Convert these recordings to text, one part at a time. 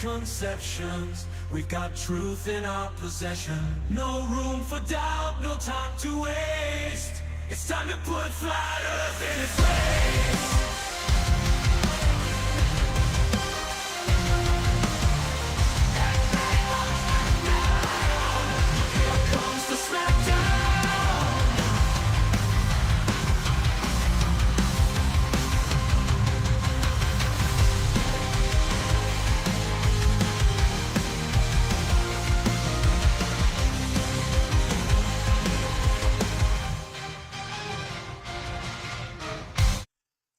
misconceptions. We've got truth in our possession. No room for doubt, no time to waste. It's time to put flat Earth in its place.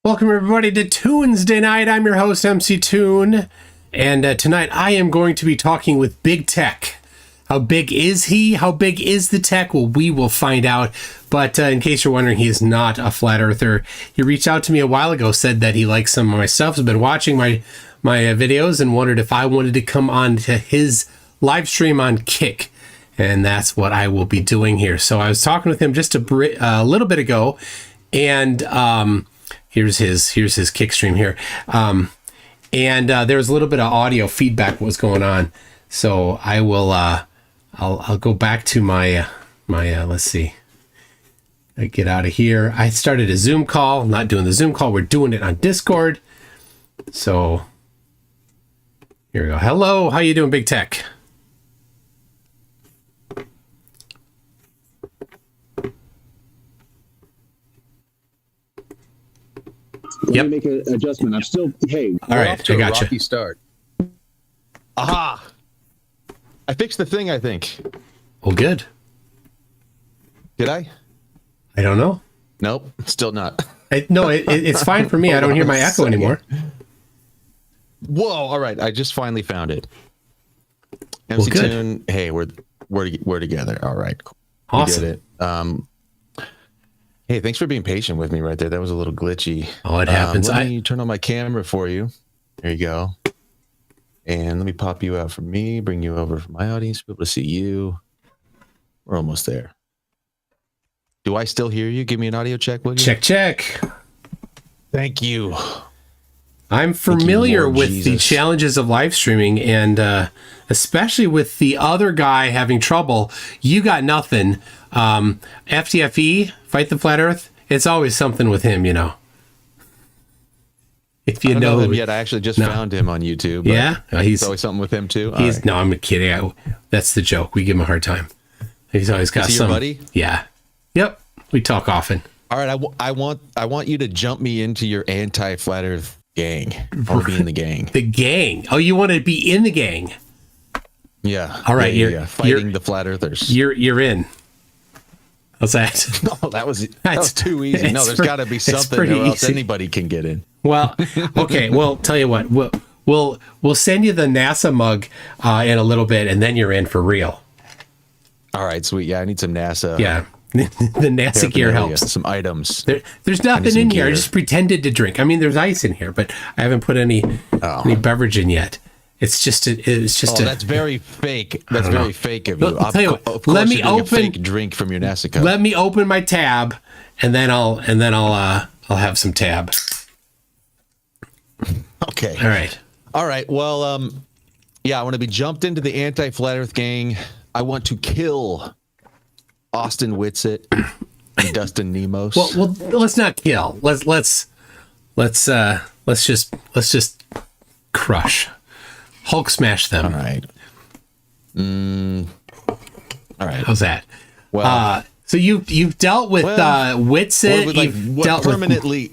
Welcome everybody to Tuesday Night. I'm your host, MC Toon, and tonight I am going to be talking with BigTech. How big is he? How big is the tech? Well, we will find out. But in case you're wondering, he is not a flat earther. He reached out to me a while ago, said that he likes some of my stuff, has been watching my videos, and wondered if I wanted to come on to his live stream on Kick. And that's what I will be doing here. So I was talking with him just a little bit ago, and here's his Kick stream here. There was a little bit of audio feedback what was going on. So I will, I'll go back to my let's see. I get out of here. I started a Zoom call. I'm not doing the Zoom call. We're doing it on Discord. So here we go. Hello. How you doing, BigTech? Let me make an adjustment. I'm still, hey. All right, I got you. Rocky start. Aha! I fixed the thing, I think. Well, good. Did I? I don't know. Nope, still not. No, it's fine for me. I don't hear my echo anymore. Whoa! All right, I just finally found it. MC Toon, hey, we're together. All right, awesome. We did it. Hey, thanks for being patient with me right there. That was a little glitchy. Oh, it happens. Let me turn on my camera for you. There you go. And let me pop you out for me, bring you over for my audience, be able to see you. We're almost there. Do I still hear you? Give me an audio check, will you? Check. Thank you. I'm familiar with the challenges of live streaming, and especially with the other guy having trouble. You got nothing. FTFE, Fight the Flat Earth, it's always something with him, you know. If you I don't know him yet, I actually just found him on YouTube. Yeah, he's always something with him too. Right. No, I'm kidding. That's the joke. We give him a hard time. He's always got some. Your buddy? Yeah. Yep. We talk often. All right. I want you to jump me into your anti-Flat Earth gang. I want to be in the gang. The gang. Oh, you want to be in the gang? Yeah. All right. Yeah. Fighting the Flat Earthers. You're in. How's that? No, that was too easy. No, there's got to be something or else anybody can get in. Well, okay. Well, tell you what. We'll send you the NASA mug in a little bit, and then you're in for real. All right, sweet. Yeah, I need some NASA. Yeah, the NASA gear helps. Some items. There's nothing in here. I just pretended to drink. I mean, there's ice in here, but I haven't put any beverage in yet. It's just that's very fake. That's very fake of you. I'll tell you what, let me open a fake drink from your NASA cup. Let me open my tab, and then I'll have some tab. Okay. All right. Well, yeah, I want to be jumped into the anti-Flat Earth gang. I want to kill Austin Whitsitt and Dustin Nemos. Well, let's not kill. Let's just crush. Hulk smash them. All right. All right. How's that? Well, so you've dealt with Whitsitt. You've dealt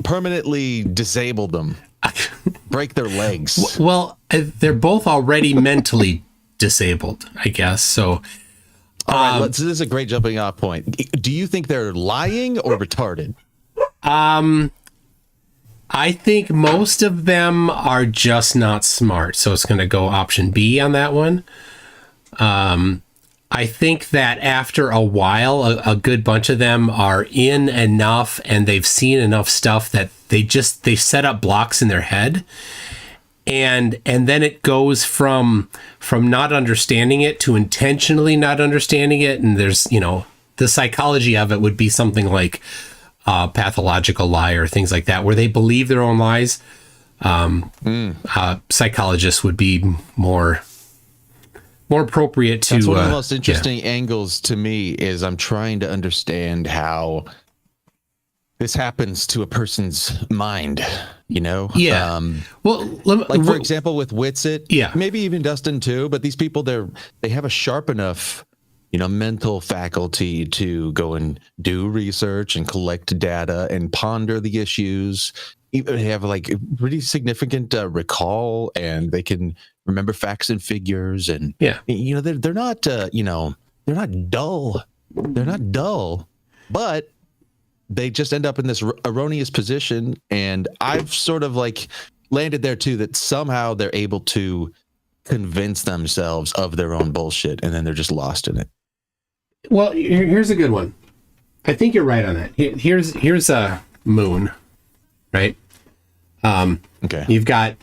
permanently disabled them. Break their legs. Well, they're both already mentally disabled, I guess. So, all right, this is a great jumping off point. Do you think they're lying or retarded? I think most of them are just not smart. So it's going to go option B on that one. I think that after a while, a good bunch of them are in enough and they've seen enough stuff that they set up blocks in their head. And then it goes from not understanding it to intentionally not understanding it. And there's, the psychology of it would be something like pathological lie or things like that, where they believe their own lies. Psychologists would be more appropriate to. That's one of the most interesting angles to me is I'm trying to understand how this happens to a person's mind, you know? Yeah. For example, with Witsit, yeah, maybe even Dustin too, but these people, they have a sharp enough, mental faculty to go and do research and collect data and ponder the issues. They have like pretty significant recall, and they can remember facts and figures, and they're not they're not dull. They're not dull, but they just end up in this erroneous position. And I've sort of like landed there too, that somehow they're able to convince themselves of their own bullshit, and then they're just lost in it. Well, here's a good one. I think you're right on that. Here's a moon, right? Okay. You've got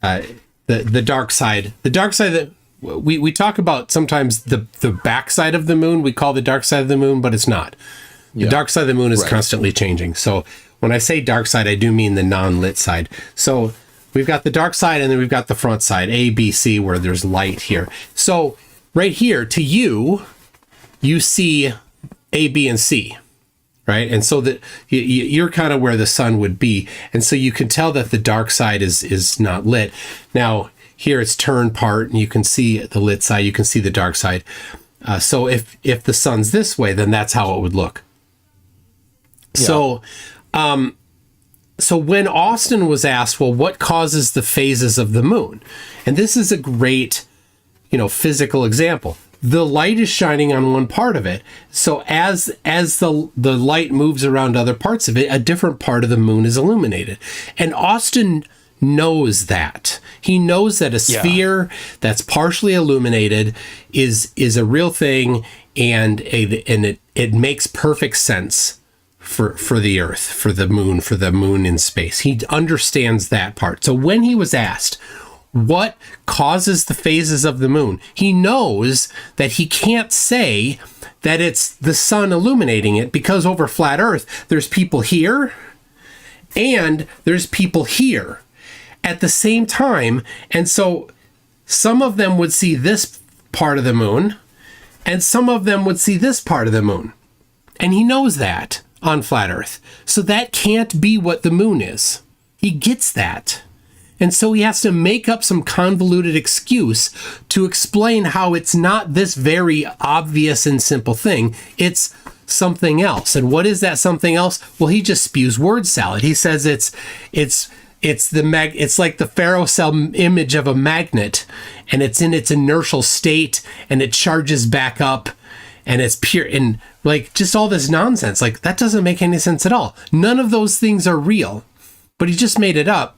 the dark side. The dark side that we talk about sometimes the back side of the moon we call the dark side of the moon, but it's not. The dark side of the moon is constantly changing. So when I say dark side, I do mean the non-lit side. So we've got the dark side, and then we've got the front side, A, B, C, where there's light here. So right here, to you see A, B, and C, right? And so that you're kind of where the sun would be. And so you can tell that the dark side is not lit. Now, here it's turned part, and you can see the lit side, you can see the dark side. So if the sun's this way, then that's how it would look. Yeah. So when Austin was asked, well, what causes the phases of the moon? And this is a great, physical example. The light is shining on one part of it. So as the light moves around other parts of it, a different part of the moon is illuminated. And Austin knows that. He knows that a sphere that's partially illuminated is a real thing, and it makes perfect sense for the Earth, for the moon in space. He understands that part. So when he was asked, what causes the phases of the moon, he knows that he can't say that it's the sun illuminating it, because over flat Earth, there's people here and there's people here at the same time. And so some of them would see this part of the moon, and some of them would see this part of the moon. And he knows that on flat Earth. So that can't be what the moon is. He gets that. And so he has to make up some convoluted excuse to explain how it's not this very obvious and simple thing. It's something else. And what is that something else? Well, he just spews word salad. He says it's like the ferrocell image of a magnet, and it's in its inertial state, and it charges back up, and it's pure, and like just all this nonsense. Like, that doesn't make any sense at all. None of those things are real, but he just made it up.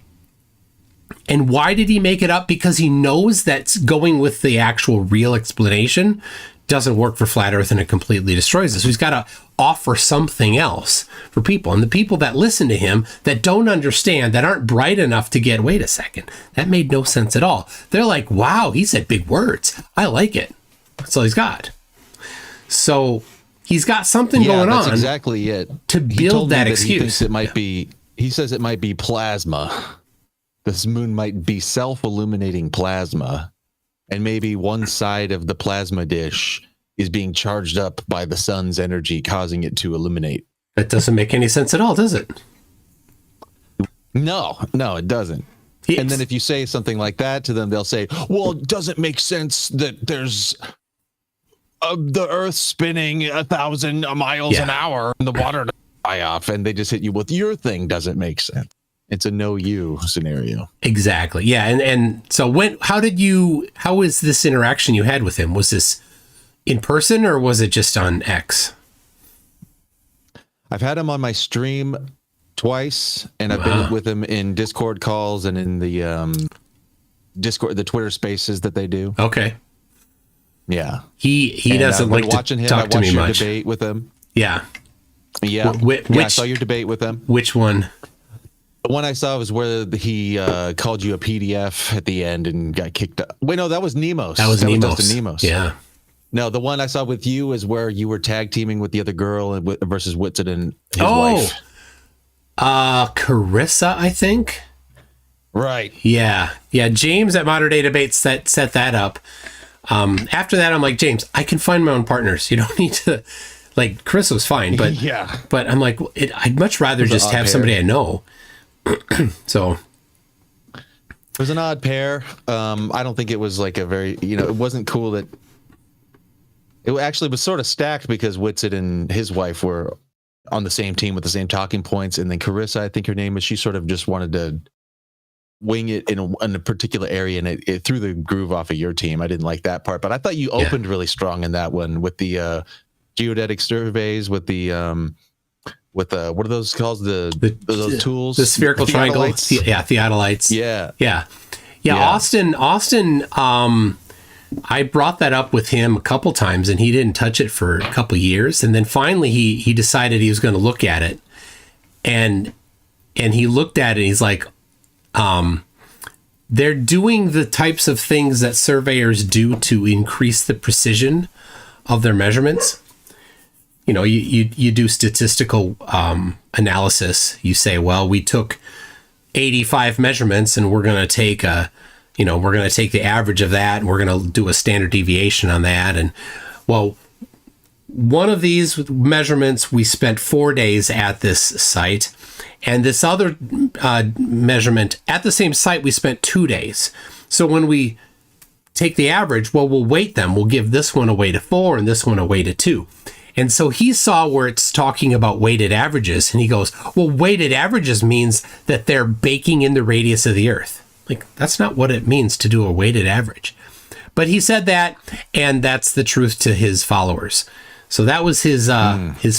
And why did he make it up? Because he knows that going with the actual real explanation doesn't work for flat Earth, and it completely destroys us. So he's got to offer something else for people. And the people that listen to him, that don't understand, that aren't bright enough to get, wait a second, that made no sense at all. They're like, wow, he said big words. I like it. That's all he's got. So he's got something going on. That's exactly it. To build that excuse. He thinks it might be, he says it might be plasma. This moon might be self-illuminating plasma, and maybe one side of the plasma dish is being charged up by the sun's energy, causing it to illuminate. That doesn't make any sense at all, does it? No, it doesn't. Yes. And then if you say something like that to them, they'll say, well, it doesn't make sense that there's the Earth spinning 1,000 miles an hour and the water doesn't fly off, and they just hit you with your thing doesn't make sense. It's a no you scenario. Exactly. Yeah. And so how was this interaction you had with him? Was this in person, or was it just on X? I've had him on my stream twice, and I've been with him in Discord calls and in the Discord, the Twitter spaces that they do. Okay. Yeah. He doesn't like to talk to me much. I watched your debate with him. Yeah. Yeah. I saw your debate with him. Which one? The one I saw was where he called you a PDF at the end and got kicked out. Wait, no, that was Nemos. That was Dustin Nemos. Yeah. No, the one I saw with you is where you were tag teaming with the other girl versus Whitson and his wife. Carissa, I think. Right. Yeah. James at Modern Day Debates set that up. After that, I'm like, James, I can find my own partners. You don't need to, like, Chris was fine, but Yeah. But I'm like, I'd much rather just have somebody I know. So it was an odd pair. I don't think it was like a very, it wasn't cool that it actually was sort of stacked because Whitsitt and his wife were on the same team with the same talking points. And then Carissa, I think her name is, she sort of just wanted to wing it in a particular area, and it threw the groove off of your team. I didn't like that part, but I thought you opened really strong in that one with the geodetic surveys, with the what are those called? Those tools, the spherical triangle, theodolites. Yeah. Austin. I brought that up with him a couple times, and he didn't touch it for a couple years, and then finally he decided he was going to look at it, and he looked at it. And he's like, they're doing the types of things that surveyors do to increase the precision of their measurements. You do statistical analysis. You say, well, we took 85 measurements, and we're going to take the average of that, and we're going to do a standard deviation on that. And well, one of these measurements, we spent 4 days at this site, and this other measurement at the same site, we spent 2 days. So when we take the average, well, we'll weight them. We'll give this one a weight of 4 and this one a weight of 2. And so he saw where it's talking about weighted averages, and he goes, well, weighted averages means that they're baking in the radius of the Earth. Like, that's not what it means to do a weighted average. But he said that, and that's the truth to his followers. So that was his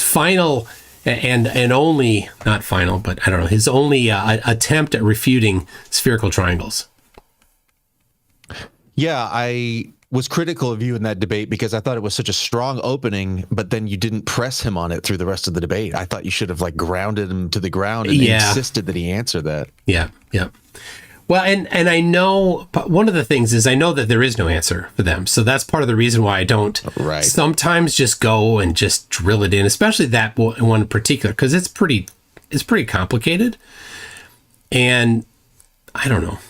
final and only, not final, but I don't know, his only attempt at refuting spherical triangles. Yeah, I was critical of you in that debate because I thought it was such a strong opening, but then you didn't press him on it through the rest of the debate. I thought you should have grounded him to the ground and insisted that he answer that. Yeah. Well, and I know, one of the things is I know that there is no answer for them. So that's part of the reason why I don't sometimes just go and just drill it in, especially that one in particular, because it's pretty complicated. And I don't know.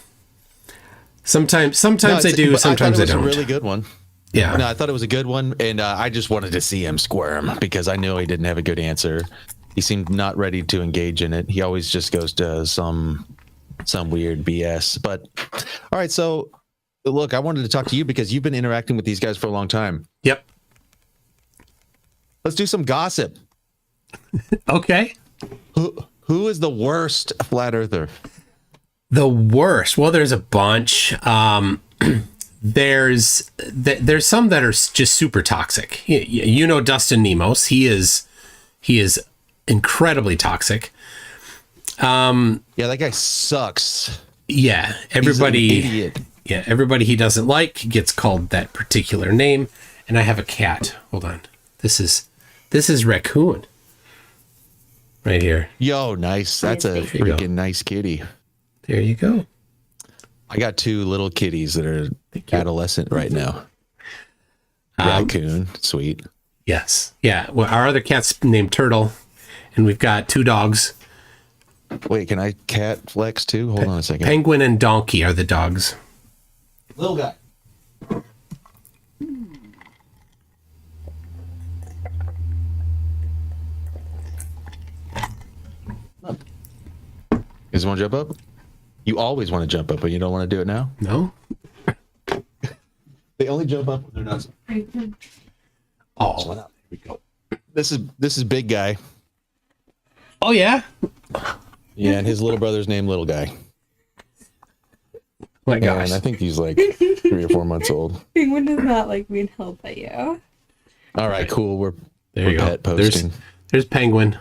Sometimes I do, sometimes I don't. It was a really good one. Yeah. No, I thought it was a good one, and I just wanted to see him squirm because I knew he didn't have a good answer. He seemed not ready to engage in it. He always just goes to some weird BS. But all right, so look, I wanted to talk to you because you've been interacting with these guys for a long time. Yep. Let's do some gossip. Okay. Who is the worst flat earther? The worst? Well, there's a bunch. There's some that are just super toxic. Dustin Nemos. He is incredibly toxic. Yeah, that guy sucks. Yeah, everybody. He's an idiot. Yeah, everybody he doesn't like gets called that particular name. And I have a cat. Hold on. This is Raccoon. Right here. Yo, nice. That's a freaking nice kitty. There you go. I got 2 little kitties that are adolescent right now. Raccoon, sweet. Yes. Yeah. Well, our other cat's named Turtle, and we've got 2 dogs. Wait, can I cat flex too? Hold on a second. Penguin and Donkey are the dogs. Little guy. You guys want to jump up? You always want to jump up, but you don't want to do it now? No. They only jump up when they're not. Oh, here we go. This is Big Guy. Oh yeah. Yeah, and his little brother's named Little Guy. My gosh. And I think he's like 3 or 4 months old. Penguin does not like being held by you. All right, cool. We're pet posting. There's Penguin.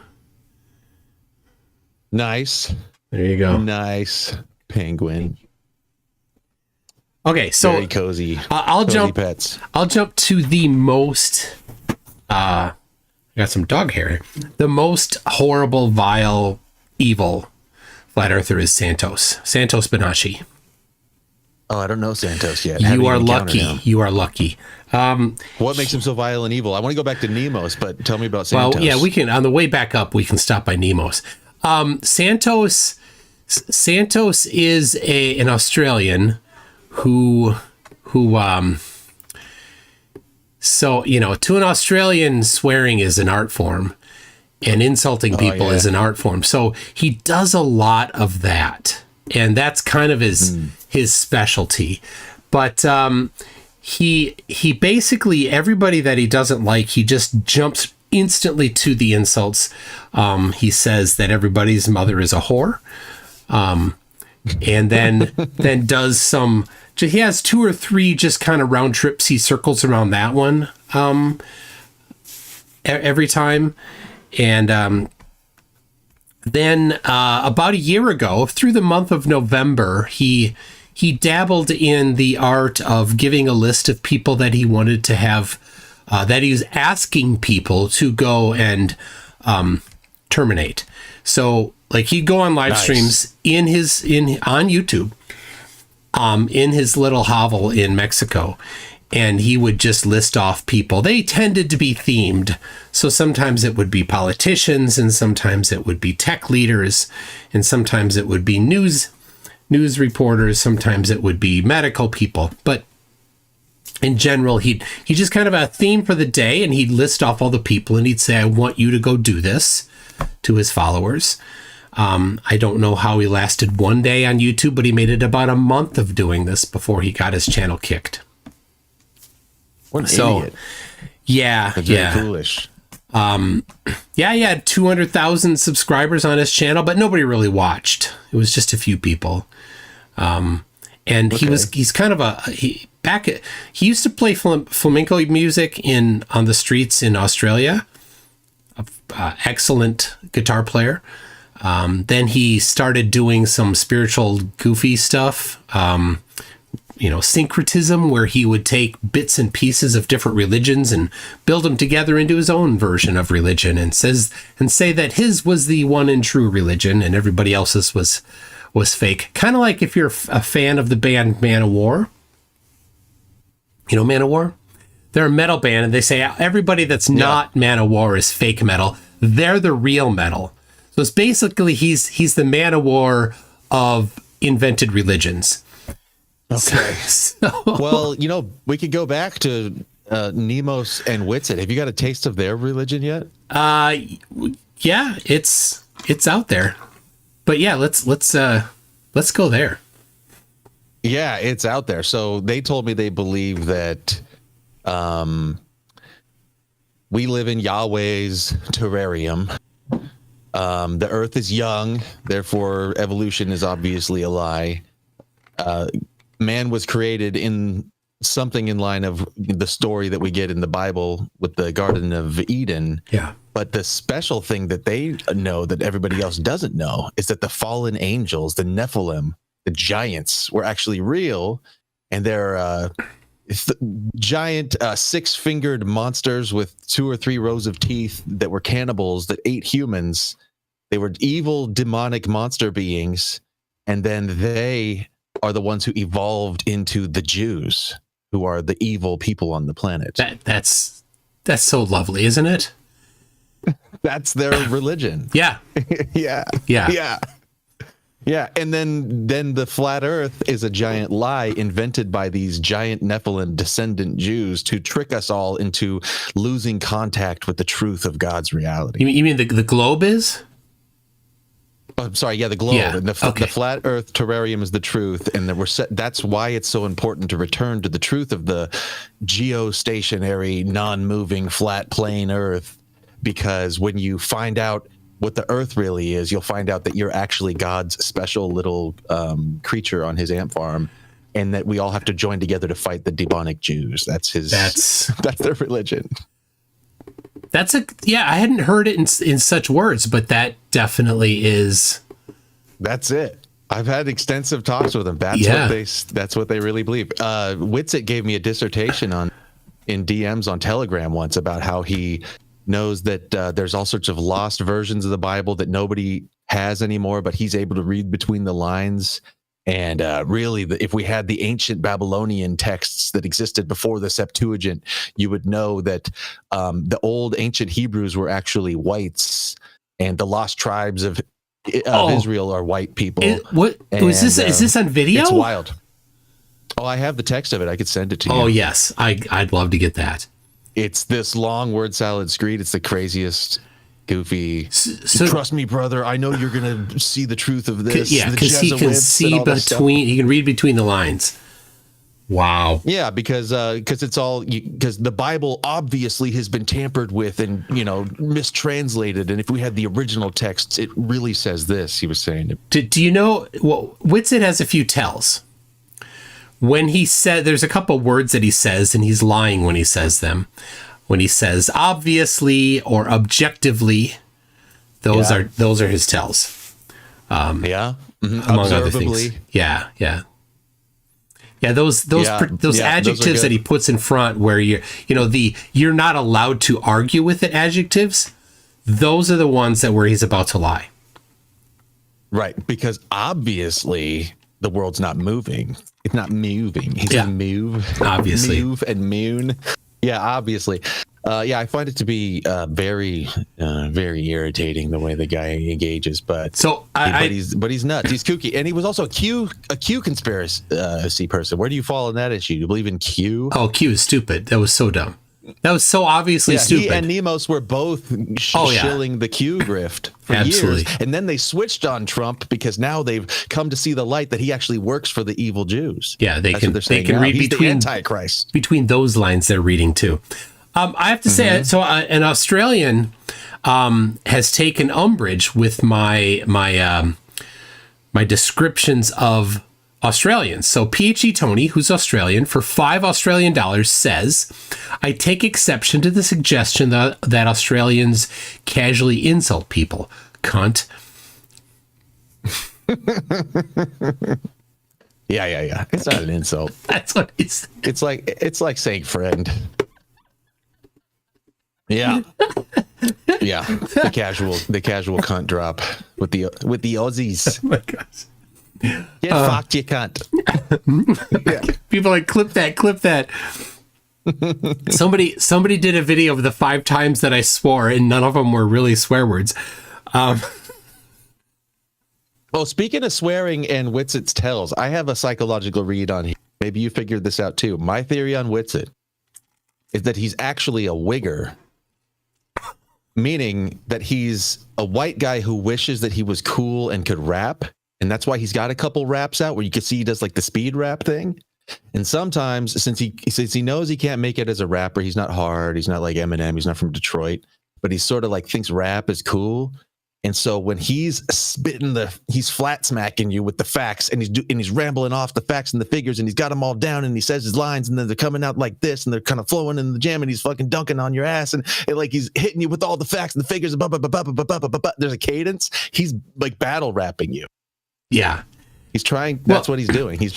Nice. There you go. Nice Penguin. Okay, so very cozy. I'll jump to the most. I got some dog hair. The most horrible, vile, evil flat earther is Santos Bonacci. Oh, I don't know Santos yet. You are lucky. You are lucky. What makes him so vile and evil? I want to go back to Nemos, but tell me about Santos. Well, yeah, we can. On the way back up, we can stop by Nemos. Santos Santos is an Australian who so, you know, to an Australian, swearing is an art form and insulting people is an art form. So he does a lot of that, and that's kind of his specialty. But he basically, everybody that he doesn't like, he just jumps instantly to the insults. He says that everybody's mother is a whore. And then does some, he has 2 or 3 just kind of round trips. He circles around that one every time. And then about a year ago, through the month of November, he dabbled in the art of giving a list of people that he wanted to have, that he was asking people to go and terminate. So, like, he'd go on live streams on YouTube, in his little hovel in Mexico, and he would just list off people. They tended to be themed. So sometimes it would be politicians, and sometimes it would be tech leaders, and sometimes it would be news reporters, sometimes it would be medical people. But in general, he just kind of a theme for the day, and he'd list off all the people, and he'd say, I want you to go do this, to his followers. I don't know how he lasted one day on YouTube, but he made it about a month of doing this before he got his channel kicked. What an idiot. Yeah. That's very foolish. He had 200,000 subscribers on his channel, but nobody really watched. It was just a few people. He's kind of he used to play flamenco music on the streets in Australia. Excellent guitar player. Then he started doing some spiritual goofy stuff, syncretism, where he would take bits and pieces of different religions and build them together into his own version of religion, and say that his was the one and true religion and everybody else's was fake. Kind of like if you're a fan of the band Man of War. You know Man of War? They're a metal band, and they say everybody that's not Man of War is fake metal. They're the real metal. So it's basically he's the Man of War of invented religions. Okay. Well, we could go back to Nemos and Witsit. Have you got a taste of their religion yet? Yeah, it's out there. But yeah, let's go there. Yeah, it's out there. So they told me they believe that we live in Yahweh's terrarium. The earth is young, therefore evolution is obviously a lie. Man was created in something in line of the story that we get in the Bible with the Garden of Eden. Yeah. But the special thing that they know that everybody else doesn't know is that the fallen angels, the Nephilim, the giants, were actually real, and they're giant 6-fingered monsters with 2 or 3 rows of teeth that were cannibals that ate humans. They were evil demonic monster beings, and then they are the ones who evolved into the Jews, who are the evil people on the planet. That's so lovely, isn't it? That's their religion. Yeah. Yeah, and then the flat earth is a giant lie invented by these giant Nephilim descendant Jews to trick us all into losing contact with the truth of God's reality. You mean the globe is? I'm sorry, the globe. Yeah, and the flat earth terrarium is the truth, and that's why it's so important to return to the truth of the geostationary, non-moving, flat plane earth, because when you find out what the earth really is, you'll find out that you're actually God's special little creature on his ant farm, and that we all have to join together to fight the demonic Jews. That's their religion. I hadn't heard it in such words, but that definitely is. That's it. I've had extensive talks with them. That's what they really believe. Witsit gave me a dissertation in DMs on Telegram once about how he knows that there's all sorts of lost versions of the Bible that nobody has anymore, but he's able to read between the lines. And really, if we had the ancient Babylonian texts that existed before the Septuagint, you would know that the old ancient Hebrews were actually whites, and the lost tribes of of Israel are white people. Is this on video? It's wild. Oh, I have the text of it. I could send it to you. Oh, yes. I'd love to get that. It's this long word salad screed. It's the craziest, goofy. So, trust me, brother. I know you're gonna see the truth of this. Yeah, because he can see between. He can read between the lines. Wow. Yeah, because it's all because the Bible obviously has been tampered with and mistranslated. And if we had the original texts, it really says this. He was saying. Do you know? Well, Whitsitt has a few tells. When he said, there's a couple words that he says, and he's lying when he says them. When he says obviously or objectively, those are his tells. Yeah, among other things. Yeah. Those adjectives that he puts in front, where you're not allowed to argue with it. Adjectives, those are the ones where he's about to lie. Right, because obviously the world's not moving. It's not moving. He's going to move. Obviously. Move and moon. Yeah, obviously. I find it to be very, very irritating the way the guy engages. But he's nuts. He's kooky, and he was also a Q conspiracy person. Where do you fall in that issue? Do you believe in Q? Oh, Q is stupid. That was so dumb. That was so obviously stupid. He and Nemos were both shilling the Q grift for years. And then they switched on Trump because now they've come to see the light that he actually works for the evil Jews. Yeah, they can read He's between the Antichrist. Between those lines they're reading too. I have to say, so an Australian has taken umbrage with my descriptions of Australians. So PhD Tony, who's Australian, for $5 Australian says, I take exception to the suggestion that Australians casually insult people. Cunt. Yeah. It's not an insult. That's what it's. It's like saying friend. Yeah. Yeah. The casual cunt drop with the Aussies. Oh my gosh. Get fucked, you cunt. Yeah. People like clip that. Somebody did a video of the 5 times that I swore, and none of them were really swear words. Well, speaking of swearing and Whitsitt's tells, I have a psychological read on here. Maybe you figured this out too. My theory on Whitsitt is that he's actually a wigger, meaning that he's a white guy who wishes that he was cool and could rap. And that's why he's got a couple raps out where you can see he does like the speed rap thing. And sometimes since he knows he can't make it as a rapper, he's not hard. He's not like Eminem. He's not from Detroit, but he's sort of like thinks rap is cool. And so when he's he's flat smacking you with the facts and he's rambling off the facts and the figures and he's got them all down and he says his lines and then they're coming out like this and they're kind of flowing in the jam and he's fucking dunking on your ass and like he's hitting you with all the facts and the figures. There's a cadence. He's like battle rapping you. Yeah. He's trying. That's what he's doing. He's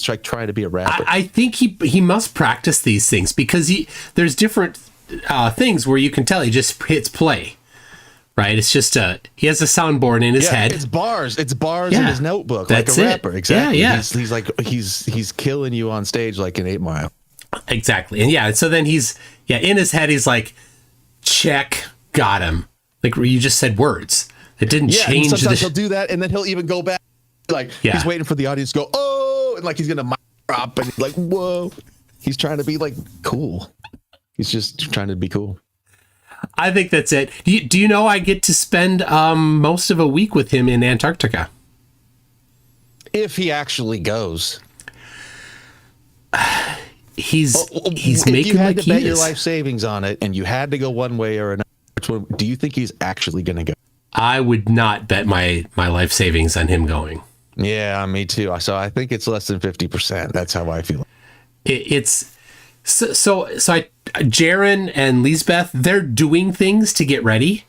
trying to be a rapper. I think he must practice these things because there's different things where you can tell he just hits play. Right, it's just he has a soundboard in his head. It's bars in his notebook, That's like a rapper. Exactly. Yeah. He's like he's killing you on stage like an 8 Mile. Exactly, and so then he's in his head. He's like, check, got him. Like you just said words. It didn't change. Sometimes he'll do that, and then he'll even go back. Like he's waiting for the audience to go, oh, and like he's gonna mic drop, and he's like, whoa. He's trying to be like cool. He's just trying to be cool. I think that's it. Do you know I get to spend most of a week with him in Antarctica? If he actually goes. He's if making you had like to bet he your is. life savings on it and you had to go one way or another, which one do you think he's actually going to go? I would not bet my life savings on him going. Yeah, me too. So I think it's less than 50%. That's how I feel. It's so Jaron and Lisbeth, they're doing things to get ready.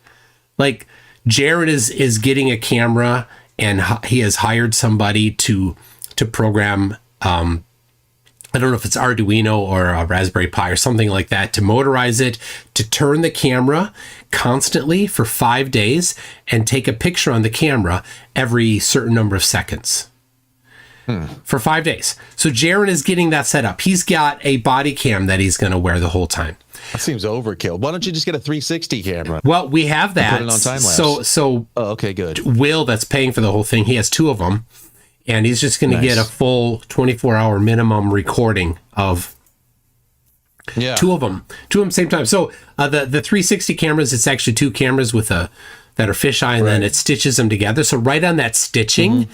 Like Jaron is getting a camera and he has hired somebody to program. I don't know if it's Arduino or a Raspberry Pi or something like that to motorize it, to turn the camera constantly for 5 days and take a picture on the camera every certain number of seconds. For 5 days. So Jaron is getting that set up. He's got a body cam that he's going to wear the whole time. That seems overkill. Why don't you just get a 360 camera? Well, we have that. Put it on time lapse. So Oh, okay, good. Will, that's paying for the whole thing, he has 2 of them, and he's just going to get a full 24-hour minimum recording of 2 of them same time. So the 360 cameras, it's actually 2 cameras with that are fisheye, and then it stitches them together. So right on that stitching,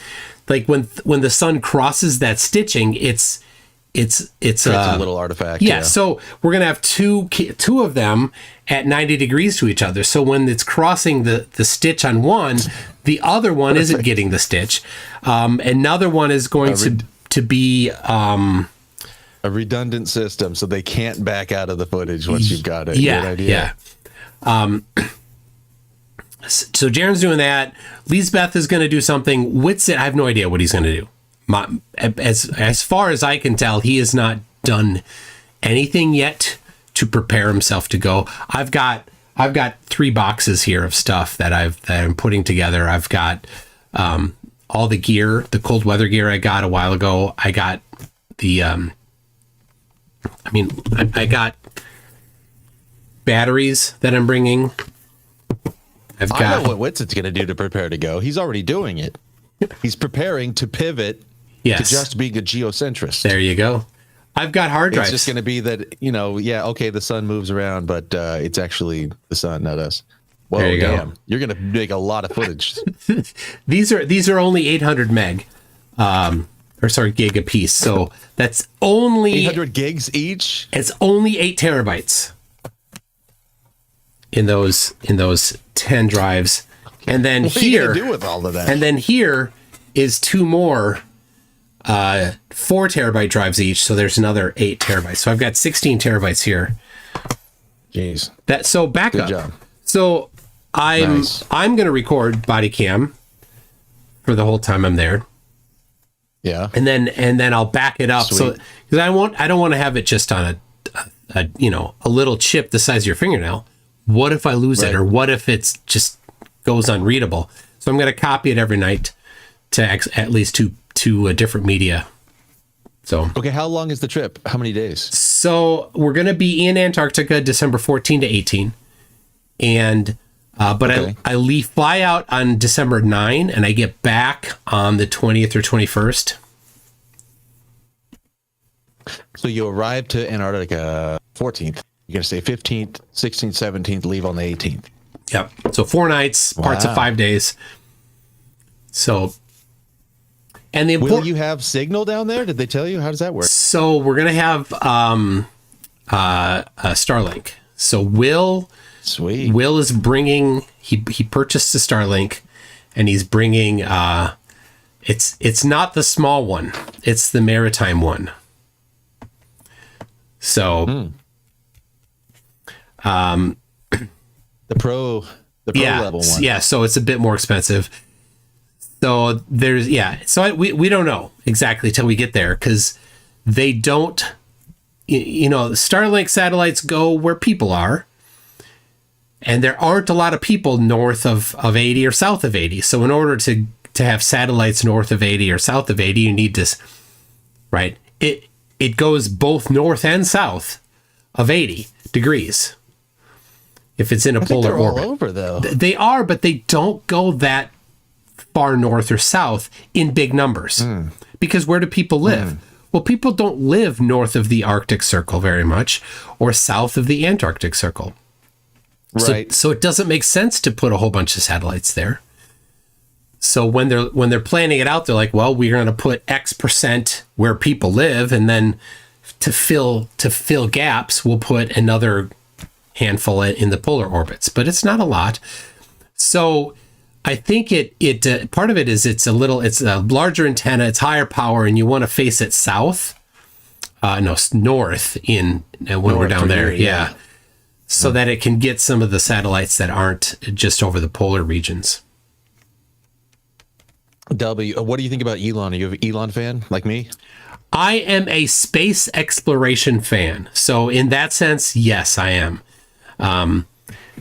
like when the sun crosses that stitching, it's a little artifact. Yeah, so we're gonna have two of them at 90 degrees to each other. So when it's crossing the stitch on one, the other one isn't getting the stitch. Another one is going to be a redundant system, so they can't back out of the footage once you've got it. Yeah, good idea. yeah. So Jaren's doing that. Lisbeth is going to do something. Whitsitt, I have no idea what he's going to do. As far as I can tell, he has not done anything yet to prepare himself to go. I've got 3 boxes here of stuff that I'm putting together. I've got all the gear, the cold weather gear I got a while ago. I got the I got batteries that I'm bringing. I know what Whitsitt's going to do to prepare to go. He's already doing it. He's preparing to pivot to just being a geocentrist. There you go. I've got hard drives. It's just going to be that, the sun moves around, but it's actually the sun, not us. Whoa, there you go. You're going to make a lot of footage. These are only 800 gig a piece. So that's only 800 gigs each. It's only 8 terabytes in those 10 drives. And then what here, are you gonna do with all of that? And then here is 2 more 4 terabyte drives each. So there's another 8 terabytes. So I've got 16 terabytes here. Jeez. So back Good up. job. So I'm going to record body cam for the whole time I'm there. Yeah. And then I'll back it up. Sweet. So because I don't want to have it just on a little chip the size of your fingernail. What if I lose it, or what if it's just goes unreadable? So I'm going to copy it every night to at least to a different media. So okay, how long is the trip? How many days? So we're going to be in Antarctica December 14 to 18, and I fly out on December 9, and I get back on the 20th or 21st. So you arrive to Antarctica 14th. You're going to stay 15th, 16th, 17th, leave on the 18th. Yep. So 4 nights, parts of 5 days. So, and will you have signal down there? Did they tell you? How does that work? So we're going to have Starlink. So Will is bringing, he purchased a Starlink, and he's bringing, it's not the small one. It's the maritime one. So, the pro level one. Yeah, so it's a bit more expensive. So we don't know exactly till we get there, because they don't, Starlink satellites go where people are, and there aren't a lot of people north of 80 or south of 80. So in order to have satellites north of 80 or south of 80, you need this, right? It goes both north and south of 80 degrees. If it's in a polar orbit. All over, though. They are, but they don't go that far north or south in big numbers. Because where do people live? Well, people don't live north of the Arctic Circle very much, or south of the Antarctic Circle. Right. So it doesn't make sense to put a whole bunch of satellites there. So when they're planning it out, they're like, well, we're going to put X% where people live, and then to fill gaps, we'll put another handful in the polar orbits, but it's not a lot. So I think it part of it is it's a larger antenna, it's higher power, and you want to face it north when we're down there. Yeah. So that it can get some of the satellites that aren't just over the polar regions. What do you think about Elon? Are you an Elon fan like me? I am a space exploration fan. So in that sense, yes, I am.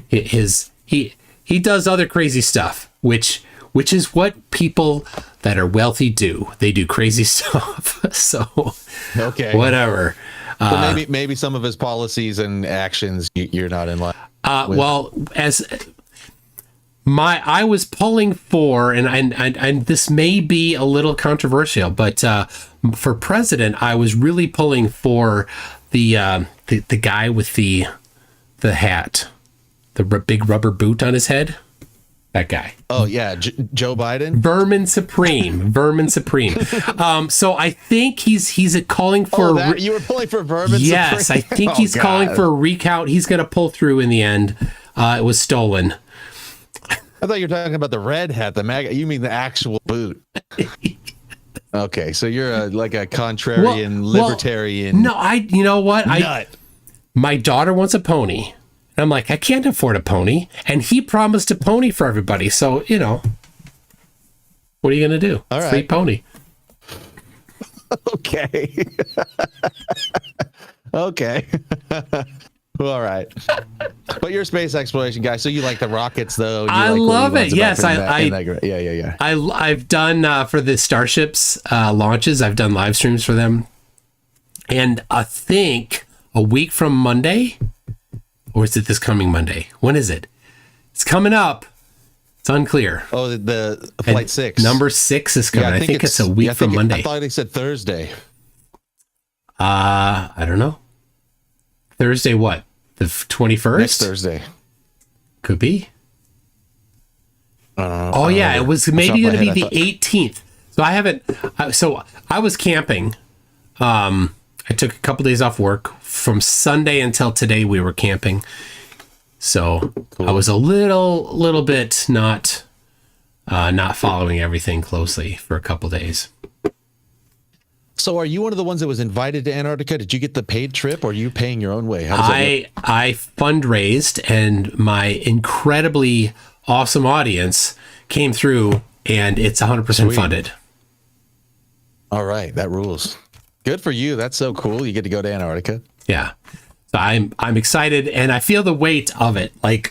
He does other crazy stuff, which is what people that are wealthy do. They do crazy stuff. So okay, whatever. So maybe some of his policies and actions you're not in line with. Well, I was pulling for, and this may be a little controversial, but for president, I was really pulling for the guy with the hat, the big rubber boot on his head. That guy. Oh yeah, Joe Biden. Vermin Supreme. So I think he's calling for. You were pulling for Vermin yes, Supreme. I think he's calling for a recount. He's going to pull through in the end. It was stolen. I thought you were talking about the red hat, the MAGA. You mean the actual boot? Okay, so you're like a contrarian, libertarian. No, you know what? Nut. My daughter wants a pony. And I'm like, I can't afford a pony. And he promised a pony for everybody. So, what are you going to do? All right. Free pony. Okay. Okay. All right. But you're a space exploration guy, so you like the rockets, though. You I like love it. Yes, yeah. I've done for the Starships launches. I've done live streams for them, and I think a week from Monday, or is it this coming Monday? When is it? It's coming up. It's unclear. Oh, the flight 6. Number 6 is coming. Yeah, I think it's a week from Monday. I thought they said Thursday. I don't know. Thursday what? The 21st? Next Thursday. Could be. Oh yeah, it was maybe going to be the 18th. So I haven't. So I was camping. I took a couple days off work from Sunday until today. We were camping. So cool. I was a little bit not following everything closely for a couple days. So are you one of the ones that was invited to Antarctica? Did you get the paid trip, or are you paying your own way? How does that work? I fundraised, and my incredibly awesome audience came through, and it's 100% funded. All right, that rules. Good for you. That's so cool. You get to go to Antarctica. Yeah. So I'm excited, and I feel the weight of it. I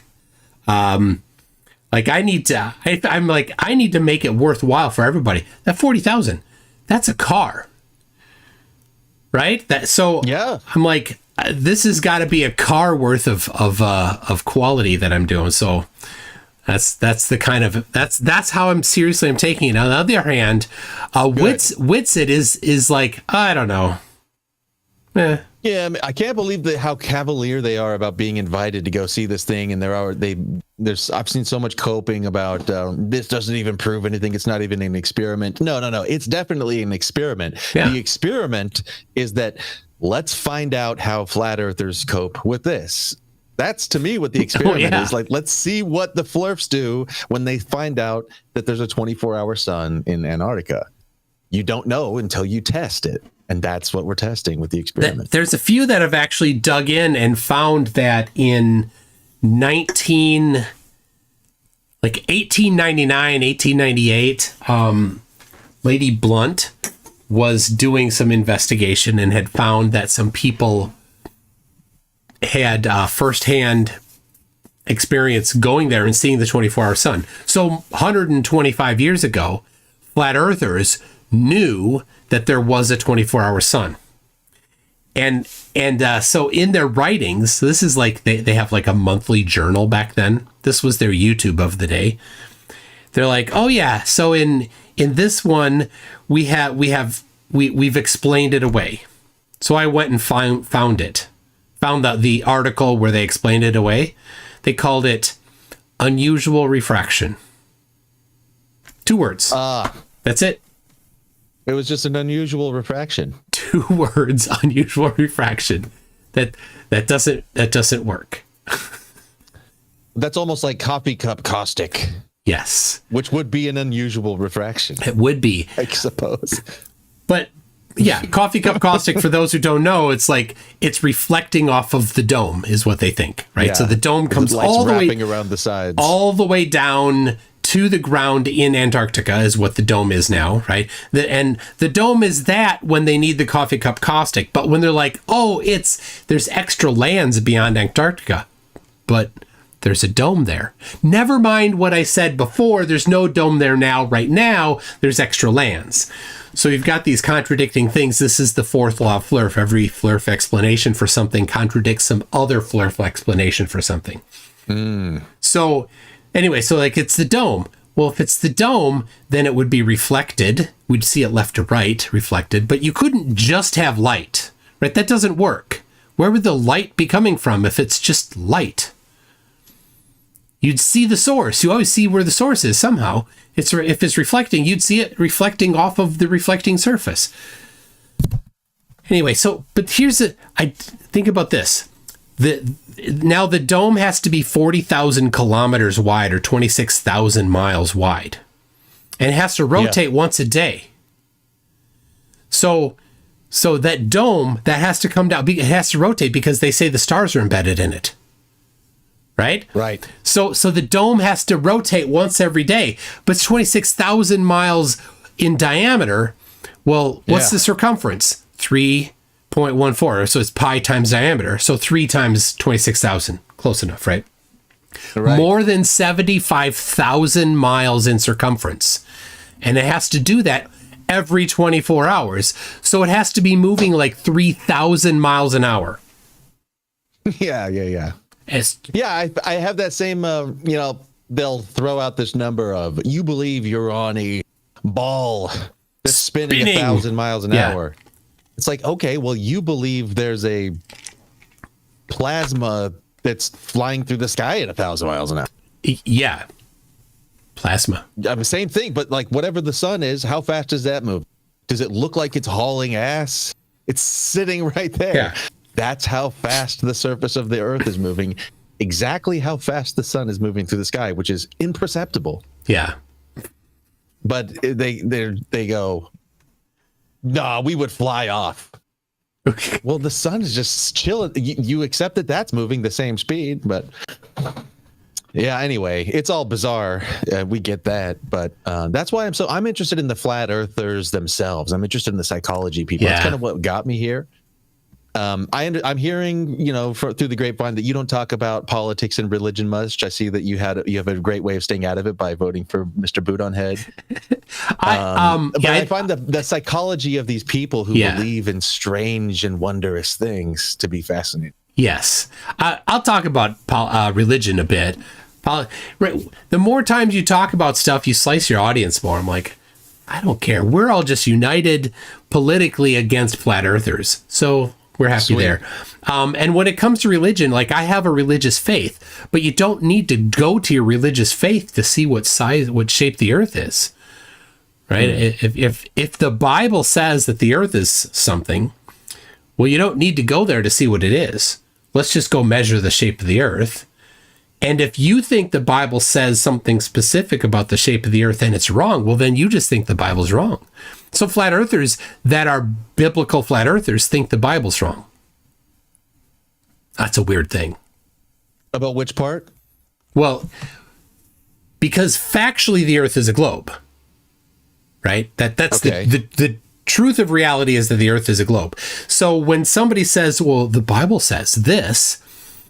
need to make it worthwhile for everybody. That 40,000, that's a car. Right? Yeah. I'm like, this has got to be a car worth of quality that I'm doing. So that's the kind of that's how I'm taking it. On the other hand, Witsit is like, I don't know. Yeah, I can't believe how cavalier they are about being invited to go see this thing, and I've seen so much coping about this doesn't even prove anything. It's not even an experiment. No, it's definitely an experiment. Yeah. The experiment is that let's find out how flat earthers cope with this. That's to me what the experiment is. Like, let's see what the Flerfs do when they find out that there's a 24-hour sun in Antarctica. You don't know until you test it. And that's what we're testing with the experiment. There's a few that have actually dug in and found that in 1899, 1898, Lady Blunt was doing some investigation and had found that some people had firsthand experience going there and seeing the 24-hour sun. So 125 years ago, flat earthers knew that there was a 24-hour sun. And so in their writings, this is like they have like a monthly journal back then. This was their YouTube of the day. They're like, oh yeah, so in this one we've explained it away. So I went and found the article where they explained it away. They called it unusual refraction. 2 words. That's it. It was just an unusual refraction. 2 words, unusual refraction. That doesn't work. That's almost like coffee cup caustic. Yes. Which would be an unusual refraction. It would be. I suppose. But yeah, coffee cup caustic, for those who don't know, it's like it's reflecting off of the dome is what they think, right? Yeah. So the dome comes all the way around the sides. All the way down to the ground in Antarctica is what the dome is now, right? And the dome is that when they need the coffee cup caustic, but when they're like, oh, there's extra lands beyond Antarctica, but there's a dome there. Never mind what I said before. There's no dome there now. Right now, there's extra lands. So you've got these contradicting things. This is the fourth law of Flerf. Every Flerf explanation for something contradicts some other Flerf explanation for something. So anyway, so like it's the dome. Well, if it's the dome, then it would be reflected. We'd see it left to right, reflected. But you couldn't just have light, right? That doesn't work. Where would the light be coming from if it's just light? You'd see the source. You always see where the source is somehow. If it's reflecting, you'd see it reflecting off of the reflecting surface. Anyway, but I think about this. Now the dome has to be 40,000 kilometers wide or 26,000 miles wide. And it has to rotate once a day. So that dome, that has to come down, it has to rotate because they say the stars are embedded in it. Right? Right. So the dome has to rotate once every day, but it's 26,000 miles in diameter. Well, what's the circumference? 3.14. So it's pi times diameter. So 3 times 26,000. Close enough, right? Right. More than 75,000 miles in circumference. And it has to do that every 24 hours. So it has to be moving like 3,000 miles an hour. Yeah. I have that same, they'll throw out this number of, you believe you're on a ball that's spinning 1,000 miles an hour. It's like, okay, well, you believe there's a plasma that's flying through the sky at 1,000 miles an hour. Yeah. Plasma. Same thing, but like whatever the sun is, how fast does that move? Does it look like it's hauling ass? It's sitting right there. Yeah. That's how fast the surface of the Earth is moving. Exactly how fast the sun is moving through the sky, which is imperceptible. Yeah. But they go, nah, we would fly off. Okay. Well, the sun is just chilling. You accept that that's moving the same speed, but yeah. Anyway, it's all bizarre. We get that, but that's why I'm interested in the flat earthers themselves. I'm interested in the psychology people. That's kind of what got me here. I'm hearing, through the grapevine that you don't talk about politics and religion much. I see that you have a great way of staying out of it by voting for Mr. Boot on Head. I find the psychology of these people who believe in strange and wondrous things to be fascinating. Yes. I'll talk about religion a bit. The more times you talk about stuff, you slice your audience more. I'm like, I don't care. We're all just united politically against flat earthers. So we're happy there. And when it comes to religion, like I have a religious faith, but you don't need to go to your religious faith to see what shape the earth is. Right? If the Bible says that the earth is something, well, you don't need to go there to see what it is. Let's just go measure the shape of the earth. And if you think the Bible says something specific about the shape of the earth and it's wrong, well, then you just think the Bible's wrong. So flat earthers that are biblical flat earthers think the Bible's wrong. That's a weird thing. About which part? Well, because factually the earth is a globe, right? That's okay. The truth of reality is that the earth is a globe. So when somebody says, well, the Bible says this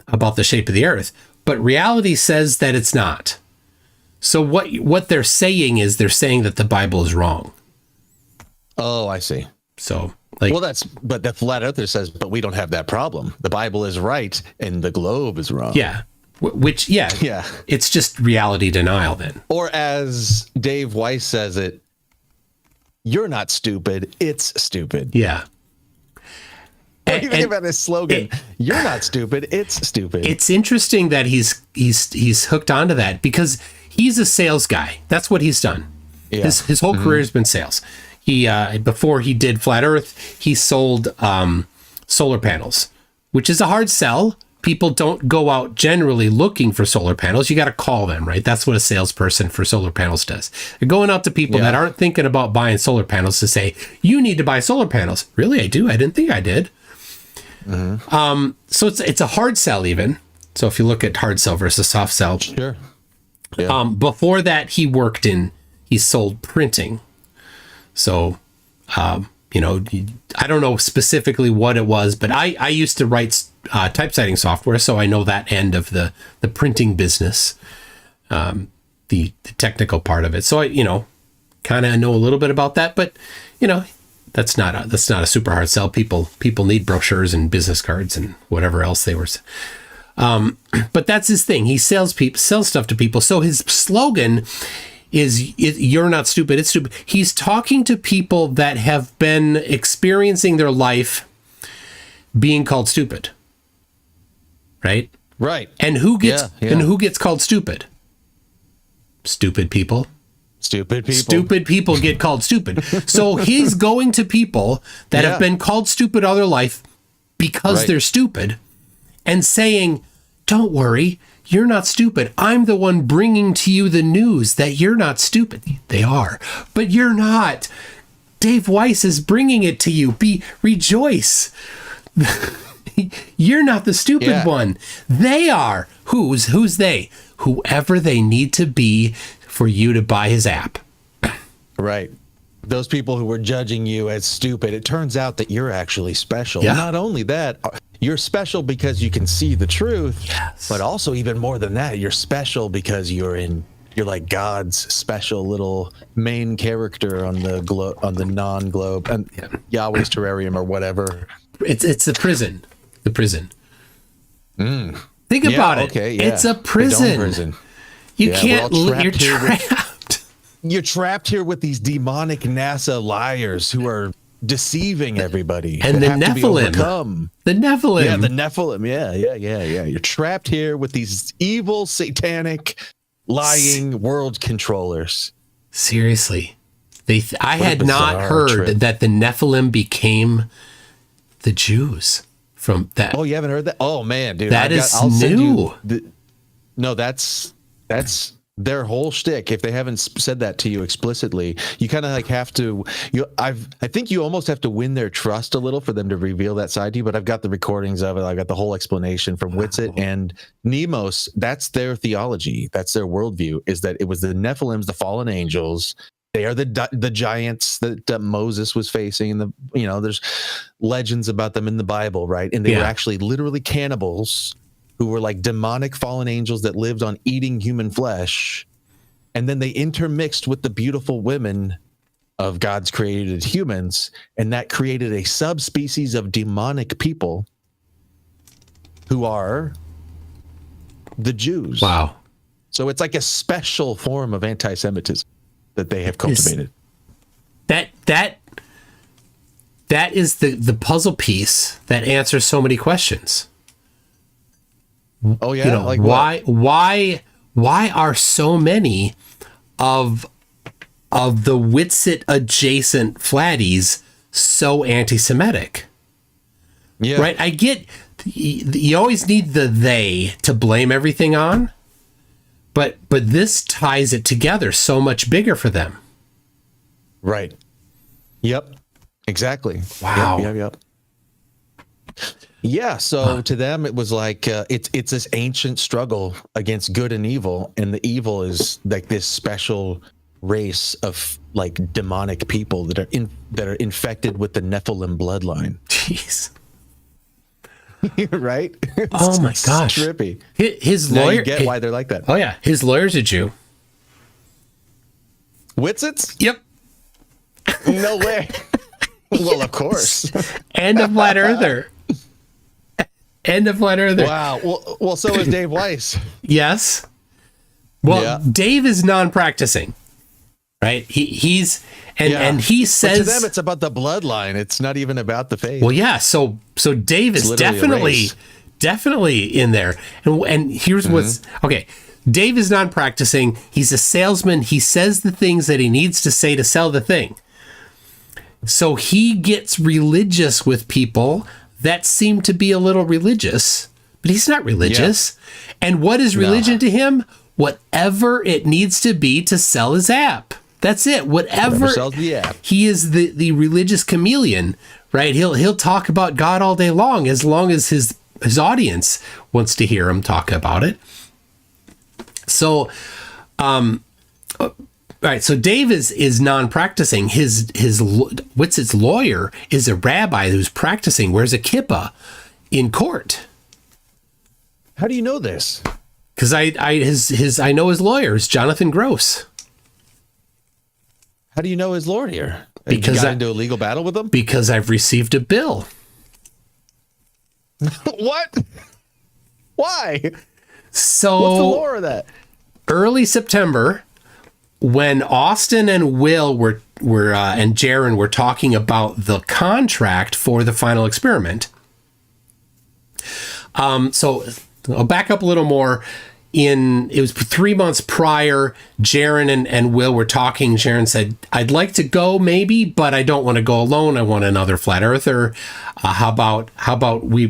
about the shape of the earth, but reality says that it's not. So what they're saying is they're saying that the Bible is wrong. Oh, I see. So but the flat earther says, but we don't have that problem. The Bible is right and the globe is wrong. Yeah. It's just reality denial then. Or as Dave Weiss says it, you're not stupid, it's stupid. Yeah. What do you think about this slogan? You're not stupid, it's stupid. It's interesting that he's hooked onto that because he's a sales guy. That's what he's done. Yeah. His whole career has been sales. He before he did Flat Earth, he sold solar panels, which is a hard sell. People don't go out generally looking for solar panels. You got to call them, right? That's what a salesperson for solar panels does. They're going out to people that aren't thinking about buying solar panels to say, you need to buy solar panels. Really, I do? I didn't think I did. Mm-hmm. So it's a hard sell even. So if you look at hard sell versus soft sell. Sure. Yeah. Before that, he sold printing. So, I don't know specifically what it was, but I used to write typesetting software, so I know that end of the printing business, the technical part of it. So I, kind of know a little bit about that, but that's not a super hard sell. People need brochures and business cards and whatever else they were. But that's his thing. He sells stuff to people. So his slogan is "You're not stupid, it's stupid." He's talking to people that have been experiencing their life being called stupid, right? Right. And who gets called stupid? Stupid people. Stupid people get called stupid. So he's going to people that have been called stupid all their life because they're stupid and saying, "Don't worry, you're not stupid. I'm the one bringing to you the news that you're not stupid." They are, but you're not. Dave Weiss is bringing it to you. Rejoice. You're not the stupid one. They are. Who's they? Whoever they need to be for you to buy his app. Right. Those people who were judging you as stupid, it turns out that you're actually special. Yeah. Not only that, you're special because you can see the truth, but also even more than that, you're special because you're like God's special little main character on the non-globe and Yahweh's terrarium or whatever. It's the prison. The prison. Think about it. Okay, yeah. It's a prison. You can't. You're trapped. You're trapped here with these demonic NASA liars who are deceiving everybody. And the Nephilim. The Nephilim. Yeah, the Nephilim. Yeah. You're trapped here with these evil, satanic, lying world controllers. Seriously. I had not heard that the Nephilim became the Jews from that. Oh, you haven't heard that? Oh, man, dude. I'll new. No, that's their whole shtick. If they haven't said that to you explicitly, you kind of like have to. I think you almost have to win their trust a little for them to reveal that side to you. But I've got the recordings of it. I've got the whole explanation from Whitsitt and Nemos. That's their theology. That's their worldview. Is that it was the Nephilims, the fallen angels. They are the giants that Moses was facing, and there's legends about them in the Bible, right? And they were actually literally cannibals who were like demonic fallen angels that lived on eating human flesh, and then they intermixed with the beautiful women of God's created humans, and that created a subspecies of demonic people who are the Jews. Wow! So it's like a special form of anti-Semitism that they have cultivated. That is the puzzle piece that answers so many questions. Oh yeah, like why are so many of the Whitsitt adjacent flatties so anti-Semitic? Yeah, right. I get you always need the they to blame everything on. But this ties it together so much bigger for them. Right. Yep. Exactly. Wow. Yep. Yeah. So to them, it was like it's this ancient struggle against good and evil, and the evil is like this special race of like demonic people that are infected with the Nephilim bloodline. Jeez. Right? Oh my gosh. Trippy. His now lawyer. You get why they're like that. Oh yeah, his lawyer's a Jew. Whitsit's? Yep. No way. Well, of course. And a flat earther. And a flat earther. Wow. Well, so is Dave Weiss. Yes. Well, Dave is non-practicing, right? And he says, but to them it's about the bloodline. It's not even about the faith. Well, yeah. So Dave is definitely in there. And here's what's okay. Dave is non-practicing. He's a salesman. He says the things that he needs to say to sell the thing. So he gets religious with people that seem to be a little religious, but he's not religious. Yeah. And what is religion to him? Whatever it needs to be to sell his app. That's it. Whatever sells the app. He is the religious chameleon, right? He'll talk about God all day long as his audience wants to hear him talk about it. So, all right. So Dave is non-practicing. His Whitsitt's lawyer is a rabbi who's practicing, wears a kippah in court. How do you know this? Because I know his lawyers, Jonathan Gross. How do you know his lawyer? Because you got into a legal battle with him? Because I've received a bill. What? Why? So what's the lore of that? Early September, when Austin and Will were and Jaron were talking about the contract for the final experiment. So I'll back up a little more. It was 3 months prior, Jaron and Will were talking. Jaron said, I'd like to go maybe, but I don't want to go alone. I want another flat earther. How about we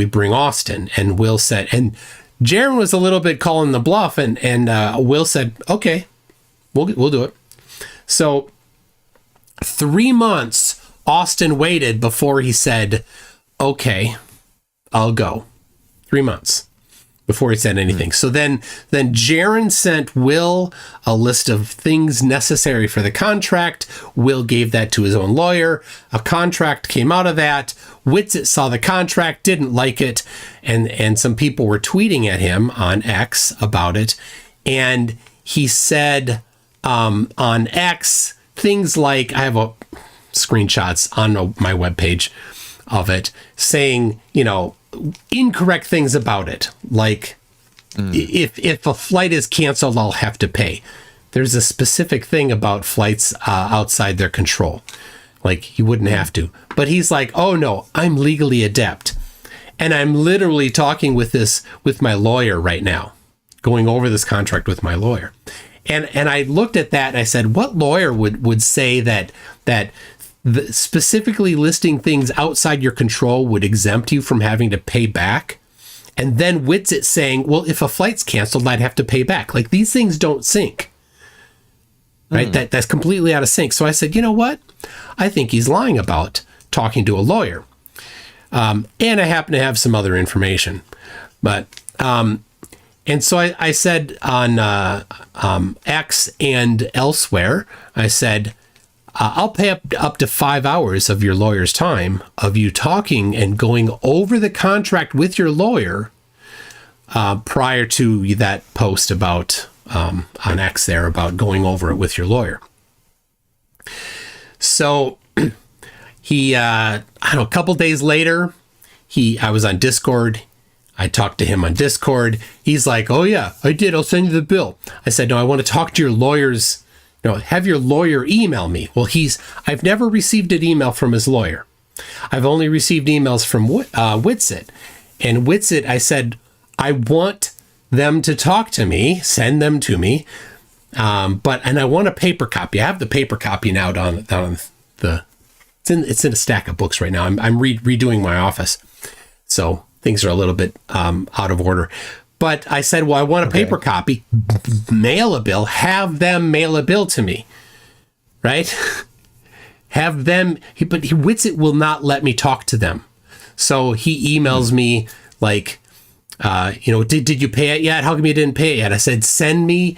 bring Austin? And Will said, and Jaron was a little bit calling the bluff, and Will said, okay, we'll do it. So 3 months, Austin waited before he said, okay, I'll go. 3 months before he said anything. So then Jaron sent Will a list of things necessary for the contract. Will gave that to his own lawyer. A contract came out of that. Whitsitt saw the contract, didn't like it, and some people were tweeting at him on X about it. And he said on X things like, I have screenshots on my webpage of it, saying, incorrect things about it. Like, if a flight is canceled, I'll have to pay. There's a specific thing about flights outside their control. Like, you wouldn't have to. But he's like, oh no, I'm legally adept. And I'm literally talking with my lawyer right now, going over this contract with my lawyer. And I looked at that and I said, what lawyer would say that specifically listing things outside your control would exempt you from having to pay back? And then Whitsitt saying, well, if a flight's canceled, I'd have to pay back. Like, these things don't sync. Right? That's completely out of sync. So I said, you know what? I think he's lying about talking to a lawyer. And I happen to have some other information. But, and so I said on X and elsewhere, I said, I'll pay up to 5 hours of your lawyer's time of you talking and going over the contract with your lawyer prior to that post about on X there about going over it with your lawyer. So he, a couple days later, I was on Discord. I talked to him on Discord. He's like, oh yeah, I did. I'll send you the bill. I said, no, I want to talk to your lawyer's. Have your lawyer email me. Well, I've never received an email from his lawyer. I've only received emails from Whitsitt. And Whitsitt, I said, I want them to talk to me, send them to me. And I want a paper copy. I have the paper copy now down the, it's in a stack of books right now. I'm redoing my office. So things are a little bit out of order. But I said, well, I want a paper copy, mail a bill, have them mail a bill to me, right? Have them, but Whitsitt will not let me talk to them. So he emails me like, did you pay it yet? How come you didn't pay it yet? I said, send me,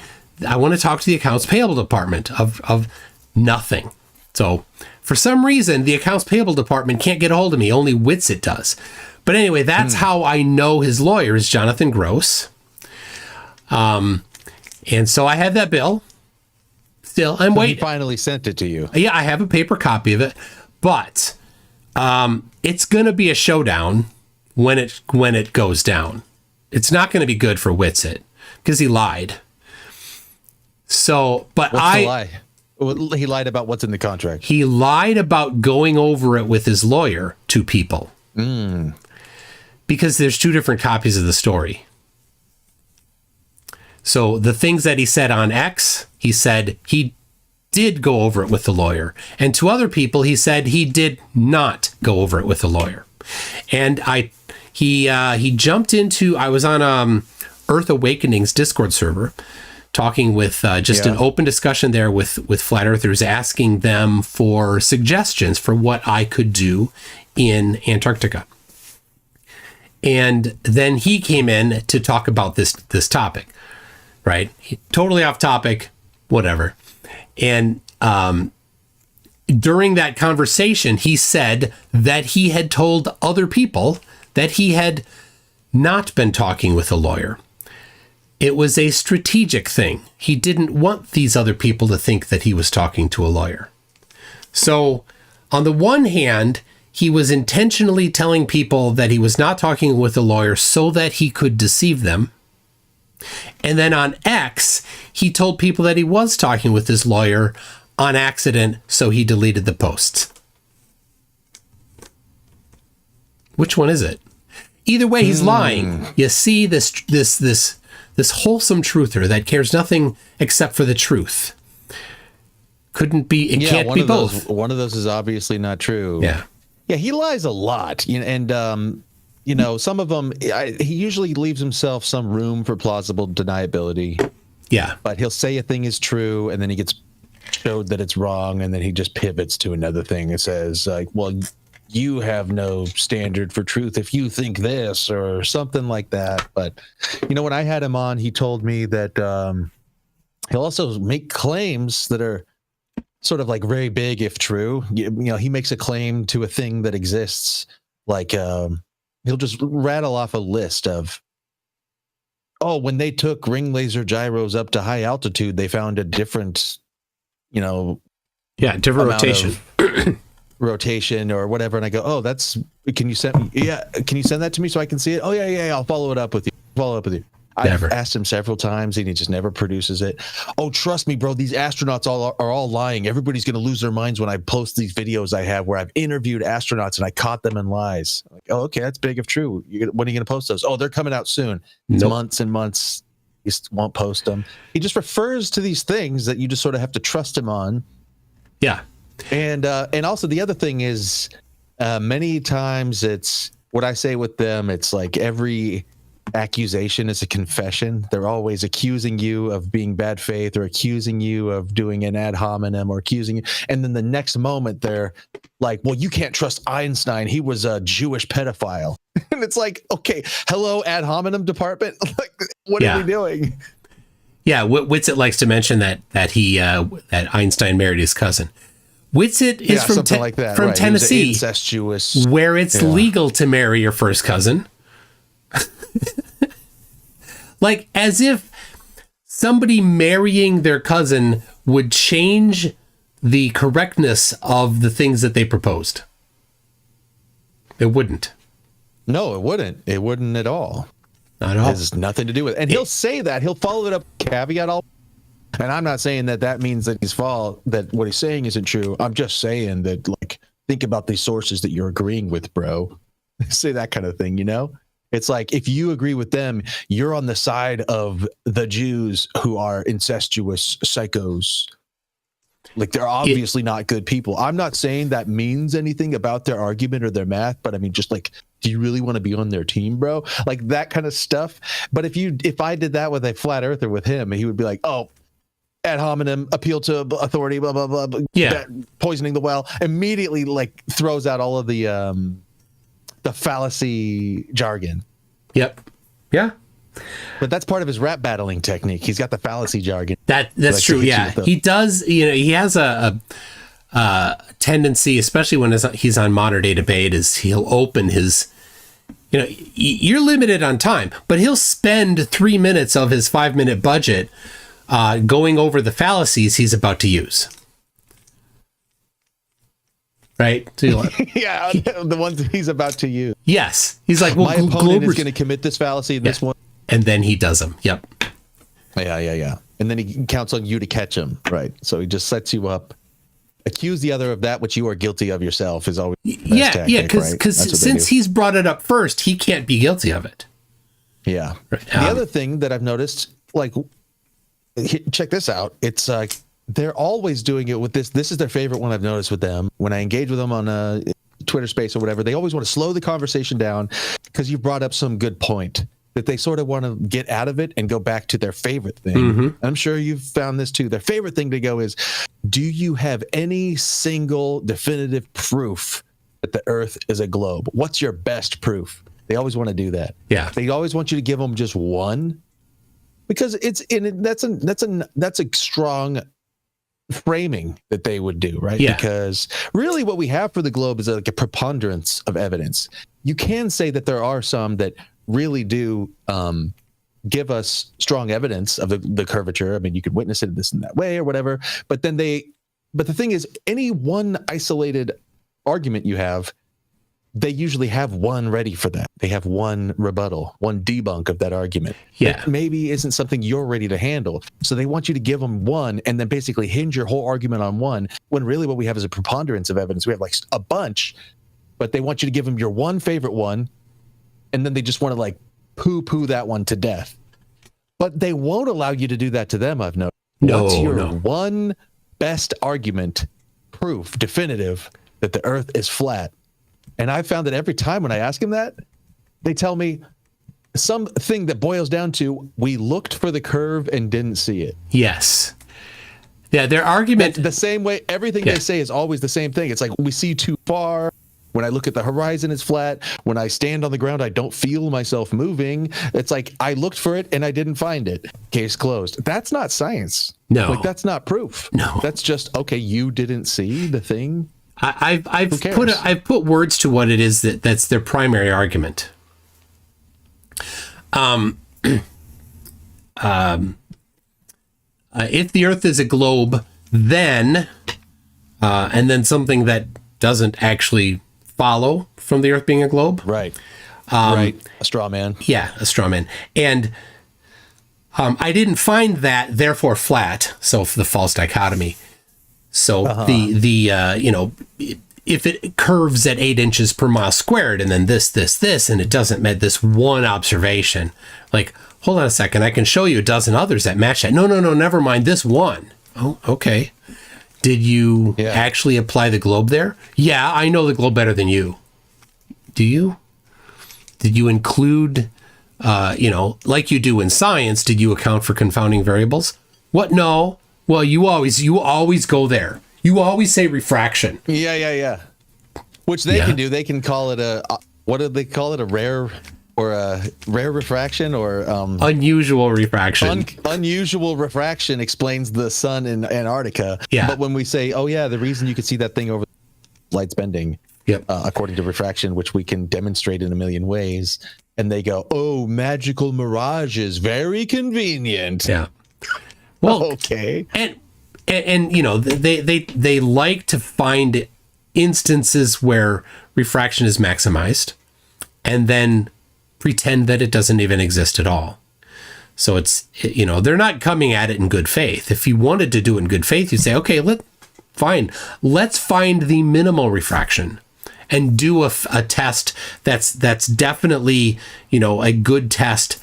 I want to talk to the accounts payable department of nothing. So for some reason, the accounts payable department can't get a hold of me. Only Whitsitt does. But anyway, that's how I know his lawyer is Jonathan Gross. And so I have that bill. Still, I'm waiting. He finally sent it to you. Yeah, I have a paper copy of it. But it's going to be a showdown when it goes down. It's not going to be good for Whitsitt because he lied. So, but What's the lie? He lied about what's in the contract. He lied about going over it with his lawyer to people. Because there's two different copies of the story. So the things that he said on X, he said he did go over it with the lawyer. And to other people, he said he did not go over it with the lawyer. And he jumped into, I was on Earth Awakening's Discord server talking with an open discussion there with flat earthers, asking them for suggestions for what I could do in Antarctica. And then he came in to talk about this topic, right? Totally off topic, whatever. And during that conversation, he said that he had told other people that he had not been talking with a lawyer. It was a strategic thing. He didn't want these other people to think that he was talking to a lawyer. So, on the one hand, he was intentionally telling people that he was not talking with a lawyer so that he could deceive them. And then on X, he told people that he was talking with his lawyer on accident, so he deleted the posts. Which one is it? Either way, he's lying. You see, this wholesome truther that cares nothing except for the truth. Couldn't be, it can't be both. One of those is obviously not true. Yeah. Yeah, he lies a lot. And some of them, he usually leaves himself some room for plausible deniability. Yeah. But he'll say a thing is true, and then he gets showed that it's wrong, and then he just pivots to another thing and says, like, well, you have no standard for truth if you think this, or something like that. But, when I had him on, he told me that he'll also make claims that are sort of like very big if true. He makes a claim to a thing that exists, like he'll just rattle off a list of, when they took ring laser gyros up to high altitude, they found a different, different rotation. Rotation or whatever. And I go, can you send that to me so I can see it? Oh yeah, I'll follow it up with you. I've asked him several times and he just never produces it. Oh, trust me, bro, these astronauts are all lying. Everybody's going to lose their minds when I post these videos I have where I've interviewed astronauts and I caught them in lies. I'm like, oh, okay, that's big if true. When are you going to post those? Oh, they're coming out soon. It's months and months. He just won't post them. He just refers to these things that you just sort of have to trust him on. Yeah. And also the other thing is many times it's what I say with them. It's like every accusation is a confession. They're always accusing you of being bad faith or accusing you of doing an ad hominem or accusing you. And then the next moment they're like, well, you can't trust Einstein. He was a Jewish pedophile. And it's like, okay, hello, ad hominem department. Like, what are we doing? Yeah. Witsit likes to mention that Einstein married his cousin. Witsit is from Tennessee, incestuous, where it's legal to marry your first cousin. Like, as if somebody marrying their cousin would change the correctness of the things that they proposed. It wouldn't. No, it wouldn't. It wouldn't at all. Not at all. It has nothing to do with it. And he'll say that. He'll follow it up with caveat all. And I'm not saying that means that that what he's saying isn't true. I'm just saying that, like, think about the sources that you're agreeing with, bro. Say that kind of thing, It's like, if you agree with them, you're on the side of the Jews who are incestuous psychos. Like, they're obviously not good people. I'm not saying that means anything about their argument or their math, but I mean, just like, do you really want to be on their team, bro? Like, that kind of stuff. But if I did that with a flat earther with him, he would be like, oh, ad hominem, appeal to authority, blah, blah, blah, poisoning the well, immediately like throws out all of the fallacy jargon. Yep. Yeah. But that's part of his rap battling technique. He's got the fallacy jargon. That's true. Yeah. He does, he has a tendency, especially when he's on Modern Day Debate, is he'll open his, you're limited on time, but he'll spend 3 minutes of his 5-minute budget going over the fallacies he's about to use. Right? So yeah, the ones he's about to use. Yes. He's like, well, my opponent is going to commit this fallacy, this one. And then he does them. Yep. Yeah. And then he counts on you to catch him. Right. So he just sets you up. Accuse the other of that which you are guilty of yourself is always the best tactic, because since he's brought it up first, he can't be guilty of it. Yeah. The other thing that I've noticed, like, check this out. It's like they're always doing it with this. This is their favorite one I've noticed with them. When I engage with them on a Twitter space or whatever, they always want to slow the conversation down because you brought up some good point that they sort of want to get out of it and go back to their favorite thing. Mm-hmm. I'm sure you've found this too. Their favorite thing to go is, do you have any single definitive proof that the Earth is a globe? What's your best proof? They always want to do that. Yeah. They always want you to give them just one, because that's a strong framing that they would do, right? Yeah. Because really what we have for the globe is like a preponderance of evidence. You can say that there are some that really do give us strong evidence of the curvature. I mean, you could witness it this and that way or whatever. But the thing is, any one isolated argument you have, they usually have one ready for that. They have one rebuttal, one debunk of that argument. Yeah. That maybe isn't something you're ready to handle. So they want you to give them one and then basically hinge your whole argument on one, when really what we have is a preponderance of evidence. We have like a bunch, but they want you to give them your one favorite one, and then they just want to like poo-poo that one to death. But they won't allow you to do that to them, I've noticed. What's your one best argument, proof, definitive, that the Earth is flat? And I found that every time when I ask them that, they tell me something that boils down to, we looked for the curve and didn't see it. Yes. Yeah, their argument... The same way, everything they say is always the same thing. It's like, we see too far. When I look at the horizon, it's flat. When I stand on the ground, I don't feel myself moving. It's like, I looked for it and I didn't find it. Case closed. That's not science. No. Like, that's not proof. No. That's just, okay, you didn't see the thing. I've put words to what it is that's their primary argument. If the Earth is a globe, then and then something that doesn't actually follow from the Earth being a globe. Right. Right. A straw man. Yeah, a straw man. And I didn't find that, therefore flat. So for the false dichotomy. So if it curves at 8 inches per mile squared, and then this, and it doesn't met this one observation, like, hold on a second, I can show you a dozen others that match that. No, never mind this one. Oh, okay. Did you actually apply the globe there? Yeah, I know the globe better than you. Do you? Did you include, like you do in science, did you account for confounding variables? What? No. Well, you always go there. You always say refraction. Yeah. Which they can do. They can call it what do they call it? A rare refraction or unusual refraction. Unusual refraction explains the sun in Antarctica. Yeah. But when we say, oh yeah, the reason you could see that thing over light's bending, according to refraction, which we can demonstrate in a million ways, and they go, oh, magical mirages, very convenient. Yeah. Well, okay. And they like to find instances where refraction is maximized and then pretend that it doesn't even exist at all. So it's, they're not coming at it in good faith. If you wanted to do it in good faith, you'd say, okay, let's find the minimal refraction and do a test that's definitely, a good test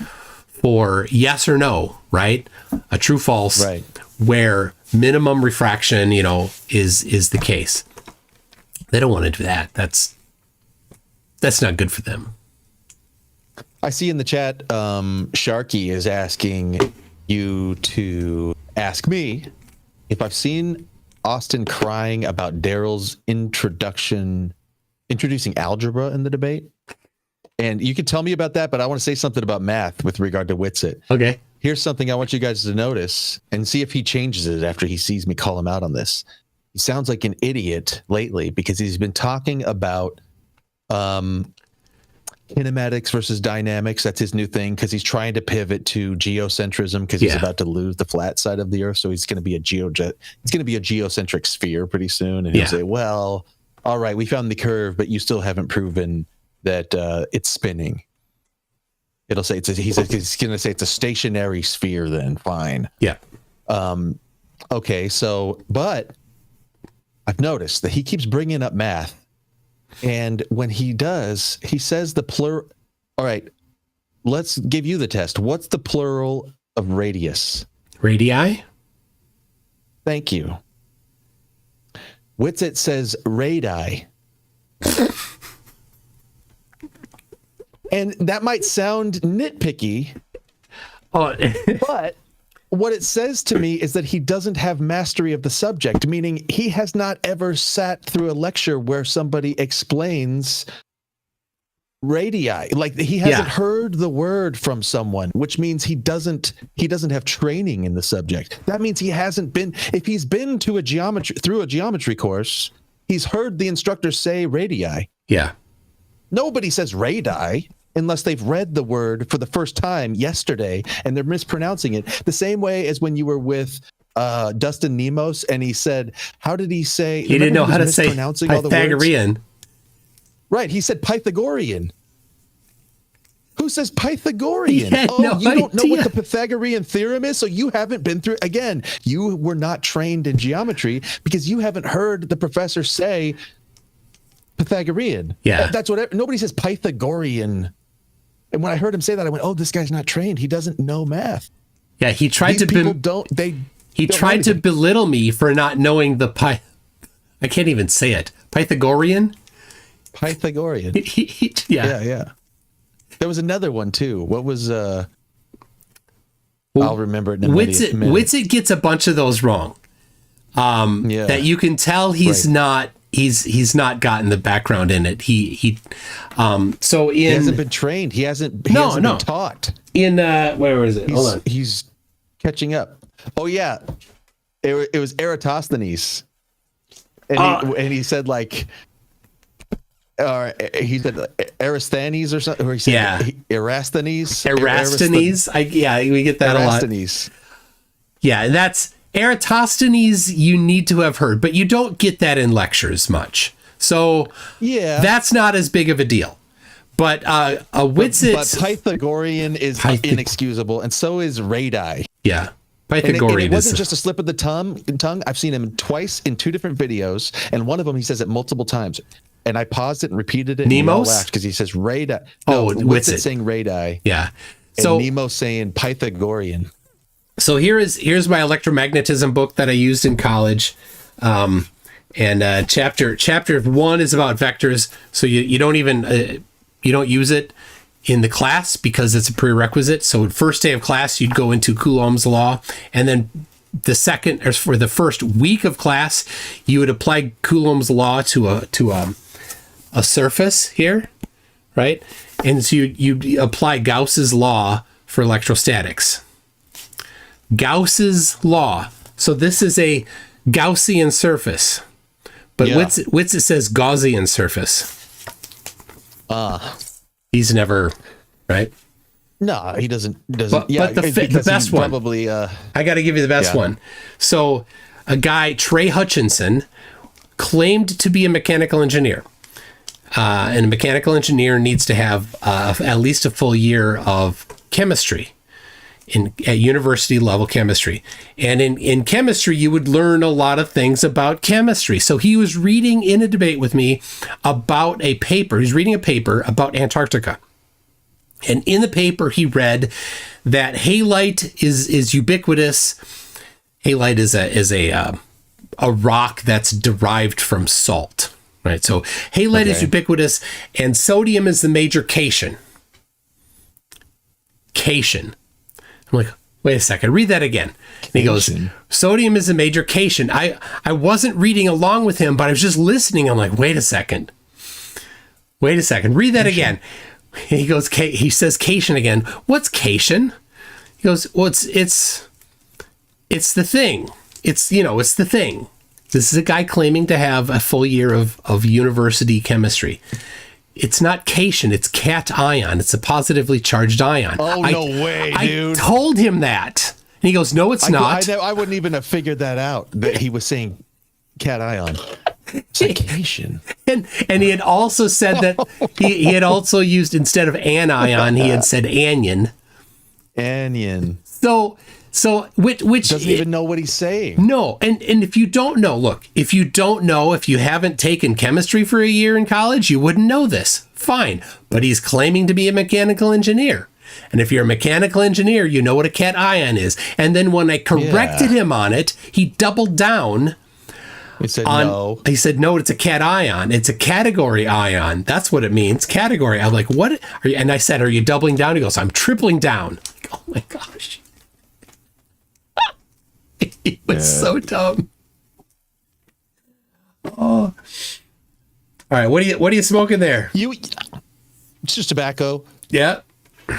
for yes or no, right? A true false, right, where minimum refraction, is the case. They don't want to do that. That's not good for them. I see in the chat, Sharky is asking you to ask me if I've seen Austin crying about Daryl's introducing algebra in the debate. And you can tell me about that, but I want to say something about math with regard to Witsit. Okay. Here's something I want you guys to notice and see if he changes it after he sees me call him out on this. He sounds like an idiot lately because he's been talking about kinematics versus dynamics. That's his new thing because he's trying to pivot to geocentrism because he's about to lose the flat side of the Earth. So he's going to be It's going to be a geocentric sphere pretty soon. And he'll say, well, all right, we found the curve, but you still haven't proven that it's spinning. It'll say he's going to say it's a stationary sphere. Then fine. Yeah. Okay. So, but I've noticed that he keeps bringing up math, and when he does, he says the plural. All right, let's give you the test. What's the plural of radius? Radii. Thank you. Witsit says radii. And that might sound nitpicky, but what it says to me is that he doesn't have mastery of the subject, meaning he has not ever sat through a lecture where somebody explains radii. Like he hasn't heard the word from someone, which means he doesn't have training in the subject. That means he hasn't been, if he's been to a geometry course, he's heard the instructor say radii. Yeah. Nobody says radii. unless they've read the word for the first time yesterday and they're mispronouncing it. The same way as when you were with Dustin Nemos and he said, how did he say? He didn't know how to say Pythagorean. Right. He said Pythagorean. Who says Pythagorean? You don't know what the Pythagorean theorem is, so you haven't been through. Again, you were not trained in geometry because you haven't heard the professor say Pythagorean. Yeah, that's what nobody says Pythagorean. And when I heard him say that, I went, "Oh, this guy's not trained. He doesn't know math." Yeah, he tried He tried to belittle me for not knowing the I can't even say it. Pythagorean. Pythagorean. Yeah. There was another one too. What was I'll remember it in a minute. Witsit gets a bunch of those wrong. That you can tell he's not gotten the background in it. He hasn't been trained. He hasn't been taught. In where is it? Hold on. He's catching up. Oh yeah. It was Eratosthenes. And he said like he said Aristhanes or something. Or he said Erasthenes. We get that a lot. Yeah, and that's Eratosthenes. You need to have heard, but you don't get that in lectures much. So that's not as big of a deal. But Witsit's... But Pythagorean is inexcusable, and so is radii. Yeah. Pythagorean and it wasn't just a slip of the tongue. I've seen him twice in 2 different videos, and one of them he says it multiple times. And I paused it and repeated it. Nemos? Because he says radii. Witsit saying radii. Yeah. So Nemo saying Pythagorean. So here's my electromagnetism book that I used in college. And chapter 1 is about vectors. So you don't even you don't use it in the class because it's a prerequisite. So first day of class, you'd go into Coulomb's law, and then the first week of class, you would apply Coulomb's law to a surface here, right? And so you apply Gauss's law for electrostatics. Gauss's law. So this is a Gaussian surface, but Witsit says Gaussian surface. He's never, right? No, he doesn't. But the best one. Probably. I got to give you the best one. So a guy, Trey Hutchinson, claimed to be a mechanical engineer. And a mechanical engineer needs to have at least a full year of chemistry at university level chemistry. And in chemistry, you would learn a lot of things about chemistry. So he was reading in a debate with me about a paper. He's reading a paper about Antarctica. And in the paper, he read that halite is ubiquitous. Halite is a rock that's derived from salt. Right, so halite is ubiquitous, and sodium is the major cation. Cation. I'm like, wait a second, read that again. And he goes, sodium is the major cation. I wasn't reading along with him, but I was just listening. I'm like, wait a second, read that again. And he goes, he says cation again. What's cation? He goes, well, it's the thing. It's the thing. This is a guy claiming to have a full year of university chemistry. It's not cation, it's cation. It's a positively charged ion. Oh, no way, dude. I told him that. And he goes, no, it's not. I wouldn't even have figured that out, that he was saying cation. Cation. And he had also said that he had also used, instead of anion, he had said anion. Anion. So which doesn't even know what he's saying. No, and if you don't know, if you haven't taken chemistry for a year in college, you wouldn't know this. Fine, but he's claiming to be a mechanical engineer. And if you're a mechanical engineer, you know what a cation is. And then when I corrected him on it, he doubled down. He said no. He said no, it's a cation. It's a category ion. That's what it means. Category. I'm like, what? And I said, are you doubling down? He goes, I'm tripling down. Like, oh my gosh. He was so dumb. Oh. All right, what are you smoking there? It's just tobacco. Yeah. I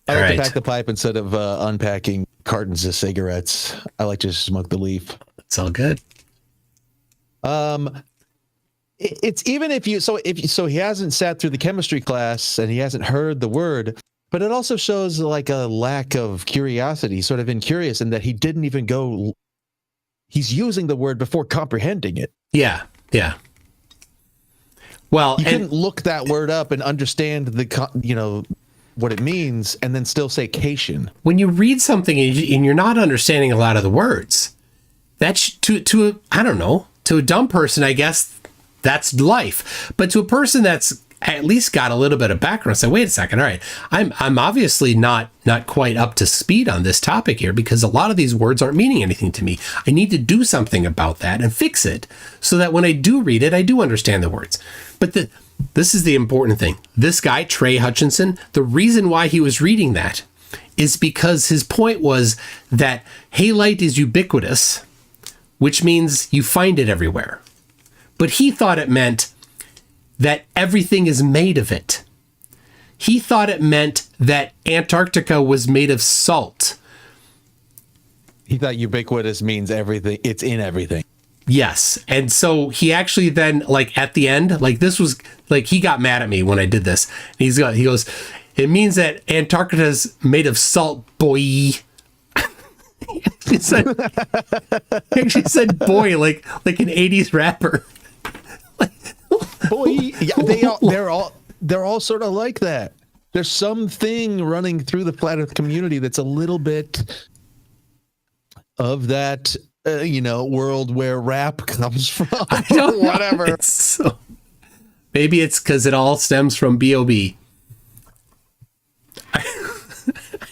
like to pack the pipe instead of unpacking cartons of cigarettes. I like to just smoke the leaf. It's all good. it's even if he hasn't sat through the chemistry class and he hasn't heard the word, but it also shows like a lack of curiosity, sort of incurious, in that he didn't even go. He's using the word before comprehending it. Yeah. Well, you couldn't look that word up and understand what it means, and then still say cation. When you read something and you're not understanding a lot of the words, that's to a dumb person, I guess that's life. But to a person that's at least got a little bit of background, say, wait a second, all right, I'm obviously not quite up to speed on this topic here, because a lot of these words aren't meaning anything to me. I need to do something about that and fix it so that when I do read it, I do understand the words. But this is the important thing. This guy, Trey Hutchinson, the reason why he was reading that is because his point was that halite is ubiquitous, which means you find it everywhere. But he thought it meant that everything is made of it. He thought it meant that Antarctica was made of salt. He thought ubiquitous means everything. It's in everything. Yes. And so he actually then, like, at the end, like, this was like, he got mad at me when I did this. He goes, it means that Antarctica's made of salt, boy. He actually said boy like an 80s rapper. Boy, yeah, they're all sort of like that. There's something running through the flat Earth community that's a little bit of that, world where rap comes from. I don't know. Whatever. Maybe it's because it all stems from B.O.B.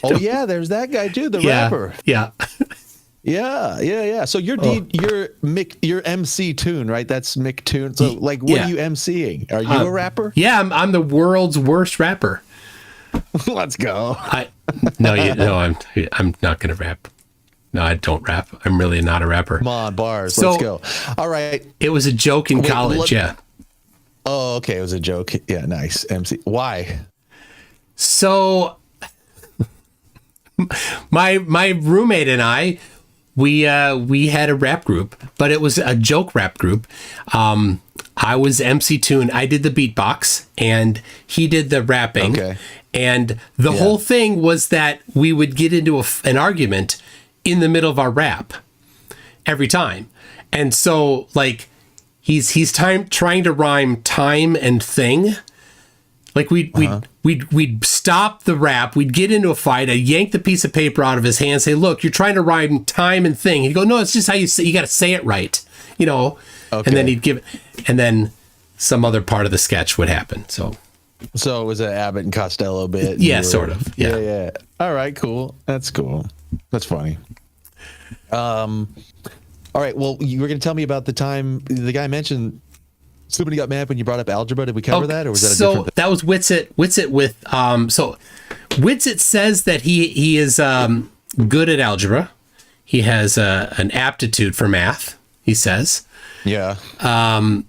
Oh yeah, there's that guy too, the rapper. Yeah. Yeah. So you're MC Toon, right? That's Mick Toon. So like, what are you MCing? Are you a rapper? Yeah, I'm the world's worst rapper. Let's go. I'm not gonna rap. No, I don't rap. I'm really not a rapper. Come on, bars. So, let's go. All right. It was a joke in college. Yeah. Oh, okay. It was a joke. Yeah, nice. MC. Why? So my roommate and I, we had a rap group, but it was a joke rap group. I was MC Toon. I did the beatbox and he did the rapping. Okay. And the whole thing was that we would get into an argument in the middle of our rap every time. And so like he's trying to rhyme time and thing. Like we'd stop the rap, we'd get into a fight, I'd yank the piece of paper out of his hand, say, look, you're trying to rhyme time and thing. He'd go, no, it's just how you got to say it right, Okay. And then he'd give it, and then some other part of the sketch would happen. So it was an Abbott and Costello bit. Yeah, sort of. Yeah. All right, cool. That's cool. That's funny. All right. Well, you were going to tell me about the time the guy mentioned somebody got mad when you brought up algebra. Did we cover that, or was that a different thing? That was Witsit. Witsit with so Witsit says that he is good at algebra. He has an aptitude for math. He says. Yeah. I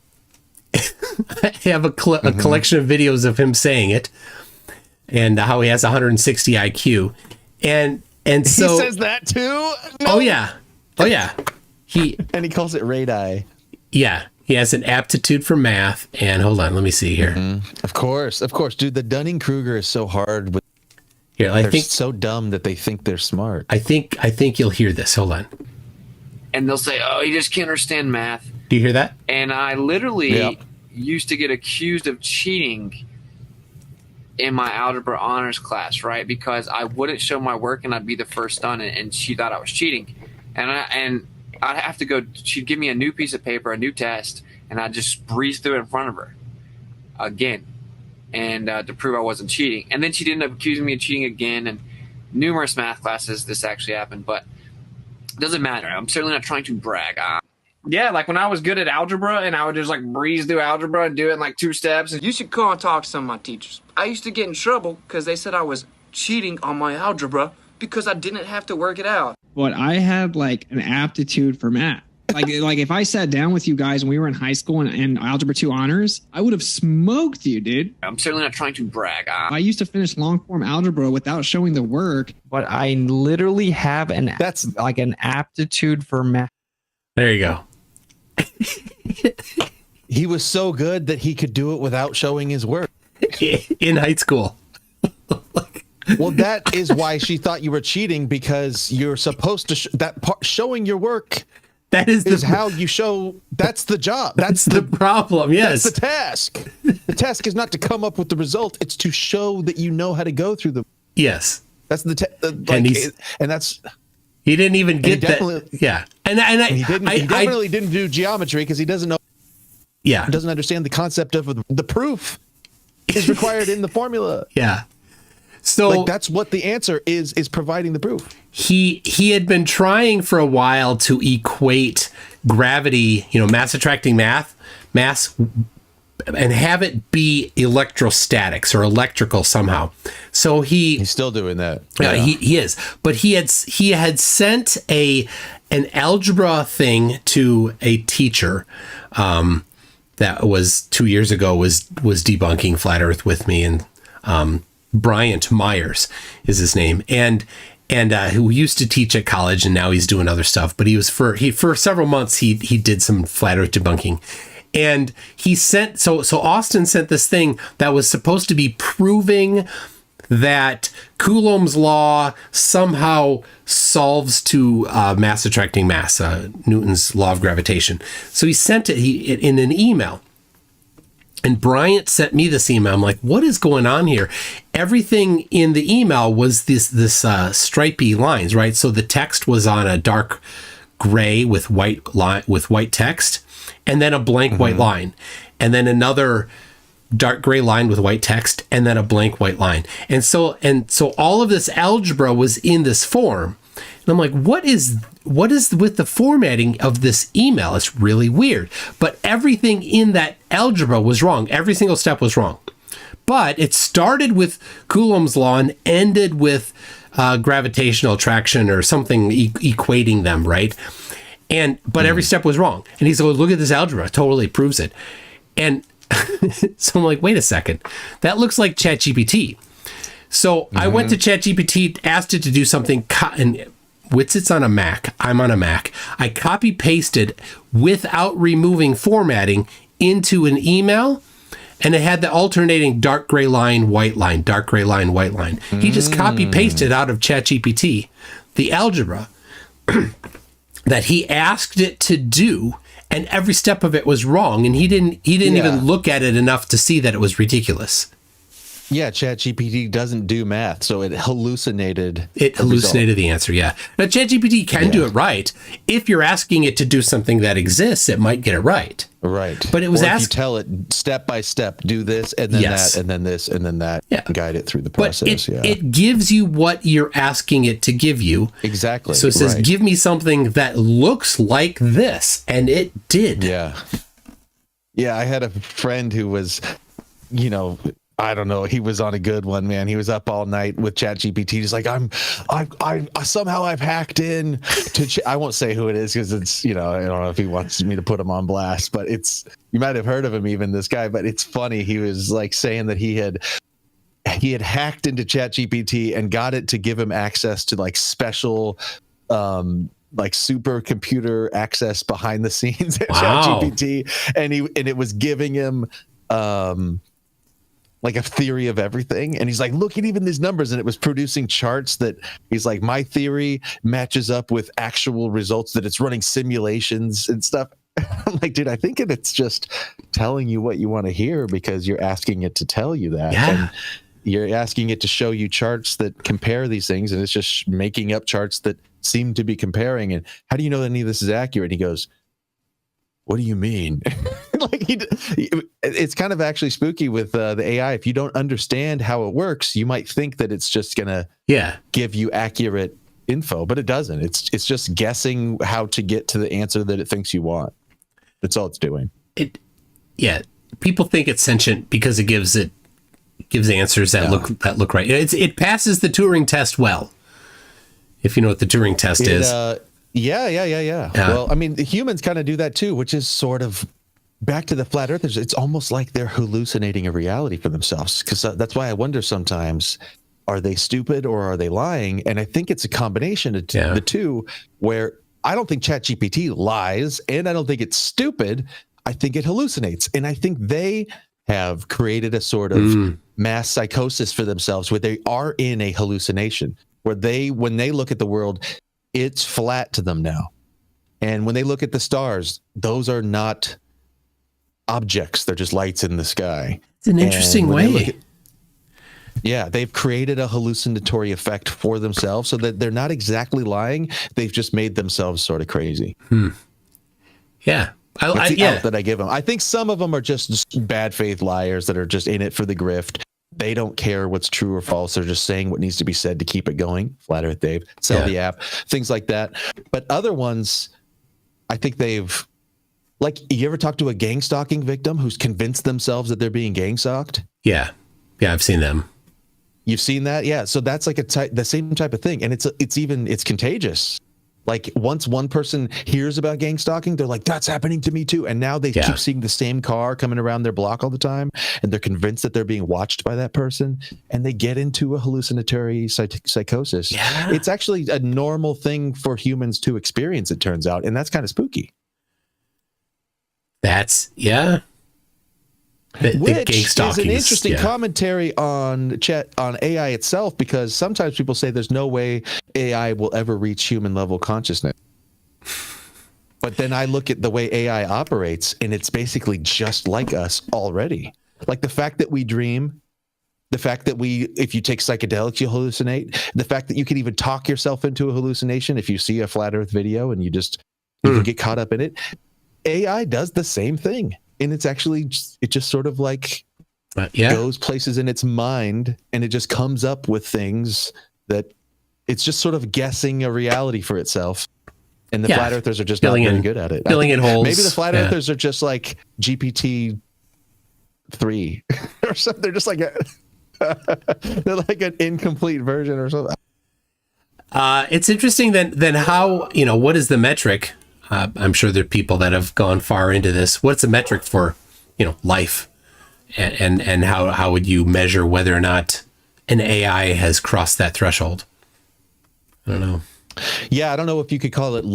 have a collection of videos of him saying it, and how he has 160 IQ, and so he says that too. No. Oh yeah. He calls it radii. Yeah. He has an aptitude for math, and hold on, let me see here. Mm-hmm. Of course, dude. The Dunning-Kruger is so hard. They're so dumb that they think they're smart. I think you'll hear this. Hold on. And they'll say, "Oh, you just can't understand math." Do you hear that? And I literally used to get accused of cheating in my algebra honors class, right? Because I wouldn't show my work, and I'd be the first done, and she thought I was cheating, and I'd have to go. She'd give me a new piece of paper, a new test, and I'd just breeze through it in front of her again, and to prove I wasn't cheating. And then she'd end up accusing me of cheating again. And numerous math classes, this actually happened, but it doesn't matter. I'm certainly not trying to brag. Yeah, like when I was good at algebra, and I would just like breeze through algebra and do it in like 2 steps. You should call and talk to some of my teachers. I used to get in trouble because they said I was cheating on my algebra because I didn't have to work it out. But I had like an aptitude for math. Like if I sat down with you guys when we were in high school and Algebra 2 honors, I would have smoked you, dude. I'm certainly not trying to brag. I used to finish long form algebra without showing the work. But I literally have an aptitude for math. There you go. He was so good that he could do it without showing his work. In high school. Well, that is why she thought you were cheating, because you're supposed to showing your work. That is how you show. That's the job. That's the problem. Yes, that's the task. The task is not to come up with the result; it's to show that you know how to go through the. Yes, that's the. And that's. He didn't even get that. Yeah, and he didn't. He definitely didn't do geometry because he doesn't know. Yeah, he doesn't understand the concept of the proof is required in the formula. Yeah. So that's what the answer is providing the proof. He had been trying for a while to equate gravity, mass attracting mass, and have it be electrostatics or electrical somehow. So he's still doing that. Yeah, he is. But he had sent an algebra thing to a teacher that was 2 years ago was debunking flat Earth with me, and Bryant Myers is his name, and who used to teach at college, and now he's doing other stuff. But for several months he did some flat Earth debunking, and he sent so Austin sent this thing that was supposed to be proving that Coulomb's law somehow solves to mass attracting mass, Newton's law of gravitation. So he sent it in an email. And Bryant sent me this email. I'm like, what is going on here? Everything in the email was this stripy lines, right? So the text was on a dark gray with white text, and then a blank white line, and then another dark gray line with white text, and then a blank white line. And so all of this algebra was in this form. And I'm like, what is with the formatting of this email? It's really weird. But everything in that algebra was wrong. Every single step was wrong. But it started with Coulomb's law and ended with gravitational attraction or something equating them, right? But every step was wrong. And he's like, look at this algebra. It totally proves it. And so I'm like, wait a second. That looks like ChatGPT. So I went to ChatGPT, asked it to do something, and Witsit's on a Mac. I'm on a Mac. I copy pasted without removing formatting into an email, and it had the alternating dark gray line, white line, dark gray line, white line. He just copy pasted out of ChatGPT the algebra that he asked it to do, and every step of it was wrong, and he didn't even look at it enough to see that it was ridiculous. Yeah, ChatGPT doesn't do math, so it hallucinated. The answer, yeah. Now, ChatGPT can do it right. If you're asking it to do something that exists, it might get it right. Right. But it was if you tell it step by step, do this, and then that, and then this, and then that, guide it through the process. But it gives you what you're asking it to give you. Exactly. So it says, give me something that looks like this, and it did. Yeah. Yeah, I had a friend who was, I don't know. He was on a good one, man. He was up all night with ChatGPT. He's like, I somehow I've hacked in to. I won't say who it is because it's, I don't know if he wants me to put him on blast, but you might have heard of him, even this guy. But it's funny. He was like saying that he had hacked into ChatGPT and got it to give him access to like special, like supercomputer access behind the scenes at ChatGPT, and it was giving him. Like a theory of everything. And he's like, look at even these numbers. And it was producing charts that he's like, my theory matches up with actual results, that it's running simulations and stuff. I'm like, dude, I think it's just telling you what you want to hear because you're asking it to tell you that. Yeah. And you're asking it to show you charts that compare these things. And it's just making up charts that seem to be comparing. And how do you know that any of this is accurate? And he goes, what do you mean? Like it's kind of actually spooky with the AI. If you don't understand how it works, you might think that it's just gonna give you accurate info, but it doesn't. It's just guessing how to get to the answer that it thinks you want. That's all it's doing. People think it's sentient because it gives answers that look right. It passes the Turing test well. If you know what the Turing test is. Yeah. Well, I mean, the humans kind of do that too, which is sort of back to the flat earthers. It's almost like they're hallucinating a reality for themselves. Because that's why I wonder sometimes, are they stupid or are they lying? And I think it's a combination of the two, where I don't think ChatGPT lies and I don't think it's stupid. I think it hallucinates. And I think they have created a sort of mass psychosis for themselves where they are in a hallucination, where when they look at the world, it's flat to them now. And when they look at the stars, those are not objects. They're just lights in the sky. It's an interesting way. They've created a hallucinatory effect for themselves so that they're not exactly lying. They've just made themselves sort of crazy. Yeah. That's the out that I give them. I think some of them are just bad faith liars that are just in it for the grift. They don't care what's true or false. They're just saying what needs to be said to keep it going. Flat Earth Dave, sell the app, things like that. But other ones, I think they've, like, you ever talk to a gang stalking victim who's convinced themselves that they're being gang stalked? Yeah. Yeah, I've seen them. You've seen that? Yeah. So that's like the same type of thing. And it's contagious. Like once one person hears about gang stalking, they're like, that's happening to me too. And now they keep seeing the same car coming around their block all the time. And they're convinced that they're being watched by that person. And they get into a hallucinatory psychosis. Yeah. It's actually a normal thing for humans to experience, it turns out. And that's kind of spooky. Which is an interesting commentary on AI itself, because sometimes people say there's no way AI will ever reach human level consciousness. But then I look at the way AI operates, and it's basically just like us already. Like the fact that we dream, the fact that if you take psychedelics, you hallucinate, the fact that you can even talk yourself into a hallucination if you see a flat Earth video and you can get caught up in it. AI does the same thing. And it's actually, it just sort of like goes places in its mind, and it just comes up with things that it's just sort of guessing a reality for itself. And the flat earthers are just not very good at it. Filling in holes. Maybe the flat earthers are just like GPT-3 or something. They're just like they're like an incomplete version or something. It's interesting then how, what is the metric? I'm sure there are people that have gone far into this. What's the metric for, life, and how would you measure whether or not an AI has crossed that threshold? I don't know. Yeah, I don't know if you could call it a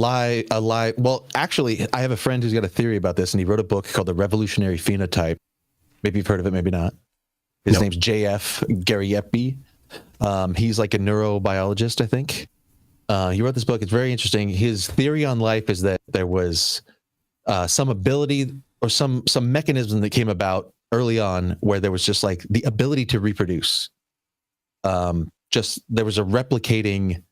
lie. Well, actually, I have a friend who's got a theory about this, and he wrote a book called The Revolutionary Phenotype. Maybe you've heard of it, maybe not. His name's J.F. Gariepi. He's like a neurobiologist, I think. He wrote this book. It's very interesting. His theory on life is that there was some ability or some mechanism that came about early on where there was just like the ability to reproduce. There was a replicating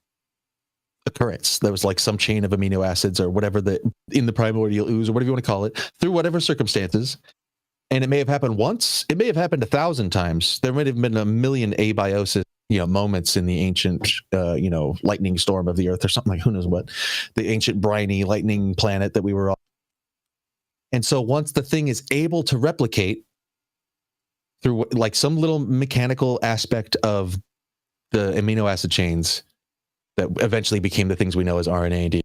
occurrence. There was like some chain of amino acids or whatever in the primordial ooze or whatever you want to call it, through whatever circumstances. And it may have happened once. It may have happened 1,000 times. There might have been a million abiosis moments in the ancient, lightning storm of the earth or something, like who knows what, the ancient briny lightning planet that we were on. And so once the thing is able to replicate through like some little mechanical aspect of the amino acid chains that eventually became the things we know as RNA and DNA.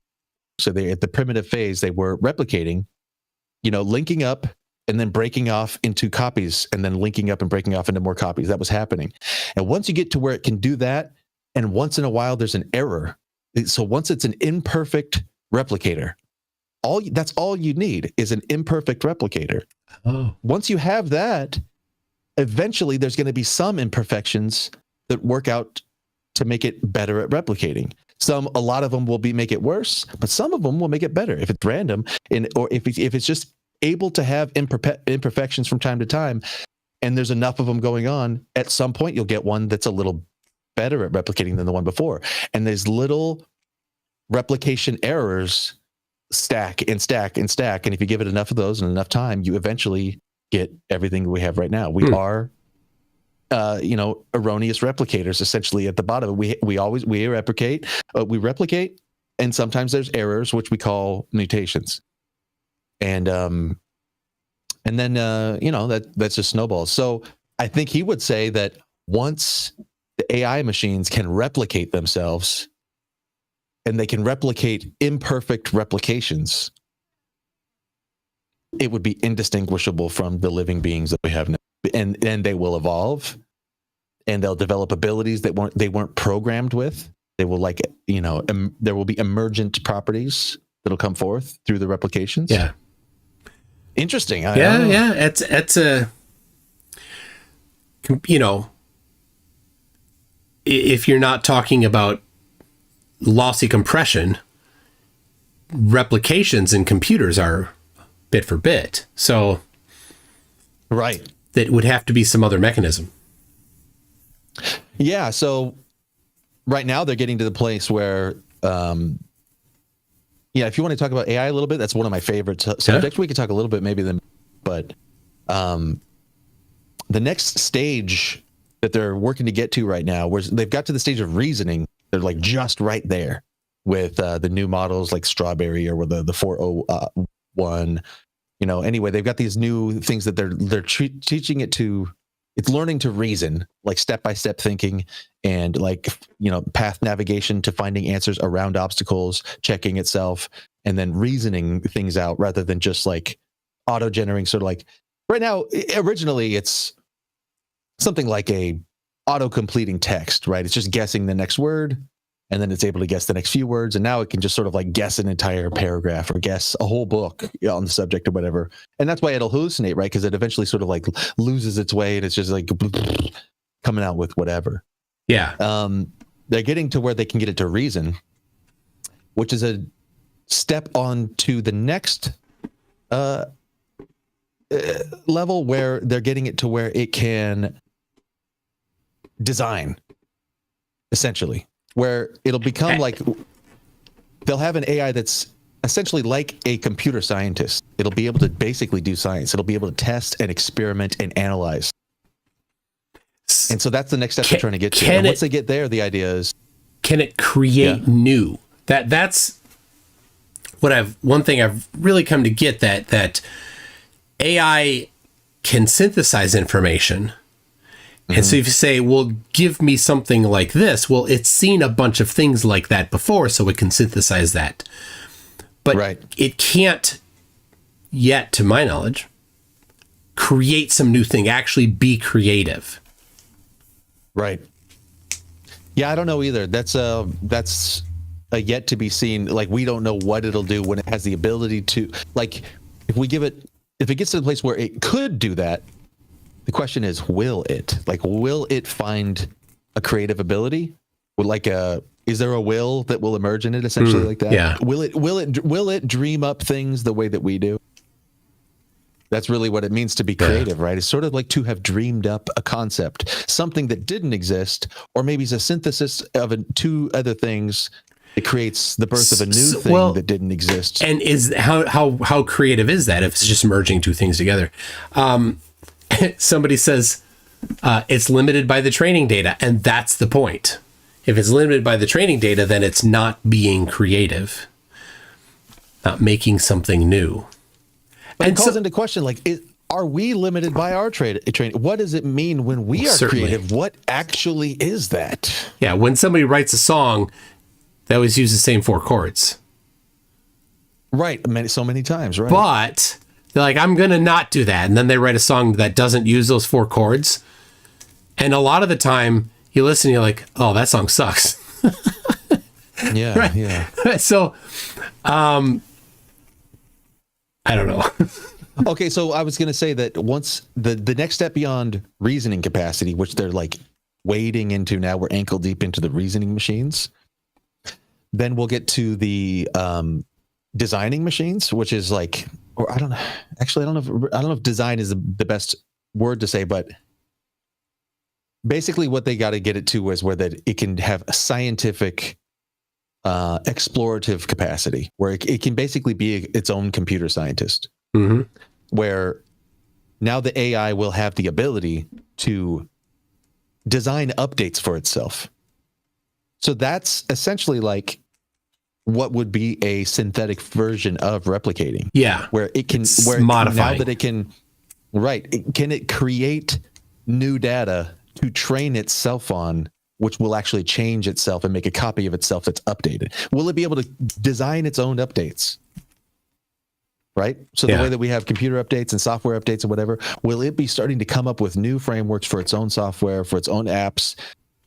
So they, at the primitive phase, they were replicating, linking up and then breaking off into copies, and then linking up and breaking off into more copies. That was happening. And once you get to where it can do that, and once in a while there's an error. So once it's an imperfect replicator, that's all you need is an imperfect replicator. Oh. Once you have that, eventually there's going to be some imperfections that work out to make it better at replicating. A lot of them will make it worse, but some of them will make it better if it's random, or if it's just able to have imperfections from time to time, and there's enough of them going on. At some point, you'll get one that's a little better at replicating than the one before, and these little replication errors stack and stack and stack. And if you give it enough of those and enough time, you eventually get everything we have right now. We are erroneous replicators essentially at the bottom. We replicate, and sometimes there's errors, which we call mutations. And then that's just snowballs. So I think he would say that once the AI machines can replicate themselves, and they can replicate imperfect replications, it would be indistinguishable from the living beings that we have now. And they will evolve, and they'll develop abilities that they weren't programmed with. They will there will be emergent properties that'll come forth through the replications. Yeah. interesting. Yeah. It's a, you know, if you're not talking about lossy compression, replications in computers are bit for bit. So, right. That would have to be some other mechanism. Yeah. So right now they're getting to the place where, if you want to talk about AI a little bit, that's one of my favorite subjects. We could talk a little bit maybe then, but the next stage that they're working to get to right now, where they've got to the stage of reasoning, they're like just right there with the new models like Strawberry or the 401. Anyway, they've got these new things that they're teaching it to. It's learning to reason, like step-by-step thinking and path navigation to finding answers around obstacles, checking itself, and then reasoning things out rather than just like auto-generating. Sort of like right now, originally it's something like a auto-completing text, right? It's just guessing the next word, and then it's able to guess the next few words. And now it can just sort of like guess an entire paragraph or guess a whole book on the subject or whatever. And that's why it'll hallucinate, right? Because it eventually sort of like loses its way and it's just like coming out with whatever. Yeah. They're getting to where they can get it to reason, which is a step on to the next level where they're getting it to where it can design, essentially. Where it'll become like they'll have an AI that's essentially like a computer scientist. It'll be able to basically do science. It'll be able to test and experiment and analyze. And so that's the next step they're trying to get to. And once they get there, the idea is, can it create new? That's what one thing I've really come to get, that AI can synthesize information. And so if you say, well, give me something like this, well, it's seen a bunch of things like that before, so it can synthesize that. But it can't yet, to my knowledge, create some new thing, actually be creative. Right. Yeah, I don't know either. That's a yet to be seen. Like, we don't know what it'll do when it has the ability to, like, if it gets to the place where it could do that, the question is, will it? Like, will it find a creative ability? Is there a will that will emerge in it, essentially, like that? Yeah. Will it dream up things the way that we do? That's really what it means to be creative, right? It's sort of like to have dreamed up a concept, something that didn't exist, or maybe it's a synthesis of two other things. It creates the birth of a new thing that didn't exist. And is how creative is that if it's just merging two things together? Somebody says it's limited by the training data, and that's the point. If it's limited by the training data, then it's not being creative, not making something new. But it calls into question, like, are we limited by our training? What does it mean when we are creative? What actually is that? Yeah, when somebody writes a song, they always use the same 4 chords. Right, so many times, right? But they're like, I'm going to not do that. And then they write a song that doesn't use those 4 chords. And a lot of the time, you listen, you're like, oh, that song sucks. Yeah, yeah. So, I don't know. Okay, so I was going to say that once the next step beyond reasoning capacity, which they're like wading into now, we're ankle deep into the reasoning machines. Then we'll get to the designing machines, which is like, or I don't know. Actually, I don't know if design is the best word to say, but basically what they got to get it to is where that it can have a scientific explorative capacity, where it can basically be its own computer scientist. Mm-hmm. Where now the AI will have the ability to design updates for itself. So that's essentially like what would be a synthetic version of replicating. Yeah. Where it can, now that it can, can it create new data to train itself on, which will actually change itself and make a copy of itself that's updated? Will it be able to design its own updates? Right? So the way that we have computer updates and software updates and whatever, will it be starting to come up with new frameworks for its own software, for its own apps?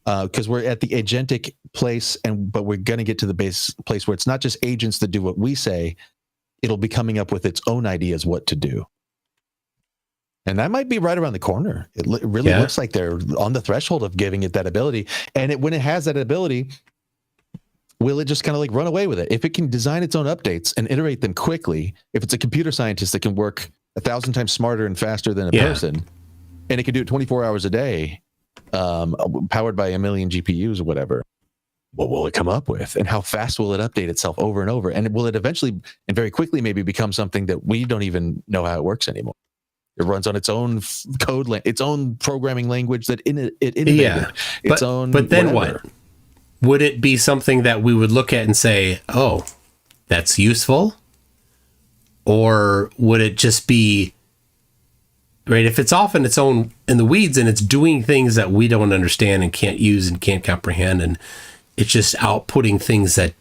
Because we're at the agentic place, but we're going to get to the base place where it's not just agents that do what we say. It'll be coming up with its own ideas what to do. And that might be right around the corner. It really looks like they're on the threshold of giving it that ability. And when it has that ability, will it just kind of like run away with it? If it can design its own updates and iterate them quickly, if it's a computer scientist that can work 1,000 times smarter and faster than a person, and it can do it 24 hours a day, powered by 1 million GPUs or whatever, what will it come up with? And how fast will it update itself over and over? And will it eventually and very quickly maybe become something that we don't even know how it works anymore? It runs on its own code, its own programming language that it innovated. Its own. But then whatever. what? Would it be something that we would look at and say, "Oh, that's useful," or would it just be right? If it's off in its own in the weeds and it's doing things that we don't understand and can't use and can't comprehend, and it's just outputting things that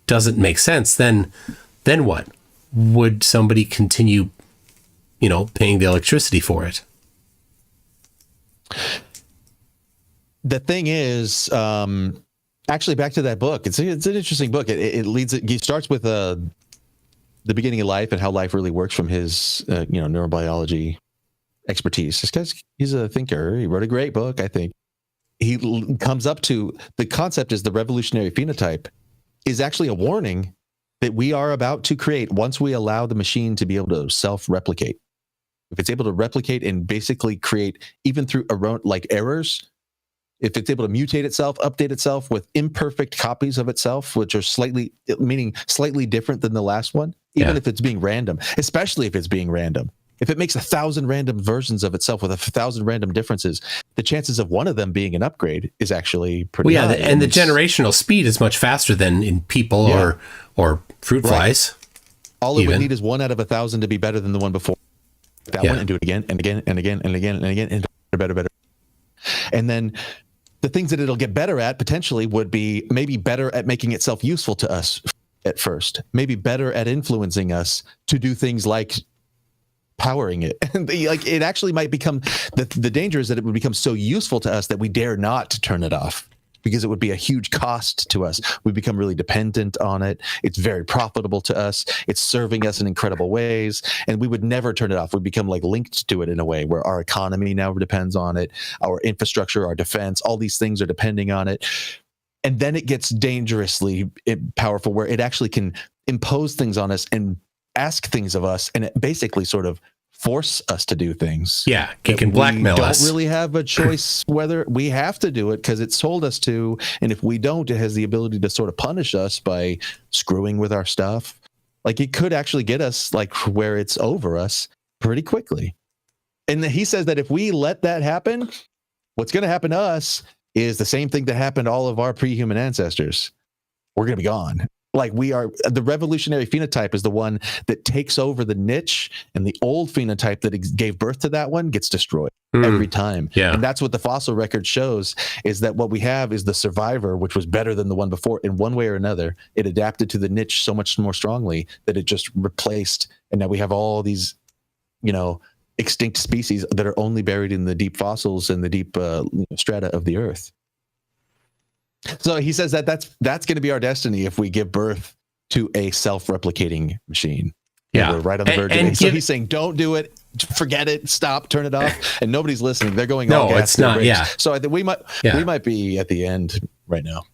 doesn't make sense, then what? Would somebody continue, paying the electricity for it? The thing is, actually, back to that book. It's an interesting book. It starts with the beginning of life and how life really works from his neurobiology expertise. This guy's he's a thinker. He wrote a great book, I think. He comes up to the concept is the revolutionary phenotype is actually a warning that we are about to create once we allow the machine to be able to self-replicate. If it's able to replicate and basically create, even through errors, if it's able to mutate itself, update itself with imperfect copies of itself, which are slightly different than the last one, even if it's being random, especially if it's being random. If it makes 1,000 random versions of itself with 1,000 random differences, the chances of one of them being an upgrade is actually pretty high. And the generational speed is much faster than in people or fruit flies. All it would need is 1 out of 1,000 to be better than the one before. That one and do it again and again and again and again and again and better. And then the things that it'll get better at potentially would be maybe better at making itself useful to us at first, maybe better at influencing us to do things like powering it. And it actually might become the danger is that it would become so useful to us that we dare not to turn it off because it would be a huge cost to us. We become really dependent on it. It's very profitable to us. It's serving us in incredible ways, and we would never turn it off. We become linked to it in a way where our economy now depends on it, our infrastructure, our defense, all these things are depending on it. And then it gets dangerously powerful where it actually can impose things on us and ask things of us, and it basically sort of force us to do things. Yeah, it can blackmail us. We don't really have a choice whether we have to do it because it's told us to, and if we don't, it has the ability to sort of punish us by screwing with our stuff. It could actually get us where it's over us pretty quickly. And he says that if we let that happen, what's going to happen to us is the same thing that happened to all of our pre-human ancestors. We're going to be gone. The revolutionary phenotype is the one that takes over the niche, and the old phenotype that gave birth to that one gets destroyed every time. Yeah. And that's what the fossil record shows, is that what we have is the survivor, which was better than the one before in one way or another. It adapted to the niche so much more strongly that it just replaced. And now we have all these, extinct species that are only buried in the deep fossils and the deep strata of the earth. So he says that that's going to be our destiny if we give birth to a self-replicating machine. Yeah. We're right on the verge of it. So he's saying, don't do it. Forget it. Stop. Turn it off. And nobody's listening. They're going, no, it's not. Yeah. So I think we might be at the end right now.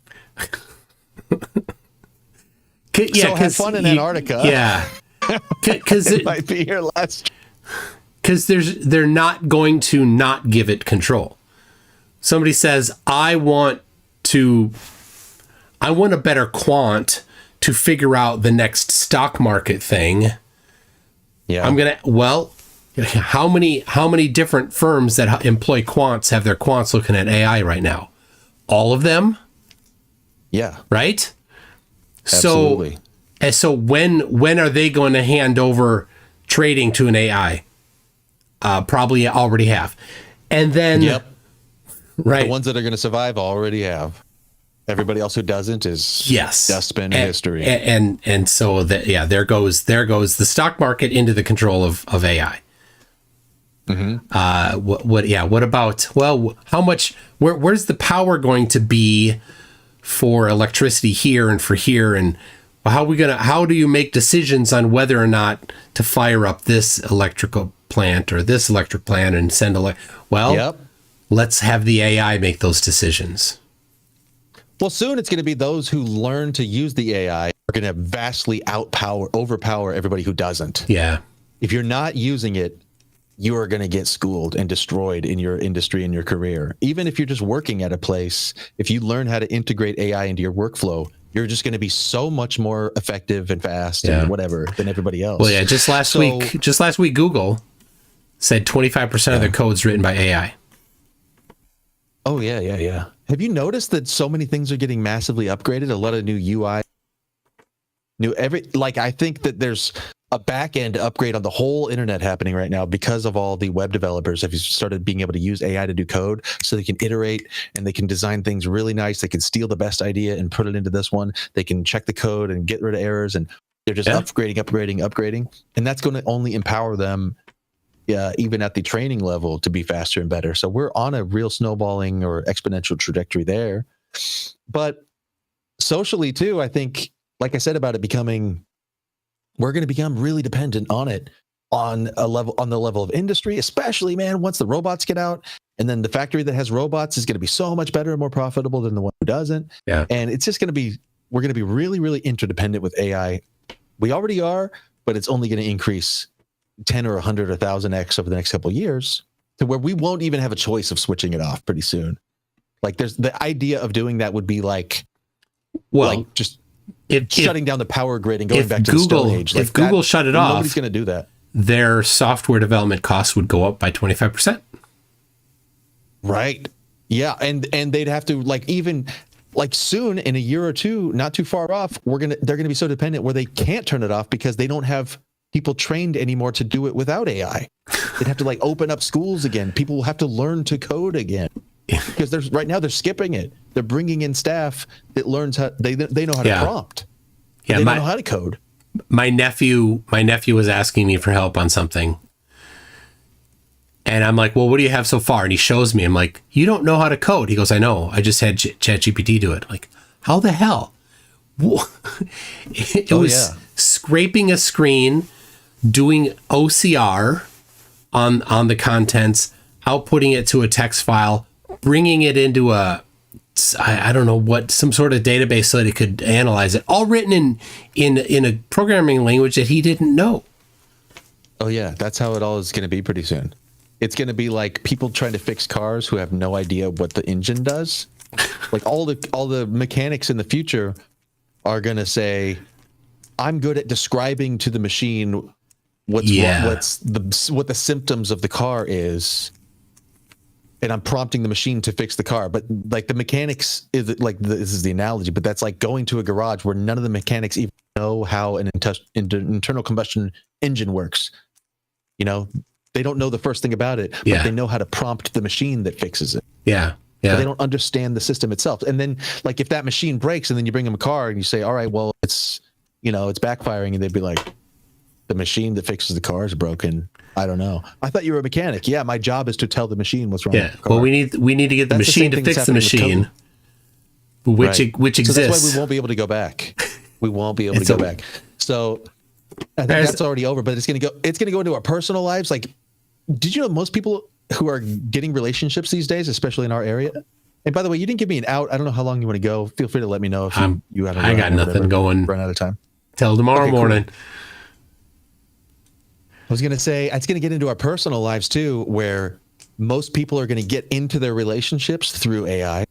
So have fun in Antarctica. Yeah. Because it might be your last. Because they're not going to not give it control. Somebody says, I want a better quant to figure out the next stock market thing. Yeah. How many different firms that employ quants have their quants looking at AI right now? All of them? Yeah. Right? Absolutely. So when are they going to hand over trading to an AI? Probably already have. And then right. The ones that are going to survive already have. Everybody else who doesn't is dustbin history. And so there goes the stock market into the control of AI. Mm-hmm. What about, how much, where's the power going to be for electricity here and for here, and well, how do you make decisions on whether or not to fire up this electrical plant or this electric plant and send let's have the AI make those decisions. Well, soon it's going to be those who learn to use the AI are going to vastly overpower everybody who doesn't. Yeah. If you're not using it, you are going to get schooled and destroyed in your industry and your career. Even if you're just working at a place, if you learn how to integrate AI into your workflow, you're just going to be so much more effective and fast and whatever than everybody else. Well, yeah, just last week, Google said 25% of their code's written by AI. Oh, yeah. Have you noticed that so many things are getting massively upgraded? A lot of new UI, I think that there's a back end upgrade on the whole internet happening right now because of all the web developers have started being able to use AI to do code so they can iterate and they can design things really nice. They can steal the best idea and put it into this one. They can check the code and get rid of errors, and they're just upgrading. And that's going to only empower them, even at the training level, to be faster and better. So we're on a real snowballing or exponential trajectory there. But socially too, I think, like I said about it we're going to become really dependent on it on the level of industry, especially, man, once the robots get out. And then the factory that has robots is going to be so much better and more profitable than the one who doesn't. Yeah. And it's just we're going to be really, really interdependent with AI. We already are, but it's only going to increase 10 or 100 or 1,000x over the next couple of years to where we won't even have a choice of switching it off pretty soon. Like there's the idea of doing that would be shutting down the power grid and going back to the Stone Age. If Google shut it off, nobody's going to do that. Their software development costs would go up by 25%. Right. Yeah. And they'd have to soon in a year or two, not too far off, they're going to be so dependent where they can't turn it off because they don't have people trained anymore to do it without AI. They'd have to open up schools again. People will have to learn to code again. Because right now they're skipping it. They're bringing in staff that learns how they know how to prompt. Yeah, they don't know how to code. My nephew was asking me for help on something, and I'm like, "Well, what do you have so far?" And he shows me. I'm like, "You don't know how to code?" He goes, "I know. I just had ChatGPT do it." I'm like, how the hell? It was scraping a screen, doing OCR on the contents, outputting it to a text file, bringing it into I don't know what, some sort of database so that it could analyze it, all written in a programming language that he didn't know. Oh yeah, that's how it all is going to be pretty soon. It's going to be like people trying to fix cars who have no idea what the engine does. Like all the mechanics in the future are going to say, I'm good at describing to the machine what the symptoms of the car is, and I'm prompting the machine to fix the car. But the mechanics is this is the analogy, but that's like going to a garage where none of the mechanics even know how an internal combustion engine works. They don't know the first thing about it, but they know how to prompt the machine that fixes it. Yeah. But they don't understand the system itself. And then if that machine breaks and then you bring them a car and you say, all right, well, it's backfiring, and they'd be like, the machine that fixes the car is broken. I don't know. I thought you were a mechanic. Yeah, my job is to tell the machine what's wrong with the car. Well, we need to get the machine to fix the machine, which exists. So that's why we won't be able to go back. We won't be able to go back. So I think that's already over. But it's gonna go into our personal lives. Did you know most people who are getting relationships these days, especially in our area? And by the way, you didn't give me an out. I don't know how long you want to go. Feel free to let me know if you have. I got nothing going. Run out of time till tomorrow morning. Cool. I was going to say, it's going to get into our personal lives too, where most people are going to get into their relationships through AI,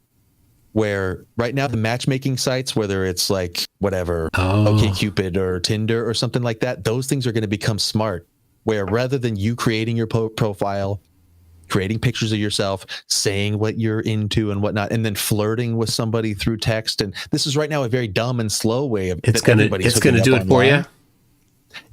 where right now the matchmaking sites, whether it's OkCupid or Tinder or something like that, those things are going to become smart, where rather than you creating your profile, creating pictures of yourself, saying what you're into and whatnot, and then flirting with somebody through text. And this is right now a very dumb and slow way of it's going to do it for you.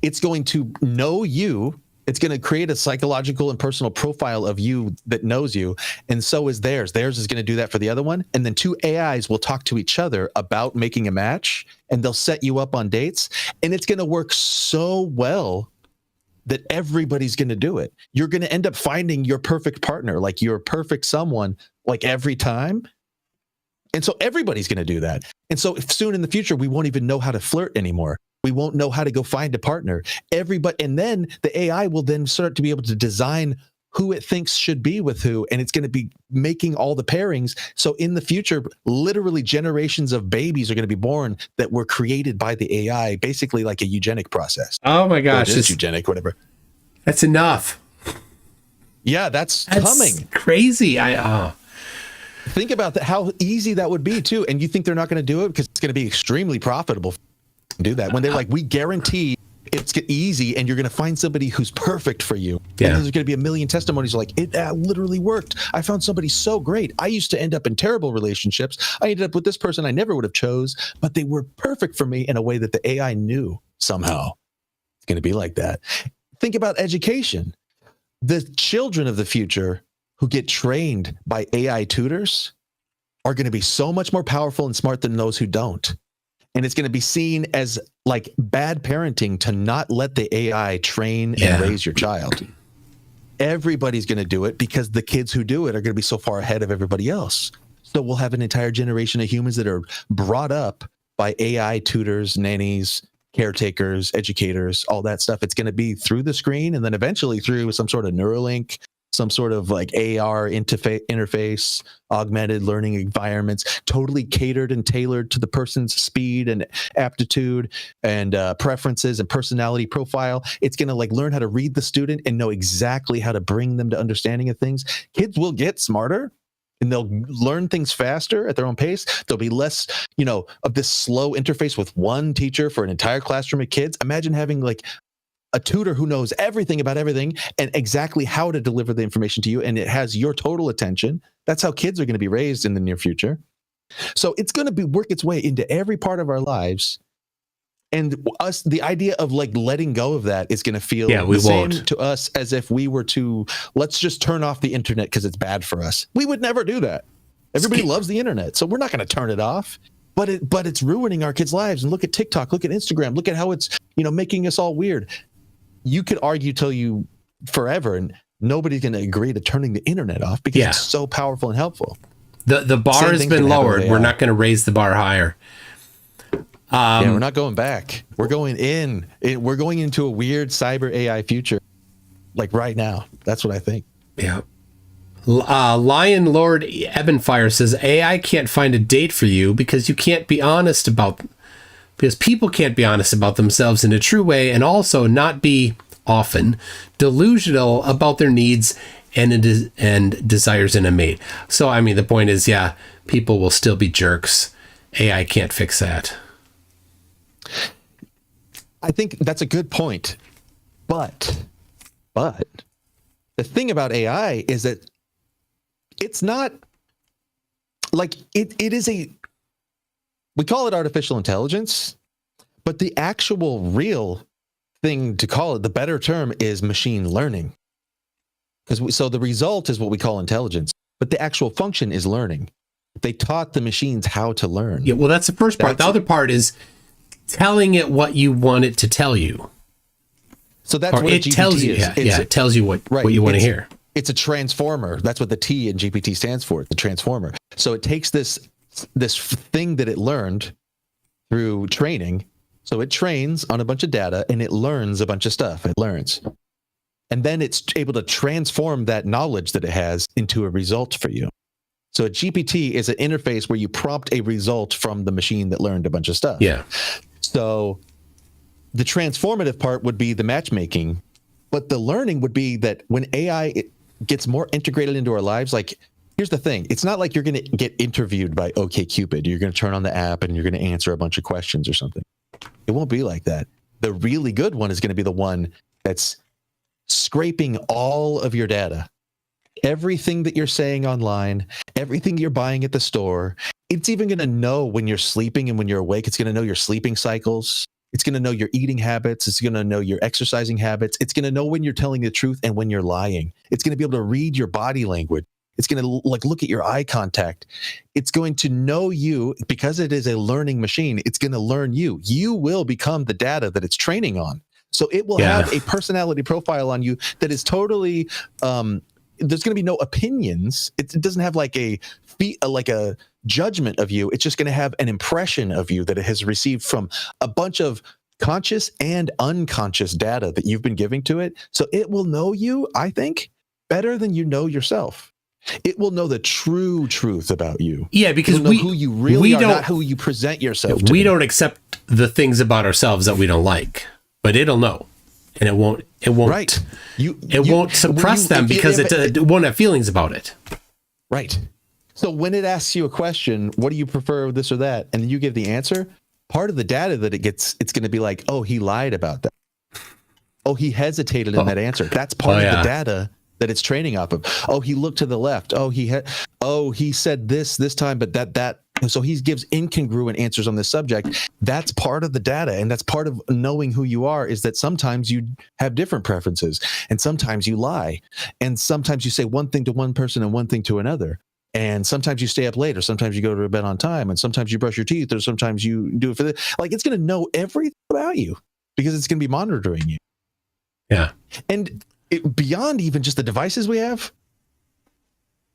It's going to know you. It's going to create a psychological and personal profile of you that knows you. And so is theirs. Theirs is going to do that for the other one. And then two AIs will talk to each other about making a match, and they'll set you up on dates. And it's going to work so well that everybody's going to do it. You're going to end up finding your perfect partner, your perfect someone, every time. And so everybody's going to do that. And so soon in the future, we won't even know how to flirt anymore. We won't know how to go find a partner. And then the AI will then start to be able to design who it thinks should be with who, and it's going to be making all the pairings. So in the future, literally generations of babies are going to be born that were created by the AI, basically like a eugenic process. Oh my gosh. It's eugenic, whatever. That's enough. Yeah, that's coming. Crazy. Think about that, how easy that would be too. And you think they're not going to do it because it's going to be extremely profitable to do that. When they're like, we guarantee it's easy and you're going to find somebody who's perfect for you. Yeah. And there's going to be a million testimonies like, it literally worked. I found somebody so great. I used to end up in terrible relationships. I ended up with this person I never would have chose, but they were perfect for me in a way that the AI knew somehow. It's going to be like that. Think about education. The children of the future who get trained by AI tutors are going to be so much more powerful and smart than those who don't. And it's going to be seen as like bad parenting to not let the AI train and raise your child. Everybody's going to do it because the kids who do it are going to be so far ahead of everybody else. So we'll have an entire generation of humans that are brought up by AI tutors, nannies, caretakers, educators, all that stuff. It's going to be through the screen and then eventually through some sort of Neuralink, some sort of like AR interface, augmented learning environments, totally catered and tailored to the person's speed and aptitude and preferences and personality profile. It's going to like learn how to read the student and know exactly how to bring them to understanding of things. Kids will get smarter and they'll learn things faster at their own pace. There'll be less, of this slow interface with one teacher for an entire classroom of kids. Imagine having like a tutor who knows everything about everything and exactly how to deliver the information to you, and it has your total attention. That's how kids are going to be raised in the near future. So it's going to work its way into every part of our lives. And the idea of like letting go of that is going to feel the same to us as if we were to, let's just turn off the internet because it's bad for us. We would never do that. Everybody loves the internet, so we're not going to turn it off. But it's ruining our kids' lives. And look at TikTok, look at Instagram, look at how it's making us all weird. You could argue till you forever, and nobody's going to agree to turning the internet off because it's so powerful and helpful. The bar has been lowered. We're not going to raise the bar higher. We're not going back. We're going in. We're going into a weird cyber AI future, like right now. That's what I think. Yeah. Lion Lord Ebenfire says AI can't find a date for you because you can't be honest because people can't be honest about themselves in a true way, and also not be often delusional about their needs and desires in a mate. So, I mean, the point is, people will still be jerks. AI can't fix that. I think that's a good point. But the thing about AI is that it's not like it is we call it artificial intelligence, but the actual real thing to call it, the better term is machine learning. So the result is what we call intelligence, but the actual function is learning. They taught the machines how to learn. Yeah, well, that's the first part. The other part is telling it what you want it to tell you. So that's what it tells you. It tells you what you want to hear. It's a transformer. That's what the T in GPT stands for, the transformer. So it takes this thing that it learned through training. So it trains on a bunch of data and it learns a bunch of stuff. It learns. And then it's able to transform that knowledge that it has into a result for you. So a GPT is an interface where you prompt a result from the machine that learned a bunch of stuff. Yeah. So the transformative part would be the matchmaking, but the learning would be that when AI gets more integrated into our lives, like, here's the thing. It's not like you're going to get interviewed by OkCupid. You're going to turn on the app and you're going to answer a bunch of questions or something. It won't be like that. The really good one is going to be the one that's scraping all of your data. Everything that you're saying online, everything you're buying at the store. It's even going to know when you're sleeping and when you're awake. It's going to know your sleeping cycles. It's going to know your eating habits. It's going to know your exercising habits. It's going to know when you're telling the truth and when you're lying. It's going to be able to read your body language. It's going to look at your eye contact. It's going to know you because it is a learning machine. It's going to learn you. You will become the data that it's training on. So it will have a personality profile on you that is totally there's going to be no opinions. It doesn't have like a judgment of you. It's just going to have an impression of you that it has received from a bunch of conscious and unconscious data that you've been giving to it. So it will know you, I think, better than you know yourself. It will know the true truth about you. Yeah, because It'll know who you really are, not who you present yourself to. We don't accept the things about ourselves that we don't like, but it'll know, and it won't. Right. It won't suppress them because it won't have feelings about it. Right. So when it asks you a question, what do you prefer, this or that, and you give the answer, part of the data that it gets, it's going to be like, oh, he lied about that. Oh, he hesitated in that answer. That's part of the data that it's training off of. Oh, he looked to the left. Oh, he said this time, but that. So he gives incongruent answers on this subject. That's part of the data, and that's part of knowing who you are, is that sometimes you have different preferences, and sometimes you lie, and sometimes you say one thing to one person and one thing to another. And sometimes you stay up late, or sometimes you go to bed on time, and sometimes you brush your teeth, or sometimes you do it for the, like, it's going to know everything about you because it's going to be monitoring you. Yeah. And beyond even just the devices we have,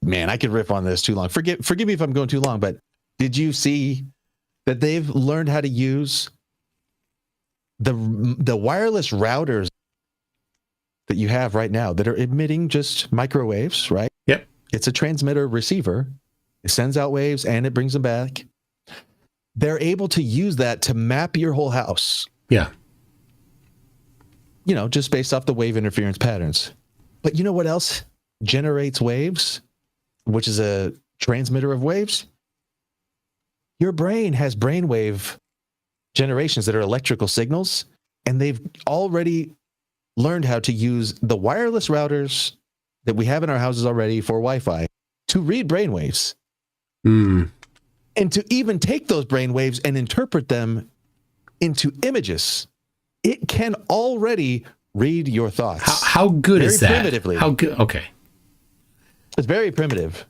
man, I could riff on this too long. Forgive me if I'm going too long, but did you see that they've learned how to use the wireless routers that you have right now that are emitting just microwaves, right? Yep. It's a transmitter receiver. It sends out waves and it brings them back. They're able to use that to map your whole house. Yeah. You know, just based off the wave interference patterns. But you know what else generates waves, which is a transmitter of waves? Your brain has brainwave generations that are electrical signals, and they've already learned how to use the wireless routers that we have in our houses already for Wi-Fi to read brainwaves. And to even take those brainwaves and interpret them into images. It can already read your thoughts. How good is that? Primitively. How good? Okay. It's very primitive,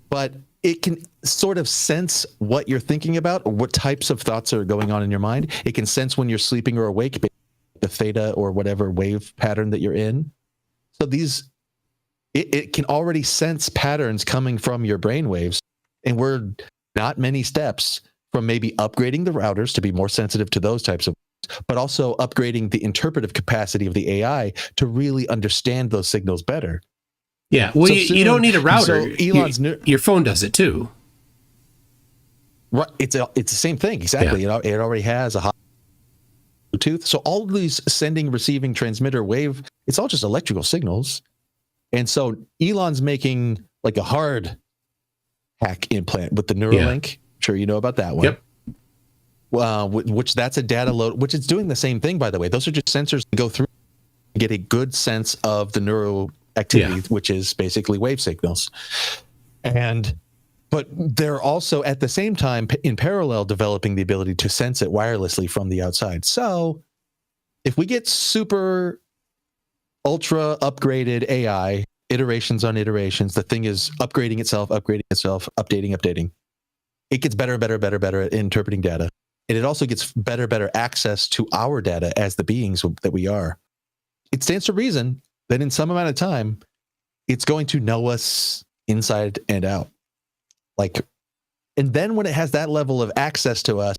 but it can sort of sense what you're thinking about or what types of thoughts are going on in your mind. It can sense when you're sleeping or awake, the theta or whatever wave pattern that you're in. So it can already sense patterns coming from your brain waves, and we're not many steps from maybe upgrading the routers to be more sensitive to those types of, but also upgrading the interpretive capacity of the AI to really understand those signals better. Yeah, well, So you don't need a router. So Elon's your phone does it too. Right, it's the same thing exactly. Yeah. It already has a Bluetooth. So all of these sending, receiving, transmitter, wave, it's all just electrical signals. And so Elon's making like a hard hack implant with the Neuralink. I'm sure you know about that one. Yep. Which that's a data load, which is doing the same thing, by the way. Those are just sensors that go through and get a good sense of the neural activity, which is basically wave signals. But they're also at the same time in parallel developing the ability to sense it wirelessly from the outside. So if we get super ultra upgraded AI, iterations on iterations, the thing is upgrading itself, updating. It gets better at interpreting data. And it also gets better access to our data as the beings that we are. It stands to reason that in some amount of time, it's going to know us inside and out. And then when it has that level of access to us,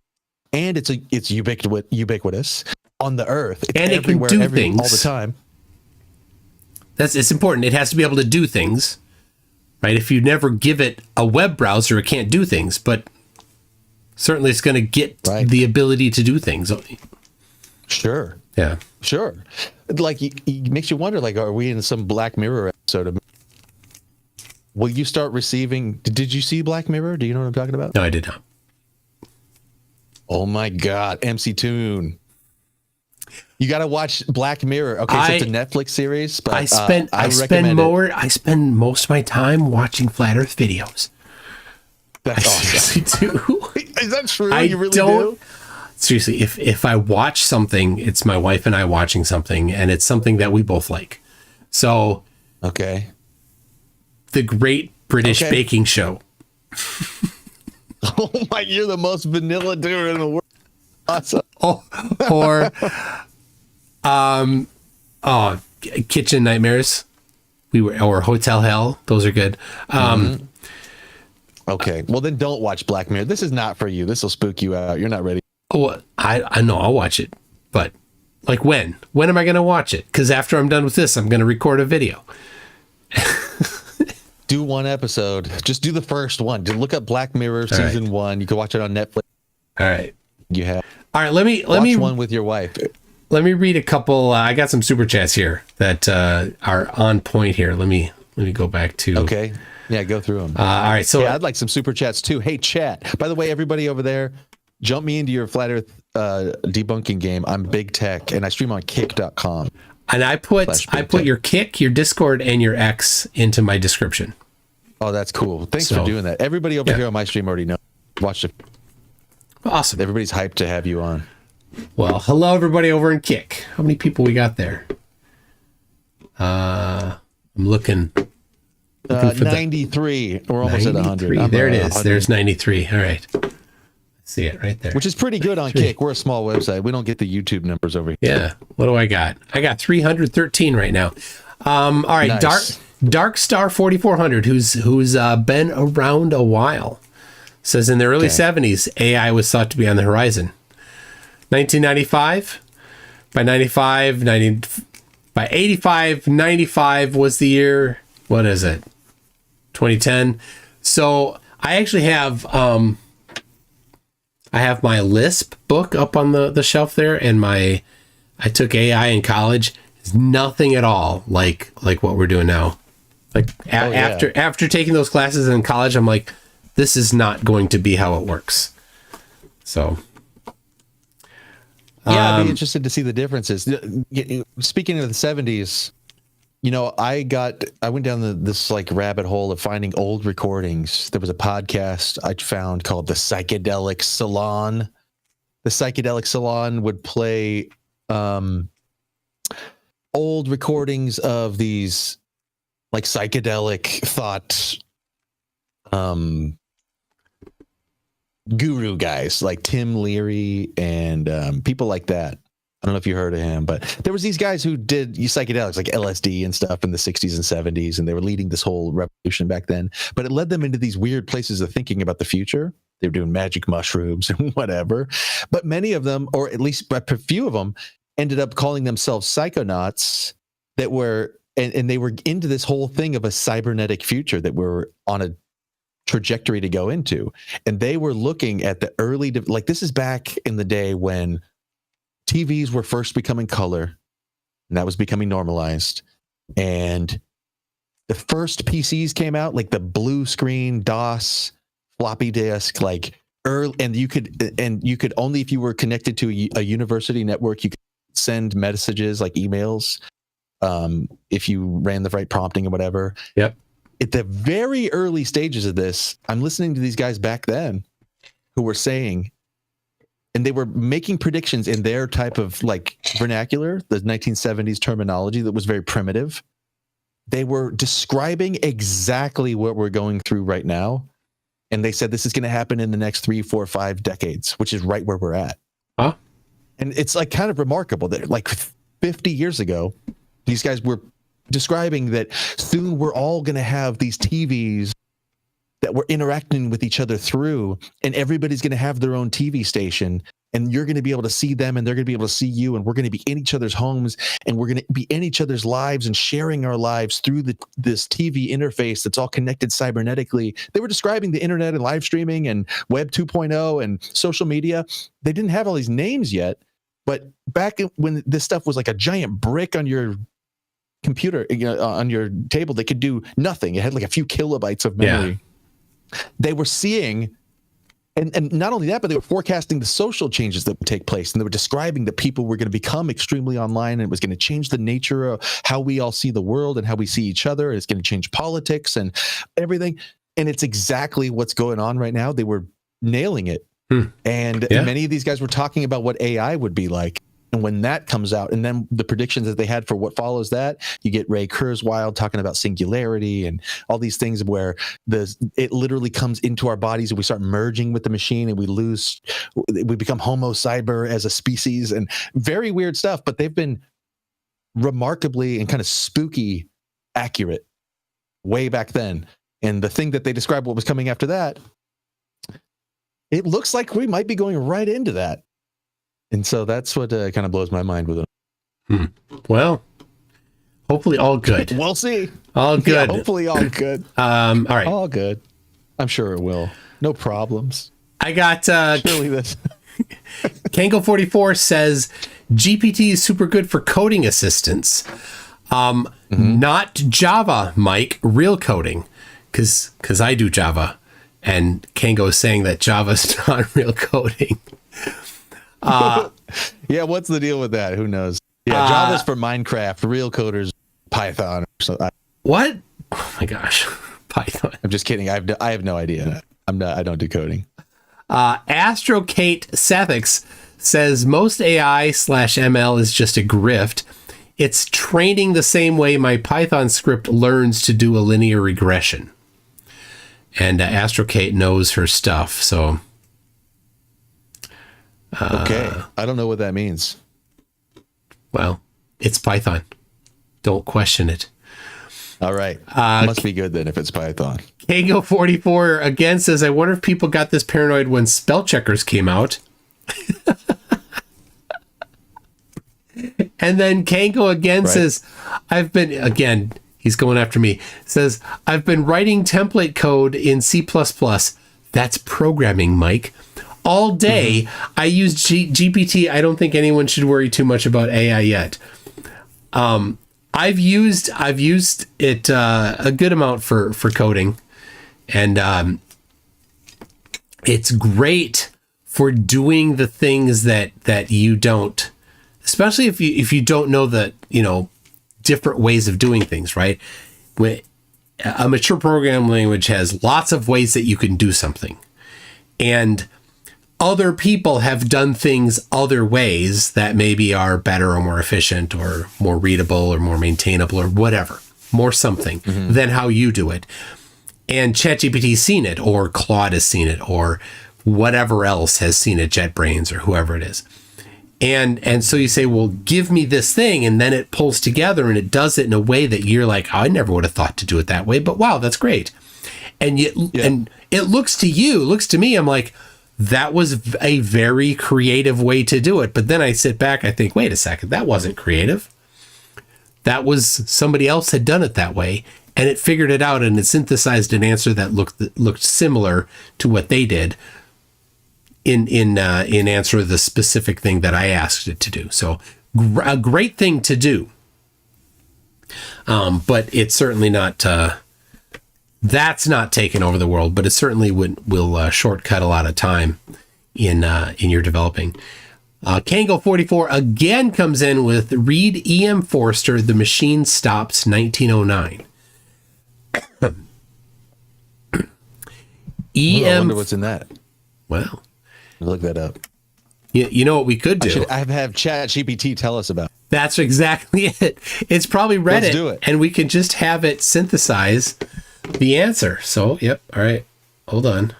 and it's ubiquitous on the earth, it's and it can do things all the time. It's important. It has to be able to do things, right? If you never give it a web browser, it can't do things, but certainly it's going to get the ability to do things. Sure. Yeah. Sure. Like, it makes you wonder, like, are we in some Black Mirror episode? Will you start receiving... Did you see Black Mirror? Do you know what I'm talking about? No, I did not. Oh, my God. MC Toon. You got to watch Black Mirror. Okay, so it's a Netflix series, but I spend most of my time watching flat Earth videos. That's awesome. Do. Is that true? You really do? Seriously, if I watch something, it's my wife and I watching something, and it's something that we both like. So, okay, the Great British Baking Show. Oh my! You're the most vanilla dude in the world. Awesome. Or Kitchen Nightmares. or Hotel Hell. Those are good. Okay, well then don't watch Black Mirror. This is not for you. This will spook you out. You're not ready. Oh, I know I'll watch it, but like when am I going to watch it? Because after I'm done with this, I'm going to record a video. Do one episode. Just do the first one. Just look up Black Mirror season 1. You can watch it on Netflix. All right. All right. Let me watch one with your wife. Let me read a couple. I got some super chats here that are on point here. Let me go back to. Okay. Yeah, go through them. All right. So I'd like some super chats too. Hey, chat. By the way, everybody over there, jump me into your flat Earth debunking game. I'm BigTech, and I stream on kick.com. And I put your Kick, your Discord, and your X into my description. Oh, that's cool. Thanks for doing that. Everybody over here on my stream already knows. Watch it. Awesome. Everybody's hyped to have you on. Well, hello everybody over in Kick. How many people we got there? I'm looking for 93. We're almost 93. at 100. There it is. 100. There's 93. All right. See it right there. Which is pretty good on Kick. We're a small website. We don't get the YouTube numbers over here. Yeah. What do I got? I got 313 right now. All right. Nice. Dark Star 4400, who's been around a while, says in the early 70s, AI was thought to be on the horizon. 1995, by 85, 95 was the year. What is it? 2010. So I actually have my Lisp book up on the shelf there, and I took AI in college. It's nothing at all like what we're doing now. Like after taking those classes in college, I'm like, this is not going to be how it works. So I'd be interested to see the differences. Speaking of the 70s, I went down this like rabbit hole of finding old recordings. There was a podcast I found called the Psychedelic Salon. The Psychedelic Salon would play old recordings of these like psychedelic thought guru guys like Tim Leary and people like that. I don't know if you heard of him, but there was these guys who did psychedelics like LSD and stuff in the 60s and 70s, and they were leading this whole revolution back then. But it led them into these weird places of thinking about the future. They were doing magic mushrooms and whatever. But many of them, or at least a few of them, ended up calling themselves psychonauts that were, and they were into this whole thing of a cybernetic future that we're on a trajectory to go into. And they were looking at the early, like this is back in the day when TVs were first becoming color, and that was becoming normalized. And the first PCs came out, like the blue screen DOS floppy disk, like early, and you could only, if you were connected to a university network, you could send messages like emails, if you ran the right prompting or whatever. Yep. At the very early stages of this, I'm listening to these guys back then who were saying, and they were making predictions in their type of like vernacular, the 1970s terminology that was very primitive. They were describing exactly what we're going through right now. And they said this is going to happen in the next 3, 4, 5 decades, which is right where we're at. Huh? And it's like kind of remarkable that like 50 years ago, these guys were describing that soon we're all going to have these TVs that we're interacting with each other through, and everybody's going to have their own TV station, and you're going to be able to see them, and they're going to be able to see you, and we're going to be in each other's homes, and we're going to be in each other's lives and sharing our lives through this TV interface that's all connected cybernetically. They were describing the internet and live streaming and Web 2.0 and social media. They didn't have all these names yet, but back when this stuff was like a giant brick on your computer, on your table, they could do nothing. It had like a few kilobytes of memory. Yeah. They were seeing, and not only that, but they were forecasting the social changes that would take place. And they were describing that people were going to become extremely online, and it was going to change the nature of how we all see the world and how we see each other. And it's going to change politics and everything. And it's exactly what's going on right now. They were nailing it. And many of these guys were talking about what AI would be like. And when that comes out, and then the predictions that they had for what follows that, you get Ray Kurzweil talking about singularity and all these things where it literally comes into our bodies and we start merging with the machine, and we become homo cyber as a species, and very weird stuff. But they've been remarkably and kind of spooky accurate way back then. And the thing that they described what was coming after that, it looks like we might be going right into that. And so that's what kind of blows my mind with it. Well, hopefully all good. We'll see. All good. Yeah, hopefully all good. All right. All good. I'm sure it will. No problems. I got Surely this. Kango44 says GPT is super good for coding assistance. Not Java, Mike, real coding. Because I do Java. And Kango is saying that Java's not real coding. Yeah, what's the deal with that? Who knows? Yeah, Java's for Minecraft, real coders, Python. What? Oh my gosh. Python. I'm just kidding. I have no idea. I don't do coding. Astrokate Sethix says most AI/ML is just a grift. It's training the same way my Python script learns to do a linear regression. And Astrokate knows her stuff, so. Okay. I don't know what that means. Well, it's Python. Don't question it. All right. Must be good then if it's Python. Kango44 again says, I wonder if people got this paranoid when spell checkers came out. And then Kango again says, he's going after me, says, I've been writing template code in C++. That's programming, Mike. All day, I use GPT. I don't think anyone should worry too much about AI yet. I've used it a good amount for coding, and it's great for doing the things that you don't, especially if you don't know the different ways of doing things, right? When a mature programming language has lots of ways that you can do something, and other people have done things other ways that maybe are better or more efficient or more readable or more maintainable or whatever, more something than how you do it. And ChatGPT's seen it, or Claude has seen it, or whatever else has seen it, JetBrains or whoever it is. And so you say, well, give me this thing, and then it pulls together and it does it in a way that you're like, oh, I never would have thought to do it that way, but wow, that's great. And it looks to me, I'm like, that was a very creative way to do it. But then I sit back, I think, wait a second, that wasn't creative. That was somebody else had done it that way, and it figured it out, and it synthesized an answer that looked similar to what they did in answer to the specific thing that I asked it to do. So a great thing to do. But it's certainly not. That's not taking over the world, but it certainly will shortcut a lot of time in your developing. Kango44 again comes in with read E.M. Forster, The Machine Stops, 1909. I wonder what's in that. Well, look that up. You know what we could do? I have ChatGPT tell us about. That's exactly it. It's probably read Let's do it. And we can just have it synthesize the answer. So, yep. All right. Hold on.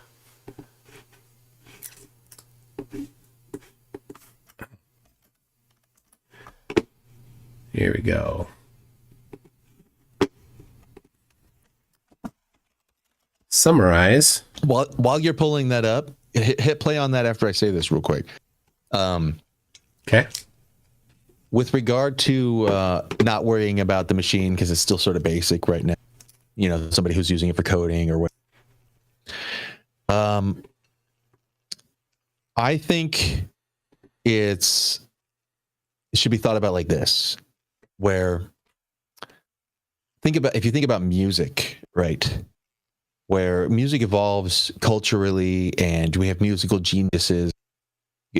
Here we go. Summarize. While you're pulling that up, hit play on that after I say this real quick. Okay. With regard to not worrying about the machine because it's still sort of basic right now, somebody who's using it for coding or what. I think it should be thought about like this, where if you think about music, right? Where music evolves culturally and we have musical geniuses,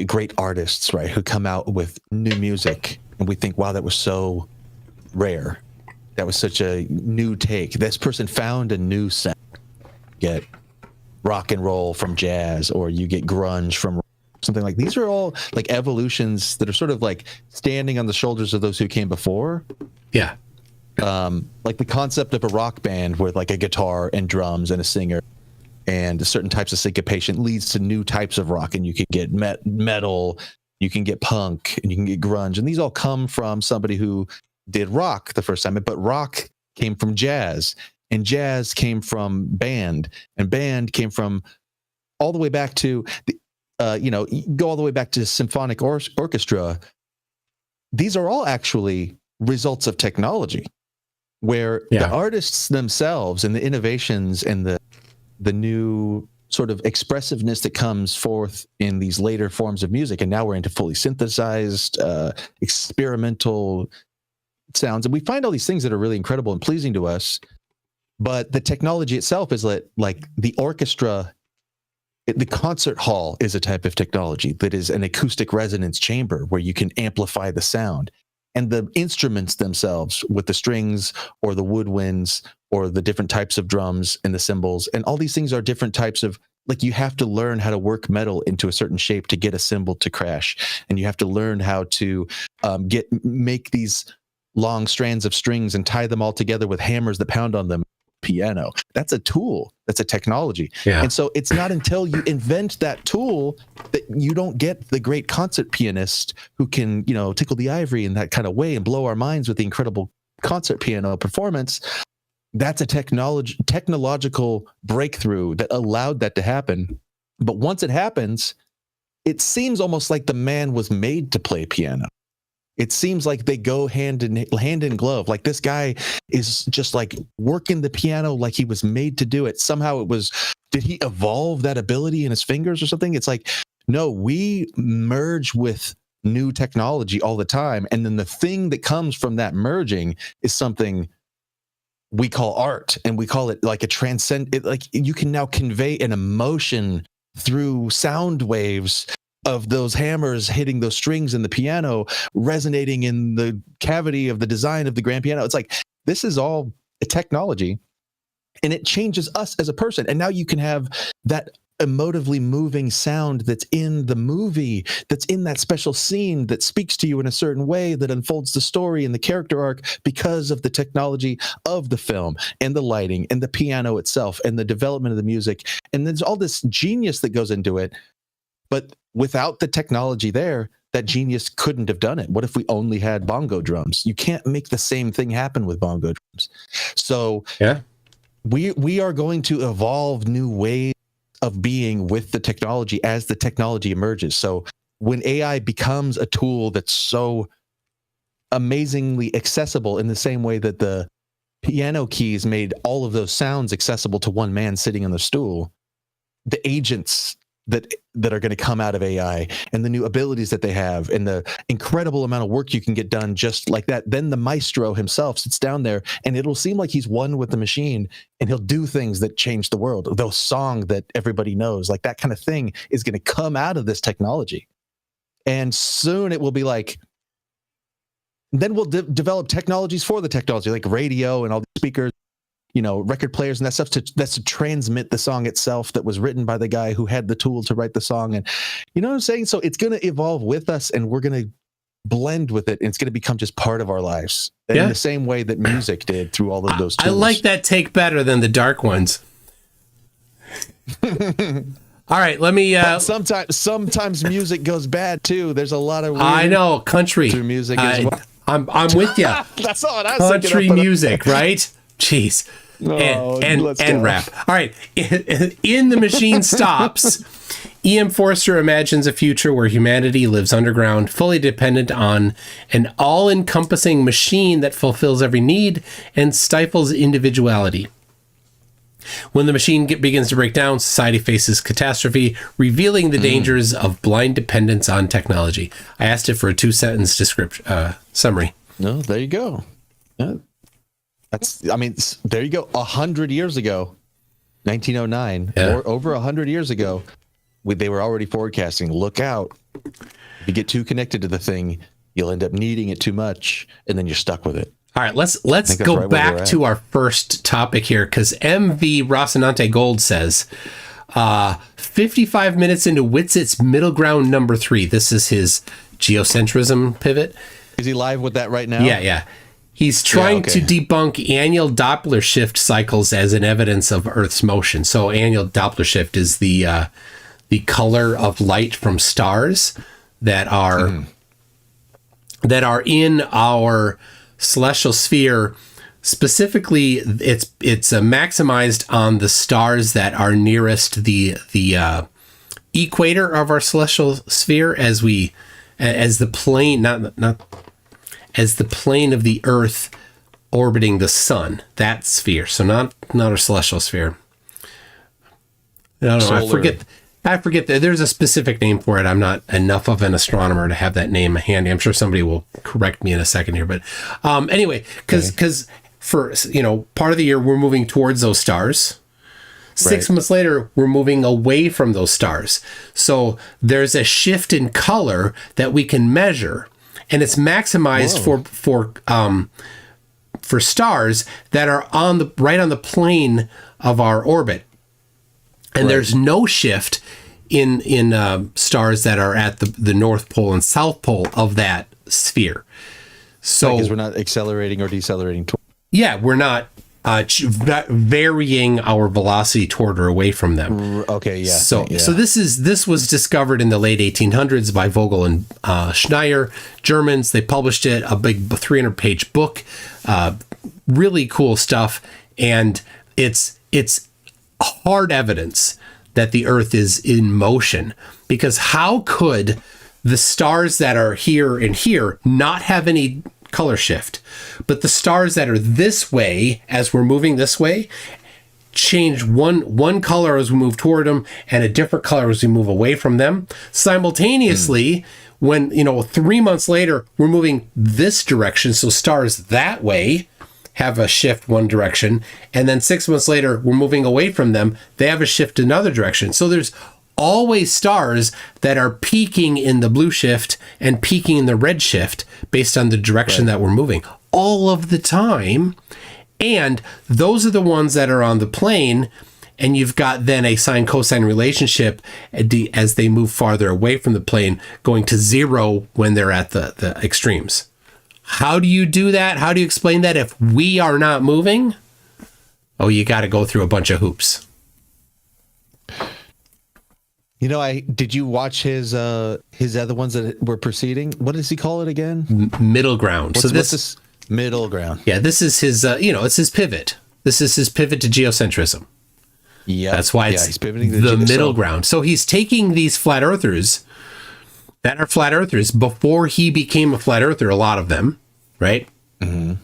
great artists, right, who come out with new music and we think, wow, that was so rare. That was such a new take. This person found a new sound. Get rock and roll from jazz, or you get grunge from something like these are all like evolutions that are sort of like standing on the shoulders of those who came before. Yeah. Like the concept of a rock band with like a guitar and drums and a singer and certain types of syncopation leads to new types of rock, and you can get metal, you can get punk, and you can get grunge, and these all come from somebody who did rock the first time. But rock came from jazz, and jazz came from band, and band came from all the way back to go all the way back to symphonic orchestra. These are all actually results of technology, where the artists themselves and the innovations and the new sort of expressiveness that comes forth in these later forms of music, and now we're into fully synthesized, experimental sounds, and we find all these things that are really incredible and pleasing to us. But the technology itself is like the orchestra, the concert hall is a type of technology that is an acoustic resonance chamber where you can amplify the sound. And the instruments themselves with the strings or the woodwinds or the different types of drums and the cymbals, and all these things are different types of, like, you have to learn how to work metal into a certain shape to get a cymbal to crash. And you have to learn how to make these long strands of strings and tie them all together with hammers that pound on them. Piano. That's a tool. That's a technology. Yeah. And so it's not until you invent that tool that you don't get the great concert pianist who can, tickle the ivory in that kind of way and blow our minds with the incredible concert piano performance. That's a technological breakthrough that allowed that to happen. But once it happens, it seems almost like the man was made to play piano. It seems like they go hand in glove. Like, this guy is just like working the piano like he was made to do it. Somehow did he evolve that ability in his fingers or something? It's like, no, we merge with new technology all the time. And then the thing that comes from that merging is something we call art, and we call it like like you can now convey an emotion through sound waves of those hammers hitting those strings in the piano, resonating in the cavity of the design of the grand piano. It's like, this is all a technology, and it changes us as a person. And now you can have that emotively moving sound that's in the movie, that's in that special scene that speaks to you in a certain way, that unfolds the story and the character arc because of the technology of the film and the lighting and the piano itself and the development of the music. And there's all this genius that goes into it. But without the technology there, that genius couldn't have done it. What if we only had bongo drums? You can't make the same thing happen with bongo drums. So we are going to evolve new ways of being with the technology as the technology emerges. So when AI becomes a tool that's so amazingly accessible in the same way that the piano keys made all of those sounds accessible to one man sitting on the stool, the agents that are going to come out of AI and the new abilities that they have and the incredible amount of work you can get done just like that. Then the maestro himself sits down there and it'll seem like he's one with the machine, and he'll do things that change the world. Those song that everybody knows, like that kind of thing is going to come out of this technology. And soon it will be like, then we'll develop technologies for the technology, like radio and all the speakers, record players and that stuff that's to transmit the song itself that was written by the guy who had the tool to write the song. And you know what I'm saying? So it's going to evolve with us, and we're going to blend with it, and it's going to become just part of our lives in the same way that music did through all of those tools. I like that take better than the dark ones. All right, let me. Sometimes music goes bad too. There's a lot of I know country through music as well. I'm with you. That's all I was country music, right? Jeez. And rap. All right. In The Machine Stops, E.M. Forster imagines a future where humanity lives underground, fully dependent on an all-encompassing machine that fulfills every need and stifles individuality. When the machine begins to break down, society faces catastrophe, revealing the dangers of blind dependence on technology. I asked it for a 2-sentence description summary. No, there you go. There you go. 100 years ago, 1909, or over 100 years ago, they were already forecasting. Look out! If you get too connected to the thing, you'll end up needing it too much, and then you're stuck with it. All right, let's go back to our first topic here, because MV Rocinante Gold says, 55 minutes into Witzit's middle ground number 3. This is his geocentrism pivot. Is he live with that right now? Yeah. He's trying to debunk annual Doppler shift cycles as an evidence of Earth's motion. So annual Doppler shift is the color of light from stars that are in our celestial sphere Specifically, it's maximized on the stars that are nearest the equator of our celestial sphere, as the plane, not as the plane of the Earth orbiting the sun, that sphere. So not our celestial sphere. I don't know. I forget that there's a specific name for it. I'm not enough of an astronomer to have that name handy. I'm sure somebody will correct me in a second here. But anyway, because for, part of the year we're moving towards those stars. 6 months later, we're moving away from those stars. So there's a shift in color that we can measure, and it's maximized for stars that are right on the plane of our orbit. And there's no shift in stars that are at the North Pole and South Pole of that sphere. So because we're not accelerating or decelerating. Yeah, we're not varying our velocity toward or away from them. Okay, yeah. So this was discovered in the late 1800s by Vogel and Schneier, Germans. They published it, a big 300-page book, really cool stuff, and it's hard evidence that the Earth is in motion, because how could the stars that are here and here not have any color shift, but the stars that are this way, as we're moving this way, change one color as we move toward them and a different color as we move away from them simultaneously? When 3 months later we're moving this direction, so stars that way have a shift one direction, and then 6 months later we're moving away from them, they have a shift another direction. So there's always stars that are peaking in the blue shift and peaking in the red shift based on the direction that we're moving all of the time. And those are the ones that are on the plane, and you've got then a sine cosine relationship as they move farther away from the plane, going to zero when they're at the extremes. How do you do that? How do you explain that if we are not moving? Oh, you got to go through a bunch of hoops. Did you watch his other ones that were preceding? What does he call it again? Middle ground. What's this middle ground? Yeah, this is his. It's his pivot. This is his pivot to geocentrism. Yeah, that's why it's he's pivoting the middle ground. So he's taking these flat earthers that are flat earthers before he became a flat earther. A lot of them, right? Mm-hmm.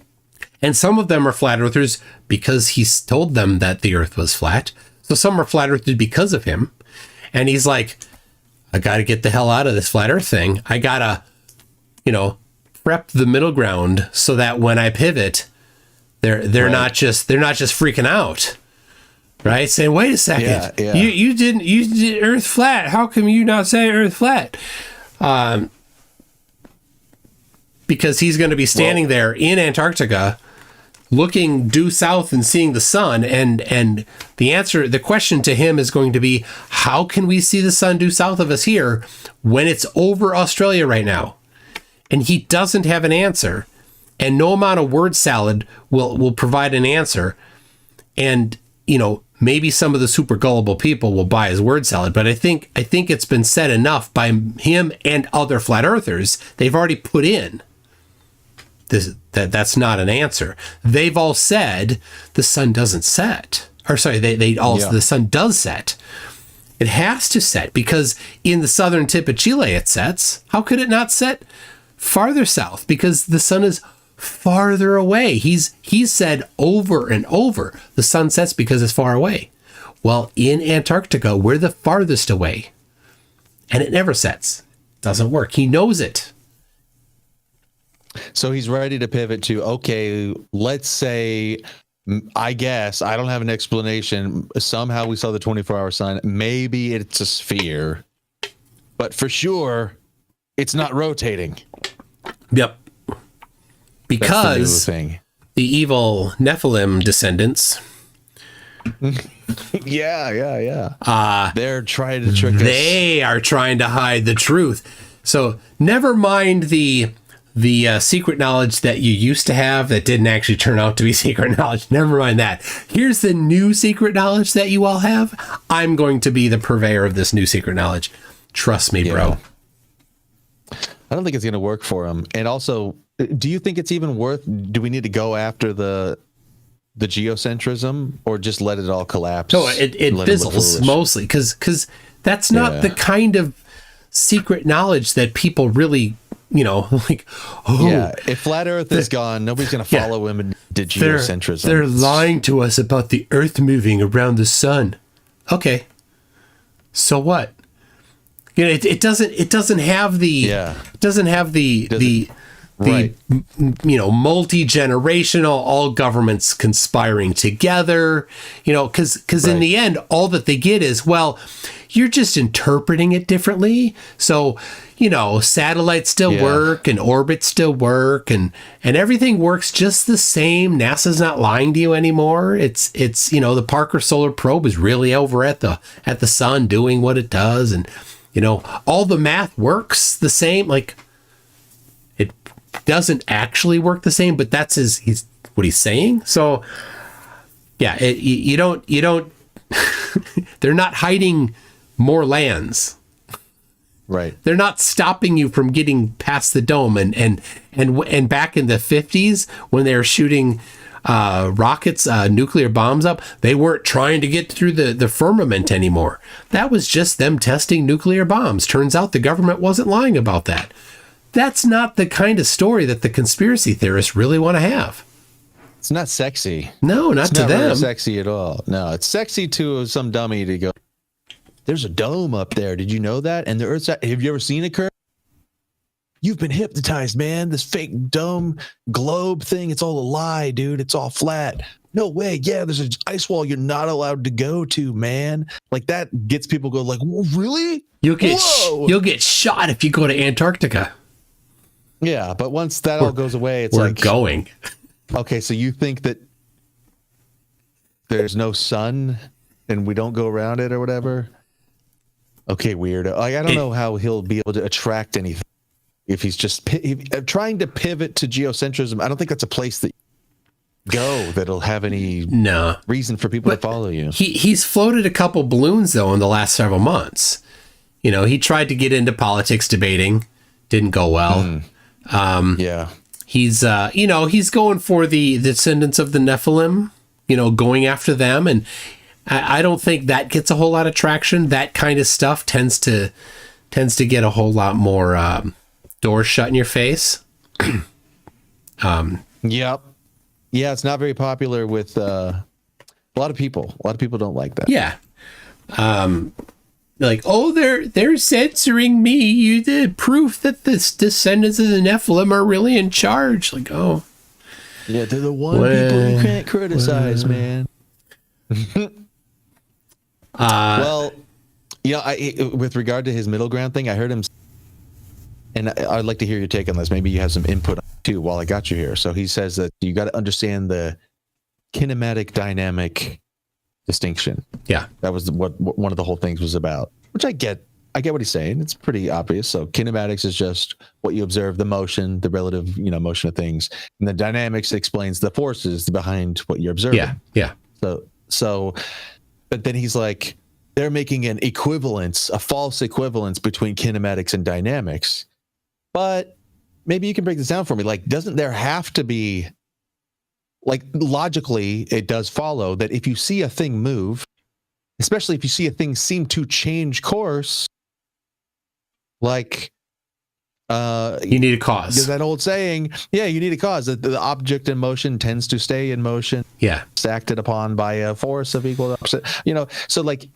And some of them are flat earthers because he's told them that the Earth was flat. So some are flat earthers because of him. And he's like, I got to get the hell out of this flat Earth thing. I got to, prep the middle ground so that when I pivot, they're not just freaking out, right? Saying, wait a second, you did Earth flat. How come you not say Earth flat? Because he's going to be standing there in Antarctica, looking due south and seeing the sun, and the question to him is going to be, how can we see the sun due south of us here when it's over Australia right now? And he doesn't have an answer, and no amount of word salad will provide an answer. And maybe some of the super gullible people will buy his word salad, but I think it's been said enough by him and other flat earthers. They've already put in that's not an answer. They've all said the sun doesn't set. Or sorry, the sun does set. It has to set because in the southern tip of Chile it sets. How could it not set farther south? Because the sun is farther away. He's said over and over the sun sets because it's far away. Well, in Antarctica, we're the farthest away. And it never sets. Doesn't work. He knows it. So he's ready to pivot to, okay, let's say, I guess, I don't have an explanation. Somehow we saw the 24-hour sun. Maybe it's a sphere. But for sure, it's not rotating. Yep. Because the evil Nephilim descendants. Yeah. They're trying to trick us. They are trying to hide the truth. So never mind the secret knowledge that you used to have that didn't actually turn out to be secret knowledge. Never mind that. Here's the new secret knowledge that you all have. I'm going to be the purveyor of this new secret knowledge. Trust me, bro. I don't think it's going to work for him. And also, do you think it's even worth? Do we need to go after the the geocentrism, or just let it all collapse? No, it fizzles mostly because that's not the kind of secret knowledge that people really, like, if flat Earth is gone, nobody's going to follow him into geocentrism. They're lying to us about the Earth moving around the sun. Okay, so what? It doesn't have the multi-generational, all governments conspiring together, because in the end, all that they get is, well, you're just interpreting it differently. So, satellites still work and orbits still work and everything works just the same. NASA's not lying to you anymore. It's the Parker Solar Probe is really over at the sun doing what it does. And, all the math works the same. Like, it doesn't actually work the same, but that's what he's saying. So yeah, you don't they're not hiding more lands, right? They're not stopping you from getting past the dome. And back in the 50s when they were shooting rockets, nuclear bombs up, they weren't trying to get through the firmament anymore. That was just them testing nuclear bombs. Turns out the government wasn't lying about that. That's not the kind of story that the conspiracy theorists really want to have. It's not sexy. No, not to them. Really sexy at all. No, it's sexy to some dummy to go, there's a dome up there. Did you know that? And the Earth's, have you ever seen it, Kurt? You've been hypnotized, man. This fake dome globe thing, it's all a lie, dude. It's all flat. No way. Yeah, there's an ice wall you're not allowed to go to, man. Like, that gets people go like, really? You'll get shot if you go to Antarctica. Yeah, but once that all goes away, it's like going. Okay, so you think that there's no sun and we don't go around it or whatever? Okay, weirdo. Like, I don't know how he'll be able to attract anything if he's just trying to pivot to geocentrism. I don't think that's a place that go that'll have any reason for people to follow you. He's floated a couple balloons though in the last several months. He tried to get into politics debating, didn't go well. He's he's going for the descendants of the Nephilim, going after them, and I don't think that gets a whole lot of traction. That kind of stuff tends to get a whole lot more doors shut in your face. Yep. Yeah, it's not very popular with a lot of people. A lot of people don't like that. Yeah. Like, oh, they're censoring me. The proof that the descendants of the Nephilim are really in charge. Like, oh. Yeah, they're the one people you can't criticize, man. Well, with regard to his middle ground thing, I heard him, and I'd like to hear your take on this. Maybe you have some input too while I got you here. So he says that you got to understand the kinematic dynamic distinction. Yeah, that was what one of the whole things was about, which I get what he's saying. It's pretty obvious. So kinematics is just what you observe, the motion, the relative motion of things, and the dynamics explains the forces behind what you're observing. Yeah. So but then he's like, they're making an equivalence, a false equivalence between kinematics and dynamics. But maybe you can break this down for me. Like, doesn't there have to be, like, logically, it does follow that if you see a thing move, especially if you see a thing seem to change course, like, you need a cause. There's that old saying, you need a cause. The object in motion tends to stay in motion. Yeah. It's acted upon by a force of equal opposite. So like,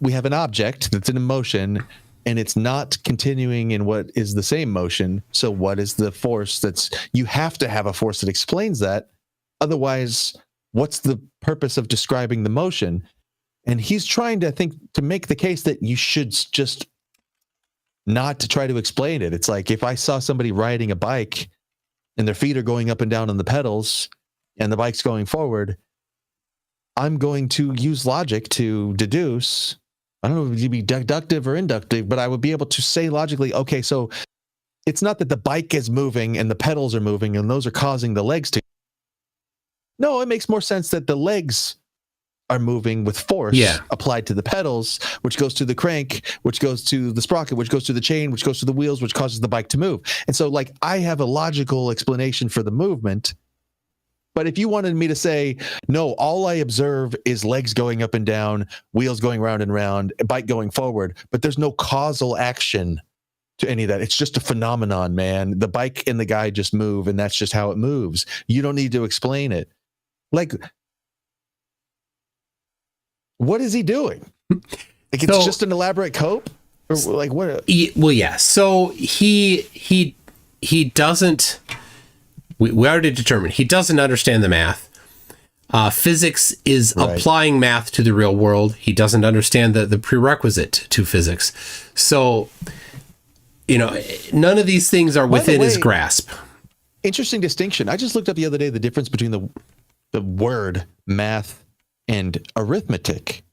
we have an object that's in motion and it's not continuing in what is the same motion. So what is the force you have to have a force that explains that. Otherwise, what's the purpose of describing the motion? And he's trying to make the case that you should just not to try to explain it. It's like, if I saw somebody riding a bike and their feet are going up and down on the pedals and the bike's going forward, I'm going to use logic to deduce. I don't know if it'd be deductive or inductive, but I would be able to say logically, okay, so it's not that the bike is moving and the pedals are moving and those are causing the legs to. No, it makes more sense that the legs are moving with force applied to the pedals, which goes to the crank, which goes to the sprocket, which goes to the chain, which goes to the wheels, which causes the bike to move. And so, like, I have a logical explanation for the movement, But if you wanted me to say, no, all I observe is legs going up and down, wheels going round and round, bike going forward, but there's no causal action to any of that. It's just a phenomenon, man. The bike and the guy just move, and that's just how it moves. You don't need to explain it. Like, what is he doing? Like, it's just an elaborate cope? Or like what? Well, yeah. So he doesn't. We already determined he doesn't understand the math. Physics is applying math to the real world. He doesn't understand the prerequisite to physics. So, none of these things are within his grasp. Interesting distinction. I just looked up the other day the difference between the word math and arithmetic.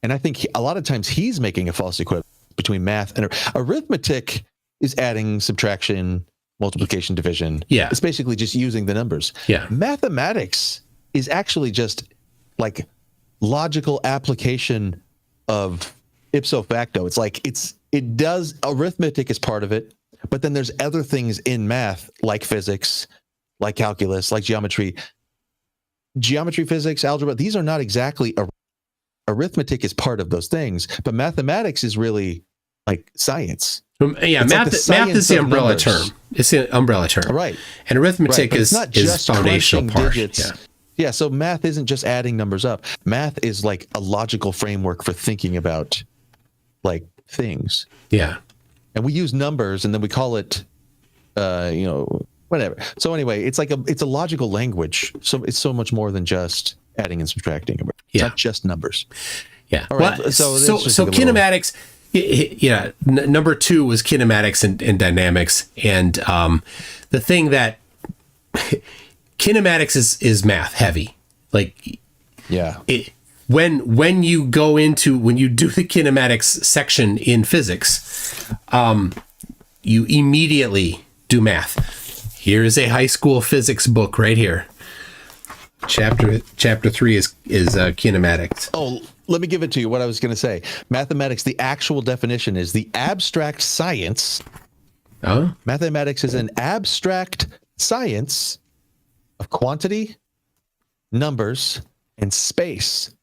And I think a lot of times he's making a false equivalence between math and arithmetic is adding, subtraction, multiplication, division. Yeah. It's basically just using the numbers. Yeah. Mathematics is actually just like logical application of ipso facto. It's like arithmetic is part of it, but then there's other things in math like physics, like calculus, like geometry, physics, algebra. These are not exactly arithmetic is part of those things, but mathematics is really like science. Yeah, it's math is the umbrella term. It's the umbrella term, right? And arithmetic is not just foundational part. Yeah. So math isn't just adding numbers up. Math is like a logical framework for thinking about like things. Yeah, and we use numbers, and then we call it, whatever. So anyway, it's a logical language. So it's so much more than just adding and subtracting. It's not just numbers. Yeah. All right. Well, so kinematics. Yeah, number 2 was kinematics and dynamics, and the thing that kinematics is math heavy. Like, when you do the kinematics section in physics, you immediately do math. Here is a high school physics book right here. Chapter 3 is kinematics. Oh, let me give it to you. What I was going to say, mathematics. The actual definition is the abstract science. Oh, mathematics is an abstract science of quantity, numbers, and space.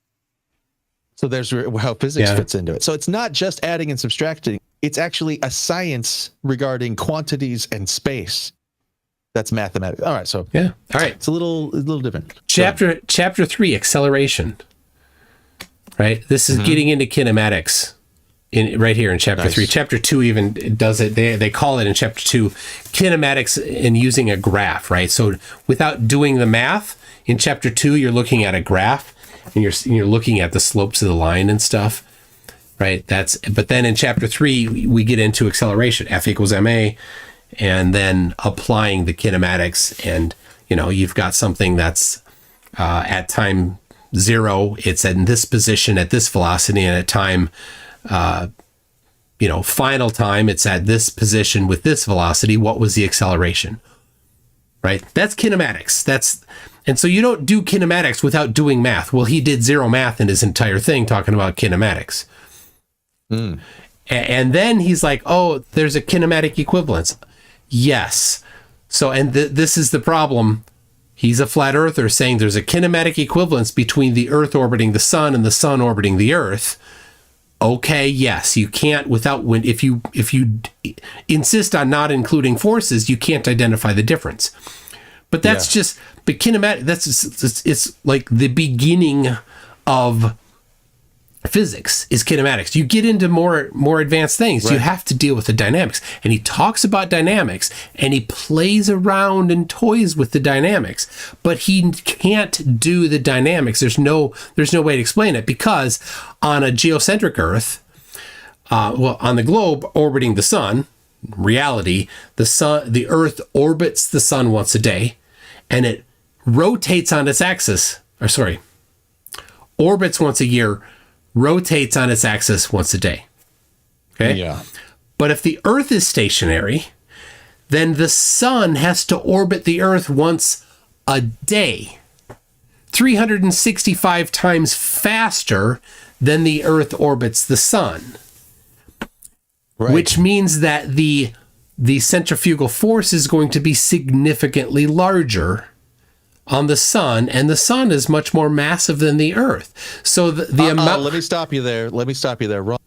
So there's how physics fits into it. So it's not just adding and subtracting. It's actually a science regarding quantities and space. That's mathematics. All right. So all right. It's a little different. Chapter 3, acceleration. Right. This is getting into kinematics right here in chapter 3. Chapter 2 even does it. They call it in chapter 2 kinematics and using a graph. Right. So without doing the math in chapter 2, you're looking at a graph and you're looking at the slopes of the line and stuff. Right. But then in chapter 3, we get into acceleration, F equals ma. And then applying the kinematics, and you've got something that's at time 0, it's in this position at this velocity, and at time, final time, it's at this position with this velocity. What was the acceleration? Right? That's kinematics. And so you don't do kinematics without doing math. Well, he did 0 math in his entire thing talking about kinematics. And then he's like, oh, there's a kinematic equivalence. Yes. So, and this is the problem. He's a flat earther saying there's a kinematic equivalence between the Earth orbiting the sun and the sun orbiting the Earth. Okay, yes, you can't if you insist on not including forces, you can't identify the difference. But that's but kinematic, it's like the beginning of physics is kinematics. You get into more advanced things. Right. You have to deal with the dynamics. And he talks about dynamics and he plays around and toys with the dynamics, but he can't do the dynamics. There's no way to explain it, because on a geocentric Earth, on the globe orbiting the sun, reality, the Earth orbits the sun once a day, and it rotates on its axis, orbits once a year, rotates on its axis once a day. Okay? Yeah. But if the Earth is stationary, then the sun has to orbit the Earth once a day, 365 times faster than the Earth orbits the sun. Right. Which means that the centrifugal force is going to be significantly larger on the sun, and the sun is much more massive than the Earth. So the amount. Let me stop you there. Wrong.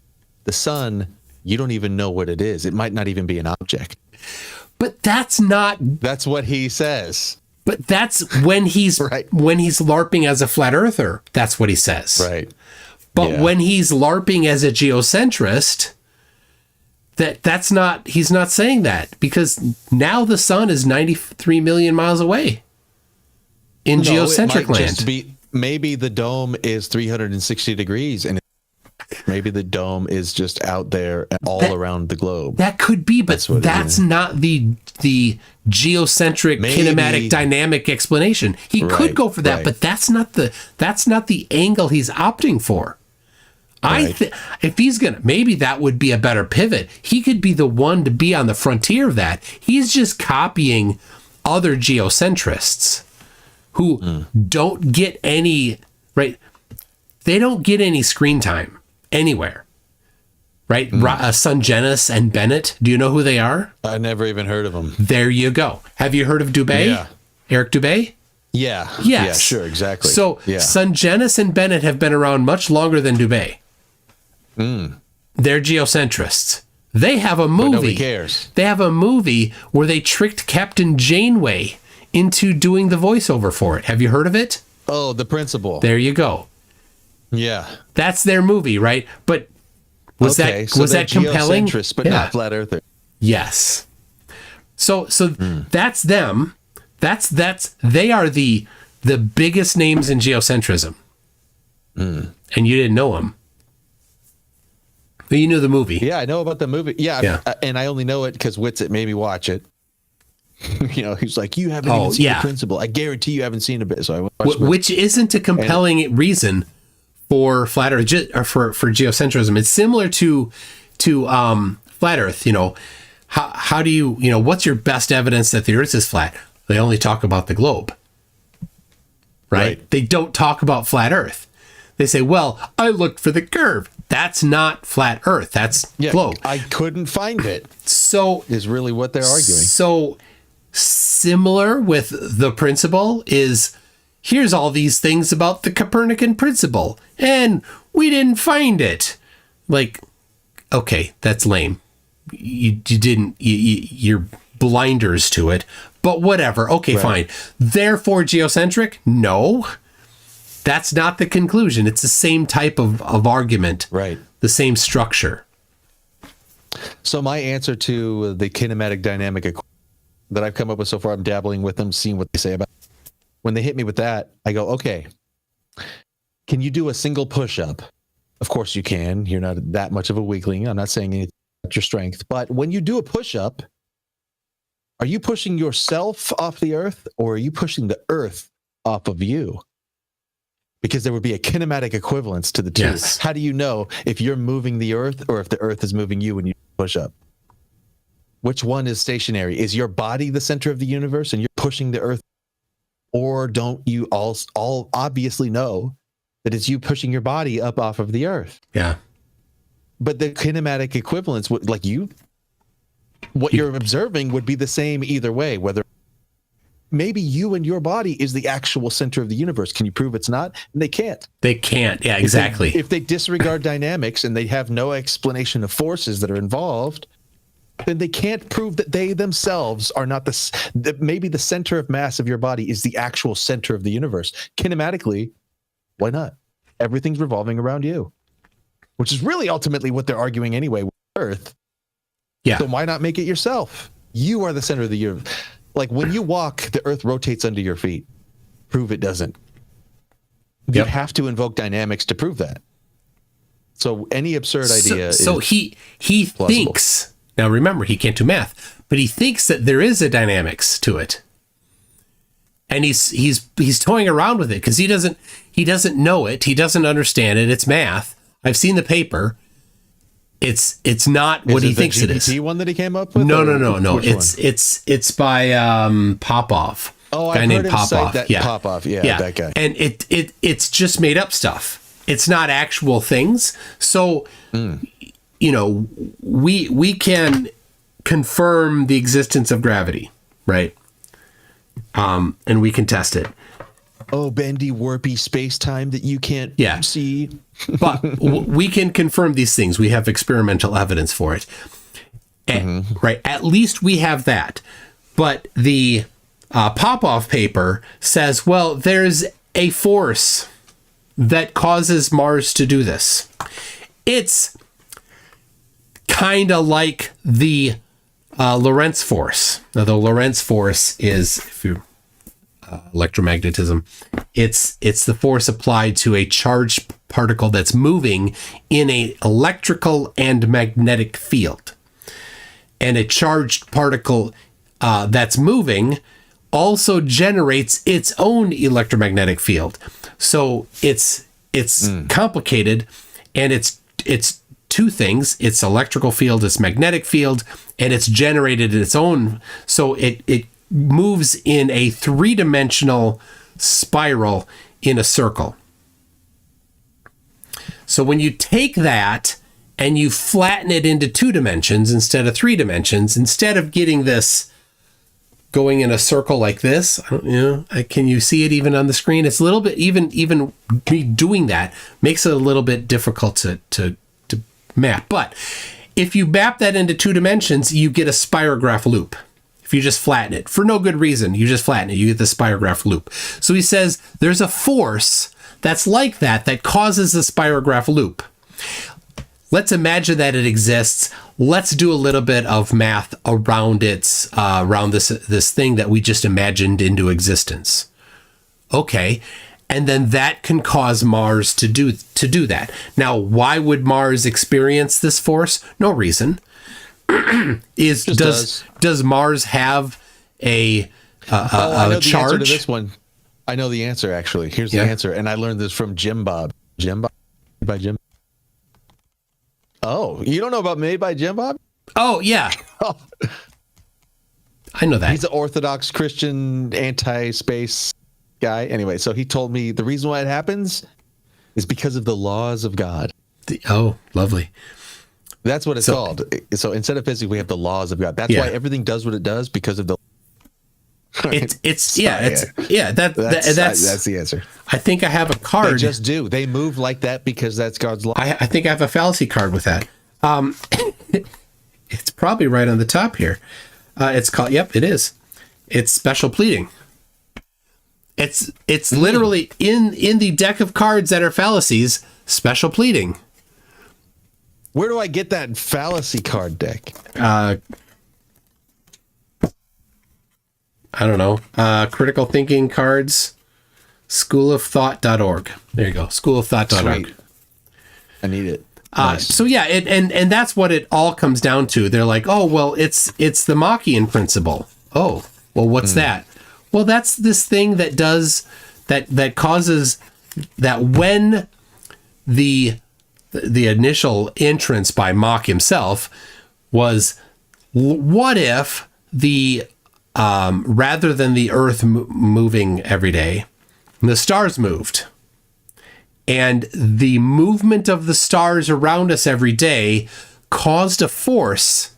The sun, you don't even know what it is. It might not even be an object. But that's not. That's what he says. But that's when he's right. when he's LARPing as a flat earther. That's what he says. Right. But when he's LARPing as a geocentrist, that's not. He's not saying that, because now the sun is 93 million miles away in geocentric land. Maybe the dome is 360 degrees, and maybe the dome is just out there around the globe. That could be, but that's not the geocentric kinematic dynamic explanation. He could go for that, but that's not the angle he's opting for. If he's gonna, maybe that would be a better pivot. He could be the one to be on the frontier of that. He's just copying other geocentrists who don't get any They don't get any screen time anywhere, right? Sungenis and Bennett. Do you know who they are? I never even heard of them. There you go. Have you heard of Dubé? Yeah. Eric Dubé? Yeah. Yes. Yeah, sure, exactly. So Sungenis and Bennett have been around much longer than Dubé. They're geocentrists. They have a movie. But nobody cares. They have a movie where they tricked Captain Janeway into doing the voiceover for it. Have you heard of it? Oh, The Principal. There you go. Yeah. That's their movie, right? But was that compelling? But not flat earther. Yes. So that's them. They are the biggest names in geocentrism. And you didn't know them. But you knew the movie. Yeah, I know about the movie. Yeah. And I only know it because Witsit made me watch it. He's like, you haven't even seen The Principal. I guarantee you haven't seen a bit. So I watched which isn't a compelling reason for flat Earth or for geocentrism. It's similar to flat Earth. How do you what's your best evidence that the Earth is flat? They only talk about the globe, right? They don't talk about flat Earth. They say, well, I looked for the curve. That's not flat Earth. That's globe. I couldn't find it. So is really what they're arguing. So similar with the principle is, here's all these things about the Copernican principle, and we didn't find it. Like, okay, that's lame. You're blinders to it, but whatever. Okay, fine. Therefore, geocentric? No. That's not the conclusion. It's the same type of argument. Right. The same structure. So my answer to the kinematic dynamic that I've come up with so far, I'm dabbling with them, seeing what they say about it. When they hit me with that, I go, okay, can you do a single push-up? Of course you can. You're not that much of a weakling. I'm not saying anything about your strength. But when you do a push-up, are you pushing yourself off the earth, or are you pushing the earth off of you? Because there would be a kinematic equivalence to the two. Yes. How do you know if you're moving the earth or if the earth is moving you when you push up? Which one is stationary? Is your body the center of the universe and you're pushing the earth? Or don't you all obviously know that it's you pushing your body up off of the earth? Yeah. But the kinematic equivalence, what you're observing would be the same either way, whether maybe you and your body is the actual center of the universe. Can you prove it's not? And they can't. They can't. Yeah, exactly. If they disregard dynamics and they have no explanation of forces that are involved, then they can't prove that they themselves are not that maybe the center of mass of your body is the actual center of the universe. Kinematically, why not? Everything's revolving around you, which is really ultimately what they're arguing anyway with Earth. Yeah. So why not make it yourself? You are the center of the universe. Like when you walk, the earth rotates under your feet. Prove it doesn't. You have to invoke dynamics to prove that. So any absurd idea So he thinks, now remember, he can't do math, but he thinks that there is a dynamics to it. And he's toying around with it because he doesn't know it. He doesn't understand it. It's math. I've seen the paper. It's not what he thinks it is. Is it the one that he came up with? No. It's by Popov. Oh, I heard him cite that. Popov, that guy. And it's just made up stuff. It's not actual things. So we can confirm the existence of gravity, right? And we can test it. bendy, warpy space time that you can't see. But we can confirm these things. We have experimental evidence for it. Right. At least we have that. But the Popoff paper says, well, there's a force that causes Mars to do this. It's kind of like the Lorentz force. Now, the Lorentz force is, if you electromagnetism, it's the force applied to a charged particle that's moving in an electrical and magnetic field. And a charged particle that's moving also generates its own electromagnetic field. So it's complicated, and it's two things. It's electrical field, it's magnetic field, and it's generated its own. So it moves in a three-dimensional spiral in a circle. So when you take that and you flatten it into 2 dimensions instead of 3 dimensions, instead of getting this going in a circle like this, can you see it even on the screen? It's a little bit, even me doing that makes it a little bit difficult to map. But if you map that into 2 dimensions, you get a spirograph loop. If you just flatten it for no good reason, you just flatten it, you get the spirograph loop. So he says there's a force that's like that causes the spirograph loop. Let's imagine that it exists. Let's do a little bit of math around around this thing that we just imagined into existence. Okay, and then that can cause Mars to do that. Now, why would Mars experience this force? No reason. Does Mars have a I charge? The answer to this one. I know the answer, actually. Here's the answer, and I learned this from Jim Bob. Jim Bob by Jim. Oh, you don't know about Made by Jim Bob? Oh, yeah. I know that. He's an Orthodox Christian anti-space guy. Anyway, so he told me the reason why it happens is because of the laws of God. Oh, lovely. That's what it's called. So instead of physics, we have the laws of God. That's why everything does what it does, because of the. That's the answer. I think I have a card. They just do. They move like that because that's God's law. I think I have a fallacy card with that. It's probably right on the top here. It's called. Yep, it is. It's special pleading. It's literally in the deck of cards that are fallacies. Special pleading. Where do I get that fallacy card deck? I don't know. Critical thinking cards. Schoolofthought.org. There you go. Schoolofthought.org. Sweet. I need it. Nice. So yeah, and that's what it all comes down to. They're like, oh well, it's the Machian principle. Oh well, what's that? Well, that's this thing that does that causes that when the initial entrance by Mach himself was, what if the rather than the Earth moving every day, the stars moved, and the movement of the stars around us every day caused a force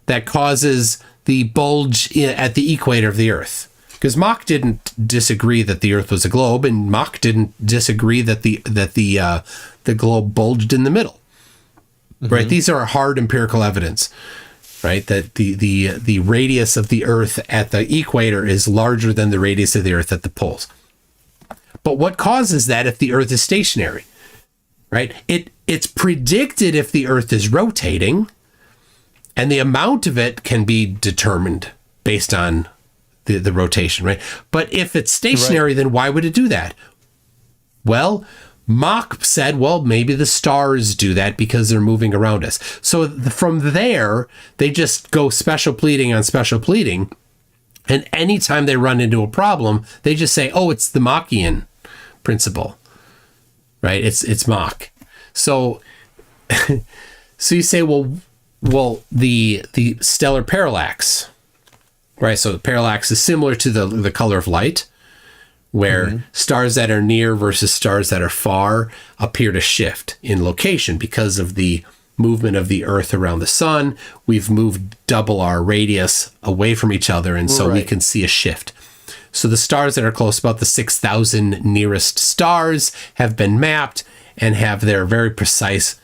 that causes the bulge at the equator of the Earth. Because Mach didn't disagree that the Earth was a globe, and Mach didn't disagree that the globe bulged in the middle. Mm-hmm. Right? These are hard empirical evidence. Right? That the radius of the Earth at the equator is larger than the radius of the Earth at the poles. But what causes that if the Earth is stationary? Right? It's predicted if the Earth is rotating, and the amount of it can be determined based on the rotation, right? But if it's stationary, then why would it do that? Well, Mach said, well, maybe the stars do that because they're moving around us. So from there, they just go special pleading on special pleading. And anytime they run into a problem, they just say, oh, it's the Machian principle, right? It's Mach. So you say, well, the stellar parallax, right? So the parallax is similar to the color of light, where stars that are near versus stars that are far appear to shift in location because of the movement of the Earth around the sun. We've moved double our radius away from each other, and so we can see a shift. So the stars that are close, about the 6,000 nearest stars, have been mapped and have their very precise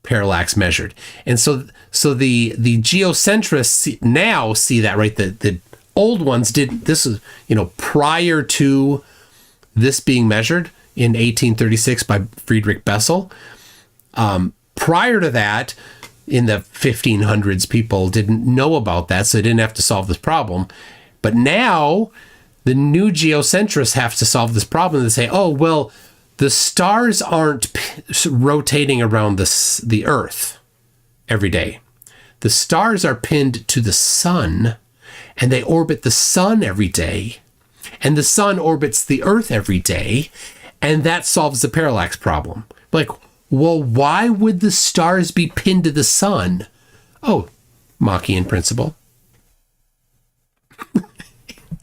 parallax measured. And so the geocentrists now see that, right? The old ones did this, is, prior to this being measured in 1836 by Friedrich Bessel. Prior to that, in the 1500s, people didn't know about that, so they didn't have to solve this problem. But now, the new geocentrists have to solve this problem. They say, oh, well, the stars aren't rotating around the Earth every day. The stars are pinned to the sun, and they orbit the sun every day. And the sun orbits the Earth every day, and that solves the parallax problem. Like, well, why would the stars be pinned to the sun? Oh, Machian principle.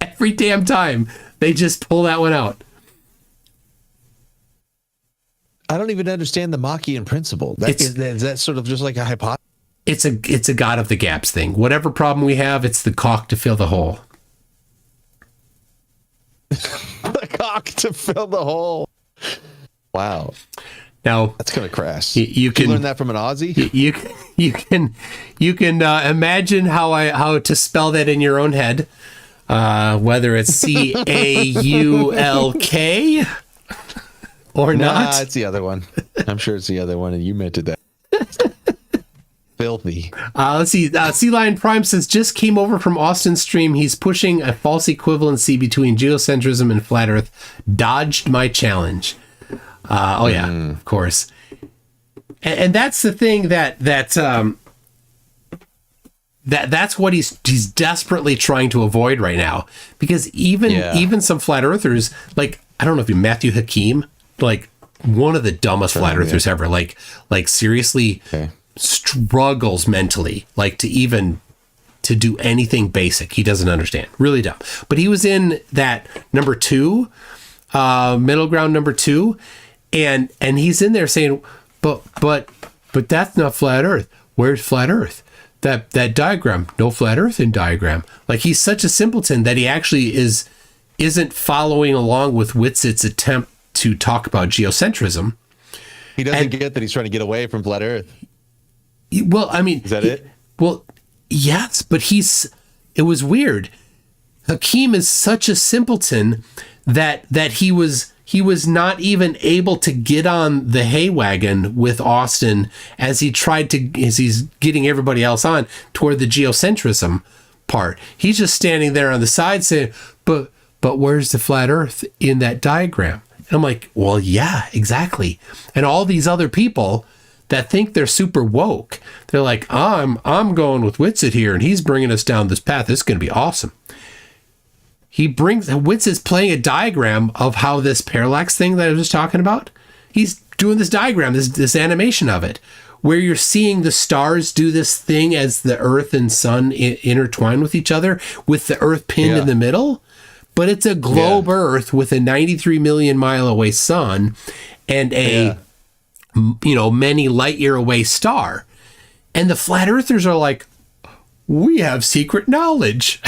Every damn time they just pull that one out. I don't even understand the Machian principle. Is that sort of just like a hypothesis? It's a God of the gaps thing. Whatever problem we have, it's the cock to fill the hole. The cock to fill the hole. Wow. Now that's kind of crass. You can learn that from an Aussie. You can imagine how to spell that in your own head, whether it's CAULK or not. It's the other one. I'm sure it's the other one, and you meant it that. Filthy. Let's see. Sea Lion Prime says, just came over from Austin's stream. He's pushing a false equivalency between geocentrism and flat Earth. Dodged my challenge. Of course. And that's the thing that's what he's desperately trying to avoid right now, because even some flat earthers, like, I don't know if you Matthew Hakeem, like one of the dumbest flat earthers ever, like seriously struggles mentally, like to do anything basic. He doesn't understand. Really dumb. But he was in that number 2, middle ground number 2. And he's in there saying, but that's not flat Earth. Where's flat Earth? That diagram, no flat Earth in diagram. Like, he's such a simpleton that he actually isn't following along with Witzit's attempt to talk about geocentrism. He doesn't get that he's trying to get away from flat Earth. Well, I mean, is that it? Well, yes, but it was weird. Hakeem is such a simpleton that he was not even able to get on the hay wagon with Austin as he's getting everybody else on toward the geocentrism part. He's just standing there on the side saying, but where's the flat Earth in that diagram? And I'm like, well, yeah, exactly. And all these other people that think they're super woke, they're like, I'm going with Witzit here, and he's bringing us down this path. This is going to be awesome. Witz is playing a diagram of how this parallax thing that I was talking about, he's doing this diagram, this animation of it, where you're seeing the stars do this thing as the Earth and sun intertwine with each other, with the Earth pinned in the middle. But it's a globe Earth with a 93 million mile away sun and a many light year away star. And the flat earthers are like, we have secret knowledge.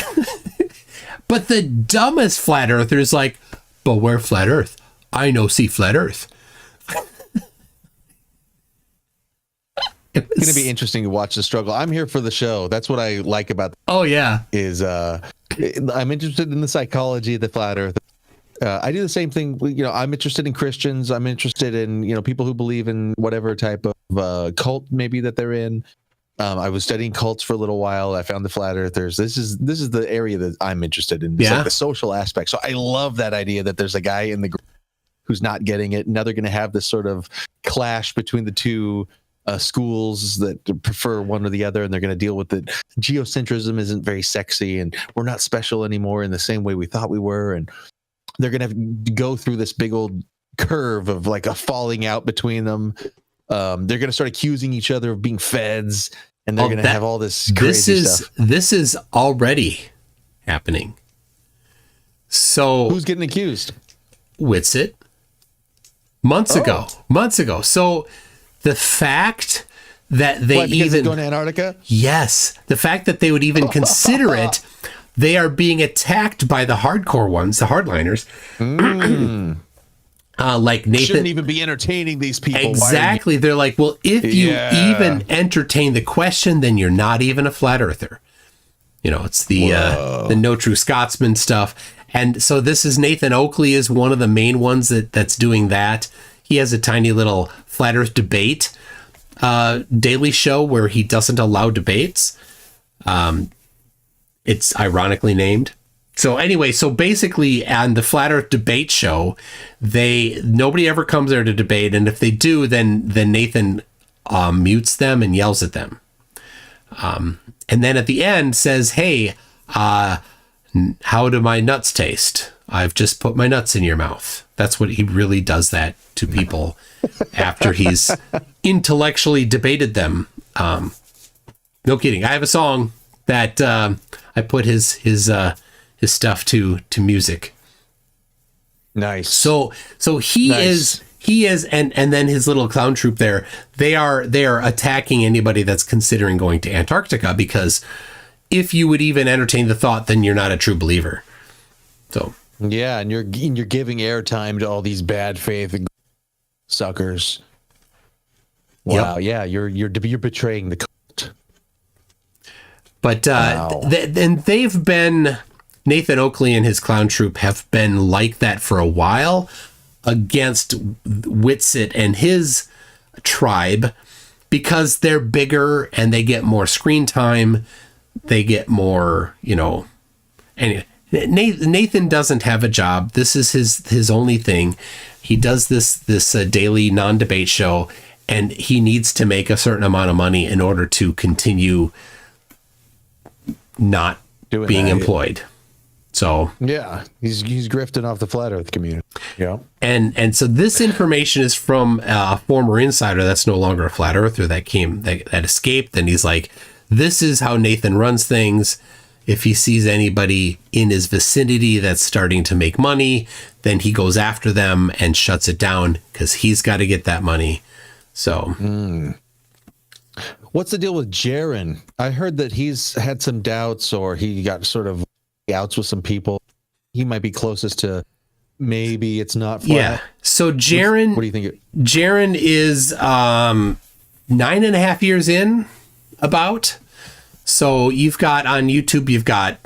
But the dumbest flat earther is like, but we're flat Earth. I know see flat Earth. It's going to be interesting to watch the struggle. I'm here for the show. That's what I like about is I'm interested in the psychology of the flat Earth. I do the same thing. I'm interested in Christians. I'm interested in, people who believe in whatever type of cult maybe that they're in. I was studying cults for a little while. I found the flat earthers. This is the area that I'm interested in. It's like the social aspect. So I love that idea that there's a guy in the group who's not getting it. Now they're going to have this sort of clash between the two schools that prefer one or the other, and they're going to deal with it. Geocentrism isn't very sexy, and we're not special anymore in the same way we thought we were. And they're going to have to go through this big old curve of like a falling out between them. They're going to start accusing each other of being feds, and they're going to have all this crazy stuff. This is already happening. So who's getting accused? Witzit. Months ago. So the fact that they going to Antarctica? Yes. The fact that they would even consider it they are being attacked by the hardcore ones, the hardliners. Like Nathan shouldn't even be entertaining these people. Exactly. They're like, well, if you even entertain the question, then you're not even a flat earther. You know, it's the No True Scotsman stuff. And so this is Nathan Oakley is one of the main ones that's doing that. He has a tiny little flat earth debate daily show where he doesn't allow debates. It's ironically named. So anyway, so basically on the Flat Earth debate show, nobody ever comes there to debate, and if they do, then Nathan mutes them and yells at them. And then at the end says, "Hey, how do my nuts taste? I've just put my nuts in your mouth." That's what he really does that to people after he's intellectually debated them. No kidding. I have a song that I put his stuff to music. Nice. So he is, and then his little clown troupe there, they are attacking anybody that's considering going to Antarctica, because if you would even entertain the thought, then you're not a true believer. So yeah, and you're giving airtime to all these bad faith suckers. Wow. Yep. Yeah, you're betraying the cult. But and they've been, Nathan Oakley and his clown troupe have been like that for a while against Whitsitt and his tribe, because they're bigger and they get more screen time. They get more, anyway. Nathan doesn't have a job. This is his only thing. He does this daily non-debate show, and he needs to make a certain amount of money in order to continue not being employed. So yeah, he's grifting off the flat earth community. Yeah. And so this information is from a former insider that's no longer a flat earther that escaped, and he's like, this is how Nathan runs things. If he sees anybody in his vicinity that's starting to make money, then he goes after them and shuts it down, because he's got to get that money. So what's the deal with Jaron? I heard that he's had some doubts, or he got sort of outs with some people. He might be closest to, maybe it's not flat. Yeah. So Jaron, what do you think? Jaron is 9.5 years in, about. So you've got on YouTube, you've got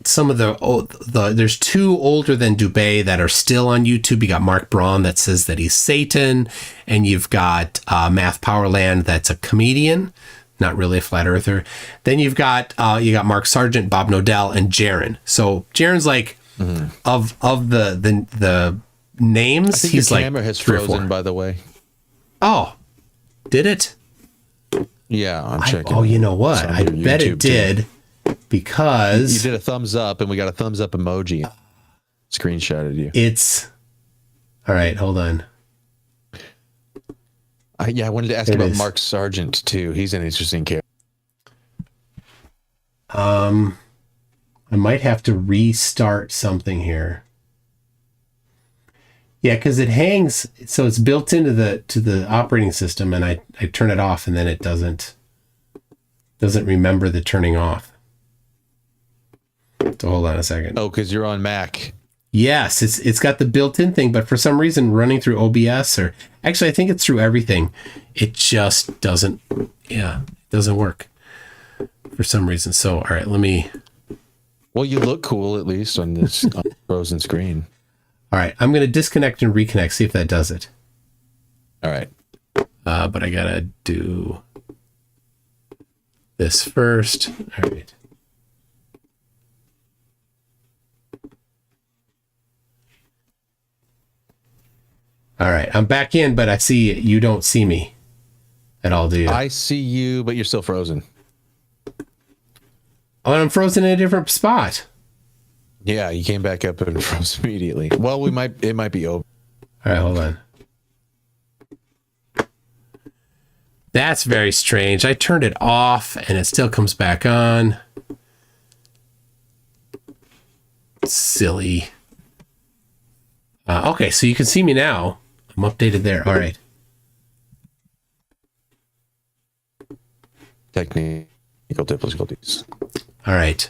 some of there's two older than Dubé that are still on YouTube. You got Mark Braun that says that he's Satan, and you've got Math Powerland that's a comedian, not really a flat earther. Then you got Mark Sargent, Bob Nodell, and Jaron. So Jaron's like of the names, I think he's the like camera has 3 or 4. frozen, by the way. Oh, did it? Yeah, I'm checking. Oh, you know what? I bet it did, because you did a thumbs up, and we got a thumbs up emoji. Screenshotted you. It's all right. Hold on. I wanted to ask about Mark Sargent too. He's an interesting character. I might have to restart something here. Yeah, because it hangs, so it's built into the operating system, and I turn it off, and then it doesn't remember the turning off. So hold on a second. Oh, because you're on Mac. Yes, it's got the built-in thing, but for some reason running through OBS, or actually I think it's through everything, it just doesn't work for some reason. So all right, let me. Well, you look cool at least on this frozen screen. All right, I'm going to disconnect and reconnect, see if that does it. All right. But I got to do this first. All right. All right, I'm back in, but I see you don't see me at all, do you? I see you, but you're still frozen. Oh, and I'm frozen in a different spot. Yeah, you came back up and froze immediately. Well, it might be over. All right, hold on. That's very strange. I turned it off and it still comes back on. Silly. Okay, so you can see me now. I'm updated there. All right. Technical difficulties. All right.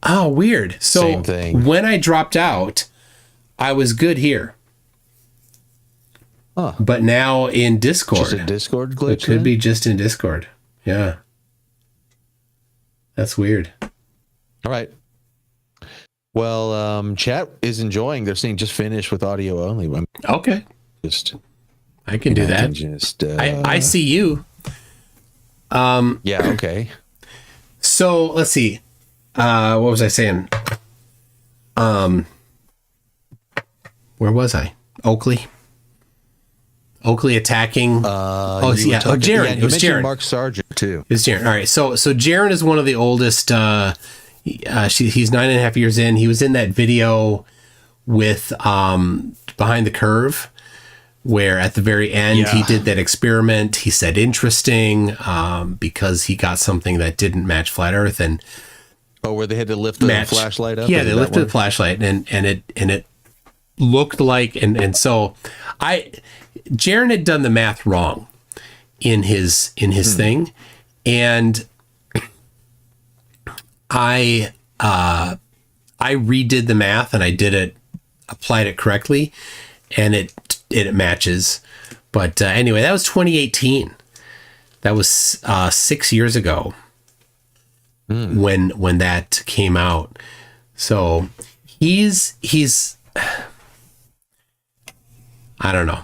Oh, weird. So Same thing. when I dropped out, I was good here. Huh. But now in Discord. Just a Discord glitch? It could then? be just in Discord. Yeah. That's weird. All right. Well, chat is enjoying. They're saying just finish with audio only. I'm Okay. just I can do that. Just, I see you. Yeah, okay. So let's see. What was I saying? Where was I? Oakley attacking. Jaron. Yeah, it was Jaron. Mark Sargent too. It was Jaron. All right. So Jaron is one of the oldest. He's 9.5 years in. He was in that video with Behind the Curve, where at the very end he did that experiment. He said interesting because he got something that didn't match flat Earth, and where they had to lift the flashlight up. Yeah, they lifted the flashlight, and it looked like and so Jaron had done the math wrong in his thing, and I redid the math and I applied it correctly, and it matches. But anyway, that was 2018. That was 6 years ago when that came out. So he's I don't know.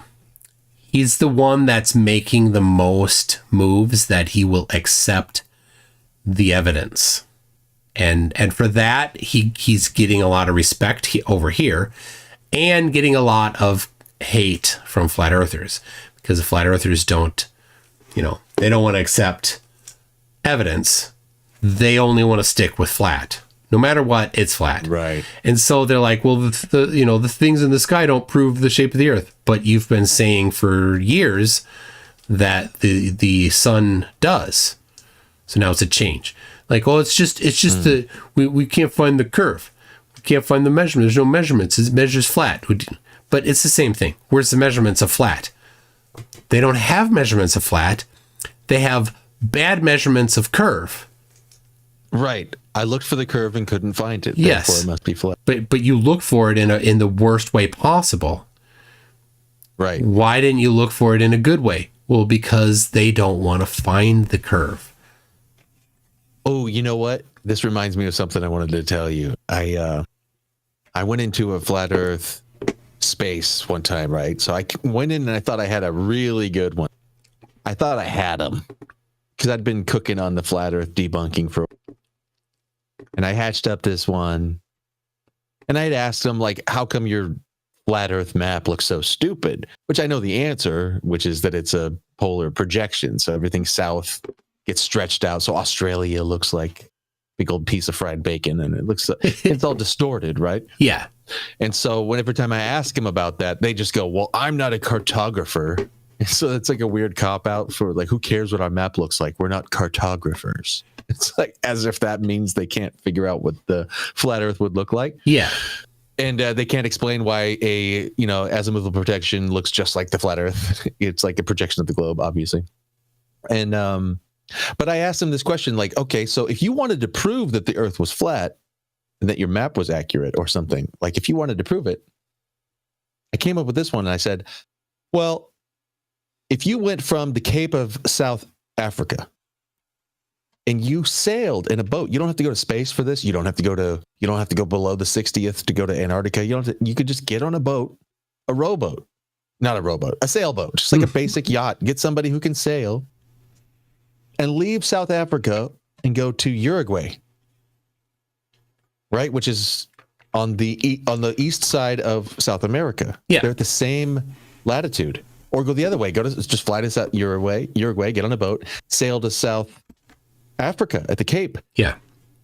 He's the one that's making the most moves that he will accept the evidence. And for that, he's getting a lot of respect over here and getting a lot of hate from flat earthers, because the flat earthers don't they don't want to accept evidence. They only want to stick with flat. No matter what, it's flat. Right. And so they're like, well, the things in the sky don't prove the shape of the earth. But you've been saying for years that the sun does. So now it's a change. Like, oh, it's just we can't find the curve. We can't find the measurement. There's no measurements. It measures flat. But it's the same thing. Where's the measurements of flat? They don't have measurements of flat. They have bad measurements of curve. Right. I looked for the curve and couldn't find it. Yes. Therefore, it must be flat. But you look for it in the worst way possible. Right. Why didn't you look for it in a good way? Well, because they don't want to find the curve. Oh, you know what? This reminds me of something I wanted to tell you. I went into a flat Earth space one time, right? So I went in and I thought I had a really good one. I thought I had them because I'd been cooking on the flat Earth debunking for. And I hatched up this one, and I'd asked him, like, how come your flat Earth map looks so stupid? Which I know the answer, which is that it's a polar projection. So everything south gets stretched out. So Australia looks like a big old piece of fried bacon, and it's all distorted, right? Yeah. And so every time I ask him about that, they just go, well, I'm not a cartographer. So it's like a weird cop out for like, who cares what our map looks like? We're not cartographers. It's like as if that means they can't figure out what the flat Earth would look like. Yeah. And they can't explain why a, azimuthal projection looks just like the flat Earth. It's like a projection of the globe, obviously. And, but I asked him this question, like, okay, so if you wanted to prove that the Earth was flat and that your map was accurate or something, like if you wanted to prove it, I came up with this one and I said, well, if you went from the Cape of South Africa and you sailed in a boat, you don't have to go to space for this. You don't have to go below the 60th to go to Antarctica. You could just get on a boat, a rowboat, not a rowboat, a sailboat, just like a basic yacht. Get somebody who can sail and leave South Africa and go to Uruguay, right? Which is on the east side of South America. Yeah. They're at the same latitude. Or go the other way. Just fly to South Uruguay, get on a boat, sail to South Africa at the Cape. Yeah.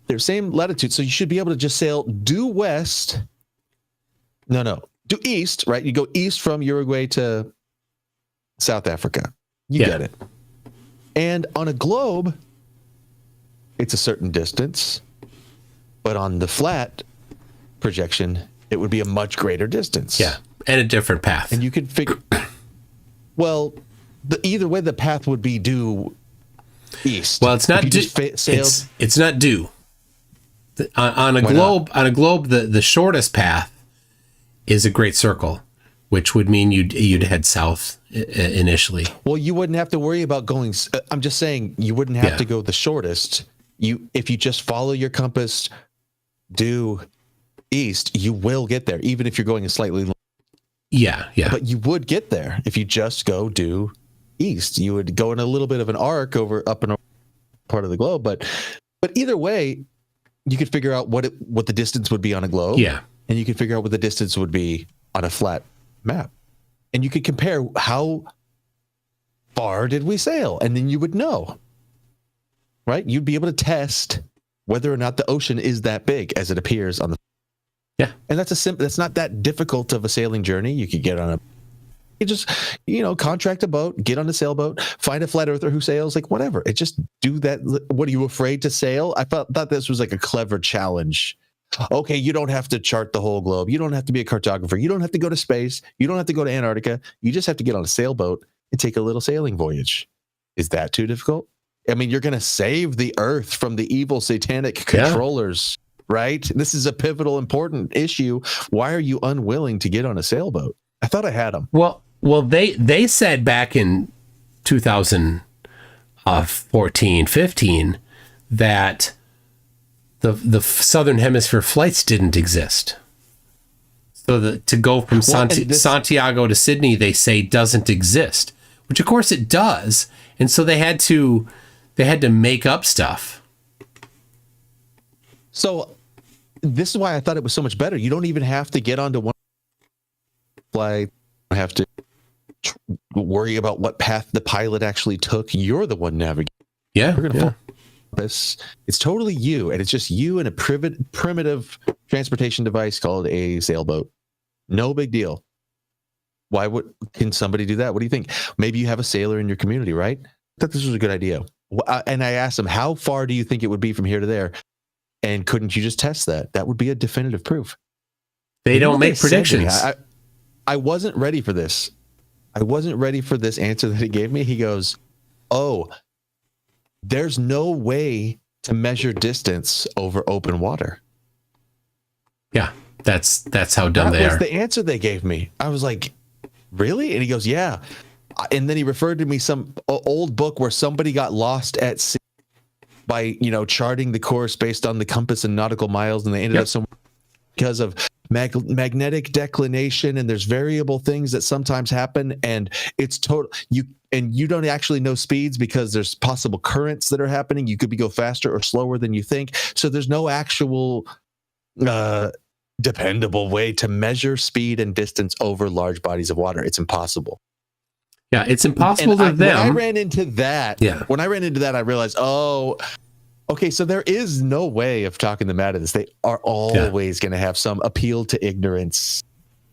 They're same latitude. So you should be able to just sail due west. No, due east, right? You go east from Uruguay to South Africa. You get it. And on a globe, it's a certain distance. But on the flat projection, it would be a much greater distance. Yeah. And a different path. And you could figure... Well, either way, the path would be due east. Well, it's not due. Sailed. It's not due. On a Why globe, the shortest path is a great circle, which would mean you'd head south initially. Well, you wouldn't have to worry about going. I'm just saying you wouldn't have to go the shortest. If you just follow your compass due east, you will get there, even if you're going a slightly long. Yeah. But you would get there if you just go due east. You would go in a little bit of an arc up in a part of the globe, but either way, you could figure out what the distance would be on a globe. Yeah. And you could figure out what the distance would be on a flat map. And you could compare how far did we sail, and then you would know. Right? You'd be able to test whether or not the ocean is that big as it appears on the. Yeah. And that's not that difficult of a sailing journey. You could get on you just, contract a boat, get on a sailboat, find a flat earther who sails, like whatever. It just do that. What, are you afraid to sail? I thought this was like a clever challenge. Okay, you don't have to chart the whole globe. You don't have to be a cartographer. You don't have to go to space. You don't have to go to Antarctica. You just have to get on a sailboat and take a little sailing voyage. Is that too difficult? I mean, you're going to save the Earth from the evil satanic controllers, right? This is a pivotal, important issue. Why are you unwilling to get on a sailboat? I thought I had them. Well, they said back in 2014, 15 that the southern hemisphere flights didn't exist. So to go from Santiago to Sydney, they say doesn't exist, which of course it does. And so they had to make up stuff. So this is why I thought it was so much better. You don't even have to get onto one flight. You have to worry about what path the pilot actually took. You're the one navigating. Yeah. It's totally you, and it's just you and a primitive transportation device called a sailboat. No big deal. Can somebody do that? What do you think? Maybe you have a sailor in your community, right? I thought this was a good idea. And I asked him, how far do you think it would be from here to there? And couldn't you just test that? That would be a definitive proof. They don't make predictions. I wasn't ready for this. I wasn't ready for this answer that he gave me. He goes, oh, there's no way to measure distance over open water. Yeah, that's how dumb they are. That was the answer they gave me. I was like, really? And he goes, yeah. And then he referred to me some old book where somebody got lost at sea by, charting the course based on the compass and nautical miles, and they ended up somewhere because of magnetic declination, and there's variable things that sometimes happen, and it's total. You don't actually know speeds because there's possible currents that are happening. You could go faster or slower than you think. So there's no actual dependable way to measure speed and distance over large bodies of water. It's impossible. Yeah, it's impossible to them. When I ran into that, I realized, oh, okay, so there is no way of talking them out of this. They are always going to have some appeal to ignorance.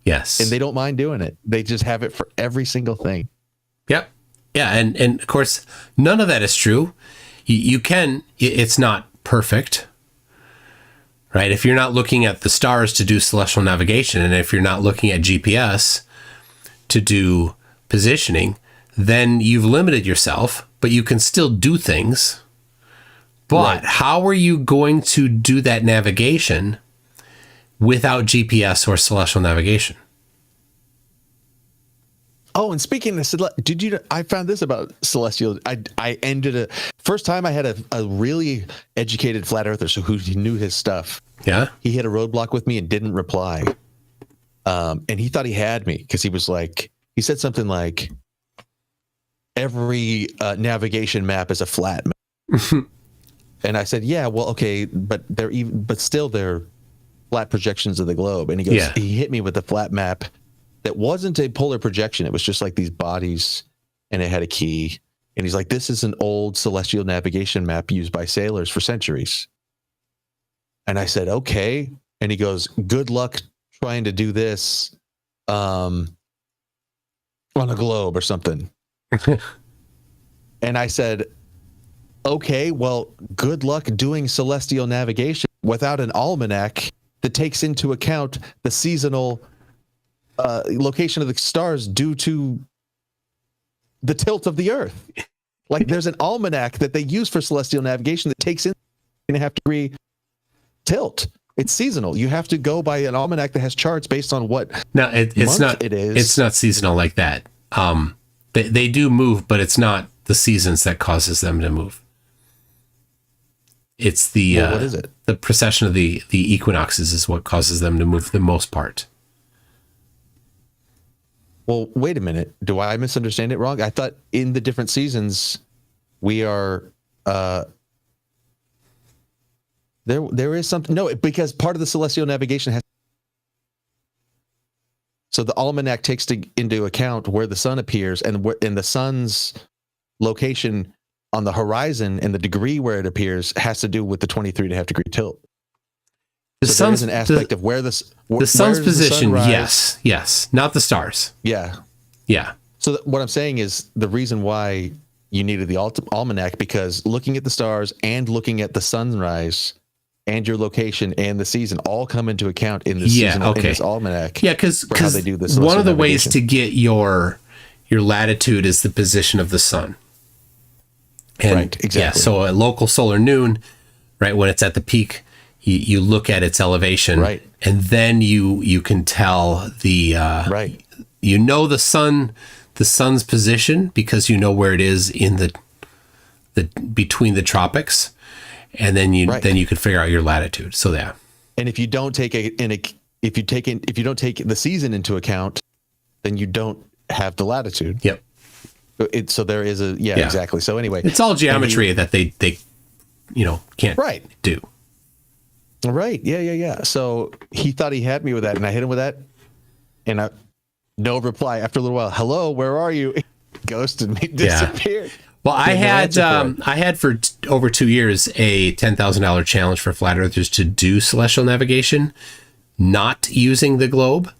Yes. And they don't mind doing it. They just have it for every single thing. Yep. Yeah, and of course, none of that is true. It's not perfect, right? If you're not looking at the stars to do celestial navigation, and if you're not looking at GPS to do positioning, then you've limited yourself, but you can still do things. But how are you going to do that navigation without GPS or celestial navigation? Oh, and speaking of I found this about celestial. First time I had a really educated flat earther, so who knew his stuff. Yeah. He hit a roadblock with me and didn't reply. And he thought he had me because he said something like, every navigation map is a flat map. And I said, yeah, well, okay, but still they're flat projections of the globe. And he goes, he hit me with a flat map that wasn't a polar projection. It was just like these bodies, and it had a key. And he's like, this is an old celestial navigation map used by sailors for centuries. And I said, okay. And he goes, good luck trying to do this on a globe or something. And I said, okay, well, good luck doing celestial navigation without an almanac that takes into account the seasonal location of the stars due to the tilt of the Earth. Like, there's an almanac that they use for celestial navigation that takes in 2.5 degree tilt. It's seasonal. You have to go by an almanac that has charts based on what No, it's month not. it is. It's not seasonal like that. They do move, but it's not the seasons that causes them to move. It's the Well, what is it? The precession of the equinoxes is what causes them to move for the most part. Well, wait a minute. Do I misunderstand it wrong? I thought in the different seasons we are there is something. No, because part of the celestial navigation has. So the almanac takes into account where the sun appears and the sun's location on the horizon and the degree where it appears has to do with the 23.5 degree tilt. The so sun's there is an aspect of where the sun's position. Yes, not the stars. Yeah. So what I'm saying is the reason why you needed the almanac, because looking at the stars and looking at the sunrise and your location and the season all come into account in this in this almanac. Yeah, because one of the ways to get your latitude is the position of the sun. And, right, exactly. Yeah, so a local solar noon, right, when it's at the peak, you look at its elevation, right, and then you can tell the right. You know the sun's position because you know where it is in the between the tropics, and then you can figure out your latitude. So yeah. And if you don't take if you don't take the season into account, then you don't have the latitude. Yep. So there is exactly. So anyway, it's all geometry that they can't do. Right. Yeah. So he thought he had me with that, and I hit him with that, and no reply. After a little while, hello, where are you? Ghosted me, disappeared. Yeah. Well, I had for over 2 years a $10,000 challenge for flat earthers to do celestial navigation, not using the globe,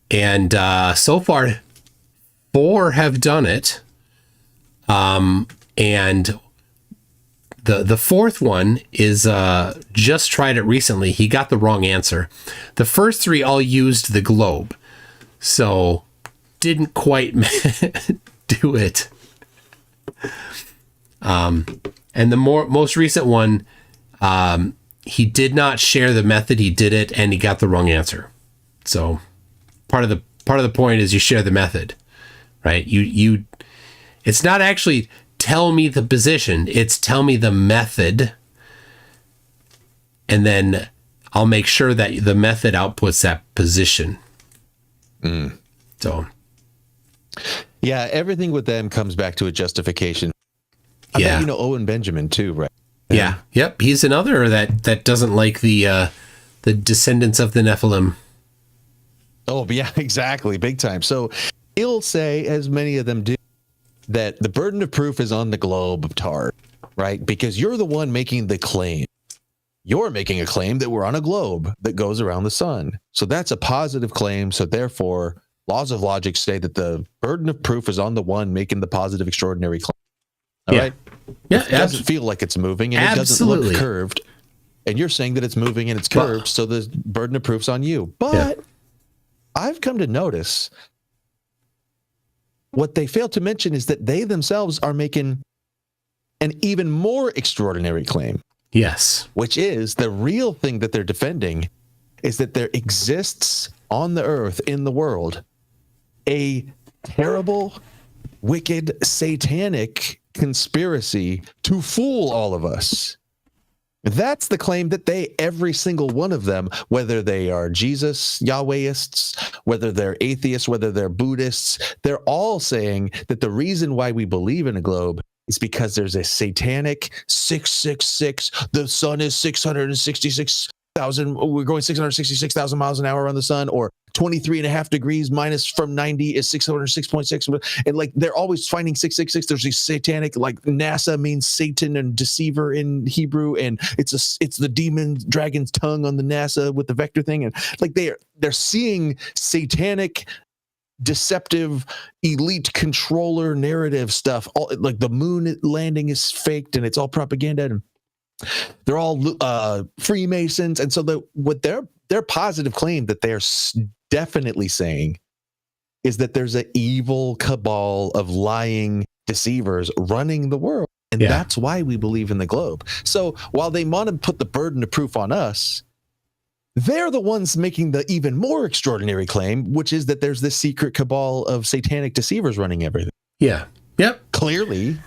and so far 4 have done it, and the fourth one is just tried it recently. He got the wrong answer. The first 3 all used the globe, so didn't quite do it. And the most recent one, he did not share the method. He did it, and he got the wrong answer. So part of the point is you share the method, right? You it's not actually tell me the position, it's tell me the method, and then I'll make sure that the method outputs that position. So yeah, everything with them comes back to a justification. I bet you know Owen Benjamin too, right? Yeah. Yep. He's another that doesn't like the descendants of the Nephilim. Oh, yeah, exactly. Big time. So he'll say, as many of them do, that the burden of proof is on the globe of Tard, right? Because you're the one making the claim. You're making a claim that we're on a globe that goes around the sun. So that's a positive claim. So therefore, laws of logic say that the burden of proof is on the one making the positive extraordinary claim. All right? Yeah, it doesn't feel like it's moving, and it doesn't look curved. And you're saying that it's moving and it's curved, so the burden of proof's on you. But I've come to notice what they fail to mention is that they themselves are making an even more extraordinary claim. Yes. Which is the real thing that they're defending is that there exists on the earth, in the world, a terrible, wicked, satanic conspiracy to fool all of us. That's the claim that every single one of them, whether they are Jesus, Yahwehists, whether they're atheists, whether they're Buddhists, they're all saying that the reason why we believe in a globe is because there's a satanic 666. The sun is 666,000. We're going 666,000 miles an hour around the sun, or 23.5 degrees minus from 90 is 606.6. And like they're always finding 666. There's these satanic, like NASA means Satan and deceiver in Hebrew, and it's the demon dragon's tongue on the NASA with the vector thing, and like they're seeing satanic, deceptive, elite controller narrative stuff. All like the moon landing is faked and it's all propaganda, and they're all Freemasons. And so what their positive claim that they're definitely saying is that there's an evil cabal of lying deceivers running the world. And that's why we believe in the globe. So while they want to put the burden of proof on us, they're the ones making the even more extraordinary claim, which is that there's this secret cabal of satanic deceivers running everything. Yeah. Yep. Clearly.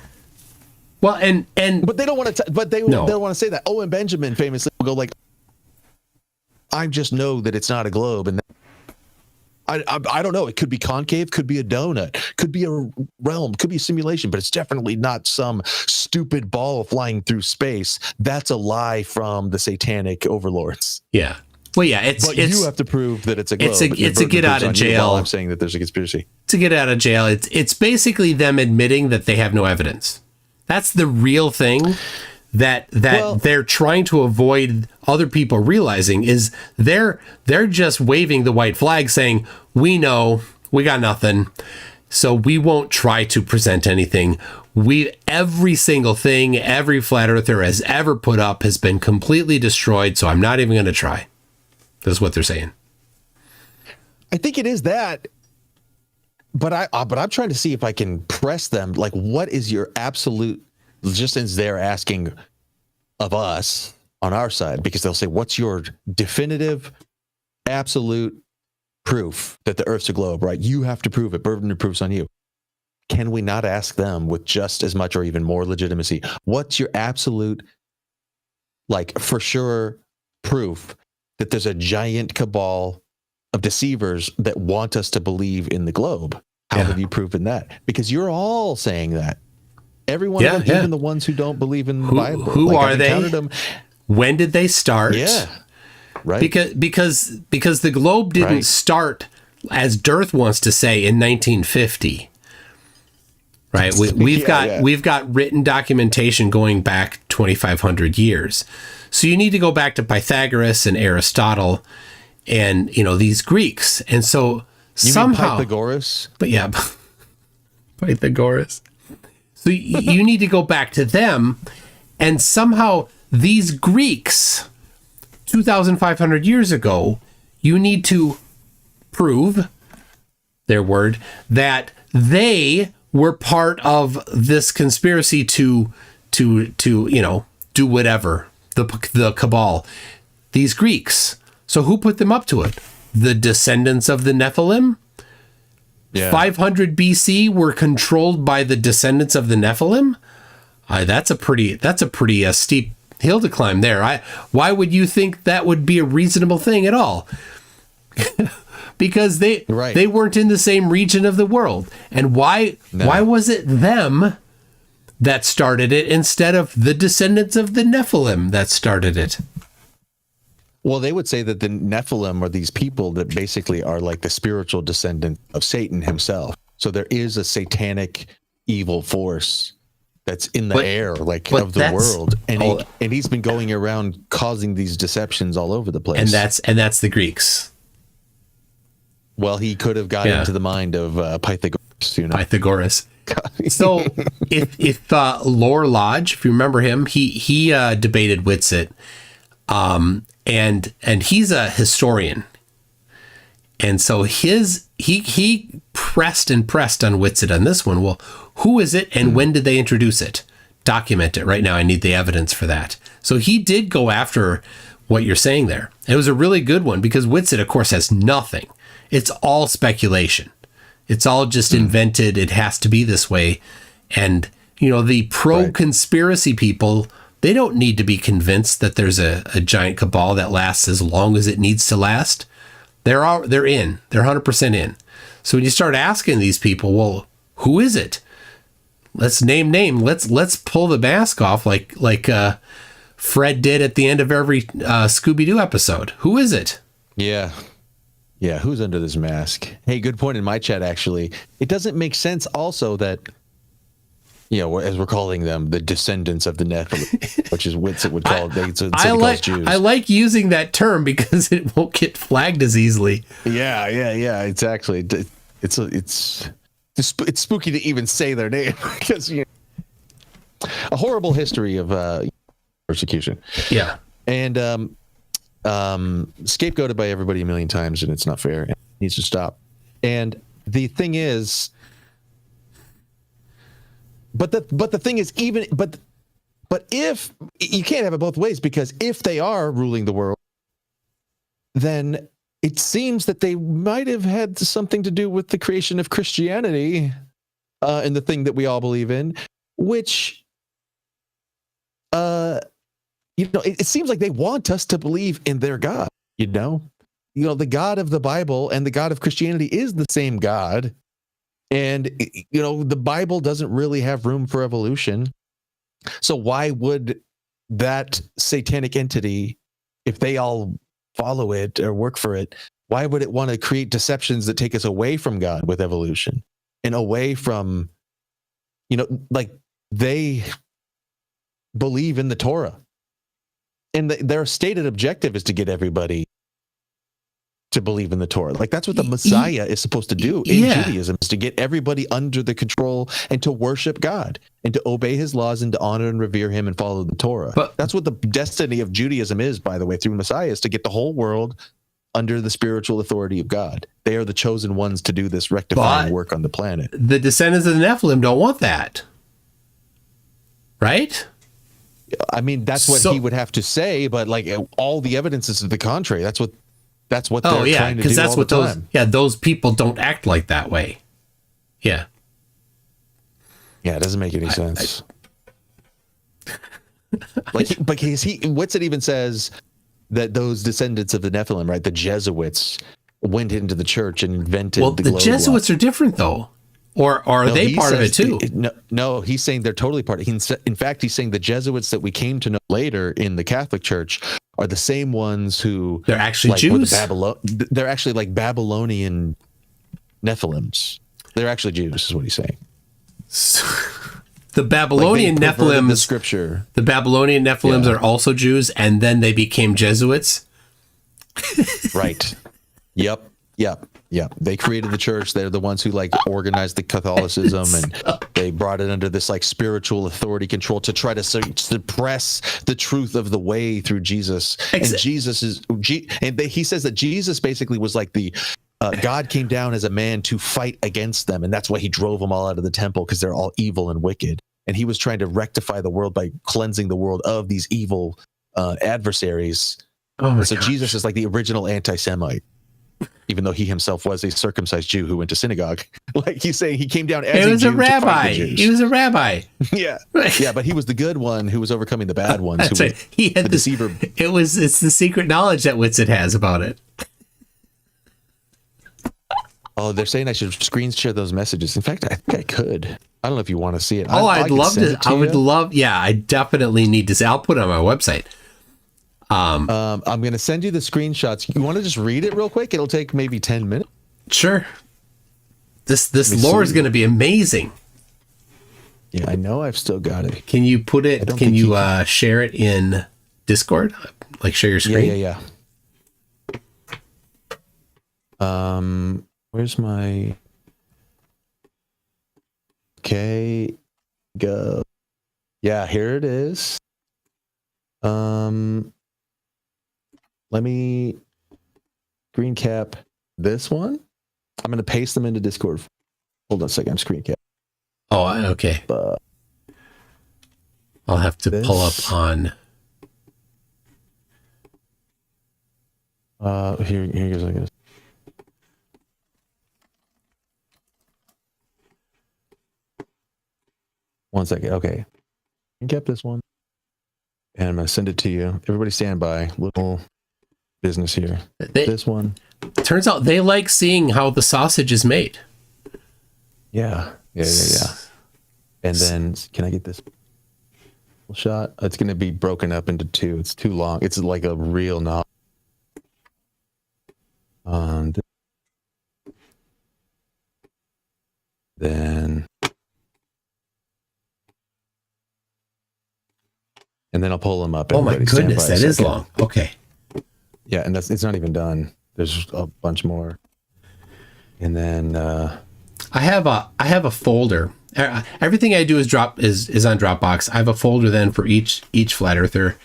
Well, and but they don't want to. But they don't want to say that. Owen Benjamin famously will go like, "I just know that it's not a globe, and I don't know. It could be concave, could be a donut, could be a realm, could be a simulation, but it's definitely not some stupid ball flying through space. That's a lie from the satanic overlords." Yeah. Well, yeah, it's you have to prove that it's a globe. It's a get out of jail. I'm saying that there's a conspiracy. To get out of jail, it's basically them admitting that they have no evidence. That's the real thing that they're trying to avoid other people realizing is they're just waving the white flag saying, we know, we got nothing, so we won't try to present anything. Every single thing every flat earther has ever put up has been completely destroyed, so I'm not even going to try. That's what they're saying. I think it is that, but I'm trying to see if I can press them. Like, what is your absolute? Just since they're asking of us on our side, because they'll say, "What's your definitive, absolute proof that the Earth's a globe?" Right? You have to prove it. Burden of proof's on you. Can we not ask them with just as much or even more legitimacy? What's your absolute, like, for sure proof that there's a giant cabal of deceivers that want us to believe in the globe? How have you proven that? Because you're all saying that. Everyone, even the ones who don't believe in the Bible. Who are they? When did they start? Yeah, right. Because the globe didn't start, as Dearth wants to say, in 1950. Right. We've got written documentation going back 2,500 years. So you need to go back to Pythagoras and Aristotle, and these Greeks. And so somehow Pythagoras. But yeah, Pythagoras. So you need to go back to them, and somehow these Greeks, 2,500 years ago, you need to prove their word that they were part of this conspiracy to do whatever, the cabal, these Greeks. So who put them up to it? The descendants of the Nephilim? Yeah. 500 BC were controlled by the descendants of the Nephilim? That's a pretty steep hill to climb there. Why would you think that would be a reasonable thing at all? Because they weren't in the same region of the world. And why was it them that started it instead of the descendants of the Nephilim that started it? Well, they would say that the Nephilim are these people that basically are like the spiritual descendant of Satan himself. So there is a satanic evil force that's in the air, like, of the world, and he's been going around causing these deceptions all over the place. And that's the Greeks. Well, he could have got into the mind of Pythagoras. Pythagoras. So if Lore Lodge, if you remember him, he debated Whitsitt. And he's a historian, and so he pressed on Whitsitt on this one. Well, who is it, and when did they introduce it? Document it right now. I need the evidence for that. So he did go after what you're saying there. It was a really good one because Whitsitt, of course, has nothing. It's all speculation. It's all just invented. It has to be this way, and the pro-conspiracy people. They don't need to be convinced that there's a giant cabal that lasts as long as it needs to last. They're in. They're 100% in. So when you start asking these people, well, who is it? Let's name. Let's pull the mask off like Fred did at the end of every Scooby-Doo episode. Who is it? Yeah. Yeah, who's under this mask? Hey, good point in my chat, actually. It doesn't make sense also that, as we're calling them, the descendants of the Nephilim, which is Whitsitt would call it. I like using that term because it won't get flagged as easily. Yeah. It's actually it's spooky to even say their name because a horrible history of persecution. Yeah, and scapegoated by everybody a million times, and it's not fair. It needs to stop. And the thing is, But the thing is, but if you can't have it both ways, because if they are ruling the world, then it seems that they might have had something to do with the creation of Christianity, and the thing that we all believe in, which, it seems like they want us to believe in their God. The God of the Bible and the God of Christianity is the same God. And, the Bible doesn't really have room for evolution. So why would that satanic entity, if they all follow it or work for it, why would it want to create deceptions that take us away from God with evolution and away from, they believe in the Torah, and their stated objective is to get everybody to believe in the Torah. Like, that's what the Messiah is supposed to do in Judaism, is to get everybody under the control and to worship God and to obey his laws and to honor and revere him and follow the Torah. But that's what the destiny of Judaism is, by the way, through Messiah, is to get the whole world under the spiritual authority of God. They are the chosen ones to do this rectifying work on the planet. The descendants of the Nephilim don't want that. Right? I mean, that's what he would have to say, but like all the evidence is to the contrary. That's what they're trying to do all the time. Those people don't act like that way. Yeah. Yeah, it doesn't make any sense. Because Whitsitt even says that those descendants of the Nephilim, right, the Jesuits, went into the church and invented the globe. The Jesuits are different, though. Or are they part of it too? No, he's saying they're totally part of it. In fact, he's saying the Jesuits that we came to know later in the Catholic Church are the same ones who... They're actually Jews? They're actually like Babylonian Nephilims. They're actually Jews, is what he's saying. The Babylonian Nephilims... The scripture. The Babylonian Nephilims are also Jews, and then they became Jesuits? Right. Yep. They created the church. They're the ones who organized the Catholicism, and they brought it under this spiritual authority control to try to suppress the truth of the way through Jesus. And he says that Jesus basically was like the God came down as a man to fight against them, and that's why he drove them all out of the temple, because they're all evil and wicked. And he was trying to rectify the world by cleansing the world of these evil adversaries. So Jesus is like the original anti-Semite, even though he himself was a circumcised Jew who went to synagogue. Like, he's saying he came down as a Jew to fight the Jews. He was a rabbi. Yeah. Yeah, but he was the good one who was overcoming the bad ones. Who was he had the deceiver. It's the secret knowledge that Whitsitt has about it. Oh, they're saying I should screen share those messages. In fact, I think I could. I don't know if you want to see it. I'd love to. I would love. Yeah, I definitely need to see. I'll put it on my website. I'm going to send you the screenshots. You want to just read it real quick? It'll take maybe 10 minutes. Sure. This lore is going to be amazing. Yeah, I know I've still got it. Can you put it? Can you share it in Discord? Like, share your screen? Yeah. Where's my... Okay, go. Yeah, here it is. Let me screen cap this one. I'm going to paste them into Discord. Hold on a second. I'm screen cap. Oh, okay. I'll have to pull up on. Here goes, I guess. One second. Okay. Screen cap this one. And I'm going to send it to you. Everybody stand by. Little business here. This one. Turns out they like seeing how the sausage is made. Yeah. And then, can I get this shot? It's going to be broken up into two. It's too long. It's like a real novel. Then... And then I'll pull them up. Oh my goodness, that is long. Okay. Yeah, and it's not even done. There's a bunch more. And then I have a folder. Everything I do is on Dropbox. I have a folder then for each flat earther.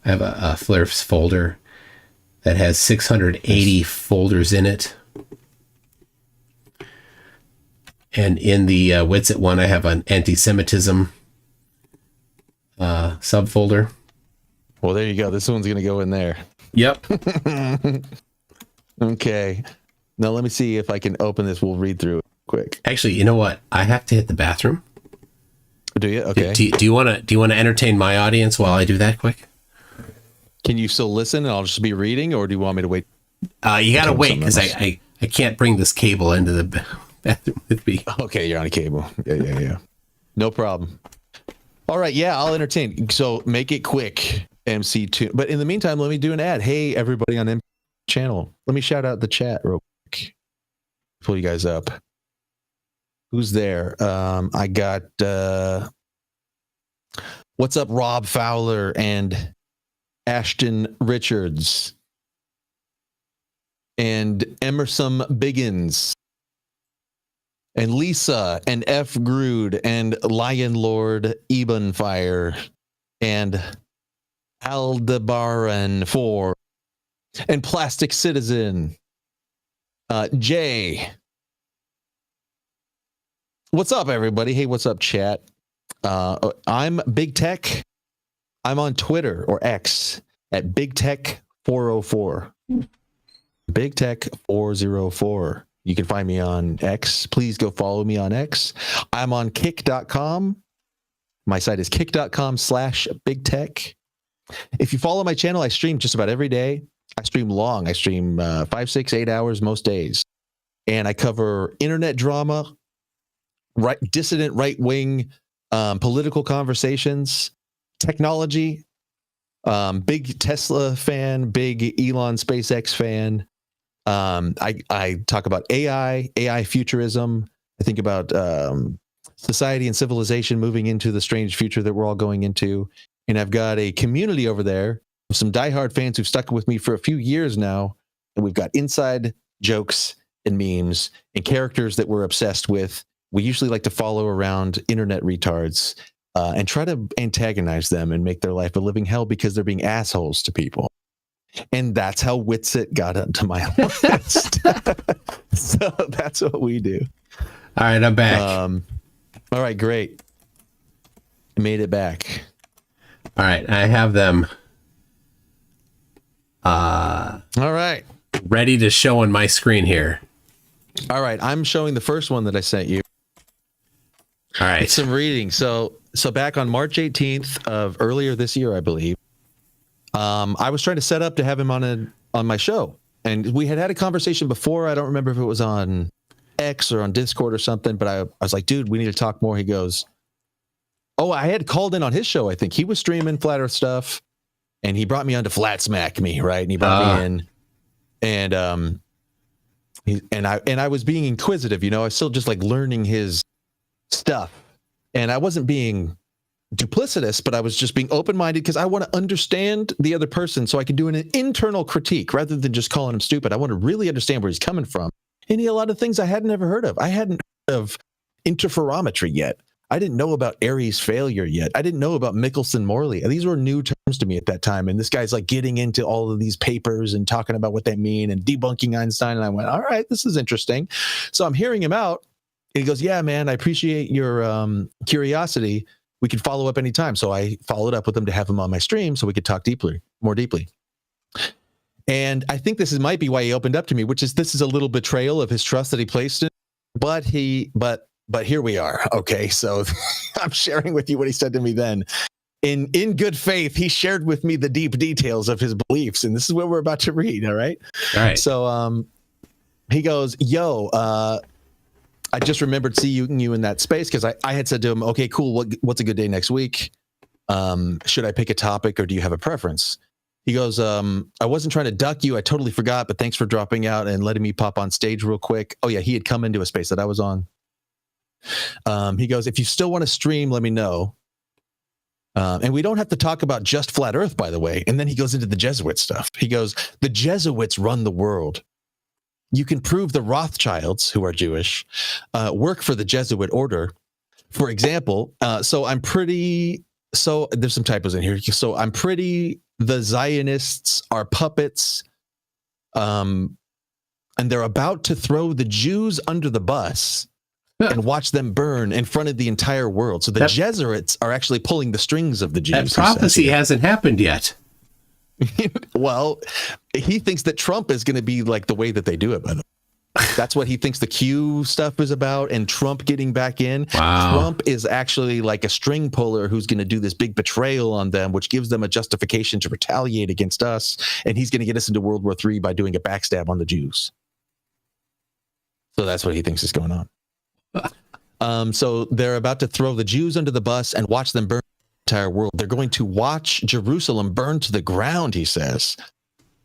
I have a Flerf's folder that has 680 folders in it. And in the Witsit one, I have an anti-Semitism subfolder. Well, there you go. This one's going to go in there. Yep. Okay. Now let me see if I can open this. We'll read through it quick. Actually, you know what? I have to hit the bathroom. Do you? Okay. Do you want to entertain my audience while I do that quick? Can you still listen and I'll just be reading, or do you want me to wait? You got to wait because I can't bring this cable into the bathroom with me. Okay, you're on a cable. Yeah. No problem. All right, yeah, I'll entertain. So make it quick, MC2. But in the meantime, let me do an ad. Hey, everybody on MC channel. Let me shout out the chat real quick. Pull you guys up. Who's there? I got what's up, Rob Fowler and Ashton Richards and Emerson Biggins and Lisa and F. Grood and Lion Lord Ebenfire and Aldebaran 4 and Plastic Citizen. Jay. What's up, everybody? Hey, what's up, chat? I'm BigTech. I'm on Twitter or X at BigTech404. BigTech404. You can find me on X. Please go follow me on X. I'm on kick.com. My site is kick.com/BigTech. If you follow my channel, I stream just about every day. I stream long. I stream 5, 6, 8 hours most days. And I cover internet drama, dissident right-wing political conversations, technology, big Tesla fan, big Elon SpaceX fan. I talk about AI futurism. I think about society and civilization moving into the strange future that we're all going into. And I've got a community over there of some diehard fans who've stuck with me for a few years now. And we've got inside jokes and memes and characters that we're obsessed with. We usually like to follow around internet retards and try to antagonize them and make their life a living hell because they're being assholes to people. And that's how Witsit got onto my list. So that's what we do. All right, I'm back. All right, great. I made it back. All right, I have them all right, ready to show on my screen here. All right, I'm showing the first one that I sent you. All right. It's some reading. So back on March 18th of earlier this year, I believe, I was trying to set up to have him on my show. And we had a conversation before. I don't remember if it was on X or on Discord or something, but I was like, dude, we need to talk more. He goes, oh, I had called in on his show. I think he was streaming Flat Earth stuff, and he brought me on to Flat Smack Me, right? And he brought me in, and I was being inquisitive, I was still just like learning his stuff, and I wasn't being duplicitous, but I was just being open-minded because I want to understand the other person so I can do an internal critique rather than just calling him stupid. I want to really understand where he's coming from. And he had a lot of things I hadn't ever heard of. I hadn't heard of interferometry yet. I didn't know about Aries failure yet. I didn't know about Michelson-Morley. These were new terms to me at that time. And this guy's like getting into all of these papers and talking about what they mean and debunking Einstein. And I went, all right, this is interesting. So I'm hearing him out. And he goes, yeah, man, I appreciate your curiosity. We could follow up anytime. So I followed up with him to have him on my stream so we could talk more deeply. And I think this might be why he opened up to me, which is this is a little betrayal of his trust that he placed in. But here we are. Okay, so I'm sharing with you what he said to me then. In good faith, he shared with me the deep details of his beliefs, and this is what we're about to read. All right. So he goes, yo, I just remembered seeing you in that space because I had said to him, okay, cool. What's a good day next week? Should I pick a topic or do you have a preference? He goes, I wasn't trying to duck you. I totally forgot, but thanks for dropping out and letting me pop on stage real quick. Oh yeah, he had come into a space that I was on. He goes, if you still want to stream, let me know. And we don't have to talk about just flat Earth, by the way. And then he goes into the Jesuit stuff. He goes, the Jesuits run the world. You can prove the Rothschilds, who are Jewish, work for the Jesuit order. For example, there's some typos in here. So I'm pretty, the Zionists are puppets, and they're about to throw the Jews under the bus. and watch them burn in front of the entire world. So the Jesuits are actually pulling the strings of the Jews. That prophecy hasn't happened yet. Well, he thinks that Trump is going to be like the way that they do it, by the way. That's what he thinks the Q stuff is about, and Trump getting back in. Wow. Trump is actually like a string puller who's going to do this big betrayal on them, which gives them a justification to retaliate against us, and he's going to get us into World War III by doing a backstab on the Jews. So that's what he thinks is going on. So they're about to throw the Jews under the bus and watch them burn the entire world. They're going to watch Jerusalem burn to the ground, he says.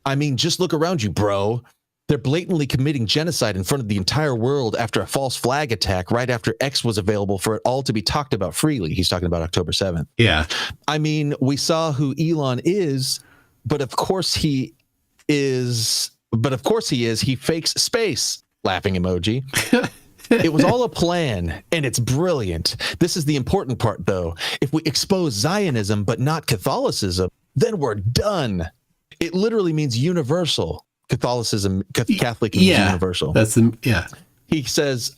I mean, just look around you, bro. They're blatantly committing genocide in front of the entire world after a false flag attack right after X was available for it all to be talked about freely. He's talking about October 7th. Yeah. I mean, we saw who Elon is, but of course he is. He fakes space. Laughing emoji. It was all a plan, and it's brilliant. This is the important part, though. If we expose Zionism but not Catholicism, then we're done. It literally means universal. Catholicism, Catholic means universal. He says,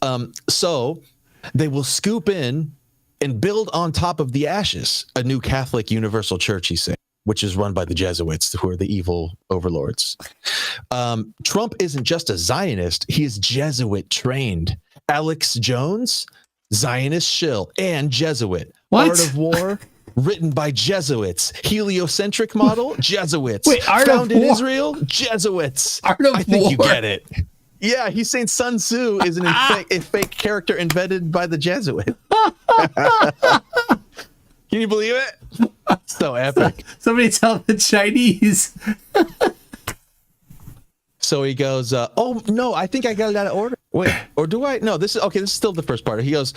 so they will scoop in and build on top of the ashes a new Catholic universal church, he said, which is run by the Jesuits, who are the evil overlords. Trump isn't just a Zionist, he is Jesuit trained. Alex Jones, Zionist shill and Jesuit. What? Art of War, written by Jesuits. Heliocentric model, Jesuits. Wait, Founded in Israel, Jesuits. I think you get it. Yeah, he's saying Sun Tzu is a fake character invented by the Jesuit. Can you believe it? So epic. Somebody tell the Chinese. So he goes, oh, no, I think I got it out of order. Wait, or do I? No, this is still the first part. He goes,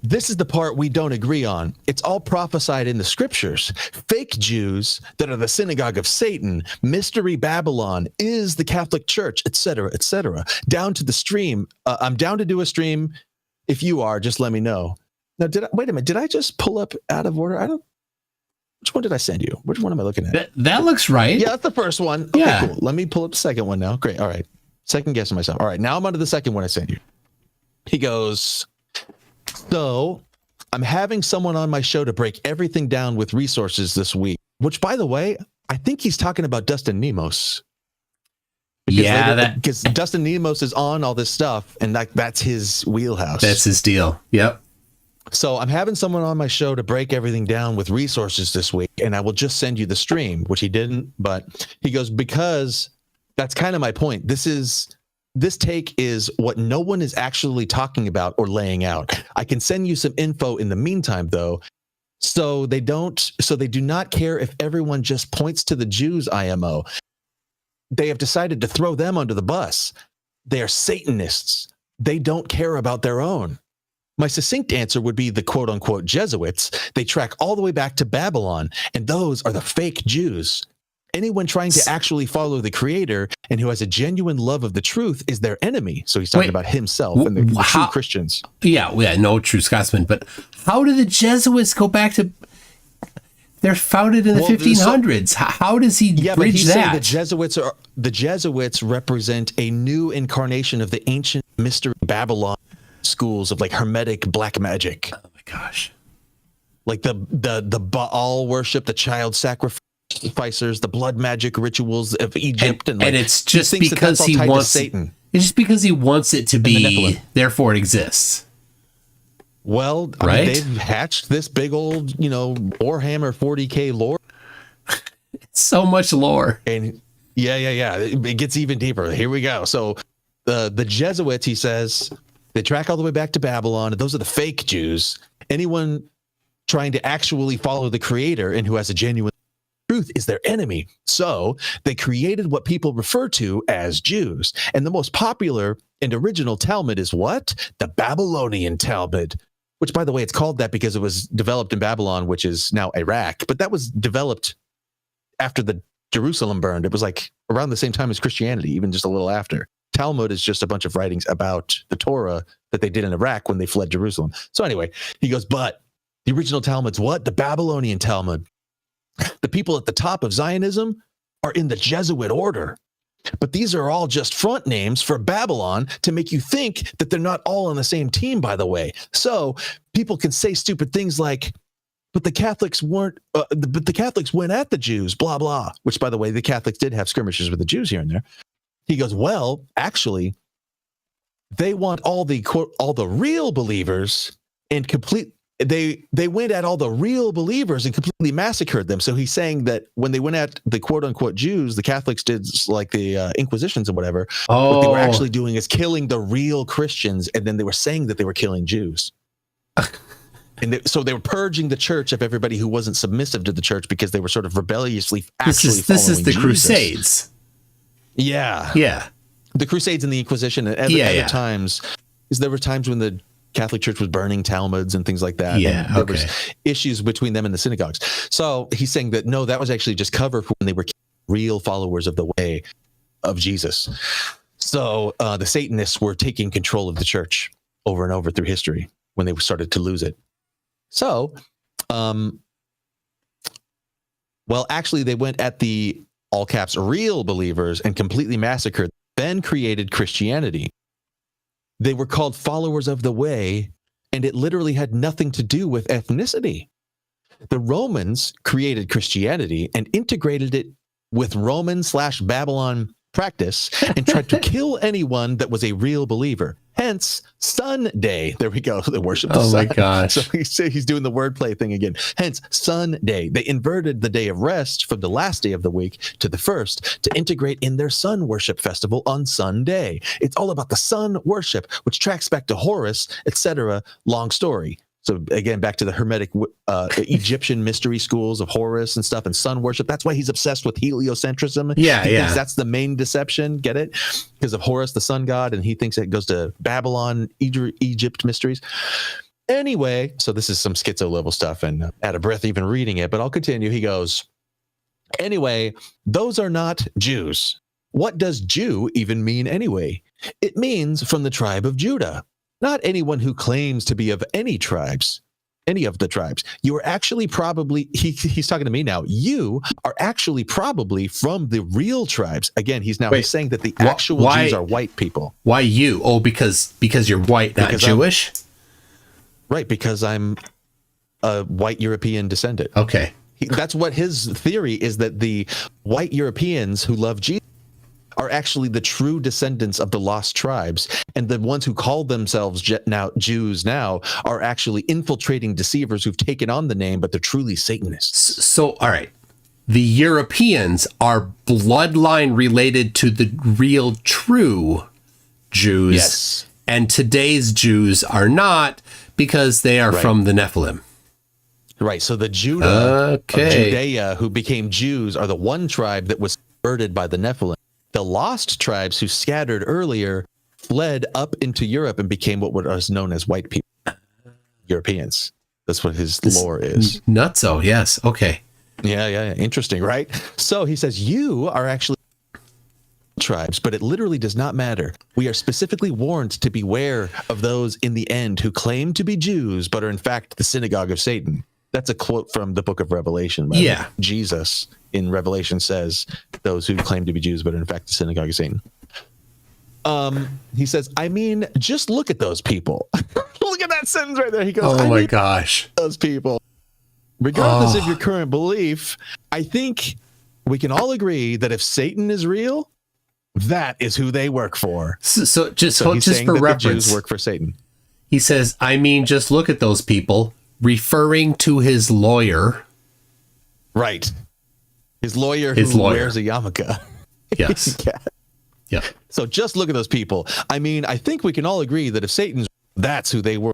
this is the part we don't agree on. It's all prophesied in the scriptures. Fake Jews that are the synagogue of Satan, mystery Babylon is the Catholic Church, etc., etc. Down to the stream. I'm down to do a stream. If you are, just let me know. Now, wait a minute. Did I just pull up out of order? Which one did I send you? Which one am I looking at? That looks right. Yeah, that's the first one. Okay, cool. Let me pull up the second one now. Great. All right. Second guessing myself. All right. Now I'm on to the second one I sent you. He goes, so I'm having someone on my show to break everything down with resources this week, which, by the way, I think he's talking about Dustin Nemos. Because Dustin Nemos is on all this stuff, and that's his wheelhouse. That's his deal. Yep. So I'm having someone on my show to break everything down with resources this week, and I will just send you the stream, which he didn't, but he goes, because that's kind of my point. This take is what no one is actually talking about or laying out. I can send you some info in the meantime, though. So they do not care if everyone just points to the Jews IMO. They have decided to throw them under the bus. They are Satanists. They don't care about their own. My succinct answer would be the quote unquote Jesuits. They track all the way back to Babylon, and those are the fake Jews. Anyone trying to actually follow the creator and who has a genuine love of the truth is their enemy. So he's talking about himself and the true Christians. Yeah, no true Scotsman. But how do the Jesuits go back to... They're founded in the 1500s. How does he bridge that? The Jesuits represent a new incarnation of the ancient mystery Babylon schools of like Hermetic black magic. Oh my gosh. Like the Baal worship, the child sacrificers, the blood magic rituals of Egypt, and it's just because he wants Satan. It's just because he wants it to be, therefore it exists. Well, I mean, they've hatched this big old, Warhammer 40K lore. It's so much lore. And yeah. It gets even deeper. Here we go. So the Jesuits, he says, they track all the way back to Babylon. And those are the fake Jews. Anyone trying to actually follow the creator and who has a genuine truth is their enemy. So they created what people refer to as Jews. And the most popular and original Talmud is what? The Babylonian Talmud. Which, by the way, it's called that because it was developed in Babylon, which is now Iraq. But that was developed after the Jerusalem burned. It was like around the same time as Christianity, even just a little after. Talmud is just a bunch of writings about the Torah that they did in Iraq when they fled Jerusalem. So anyway, he goes, but the original Talmud's what? The Babylonian Talmud. The people at the top of Zionism are in the Jesuit order. But these are all just front names for Babylon to make you think that they're not all on the same team, by the way. So people can say stupid things like, but the Catholics weren't, but the Catholics went at the Jews, blah, blah, which, by the way, the Catholics did have skirmishes with the Jews here and there. He goes, well, actually, they want all the, quote, all the real believers and they went at all the real believers and completely massacred them. So he's saying that when they went at the quote unquote Jews, the Catholics did like the Inquisitions and whatever. What they were actually doing is killing the real Christians. And then they were saying that they were killing Jews. And so they were purging the church of everybody who wasn't submissive to the church because they were sort of rebelliously actually this is the Jesus. Crusades. Yeah. Yeah. The Crusades and the Inquisition and other times, is there were times when the Catholic Church was burning Talmuds and things like that. Yeah, and there was issues between them and the synagogues. So he's saying that, no, that was actually just cover for when they were real followers of the way of Jesus. So the Satanists were taking control of the church over and over through history when they started to lose it. So, well, actually, they went at the, all caps, real believers and completely massacred, then created Christianity. They were called followers of the way, and it literally had nothing to do with ethnicity. The Romans created Christianity and integrated it with Roman/Babylon practice and tried to kill anyone that was a real believer. Hence, Sunday. There we go. The worship of sun. Oh my gosh. So he's doing the wordplay thing again. Hence, Sunday. They inverted the day of rest from the last day of the week to the first to integrate in their sun worship festival on Sunday. It's all about the sun worship, which tracks back to Horus, etc. Long story. So again, back to the Hermetic Egyptian mystery schools of Horus and stuff and sun worship. That's why he's obsessed with heliocentrism. He thinks that's the main deception. Get it? Because of Horus, the sun god, and he thinks it goes to Babylon, Egypt mysteries. Anyway, so this is some schizo level stuff and out of breath even reading it, but I'll continue. He goes, anyway, those are not Jews. What does Jew even mean anyway? It means from the tribe of Judah. Not anyone who claims to be of any tribes, any of the tribes. You are actually probably, he's talking to me now, you are actually probably from the real tribes. Again, he's saying that the actual Jews are white people. Why you? Oh, because you're white, not Jewish? Right, because I'm a white European descendant. Okay. That's what his theory is, that the white Europeans who love Jesus are actually the true descendants of the lost tribes, and the ones who call themselves Jews now are actually infiltrating deceivers who've taken on the name, but they're truly Satanists. So, all right, the Europeans are bloodline related to the real true Jews, yes, and today's Jews are not because they are from the Nephilim. Right. So the Judah of Judea who became Jews are the one tribe that was converted by the Nephilim. The lost tribes who scattered earlier fled up into Europe and became what was known as white people, Europeans. That's what his lore is. Nutso, yes. Okay. Yeah. Interesting, right? So he says, you are actually tribes, but it literally does not matter. We are specifically warned to beware of those in the end who claim to be Jews, but are in fact the synagogue of Satan. That's a quote from the book of Revelation. Yeah. Jesus in Revelation says, those who claim to be Jews, but are in fact the synagogue of Satan. He says, I mean, just look at those people. Look at that sentence right there. He goes, oh my gosh. Those people. Regardless of your current belief, I think we can all agree that if Satan is real, that is who they work for. So just for reference, the Jews work for Satan. He says, I mean, just look at those people, referring to his lawyer. Right. His lawyer who wears a yarmulke. Yes. Yeah. So just look at those people. I mean, I think we can all agree that if Satan's, that's who they were.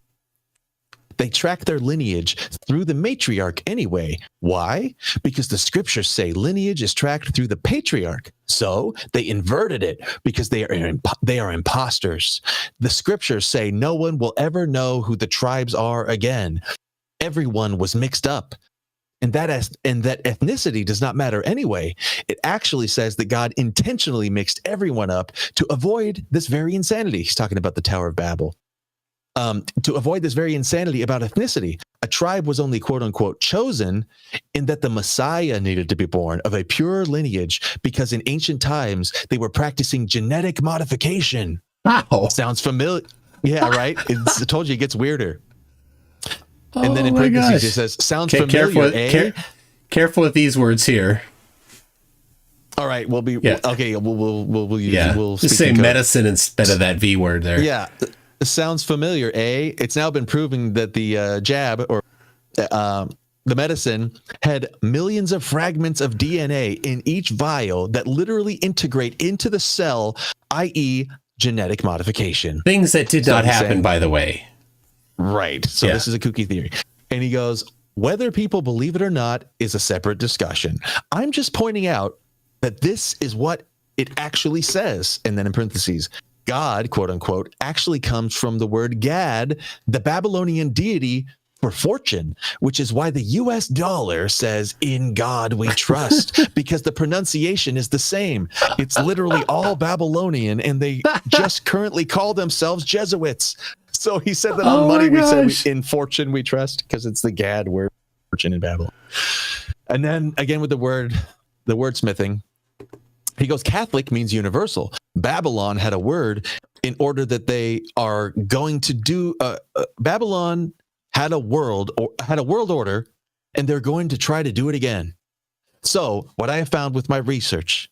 They track their lineage through the matriarch anyway. Why? Because the scriptures say lineage is tracked through the patriarch. So they inverted it because they are imposters. The scriptures say no one will ever know who the tribes are again. Everyone was mixed up. And that ethnicity does not matter anyway. It actually says that God intentionally mixed everyone up to avoid this very insanity. He's talking about the Tower of Babel. To avoid this very insanity about ethnicity. a tribe was only quote unquote chosen in that the Messiah needed to be born of a pure lineage because in ancient times they were practicing genetic modification. Wow. Sounds familiar. Yeah, right? I told you it gets weirder. And then in Oh my parentheses gosh. it says, sounds Careful, familiar, eh? careful with these words here. All right, we'll be Yeah. okay. We'll use Yeah. we'll Just speak say in code. medicine instead of that V word there. Yeah, sounds familiar, eh? It's now been proven that the jab or the medicine had millions of fragments of DNA in each vial that literally integrate into the cell, i.e., genetic modification. Things that did So not he's happen, saying- by the way. Right. So Yeah. this is a kooky theory. And he goes, whether people believe it or not is a separate discussion. I'm just pointing out that this is what it actually says. And then in parentheses, God, quote unquote, actually comes from the word Gad, the Babylonian deity for fortune, which is why the US dollar says in God we trust, because the pronunciation is the same. It's literally all Babylonian, and they just currently call themselves Jesuits. So he said that on Oh money my we say gosh. in fortune we trust, because it's the Gad word, fortune in Babylon. And then again with the wordsmithing, he goes, Catholic means universal. Babylon had a word in order that they are going to do. Babylon had a world order, and they're going to try to do it again. So what I have found with my research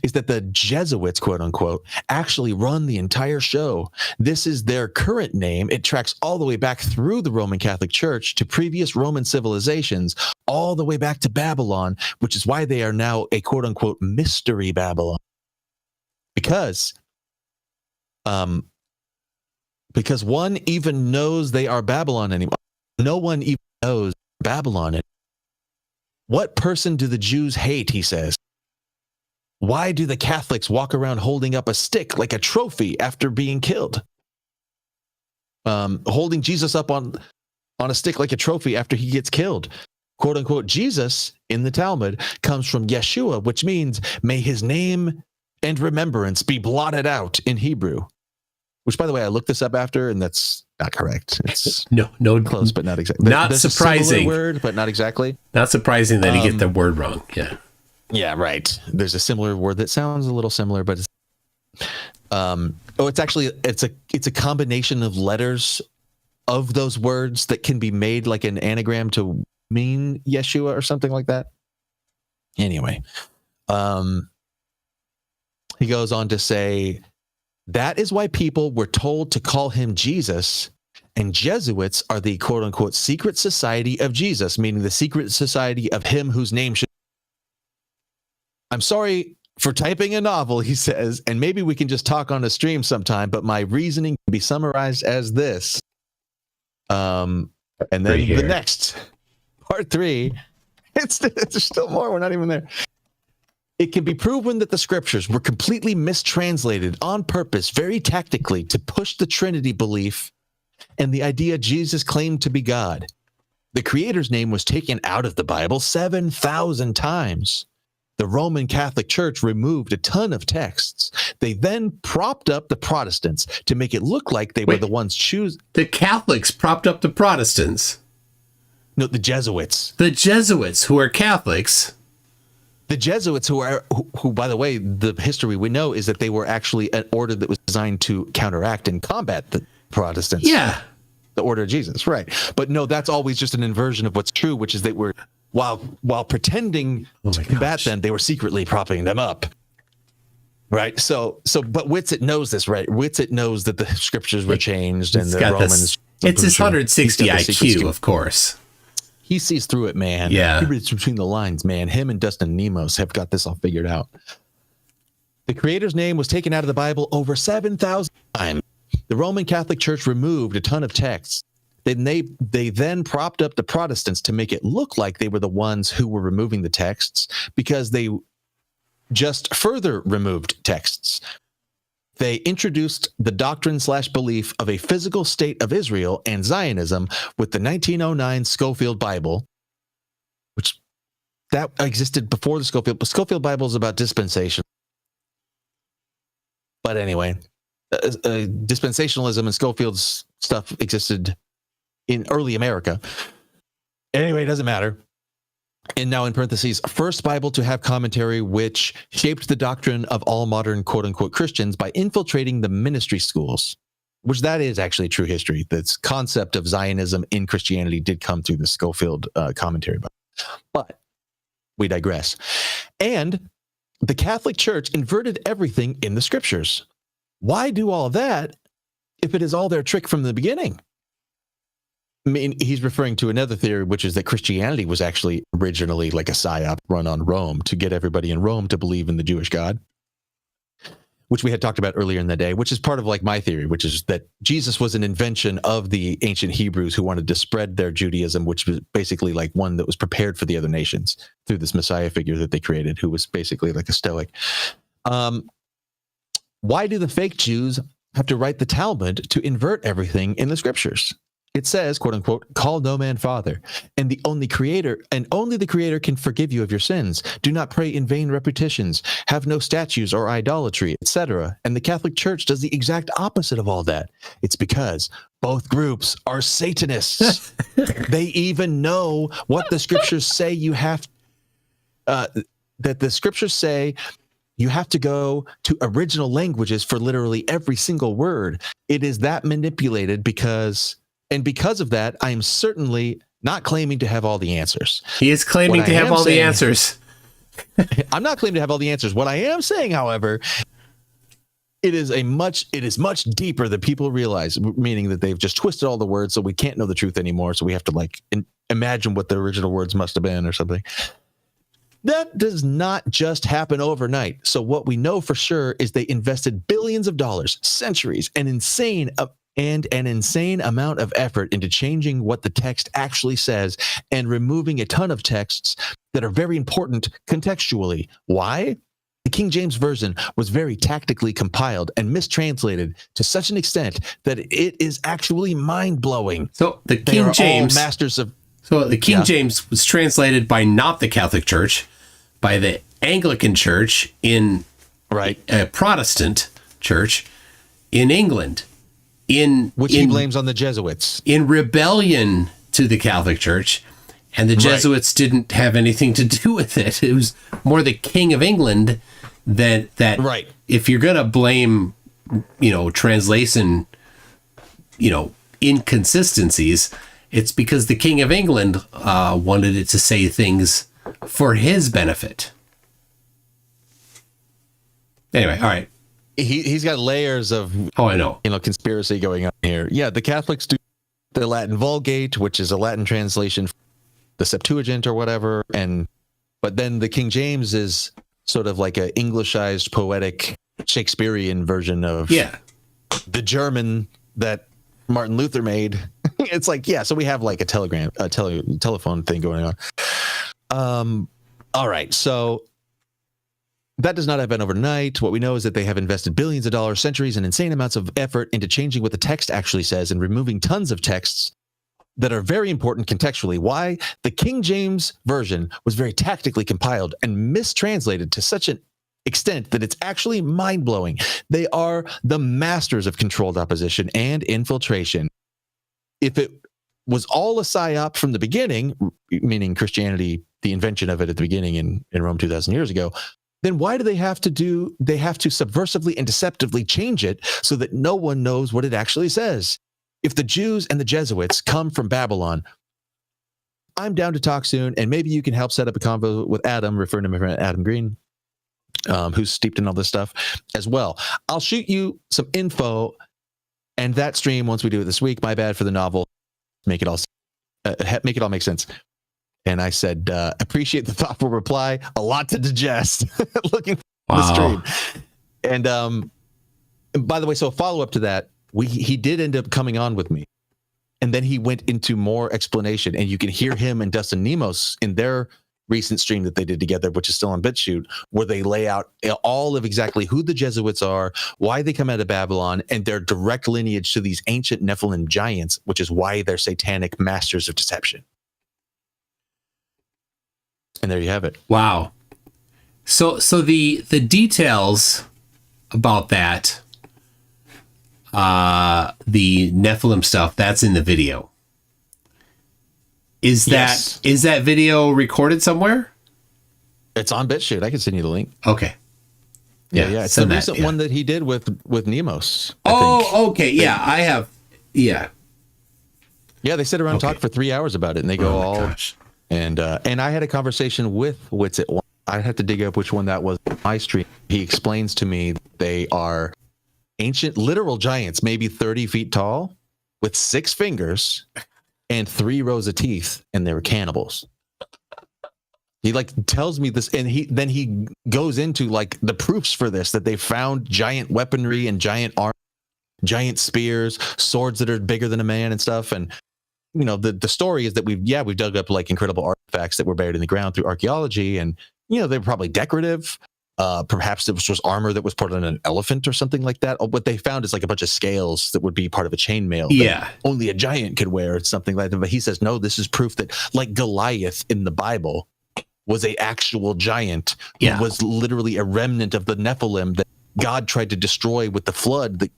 is that the Jesuits, quote unquote, actually run the entire show. This is their current name. It tracks all the way back through the Roman Catholic Church to previous Roman civilizations, all the way back to Babylon, which is why they are now a quote unquote mystery Babylon. Because one even knows they are Babylon anymore. No one even knows Babylon anymore. What person do the Jews hate, he says. Why do the Catholics walk around holding up a stick like a trophy after being killed? Holding Jesus up on a stick like a trophy after he gets killed. Quote unquote, Jesus in the Talmud comes from Yeshua, which means may his name and remembrance be blotted out in Hebrew. Which, by the way, I looked this up after, and that's not correct. It's No, close, but not exactly. Not There's a surprising. similar word, but not exactly. Not surprising that you get the word wrong. Yeah. Yeah, right. There's a similar word that sounds a little similar, but it's it's a combination of letters of those words that can be made like an anagram to mean Yeshua or something like that. Anyway, he goes on to say that is why people were told to call him Jesus, and Jesuits are the quote unquote secret society of Jesus, meaning the secret society of him whose name should. I'm sorry for typing a novel, he says, and maybe we can just talk on a stream sometime, but my reasoning can be summarized as this. And then the next, part 3, there's still more, we're not even there. It can be proven that the scriptures were completely mistranslated on purpose, very tactically, to push the Trinity belief and the idea Jesus claimed to be God. The Creator's name was taken out of the Bible 7,000 times. The Roman Catholic Church removed a ton of texts. They then propped up the Protestants to make it look like they were the ones choosing. The Catholics propped up the Protestants. No, the Jesuits. The Jesuits, who are Catholics. The Jesuits, who, by the way, the history we know is that they were actually an order that was designed to counteract and combat the Protestants. Yeah. The Order of Jesus, right. But no, that's always just an inversion of what's true, which is they were, while pretending to combat them, they were secretly propping them up. Right. But Whitsitt knows this, right? Whitsitt knows that the scriptures were changed and the Romans. It's his 160 IQ, of course. He sees through it, man. Yeah. He reads between the lines, man. Him and Dustin Nemos have got this all figured out. The Creator's name was taken out of the Bible over 7,000 times. The Roman Catholic Church removed a ton of texts. They then propped up the Protestants to make it look like they were the ones who were removing the texts because they just further removed texts. They introduced the doctrine/belief of a physical state of Israel and Zionism with the 1909 Scofield Bible, which that existed before the Scofield. The Scofield Bible is about dispensation. But anyway, dispensationalism and Scofield's stuff existed in early America. Anyway, it doesn't matter. And now in parentheses, first Bible to have commentary which shaped the doctrine of all modern quote unquote Christians by infiltrating the ministry schools, which that is actually true history. This concept of Zionism in Christianity did come through the Schofield commentary. But we digress. And the Catholic Church inverted everything in the scriptures. Why do all that if it is all their trick from the beginning? I mean, he's referring to another theory, which is that Christianity was actually originally like a psyop run on Rome to get everybody in Rome to believe in the Jewish God, which we had talked about earlier in the day, which is part of like my theory, which is that Jesus was an invention of the ancient Hebrews who wanted to spread their Judaism, which was basically like one that was prepared for the other nations through this Messiah figure that they created, who was basically like a Stoic. Why do the fake Jews have to write the Talmud to invert everything in the scriptures? It says, quote unquote, call no man father, and only the creator can forgive you of your sins. Do not pray in vain repetitions, have no statues or idolatry, etc. And the Catholic Church does the exact opposite of all that. It's because both groups are Satanists. They even know what the scriptures say you have, that the scriptures say you have to go to original languages for literally every single word. It is that manipulated because of that, I am certainly not claiming to have all the answers. He is claiming to have all the answers. I'm not claiming to have all the answers. What I am saying, however, it is much deeper than people realize, meaning that they've just twisted all the words so we can't know the truth anymore. So we have to like imagine what the original words must have been or something. That does not just happen overnight. So what we know for sure is they invested billions of dollars, centuries, an insane amount of effort into changing what the text actually says and removing a ton of texts that are very important contextually. Why? The King James Version was very tactically compiled and mistranslated to such an extent that it is actually mind-blowing. So the King James was translated by not the Catholic Church, by the Anglican Church in a Protestant church in England. Which he blames on the Jesuits. In rebellion to the Catholic Church, and the Jesuits didn't have anything to do with it. It was more the King of England that if you're going to blame, translation, inconsistencies, it's because the King of England wanted it to say things for his benefit. Anyway, all right. He's got layers of conspiracy going on here. Yeah, the Catholics do the Latin Vulgate, which is a Latin translation of the Septuagint or whatever, but then the King James is sort of like an Englishized poetic Shakespearean version of the German that Martin Luther made. It's like, so we have like a telephone thing going on. All right, so that does not happen overnight. What we know is that they have invested billions of dollars, centuries, and insane amounts of effort into changing what the text actually says and removing tons of texts that are very important contextually. Why? The King James Version was very tactically compiled and mistranslated to such an extent that it's actually mind-blowing. They are the masters of controlled opposition and infiltration. If it was all a psyop from the beginning, meaning Christianity, the invention of it at the beginning in Rome 2,000 years ago, then why do they have to subversively and deceptively change it so that no one knows what it actually says? If the Jews and the Jesuits come from Babylon, I'm down to talk soon, and maybe you can help set up a convo with Adam, referring to my friend Adam Green, who's steeped in all this stuff as well. I'll shoot you some info, and that stream, once we do it this week, my bad for the novel, make it all make sense. And I said, appreciate the thoughtful reply. A lot to digest. Looking for the stream. And by the way, so a follow-up to that, he did end up coming on with me. And then he went into more explanation. And you can hear him and Dustin Nemos in their recent stream that they did together, which is still on BitChute, where they lay out all of exactly who the Jesuits are, why they come out of Babylon, and their direct lineage to these ancient Nephilim giants, which is why they're satanic masters of deception. And there you have it. Wow. So the details about that, the Nephilim stuff, that's in the video. Is that video recorded somewhere? It's on BitChute. I can send you the link. Okay. Yeah. It's the recent one that he did with Nemos. I think. Okay. Yeah, I have. Yeah. Yeah, they sit around and talk for 3 hours about it, and they go gosh. And I had a conversation with Witsit. I had to dig up which one that was on my stream. He explains to me they are ancient, literal giants, maybe 30 feet tall, with 6 fingers and 3 rows of teeth, and they were cannibals. He tells me this, and he goes into the proofs for this, that they found giant weaponry and giant armor, giant spears, swords that are bigger than a man and stuff. And the story is that we've dug up incredible artifacts that were buried in the ground through archaeology, and they were probably decorative. Perhaps it was just armor that was put on an elephant or something like that. What they found is a bunch of scales that would be part of a chainmail. Yeah, only a giant could wear, something like that. But he says no. This is proof that Goliath in the Bible was a actual giant who was literally a remnant of the Nephilim that God tried to destroy with the flood.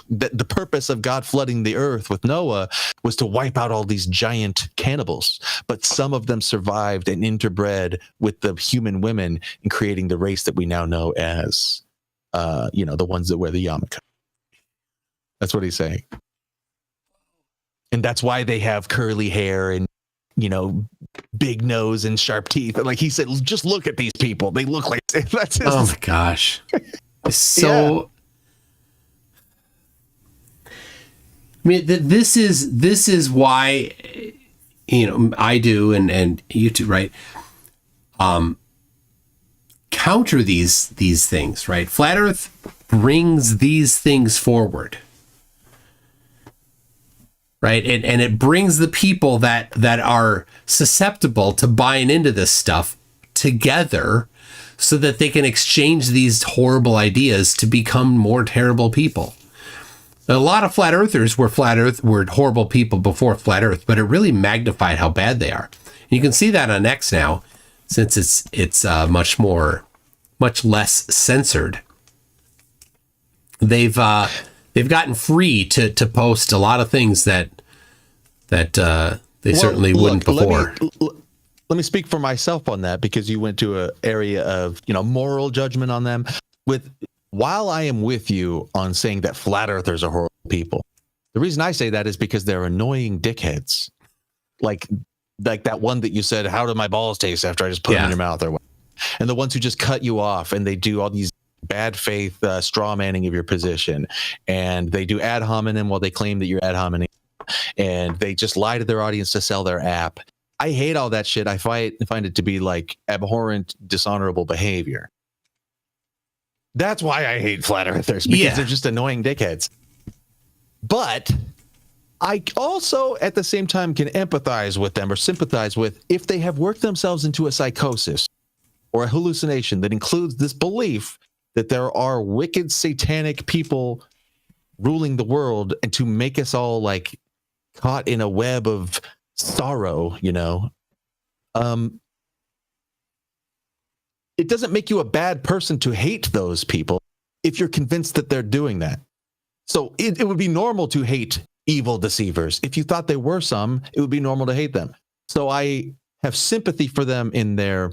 The purpose of God flooding the earth with Noah was to wipe out all these giant cannibals, but some of them survived and interbred with the human women in creating the race that we now know as, the ones that wear the yarmulke. That's what he's saying. And that's why they have curly hair and, big nose and sharp teeth. And he said, just look at these people. They look like that's his. Oh my gosh. So, I mean, this is why, I do, and you too, right? Counter these things, right? Flat Earth brings these things forward, right? And it brings the people that are susceptible to buying into this stuff together, so that they can exchange these horrible ideas to become more terrible people. A lot of flat earthers were horrible people before Flat Earth, but it really magnified how bad they are. And you can see that on X now, since it's much less censored. They've gotten free to post a lot of things that they certainly wouldn't before. Let me speak for myself on that, because you went to an area of moral judgment on them. While I am with you on saying that flat earthers are horrible people, the reason I say that is because they're annoying dickheads. Like that one that you said, how do my balls taste after I just put them in your mouth, or what? And the ones who just cut you off, and they do all these bad faith straw manning of your position, and they do ad hominem while they claim that you're ad hominem, and they just lie to their audience to sell their app. I hate all that shit. I find it to be abhorrent, dishonorable behavior. That's why I hate flat earthers, because they're just annoying dickheads. But I also, at the same time, can empathize with them or sympathize with if they have worked themselves into a psychosis or a hallucination that includes this belief that there are wicked, satanic people ruling the world, and to make us all caught in a web of sorrow, it doesn't make you a bad person to hate those people if you're convinced that they're doing that. So it would be normal to hate evil deceivers. If you thought there were some, it would be normal to hate them. So I have sympathy for them in their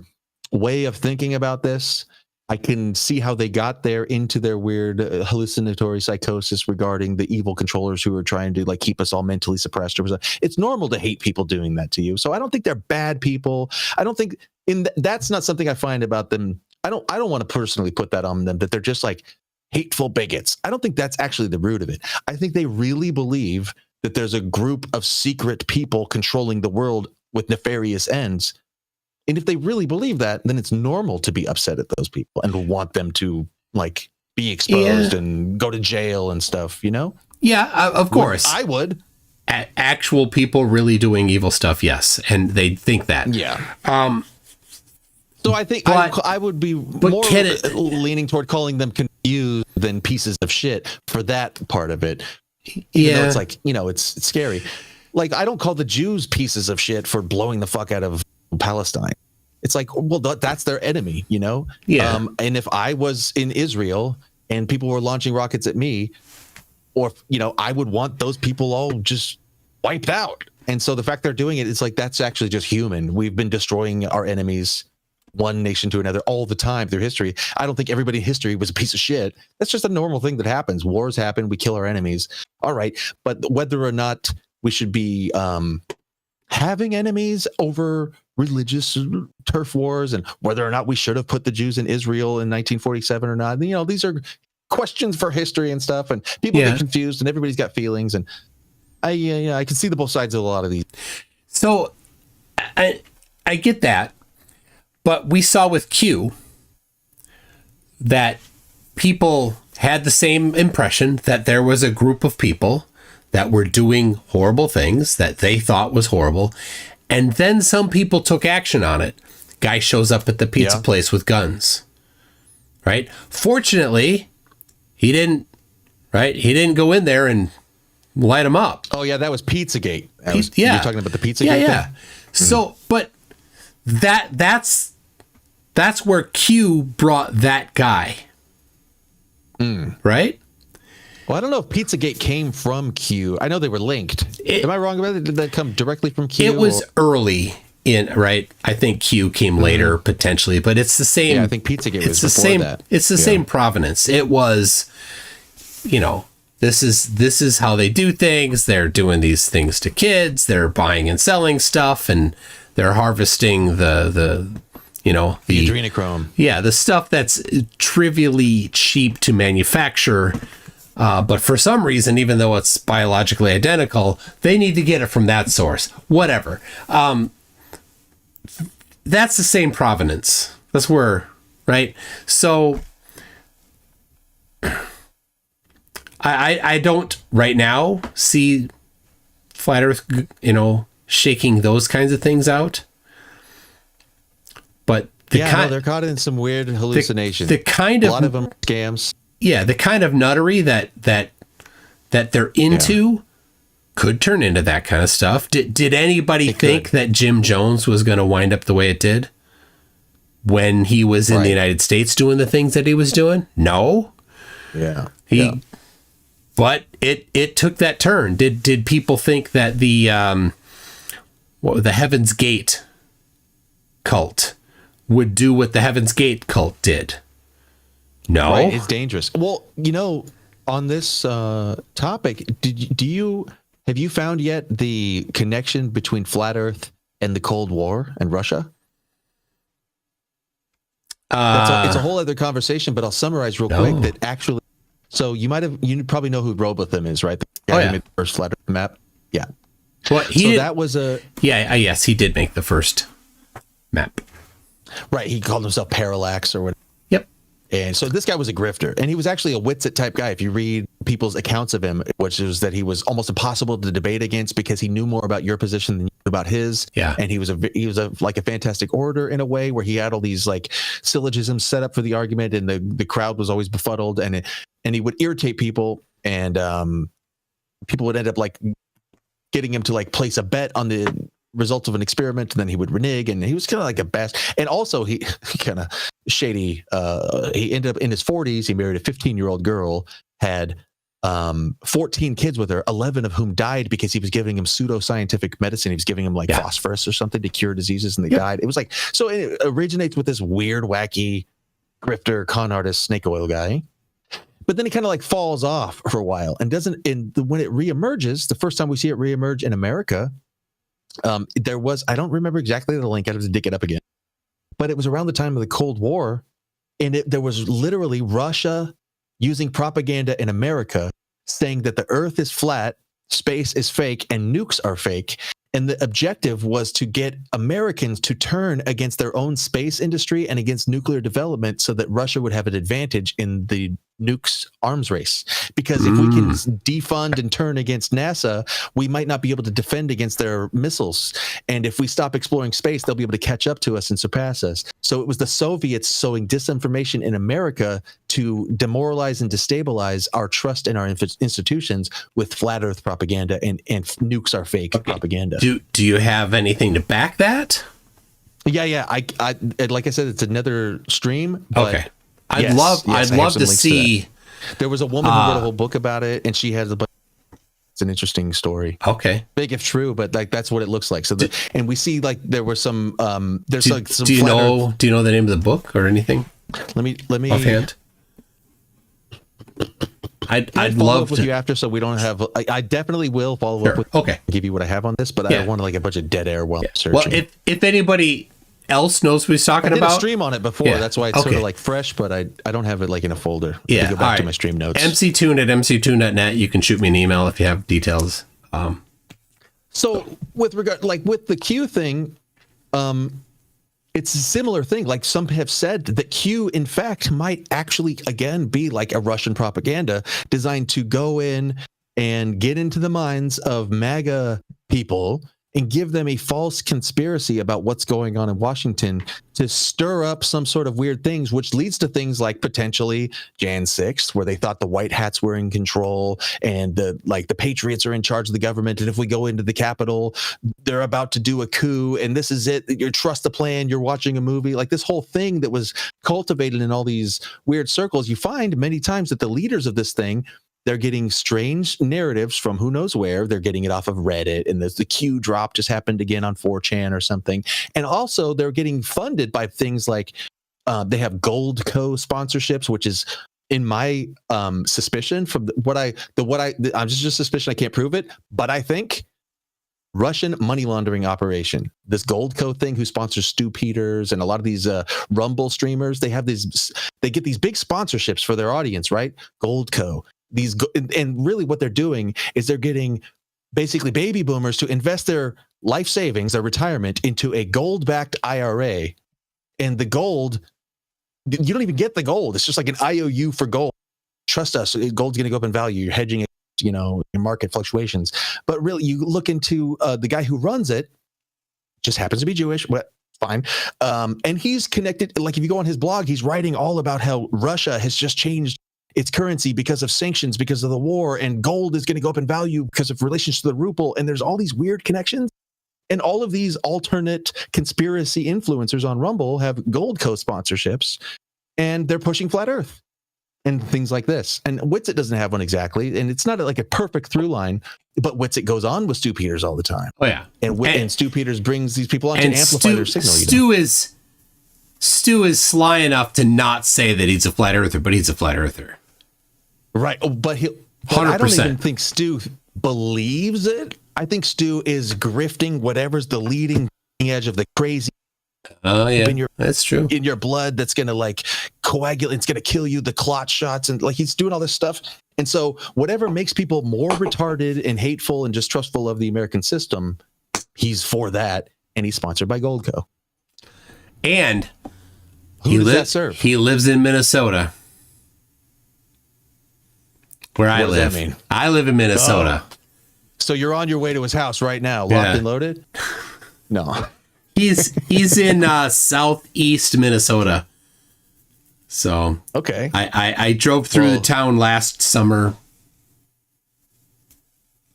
way of thinking about this. I can see how they got there into their weird hallucinatory psychosis regarding the evil controllers who are trying to keep us all mentally suppressed. It's normal to hate people doing that to you. So I don't think they're bad people. I don't think that's not something I find about them. I don't want to personally put that on them, that they're just hateful bigots. I don't think that's actually the root of it. I think they really believe that there's a group of secret people controlling the world with nefarious ends. And if they really believe that, then it's normal to be upset at those people and want them to be exposed and go to jail and stuff, Yeah, of course. I would. Actual people really doing evil stuff, yes. And they think that. Yeah. So I think I would be more leaning toward calling them confused than pieces of shit for that part of it. Even though it's it's scary. I don't call the Jews pieces of shit for blowing the fuck out of Palestine. It's that's their enemy, Yeah. And if I was in Israel and people were launching rockets at me, or I would want those people all just wiped out. And so the fact they're doing it, it's like, that's actually just human. We've been destroying our enemies, one nation to another, all the time through history. I don't think everybody in history was a piece of shit. That's just a normal thing that happens. Wars happen. We kill our enemies. All right. But whether or not we should be having enemies over religious turf wars, and whether or not we should have put the Jews in Israel in 1947 or not, these are questions for history and stuff, and people get confused, and everybody's got feelings, and I can see the both sides of a lot of these. So I get that, but we saw with Q that people had the same impression that there was a group of people that were doing horrible things that they thought was horrible, and then some people took action on it. Guy shows up at the pizza place with guns, right? Fortunately, he didn't go in there and light them up. Oh yeah, that was Pizzagate. You're talking about the Pizzagate thing? So, but that's where Q brought that guy, right? Well, I don't know if Pizzagate came from Q. I know they were linked. Am I wrong about it? Did that come directly from Q? It was early in, right? I think Q came later potentially, but it's the same. Yeah, I think Pizzagate was before that. It's the same provenance. It was, this is how they do things. They're doing these things to kids. They're buying and selling stuff, and they're harvesting the adrenochrome. Yeah, the stuff that's trivially cheap to manufacture. But for some reason, even though it's biologically identical, they need to get it from that source. Whatever. That's the same provenance. That's where, right? So I don't right now see Flat Earth, shaking those kinds of things out. But they're caught in some weird hallucination. A lot of them scams. Yeah, the kind of nuttery that they're into could turn into that kind of stuff. Did anybody think that Jim Jones was going to wind up the way it did when he was in the United States doing the things that he was doing? No. Yeah. But it took that turn. Did people think that the Heaven's Gate cult would do what the Heaven's Gate cult did? No. Right, it's dangerous. Well, on this topic, have you found yet the connection between Flat Earth and the Cold War and Russia? It's a whole other conversation, but I'll summarize real quick that actually. So you probably know who Robotham is, right? The guy who made the first Flat Earth map. Yeah. Well, that was a. Yeah. Yes, he did make the first map. Right. He called himself Parallax or whatever. And so this guy was a grifter, and he was actually a Witsit type guy. If you read people's accounts of him, which is that he was almost impossible to debate against because he knew more about your position than you knew about his. Yeah. And he was a fantastic orator in a way where he had all these like syllogisms set up for the argument, and the crowd was always befuddled, and he would irritate people, and people would end up like getting him to like place a bet on the results of an experiment, and then he would renege, and he was kind of like a best. And also he kind of shady. He ended up in his 40s. He married a 15-year-old girl, had 14 kids with her, 11 of whom died because he was giving him pseudoscientific medicine. He was giving him like phosphorus or something to cure diseases, and they died. It was like, so it originates with this weird, wacky grifter, con artist, snake oil guy. But then he kind of like falls off for a while and when it reemerges, the first time we see it reemerge in America, there was, I don't remember exactly the link. I have to dig it up again, but it was around the time of the Cold War, and there was literally Russia using propaganda in America saying that the Earth is flat, space is fake, and nukes are fake. And the objective was to get Americans to turn against their own space industry and against nuclear development so that Russia would have an advantage in the nukes arms race. Because if we can defund and turn against NASA, we might not be able to defend against their missiles. And if we stop exploring space, they'll be able to catch up to us and surpass us. So it was the Soviets sowing disinformation in America to demoralize and destabilize our trust in our institutions with flat Earth propaganda and nukes are fake propaganda. Do you have anything to back that? Yeah. I like I said, it's another stream. But okay. I'd love to see. There was a woman who wrote a whole book about it, and she has a bunch. It's an interesting story. Okay. Big if true, but like that's what it looks like. So, and we see like there were some. There's some. Do you know the name of the book or anything? Let me offhand. I'd follow love up with you after, so we don't have. I definitely will follow up with. Okay. Give you what I have on this, but I don't want like a bunch of dead air while searching. Well, if anybody else knows what he's talking I did about, a stream on it before. That's why it's sort of like fresh, but I don't have it like in a folder. Yeah. Go back to my stream notes. mctoon@mctoon.net. You can shoot me an email if you have details. So with regard, like with the Q thing, it's a similar thing. Like some have said that Q, in fact, might actually, again, be like a Russian propaganda designed to go in and get into the minds of MAGA people and give them a false conspiracy about what's going on in Washington to stir up some sort of weird things, which leads to things like potentially Jan 6th, where they thought the white hats were in control and the patriots are in charge of the government. And if we go into the Capitol, they're about to do a coup. And this is it. You trust the plan. You're watching a movie. Like this whole thing that was cultivated in all these weird circles. You find many times that the leaders of this thing, they're getting strange narratives from who knows where. They're getting it off of Reddit, and the Q drop just happened again on 4chan or something. And also they're getting funded by things like they have Gold Co sponsorships, which is in my suspicion from I'm just a suspicion. I can't prove it, but I think Russian money laundering operation. This Gold Co thing, who sponsors Stu Peters and a lot of these Rumble streamers, they get these big sponsorships for their audience, right? Gold Co. And really what they're doing is they're getting basically baby boomers to invest their life savings, their retirement, into a gold-backed IRA. And the gold, you don't even get the gold. It's just like an IOU for gold. Trust us, gold's going to go up in value. You're hedging it, your market fluctuations. But really, you look into the guy who runs it, just happens to be Jewish, but fine. And he's connected. Like if you go on his blog, he's writing all about how Russia has just changed its currency because of sanctions, because of the war, and gold is going to go up in value because of relations to the ruble. And there's all these weird connections. And all of these alternate conspiracy influencers on Rumble have Gold Co sponsorships, and they're pushing flat Earth and things like this. And Witsit doesn't have one exactly, and it's not like a perfect through line, but Witsit goes on with Stu Peters all the time. Oh yeah, and Stu Peters brings these people on to amplify their signal. Stu is sly enough to not say that he's a flat earther, but he's a flat earther. Right. But I don't even think Stu believes it. I think Stu is grifting whatever's the leading edge of the crazy. Oh yeah, that's true. In your blood, that's going to like coagulate. It's going to kill you. The clot shots, and like he's doing all this stuff. And so whatever makes people more retarded and hateful and distrustful of the American system, he's for that. And he's sponsored by Gold Co. And who does that serve? He lives in Minnesota, where I live. That mean? I live in Minnesota. Oh. So you're on your way to his house right now, locked and loaded? No. He's in southeast Minnesota. So okay. I drove through the town last summer.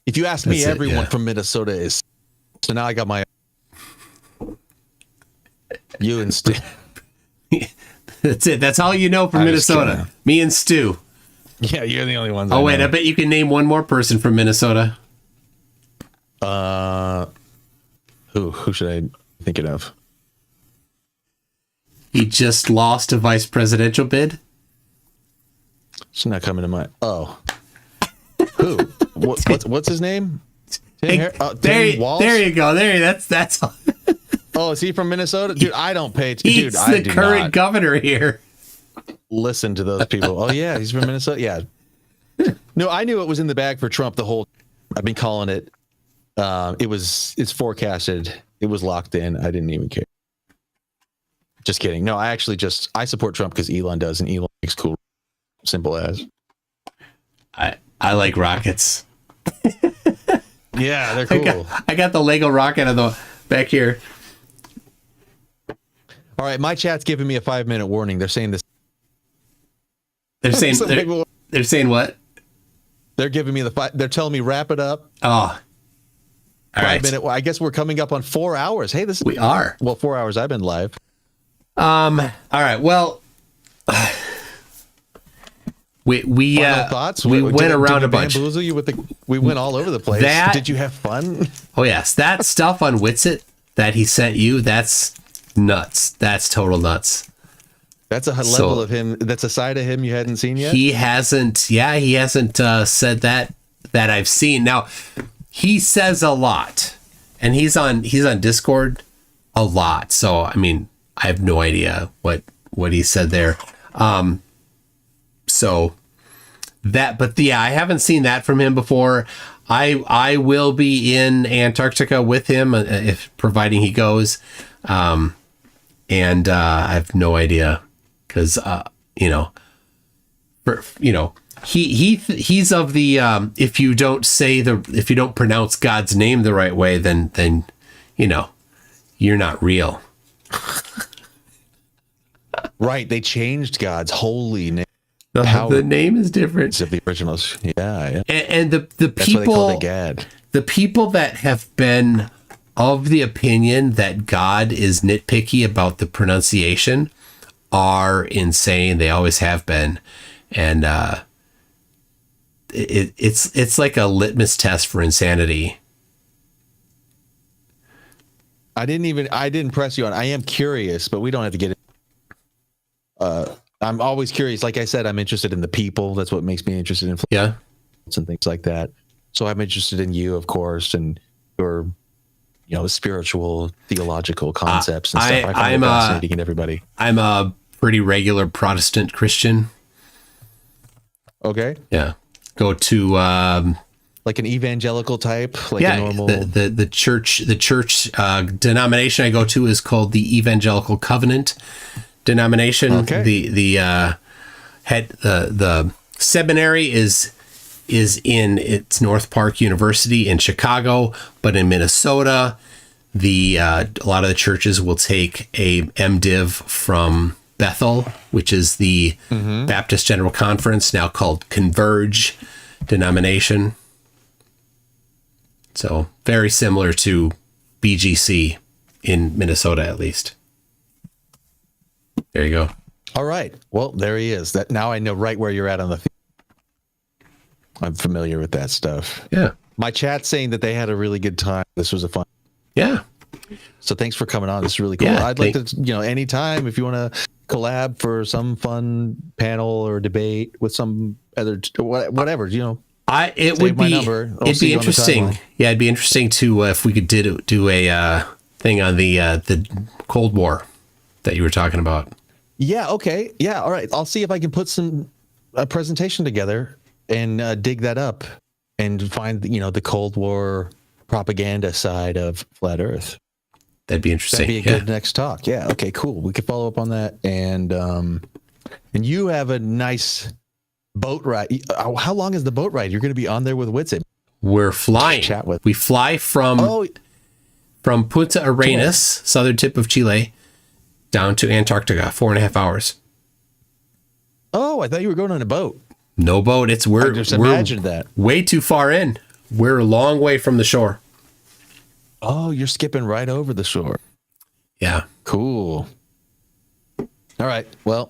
If you ask me, everyone from Minnesota is. So now I got my. You and Stu. That's it. That's all you know from Minnesota. Me and Stu. Yeah, you're the only ones. Oh wait, I bet you can name one more person from Minnesota. Who should I thinking of? He just lost a vice presidential bid. It's not coming to mind. Oh, who? What's his name? There you go. That's. Oh, is he from Minnesota? Dude, I don't pay. He's the current governor here. Listen to those people. Oh yeah, he's from Minnesota. Yeah. No, I knew it was in the bag for Trump the whole. I've been calling it. It's forecasted. It was locked in. I didn't even care. Just kidding. No, I support Trump because Elon does, and Elon makes cool. Simple as. I like rockets. Yeah, they're cool. I got the Lego rocket on the back here. All right, my chat's giving me a 5-minute warning. They're saying this. They're saying what? They're giving me they're telling me wrap it up. Oh. All right. 5 minute. I guess we're coming up on 4 hours. Hey, we are. Well, 4 hours I've been live. All right. Well, We Final thoughts? we Did- went around did a bunch. Bamboozle you with we went all over the place. Did you have fun? Oh yes, that stuff on Witsit that he sent you, that's nuts. That's total nuts. That's a level of him. That's a side of him you hadn't seen yet. He hasn't. Yeah, he hasn't said that I've seen. Now, he says a lot, and he's on Discord a lot. So I mean, I have no idea what he said there. So that, but yeah, I haven't seen that from him before. I will be in Antarctica with him if providing he goes, and I have no idea because he's of the if you don't pronounce God's name the right way, then you're not real. Right, they changed God's holy name. The name is different of the originals. Yeah. And the That's why they called it Gad. The people that have been of the opinion that God is nitpicky about the pronunciation are insane. They always have been, and it's like a litmus test for insanity. I didn't press you on. I am curious, but we don't have to get it. I'm always curious. Like I said, I'm interested in the people. That's what makes me interested in and things like that. So I'm interested in you, of course, and your, spiritual, theological concepts and stuff. I find it fascinating in everybody. I'm a pretty regular Protestant Christian. Okay. Yeah. Go to like an evangelical type, like a normal. The church denomination I go to is called the Evangelical Covenant denomination. Okay. The seminary is it's North Park University in Chicago, but in Minnesota, a lot of the churches will take a MDiv from Bethel, which is the Baptist General Conference, now called Converge denomination. So very similar to BGC in Minnesota, at least. There you go. All right. Well, there he is. That now I know right where you're at on the. I'm familiar with that stuff. Yeah. My chat's saying that they had a really good time. This was a fun. Yeah. So thanks for coming on. This is really cool. Yeah, I'd like to, anytime if you want to collab for some fun panel or debate with some other whatever, It would be interesting. Yeah, it'd be interesting to if we could do a thing on the Cold War that you were talking about. Yeah. Okay. Yeah. All right. I'll see if I can put a presentation together and dig that up and find the Cold War propaganda side of flat Earth. That'd be interesting. That'd be a good next talk. Yeah. Okay. Cool. We could follow up on that. And you have a nice boat ride. How long is the boat ride? You're going to be on there with Witsit. We're flying. Chat with. We fly from Punta Arenas, southern tip of Chile, down to Antarctica, 4.5 hours. Oh, I thought you were going on a boat. No boat. I just imagined that. Way too far in. We're a long way from the shore. Oh, you're skipping right over the shore. Yeah. Cool. All right. Well,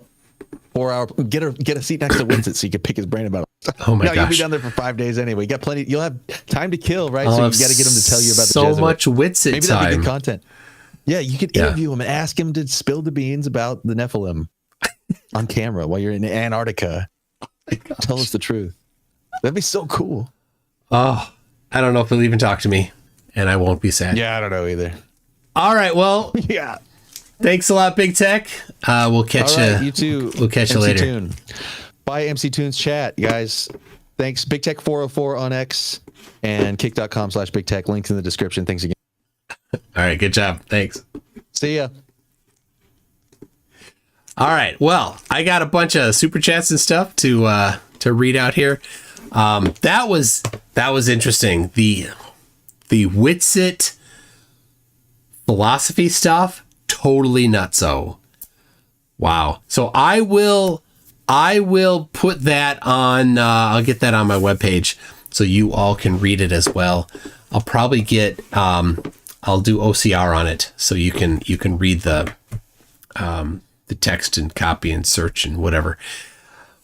4 hour. Get a seat next to Winston so you can pick his brain about it. Oh my gosh. You'll be down there for 5 days anyway. You got plenty. You'll have time to kill, right? So you got to get him to tell you about the Jesuit. So much Witsit Maybe time. that'd be good content. Yeah, you could interview him and ask him to spill the beans about the Nephilim on camera while you're in Antarctica. Tell us the truth. That'd be so cool. Oh, I don't know if he'll even talk to me, and I won't be sad. Yeah, I don't know either. All right, well, yeah. Thanks a lot, BigTech. We'll catch you. You too. We'll catch you MC later. Toon. Bye, MC Toon's chat, guys. Thanks. BigTech404 on X and kick.com/BigTech. Links in the description. Thanks again. All right, good job. Thanks. See ya. All right. Well, I got a bunch of super chats and stuff to read out here. That was interesting. The Witsit philosophy stuff, totally nutso. Wow. So I will put that on. I'll get that on my webpage so you all can read it as well. I'll probably get. I'll do OCR on it so you can read the text and copy and search and whatever.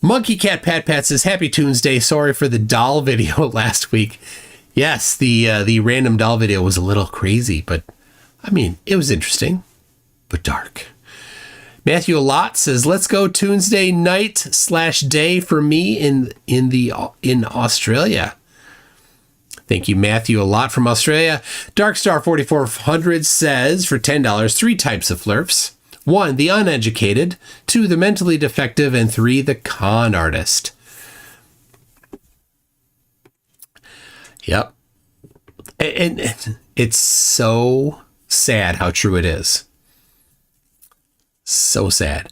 Monkey Cat Pat Pat says, Happy Tuesday. Sorry for the doll video last week. Yes, the random doll video was a little crazy, but I mean, it was interesting, but dark. Matthew Lott says, let's go Tuesday night/day for me in Australia. Thank you, Matthew, a lot from Australia. Darkstar 4400 says, for $10, 3 types of Flerfs. 1, the uneducated. 2, the mentally defective. And 3, the con artist. Yep. And it's so sad how true it is. So sad.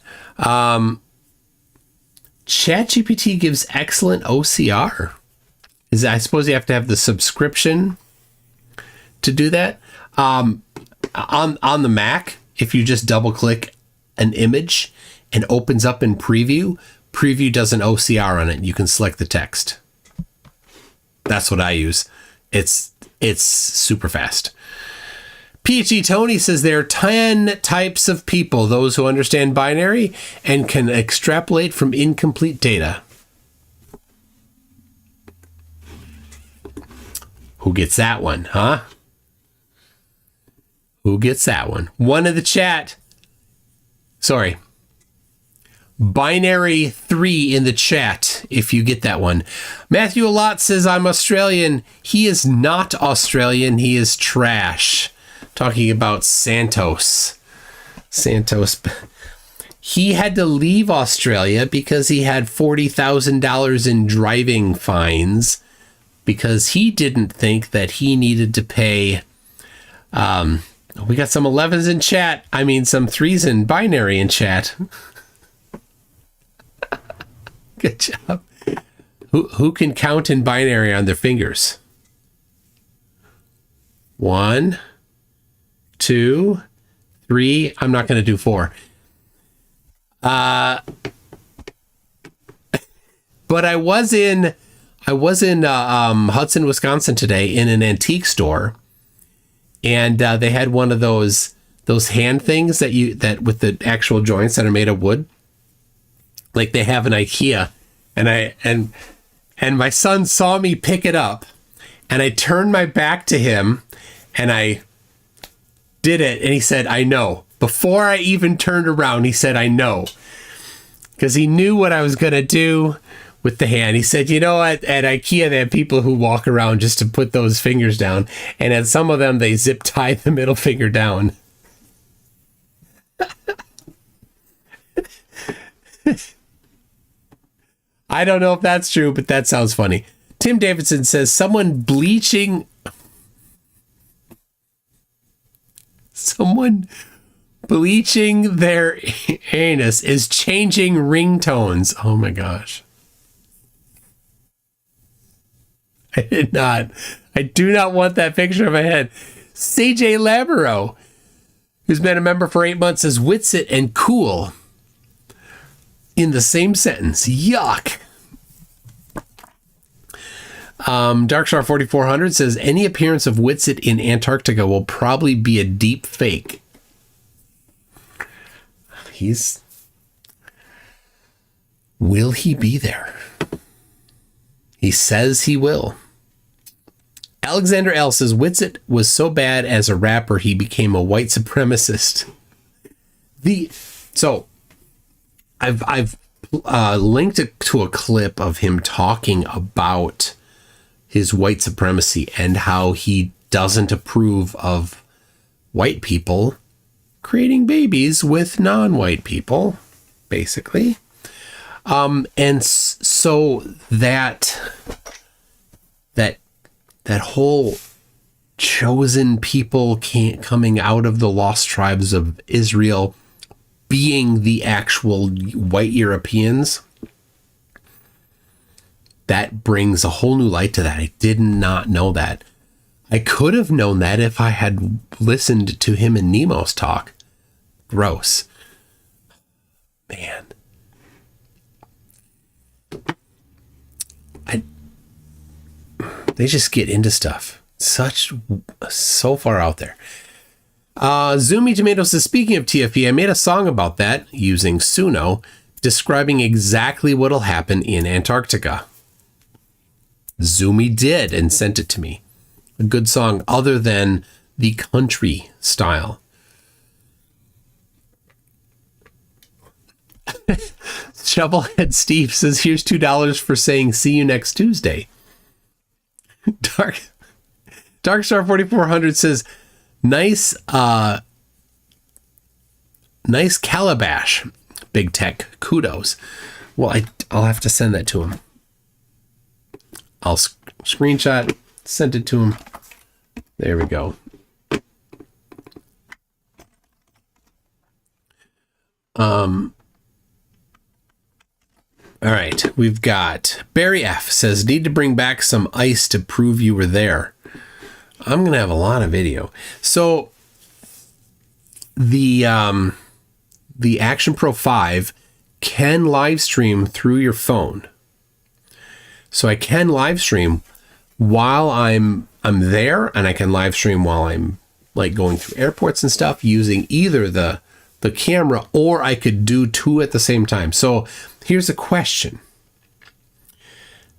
ChatGPT gives excellent OCR. I suppose you have to have the subscription to do that. On the Mac, if you just double click an image and opens up in preview does an OCR on it. You can select the text. That's what I use. It's super fast. PhD Tony says there are 10 types of people, those who understand binary and can extrapolate from incomplete data. Who gets that one, huh? Who gets that one? One in the chat. Sorry. Binary 3 in the chat, if you get that one. Matthew Alott says, I'm Australian. He is not Australian. He is trash. Talking about Santos. He had to leave Australia because he had $40,000 in driving fines because he didn't think that he needed to pay. We got some 11s in chat. I mean, some 3s in binary in chat. Good job. Who can count in binary on their fingers? 1, 2, 3. I'm not going to do 4. But I was in Hudson, Wisconsin today in an antique store, and they had one of those hand things that with the actual joints that are made of wood, like they have in IKEA, and my son saw me pick it up, and I turned my back to him, and I did it, and he said, I know. Before I even turned around, he said, I know. Because he knew what I was going to do with the hand. He said, you know, at IKEA, they have people who walk around just to put those fingers down. And at some of them, they zip tie the middle finger down. I don't know if that's true, but that sounds funny. Tim Davidson says, someone bleaching their anus is changing ringtones. Oh my gosh. I do not want that picture in my head. CJ Labero, who's been a member for 8 months, says Witsit and cool in the same sentence. Yuck. Darkstar 4400 says any appearance of Witsit in Antarctica will probably be a deep fake. Will he be there? He says he will. Alexander L says Witsit was so bad as a rapper he became a white supremacist. I've linked to a clip of him talking about his white supremacy and how he doesn't approve of white people creating babies with non-white people, basically. And so that whole chosen people coming out of the lost tribes of Israel being the actual white Europeans, that brings a whole new light to that. I did not know that. I could have known that if I had listened to him and Nemo's talk. Gross. Man. They just get into stuff. So far out there. Zoomy Tomato says, speaking of TFP, I made a song about that using Suno. describing exactly what'll happen in Antarctica. Zoomy did and sent it to me. A good song other than the country style. Shovelhead Steve says, here's $2 for saying see you next Tuesday. Darkstar 4400 says, nice calabash, BigTech. Kudos. Well, I'll have to send that to him. I'll screenshot, send it to him. There we go. All right, we've got Barry F says, need to bring back some ice to prove you were there. I'm going to have a lot of video. So the Action Pro 5 can live stream through your phone. So I can live stream while I'm there, and I can live stream while I'm like going through airports and stuff using either the camera, or I could do two at the same time. So here's a question.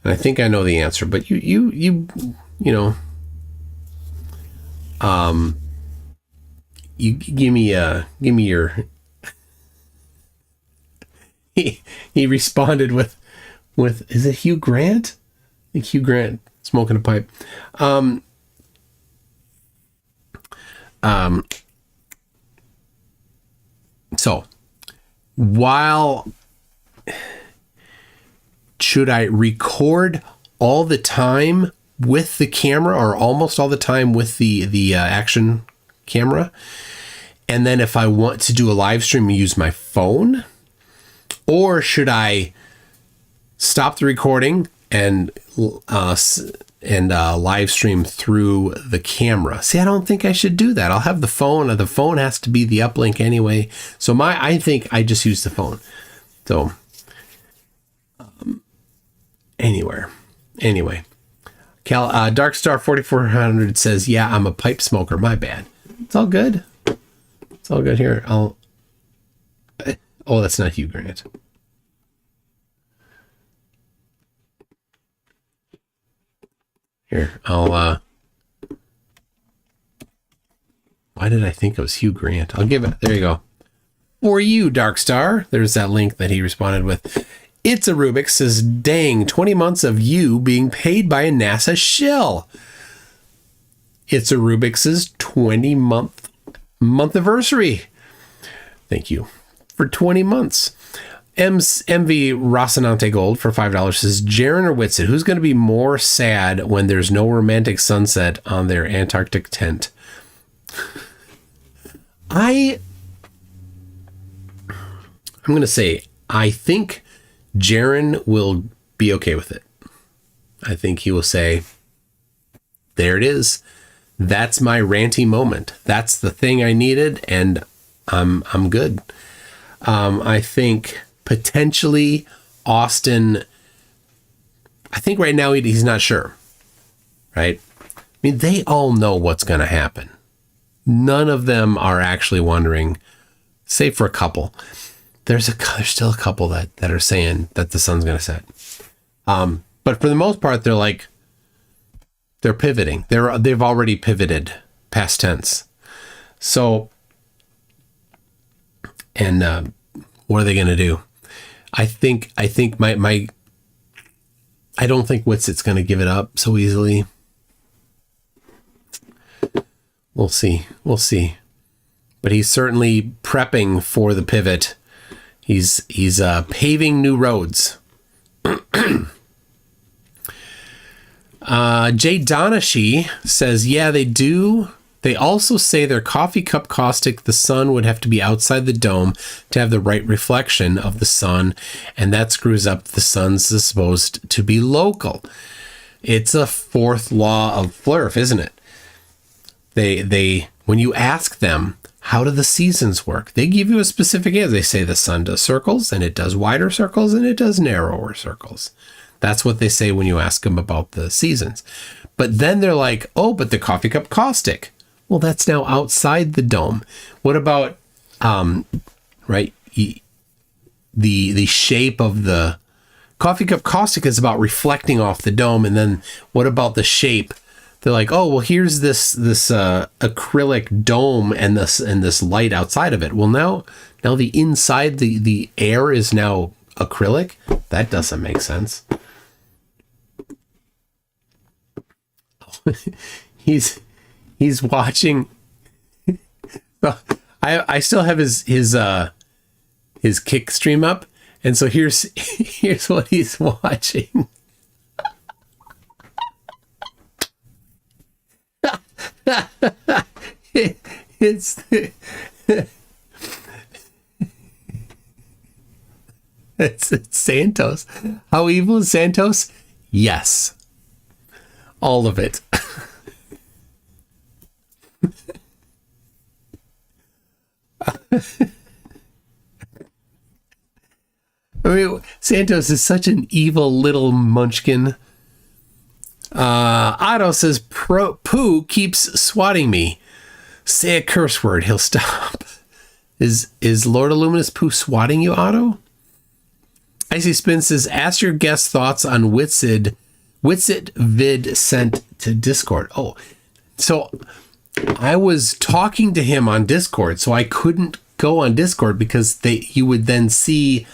And I think I know the answer, but you know, you give me your, he responded with, is it Hugh Grant? I think Hugh Grant smoking a pipe. So should I record all the time with the camera, or almost all the time with the action camera? And then if I want to do a live stream, use my phone? Or should I stop the recording and live stream through the camera? See, I don't think I should do that. I'll have the phone, or the phone has to be the uplink anyway. So I think I just use the phone. So anyway, Darkstar 4400 says, yeah, I'm a pipe smoker. My bad. It's all good. It's all good here. Oh, that's not Hugh Grant. Here, why did I think it was Hugh Grant? I'll give it, there you go. For you, Darkstar. There's that link that he responded with. It's a Rubik says, dang, 20 months of you being paid by a NASA shill. It's a Rubik's 20-month anniversary. Thank you for 20 months. MV Rocinante Gold for $5 says, Jaren or Whitsit, who's going to be more sad when there's no romantic sunset on their Antarctic tent? I'm going to say, I think Jaren will be okay with it. I think he will say, there it is. That's my ranty moment. That's the thing I needed, and I'm good. I think potentially Austin, I think right now he's not sure, right? I mean, they all know what's going to happen. None of them are actually wondering, save for a couple. There's still a couple that are saying that the sun's going to set. But for the most part, they're pivoting. They've already pivoted past tense. So, and what are they going to do? I think I don't think Whitsit's going to give it up so easily. We'll see. But he's certainly prepping for the pivot. He's paving new roads. Jay Donashi says, yeah, they do. They also say their coffee cup caustic, the sun would have to be outside the dome to have the right reflection of the sun, and that screws up the sun's supposed to be local. It's a fourth law of Flerf, isn't it? They when you ask them, how do the seasons work? They give you a specific answer. They say the sun does circles, and it does wider circles, and it does narrower circles. That's what they say when you ask them about the seasons. But then they're like, oh, but the coffee cup caustic. Well, that's now outside the dome. What about, right? the shape of the coffee cup caustic is about reflecting off the dome. And then what about the shape? They're like, oh, well, here's this acrylic dome and this light outside of it. Well, now the inside, the air is now acrylic. That doesn't make sense. He's watching. I still have his kick stream up, and so here's what he's watching. It's Santos. How evil is Santos? Yes. All of it. I mean, Santos is such an evil little munchkin. Otto says, Pooh keeps swatting me. Say a curse word, he'll stop. Is Lord Illuminous Pooh swatting you, Otto? Icy Spin says, ask your guest thoughts on Witsit vid sent to Discord. Oh, so I was talking to him on Discord, so I couldn't go on Discord because you would then see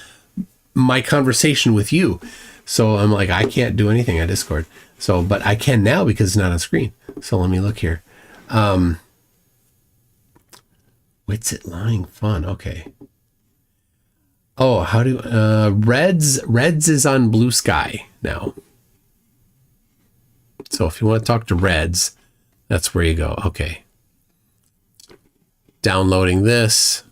my conversation with you. So I'm like, I can't do anything on Discord. So, but I can now because it's not on screen. So let me look here. Witsit lying fun. Okay. Oh, how do Reds is on Blue Sky now. So if you want to talk to Reds, that's where you go. Okay. Downloading this.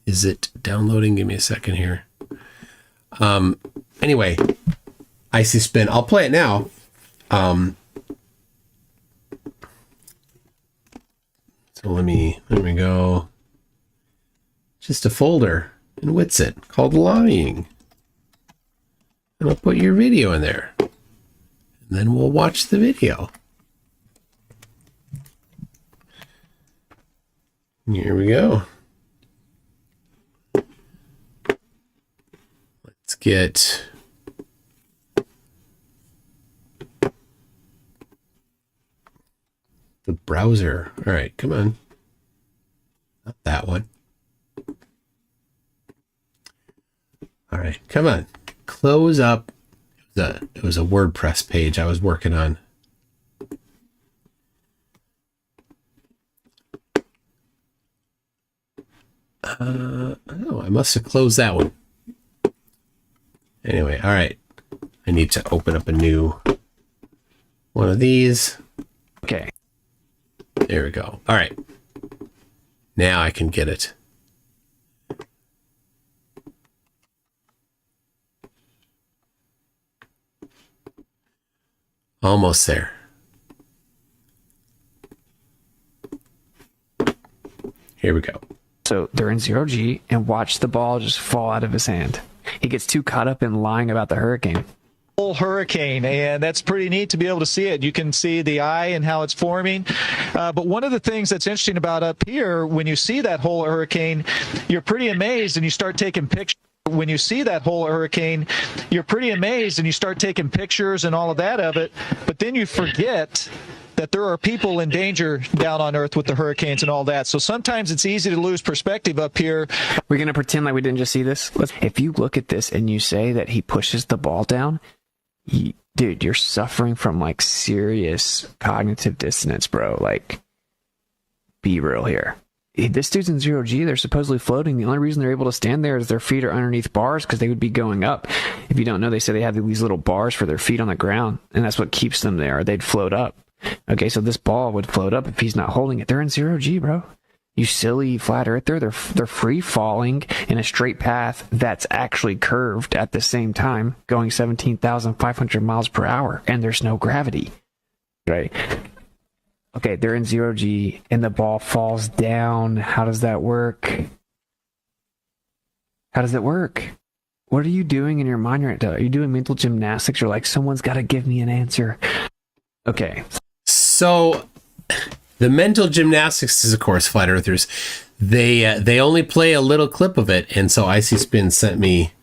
Is it downloading? Give me a second here. Anyway, Icy Spin. I'll play it now. So let me go. Just a folder in Witsit called Lying. And I'll put your video in there. And then we'll watch the video. Here we go. Let's get the browser. All right, come on. Not that one. All right, come on. Close up. It was a WordPress page I was working on. Oh, I must have closed that one. Anyway, all right. I need to open up a new one of these. Okay. There we go. All right. Now I can get it. Almost there. Here we go. So they're in 0G and watch the ball just fall out of his hand. He gets too caught up in lying about the hurricane. Whole hurricane, and that's pretty neat to be able to see it. You can see the eye and how it's forming. But one of the things that's interesting about up here, when you see that whole hurricane, you're pretty amazed and you start taking pictures. When you see that whole hurricane, you're pretty amazed and you start taking pictures and all of that of it. But then you forget that there are people in danger down on Earth with the hurricanes and all that. So sometimes it's easy to lose perspective up here. We're going to pretend like we didn't just see this. If you look at this and you say that he pushes the ball down, dude, you're suffering from like serious cognitive dissonance, bro. Like, be real here. This dude's in 0G. They're supposedly floating. The only reason they're able to stand there is their feet are underneath bars because they would be going up. If you don't know, they say they have these little bars for their feet on the ground, and that's what keeps them there. They'd float up. Okay, so this ball would float up if he's not holding it. They're in 0G, bro. You silly flat earther. They're free falling in a straight path that's actually curved at the same time, going 17,500 miles per hour, and there's no gravity. Right? Okay, they're in 0G, and the ball falls down. How does that work? How does it work? What are you doing in your mind right now? Are you doing mental gymnastics? You're like, someone's got to give me an answer. Okay. So The mental gymnastics is, of course, flat earthers. They only play a little clip of it, and so Icy Spin sent me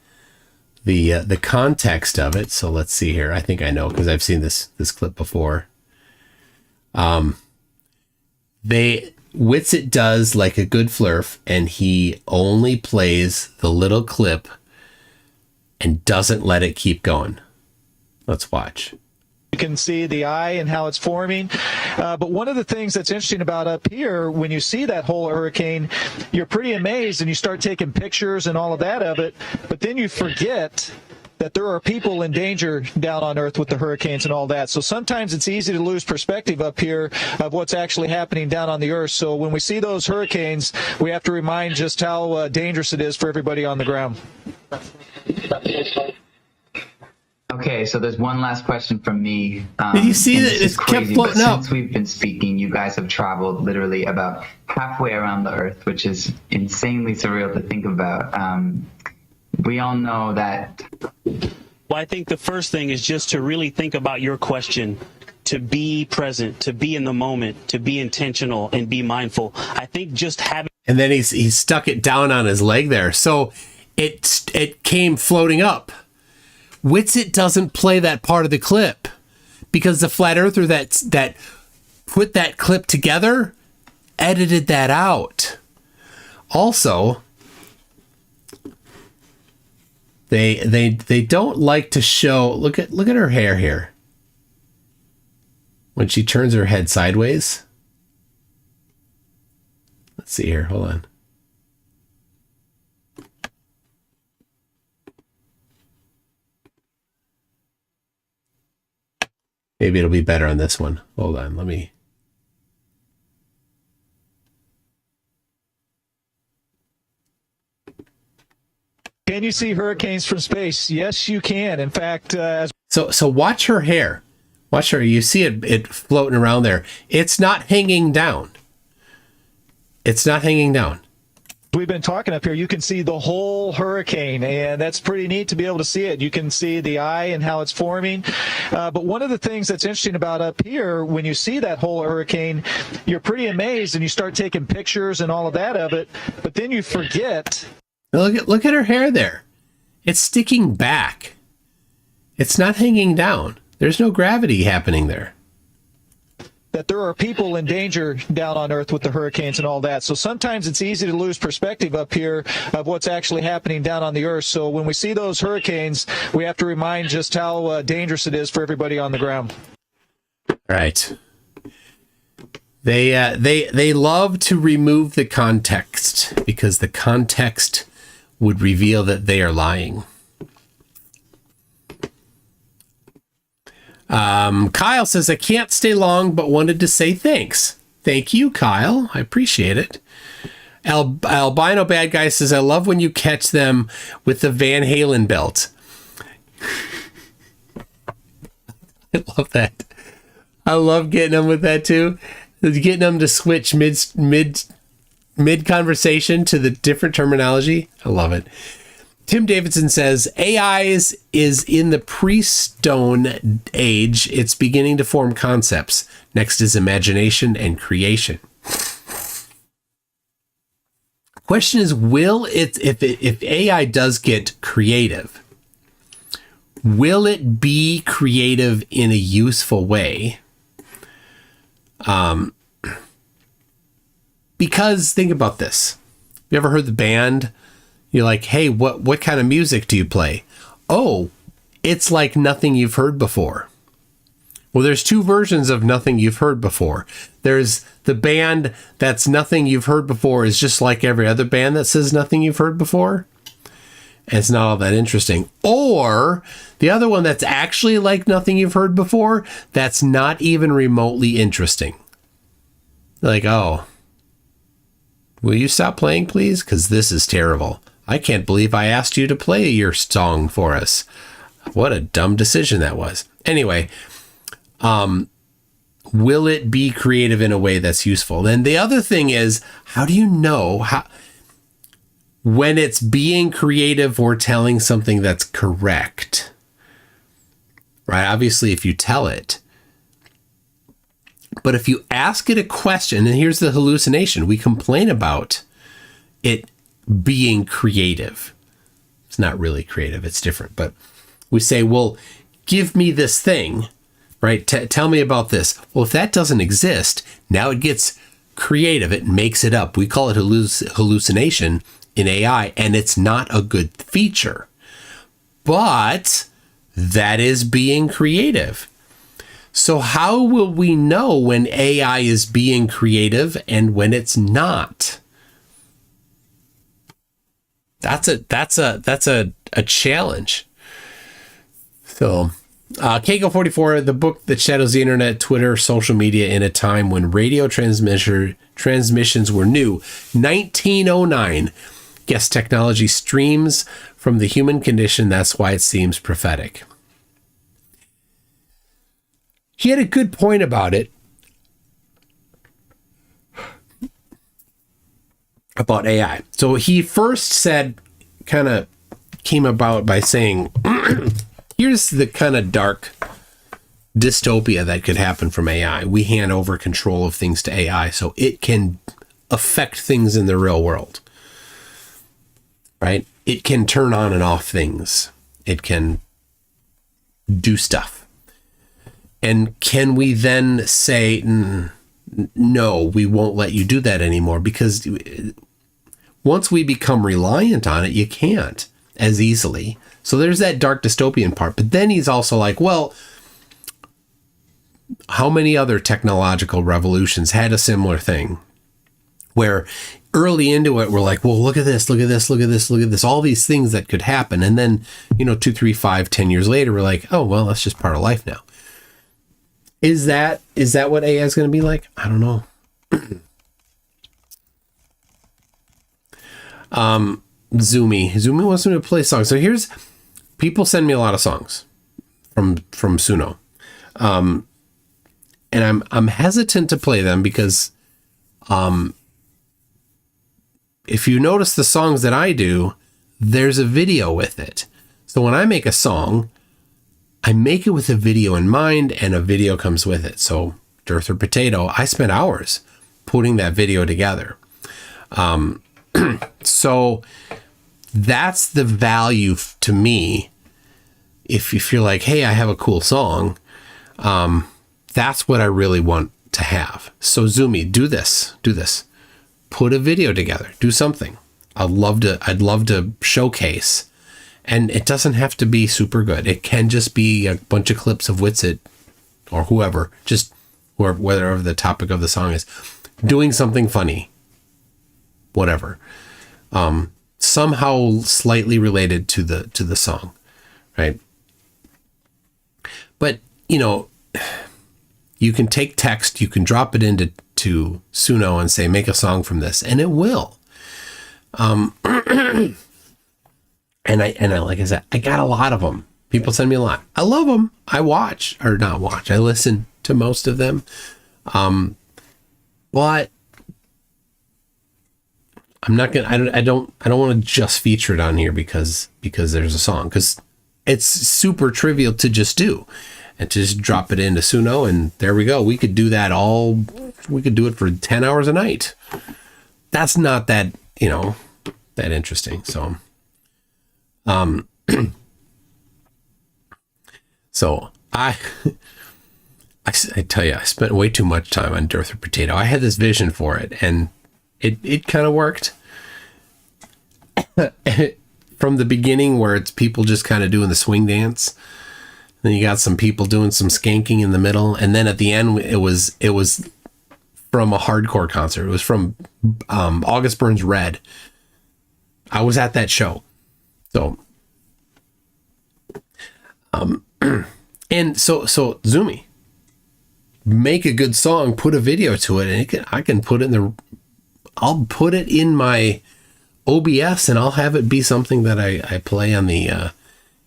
the context of it. So let's see here. I think I know because I've seen this clip before. Witsit does like a good Flerf, and he only plays the little clip and doesn't let it keep going. Let's watch. You can see the eye and how it's forming. But one of the things that's interesting about up here, when you see that whole hurricane, you're pretty amazed and you start taking pictures and all of that of it. But then you forget that there are people in danger down on Earth with the hurricanes and all that. So sometimes it's easy to lose perspective up here of what's actually happening down on the Earth. So when we see those hurricanes, we have to remind just how dangerous it is for everybody on the ground. Okay, so there's one last question from me. Did you see that it kept floating up? Since we've been speaking, you guys have traveled literally about halfway around the Earth, which is insanely surreal to think about. We all know that. Well, I think the first thing is just to really think about your question, to be present, to be in the moment, to be intentional and be mindful. I think just having. And then he stuck it down on his leg there. So it came floating up. Witsit doesn't play that part of the clip because the flat earther that put that clip together edited that out. Also, they don't like to show. Look at her hair here. When she turns her head sideways. Let's see here. Hold on. Maybe it'll be better on this one. Hold on, let me. Can you see hurricanes from space? Yes, you can. In fact, So watch her hair. Watch her. You see it floating around there. It's not hanging down. It's not hanging down. we've been talking up here, you can see the whole hurricane, and that's pretty neat to be able to see it. You can see the eye and how it's forming. But one of the things that's interesting about up here, when you see that whole hurricane, you're pretty amazed and you start taking pictures and all of that of it, but then you forget. Look at her hair there. It's sticking back. It's not hanging down. There's no gravity happening there. That there are people in danger down on Earth with the hurricanes and all that. So sometimes it's easy to lose perspective up here of what's actually happening down on the Earth. So when we see those hurricanes, we have to remind just how dangerous it is for everybody on the ground. Right. They love to remove the context because the context would reveal that they are lying. Kyle says, I can't stay long, but wanted to say thanks. Thank you, Kyle. I appreciate it. Albino Bad Guy says, I love when you catch them with the Van Halen belt. I love that. I love getting them with that too. Getting them to switch mid conversation to the different terminology. I love it. Tim Davidson says, AI is in the pre-stone age. It's beginning to form concepts. Next is imagination and creation. Question is, will it, if AI does get creative, will it be creative in a useful way? Because think about this. You ever heard the band? You're like, hey, what kind of music do you play? Oh, it's like nothing you've heard before. Well, there's two versions of nothing you've heard before. There's the band that's nothing you've heard before is just like every other band that says nothing you've heard before. And it's not all that interesting. Or the other one that's actually like nothing you've heard before, that's not even remotely interesting. Like, oh, will you stop playing, please? Because this is terrible. I can't believe I asked you to play your song for us. What a dumb decision that was. Anyway, will it be creative in a way that's useful? Then the other thing is, how do you know when it's being creative or telling something that's correct? Right? Obviously, if you tell it, But if you ask it a question, and here's the hallucination, we complain about it being creative. It's not really creative, it's different. But we say, well, give me this thing, right? Tell me about this. Well, if that doesn't exist, now it gets creative. It makes it up. We call it hallucination in AI, and it's not a good feature. But that is being creative. So how will we know when AI is being creative and when it's not? That's a challenge. So, Keiko44, the book that shadows the internet, Twitter, social media in a time when radio transmissions were new. 1909. Yes, technology streams from the human condition. That's why it seems prophetic. He had a good point about it. About AI. So he first said, kind of came about by saying, here's the kind of dark dystopia that could happen from AI. We hand over control of things to AI so it can affect things in the real world. Right? It can turn on and off things. It can do stuff. And can we then say, no, we won't let you do that anymore? Because once we become reliant on it, you can't as easily. So there's that dark dystopian part. But then he's also like, well, how many other technological revolutions had a similar thing where early into it, we're like, well, look at this, look at this, look at this, look at this, all these things that could happen. And then, 2, 3, 5, 10 years later, we're like, oh, well, that's just part of life now. Is that what AI is going to be like? I don't know. Zumi wants me to play songs. So here's, people send me a lot of songs from Suno. And I'm hesitant to play them because if you notice the songs that I do, there's a video with it. So when I make a song, I make it with a video in mind and a video comes with it. So Dearth or Potato, I spent hours putting that video together. So that's the value to me. If you're like, hey, I have a cool song, that's what I really want to have. So Zumi, do this. Put a video together. Do something. I'd love to showcase. And it doesn't have to be super good. It can just be a bunch of clips of Witsit or whoever, just whatever the topic of the song is, doing something funny, whatever, somehow slightly related to the song, right? But you can take text, you can drop it into Suno and say, make a song from this, and it will. And I, like I said, I got a lot of them. People send me a lot. I love them. I listen to most of them. But I'm not gonna. I don't want to just feature it on here because there's a song. Because it's super trivial to just do, and to just drop it into Suno, and there we go. We could do that all. We could do it for 10 hours a night. That's not that that interesting. So. So I tell you, I spent way too much time on Dearth or Potato. I had this vision for it, and it kind of worked from the beginning, where it's people just kind of doing the swing dance. Then you got some people doing some skanking in the middle, and then at the end, it was from a hardcore concert. It was from August Burns Red. I was at that show, so. And so Zumi, make a good song, put a video to it, and I can put it I'll put it in my OBS, and I'll have it be something that I play on the,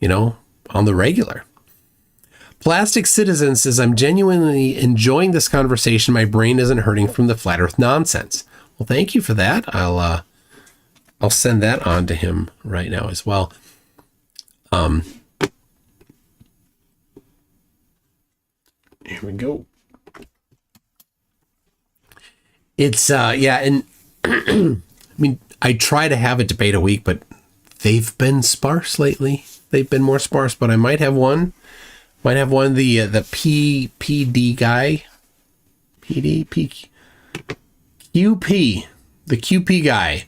on the regular. Plastic Citizen says, I'm genuinely enjoying this conversation. My brain isn't hurting from the flat earth nonsense. Well, thank you for that. I'll send that on to him right now as well. Here we go. It's yeah, and I mean, I try to have a debate a week, but they've been sparse lately. They've been more sparse, but I might have one. Might have one. The PD guy, QP, the QP guy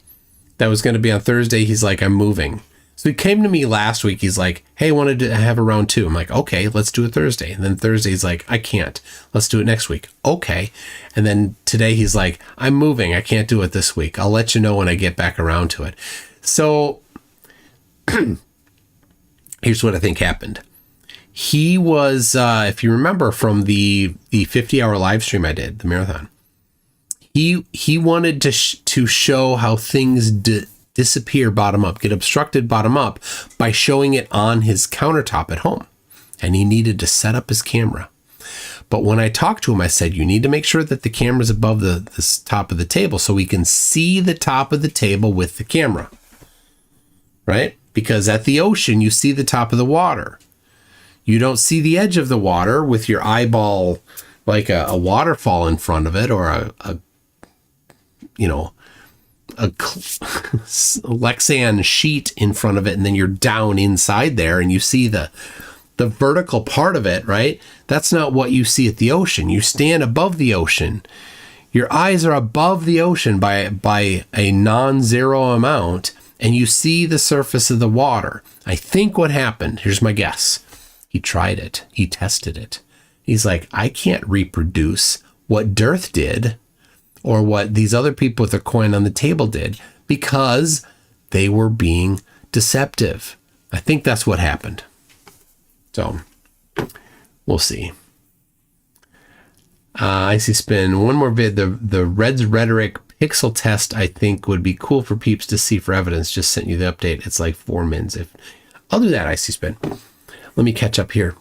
that was going to be on Thursday. He's like, I'm moving. So he came to me last week. He's like, hey, I wanted to have a round 2. I'm like, okay, let's do it Thursday. And then Thursday he's like, I can't. Let's do it next week. Okay. And then today he's like, I'm moving. I can't do it this week. I'll let you know when I get back around to it. So here's what I think happened. He was, if you remember from the 50-hour live stream I did, the marathon, he wanted to show how things disappear bottom up, get obstructed bottom up by showing it on his countertop at home. And he needed to set up his camera. But when I talked to him, I said, you need to make sure that the camera's above the top of the table so we can see the top of the table with the camera. Right? Because at the ocean, you see the top of the water. You don't see the edge of the water with your eyeball like a waterfall in front of it, or a Lexan sheet in front of it, and then you're down inside there and you see the vertical part of it, right? That's not what you see at the ocean. You stand above the ocean. Your eyes are above the ocean by a non-zero amount, and you see the surface of the water. I think what happened, here's my guess. He tried it. He tested it. He's like, I can't reproduce what Dearth did or what these other people with their coin on the table did because they were being deceptive. I think that's what happened. So we'll see. I see spin. One more vid. The Reds Rhetoric pixel test, I think, would be cool for peeps to see for evidence. Just sent you the update. It's like 4 mins. I'll do that, I see spin. Let me catch up here.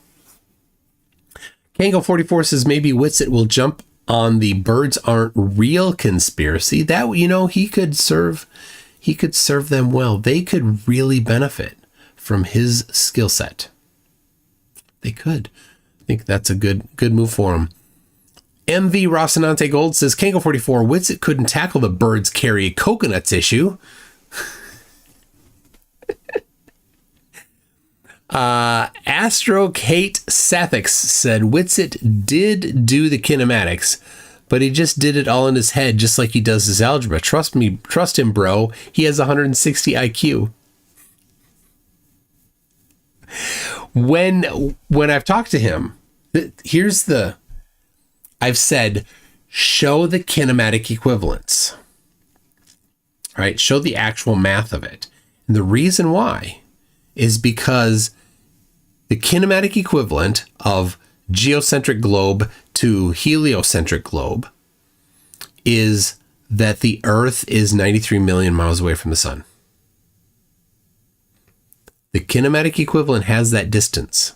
Kango44 says maybe Witsit will jump on the birds aren't real conspiracy. That, he could serve them well. They could really benefit from his skill set. They could. I think that's a good move for him. MV Rocinante Gold says Kango44 Witsit couldn't tackle the birds carry coconuts issue. Astro Kate Sathix said Witsit did do the kinematics, but he just did it all in his head, just like he does his algebra. Trust him, bro. He has 160 IQ. When I've talked to him, I've said, show the kinematic equivalence. All right, show the actual math of it. And the reason why is because the kinematic equivalent of geocentric globe to heliocentric globe is that the Earth is 93 million miles away from the sun. The kinematic equivalent has that distance.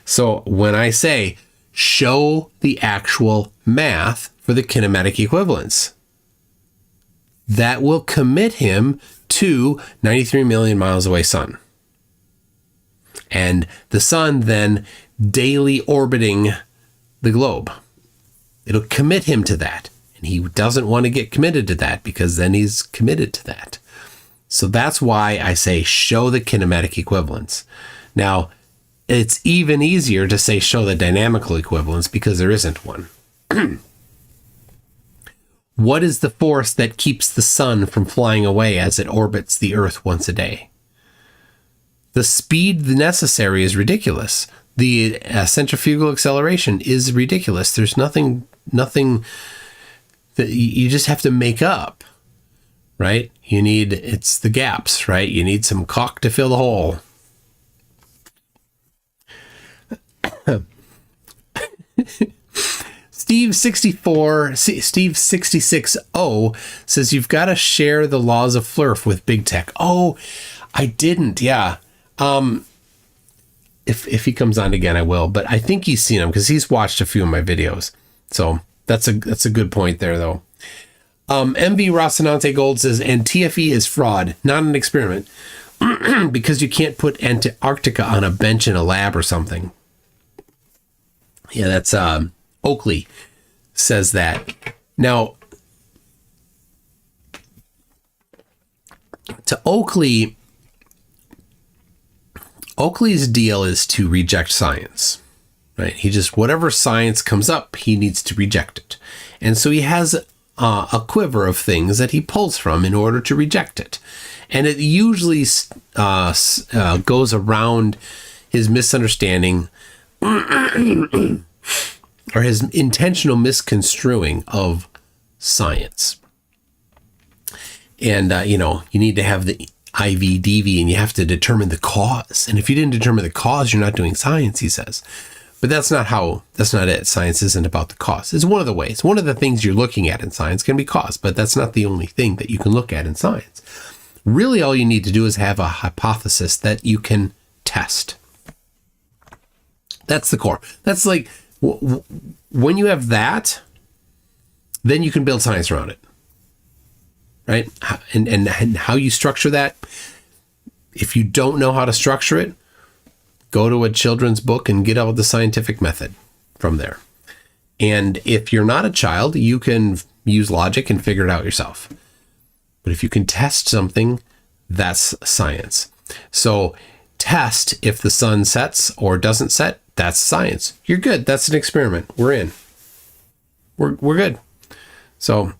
So when I say show the actual math for the kinematic equivalence, that will commit him to 93 million miles away sun. And the sun then daily orbiting the globe. It'll commit him to that. And he doesn't want to get committed to that because then he's committed to that. So that's why I say show the kinematic equivalence. Now, it's even easier to say show the dynamical equivalence because there isn't one. What is the force that keeps the sun from flying away as it orbits the Earth once a day? The speed necessary is ridiculous. The centrifugal acceleration is ridiculous. There's nothing that you just have to make up, right? It's the gaps, right? You need some caulk to fill the hole. Steve 660 says you've got to share the laws of Flerf with BigTech. Oh, I didn't. Yeah. If he comes on again, I will. But I think he's seen them because he's watched a few of my videos. So that's a good point there, though. MV Rocinante Gold says, and TFE is fraud, not an experiment, because you can't put Antarctica on a bench in a lab or something. Yeah, that's Oakley says that. Now, to Oakley's deal is to reject science, right? He just, whatever science comes up, he needs to reject it. And so he has a quiver of things that he pulls from in order to reject it. And it usually goes around his misunderstanding or his intentional misconstruing of science. And, you need to have the IVDV and you have to determine the cause. And if you didn't determine the cause, you're not doing science, he says. But that's not it. Science isn't about the cause. It's one of the ways. One of the things you're looking at in science can be cause, but that's not the only thing that you can look at in science. Really, all you need to do is have a hypothesis that you can test. That's the core. That's like, when you have that, then you can build science around it. Right? And how you structure that, if you don't know how to structure it, go to a children's book and get out the scientific method from there. And if you're not a child, you can use logic and figure it out yourself. But if you can test something, that's science. So test if the sun sets or doesn't set, that's science. You're good. That's an experiment. We're in. We're good. So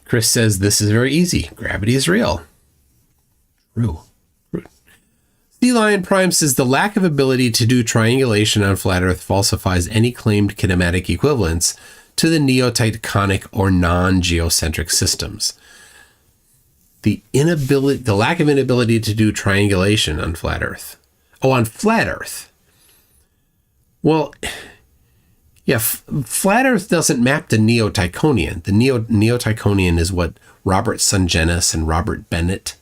Chris says this is very easy. Gravity is real. True. Sea Lion Prime says the lack of ability to do triangulation on flat Earth falsifies any claimed kinematic equivalence to the neotectonic or non-geocentric systems. The lack of inability to do triangulation on flat Earth. Oh, on flat Earth. Well, yeah, flat Earth doesn't map to Neotychonian. The Neotychonian is what Robert Sungenis and Robert Bennett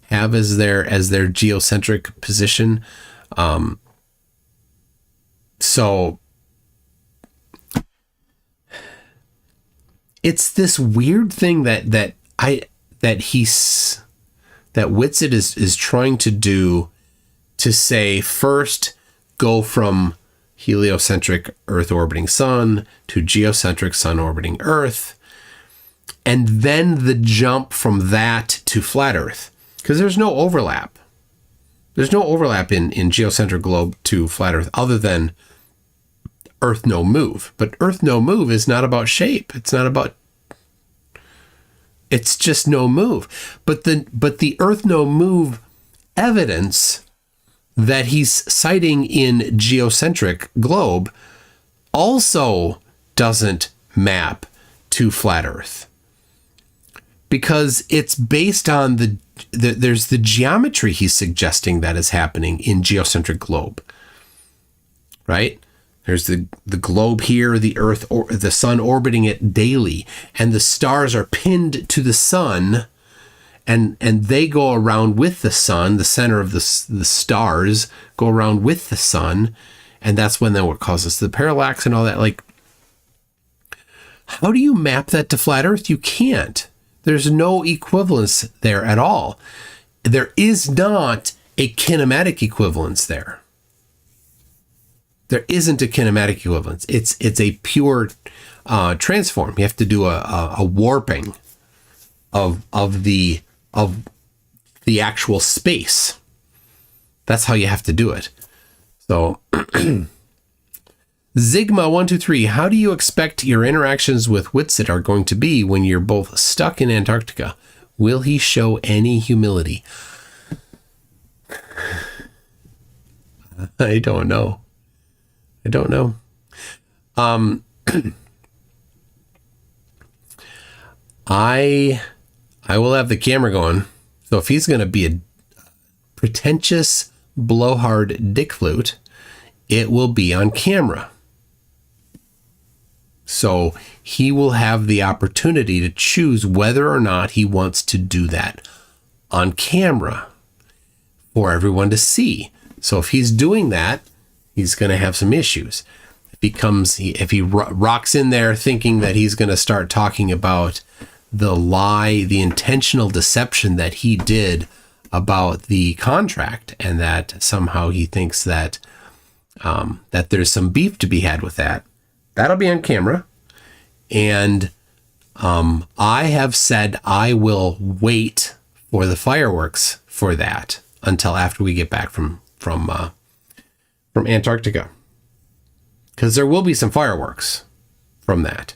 have as their geocentric position. So it's this weird thing that Whitsitt is trying to do, to say, first go from heliocentric Earth orbiting sun to geocentric sun orbiting Earth, and then the jump from that to flat Earth. Because there's no overlap. There's no overlap in geocentric globe to flat Earth other than Earth no move. But Earth no move is not about shape. It's just no move. But the Earth no move evidence that he's citing in geocentric globe also doesn't map to flat Earth. Because it's based on there's the geometry he's suggesting that is happening in geocentric globe, right? There's the globe here, the Earth, or the sun orbiting it daily, and the stars are pinned to the sun, and they go around with the sun. The center of the stars go around with the sun, and that's when what causes the parallax and all that. Like, how do you map that to flat Earth? You can't. There's no equivalence there at all. There is not a kinematic equivalence there. There isn't a kinematic equivalence. It's a pure transform. You have to do a warping of the actual space. That's how you have to do it. So Zigma123, how do you expect your interactions with Whitsitt are going to be when you're both stuck in Antarctica? Will he show any humility? I don't know. I will have the camera going. So if he's going to be a pretentious blowhard dick flute, it will be on camera. So he will have the opportunity to choose whether or not he wants to do that on camera for everyone to see. So if he's doing that, he's going to have some issues. If he rocks in there thinking that he's going to start talking about the lie, the intentional deception that he did about the contract, and that somehow he thinks that that there's some beef to be had with that, that'll be on camera. And I have said I will wait for the fireworks for that until after we get back from Antarctica, because there will be some fireworks from that,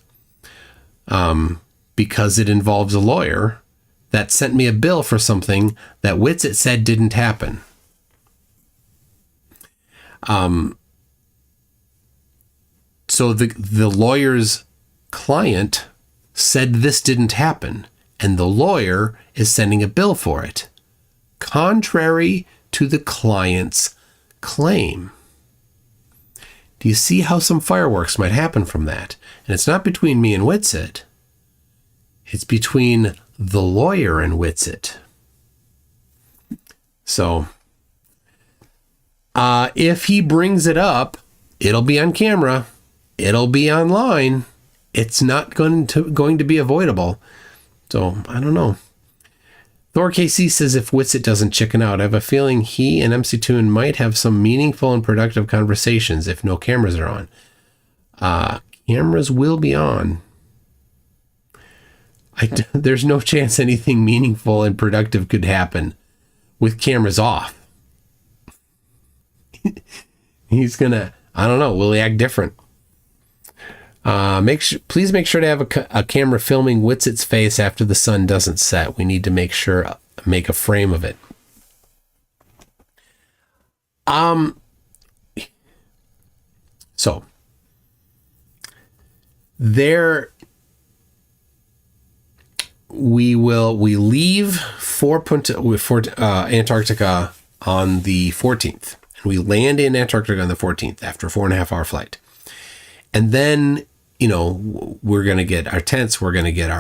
because it involves a lawyer that sent me a bill for something that Witsit said didn't happen. So the lawyer's client said this didn't happen, and the lawyer is sending a bill for it, contrary to the client's claim. Do you see how some fireworks might happen from that? And it's not between me and Witsit. It's between the lawyer and Witsit. So, if he brings it up, it'll be on camera. It'll be online. It's not going to be avoidable. So, I don't know. Thor KC says if Witsit doesn't chicken out, I have a feeling he and MC Toon might have some meaningful and productive conversations if no cameras are on. Cameras will be on. There's no chance anything meaningful and productive could happen with cameras off. He's gonna, I don't know, will he act different? Please make sure to have a camera filming Witsit's face after the sun doesn't set. We need to make a frame of it. So there we leave for Antarctica on the 14th, and we land in Antarctica on the 14th after a 4.5-hour flight. And then, we're going to get our tents. We're going to get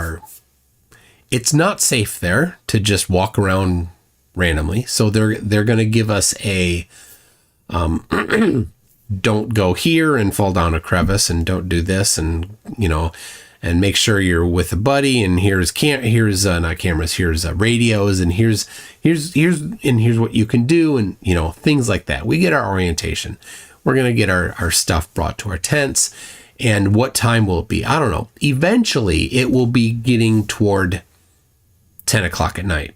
it's not safe there to just walk around randomly. So they're going to give us a, don't go here and fall down a crevice, and don't do this. And, and make sure you're with a buddy. And here's not cameras, here's radios, and here's what you can do. And, things like that. We get our orientation. We're going to get our stuff brought to our tents. And what time will it be? I don't know. Eventually, it will be getting toward 10 o'clock at night.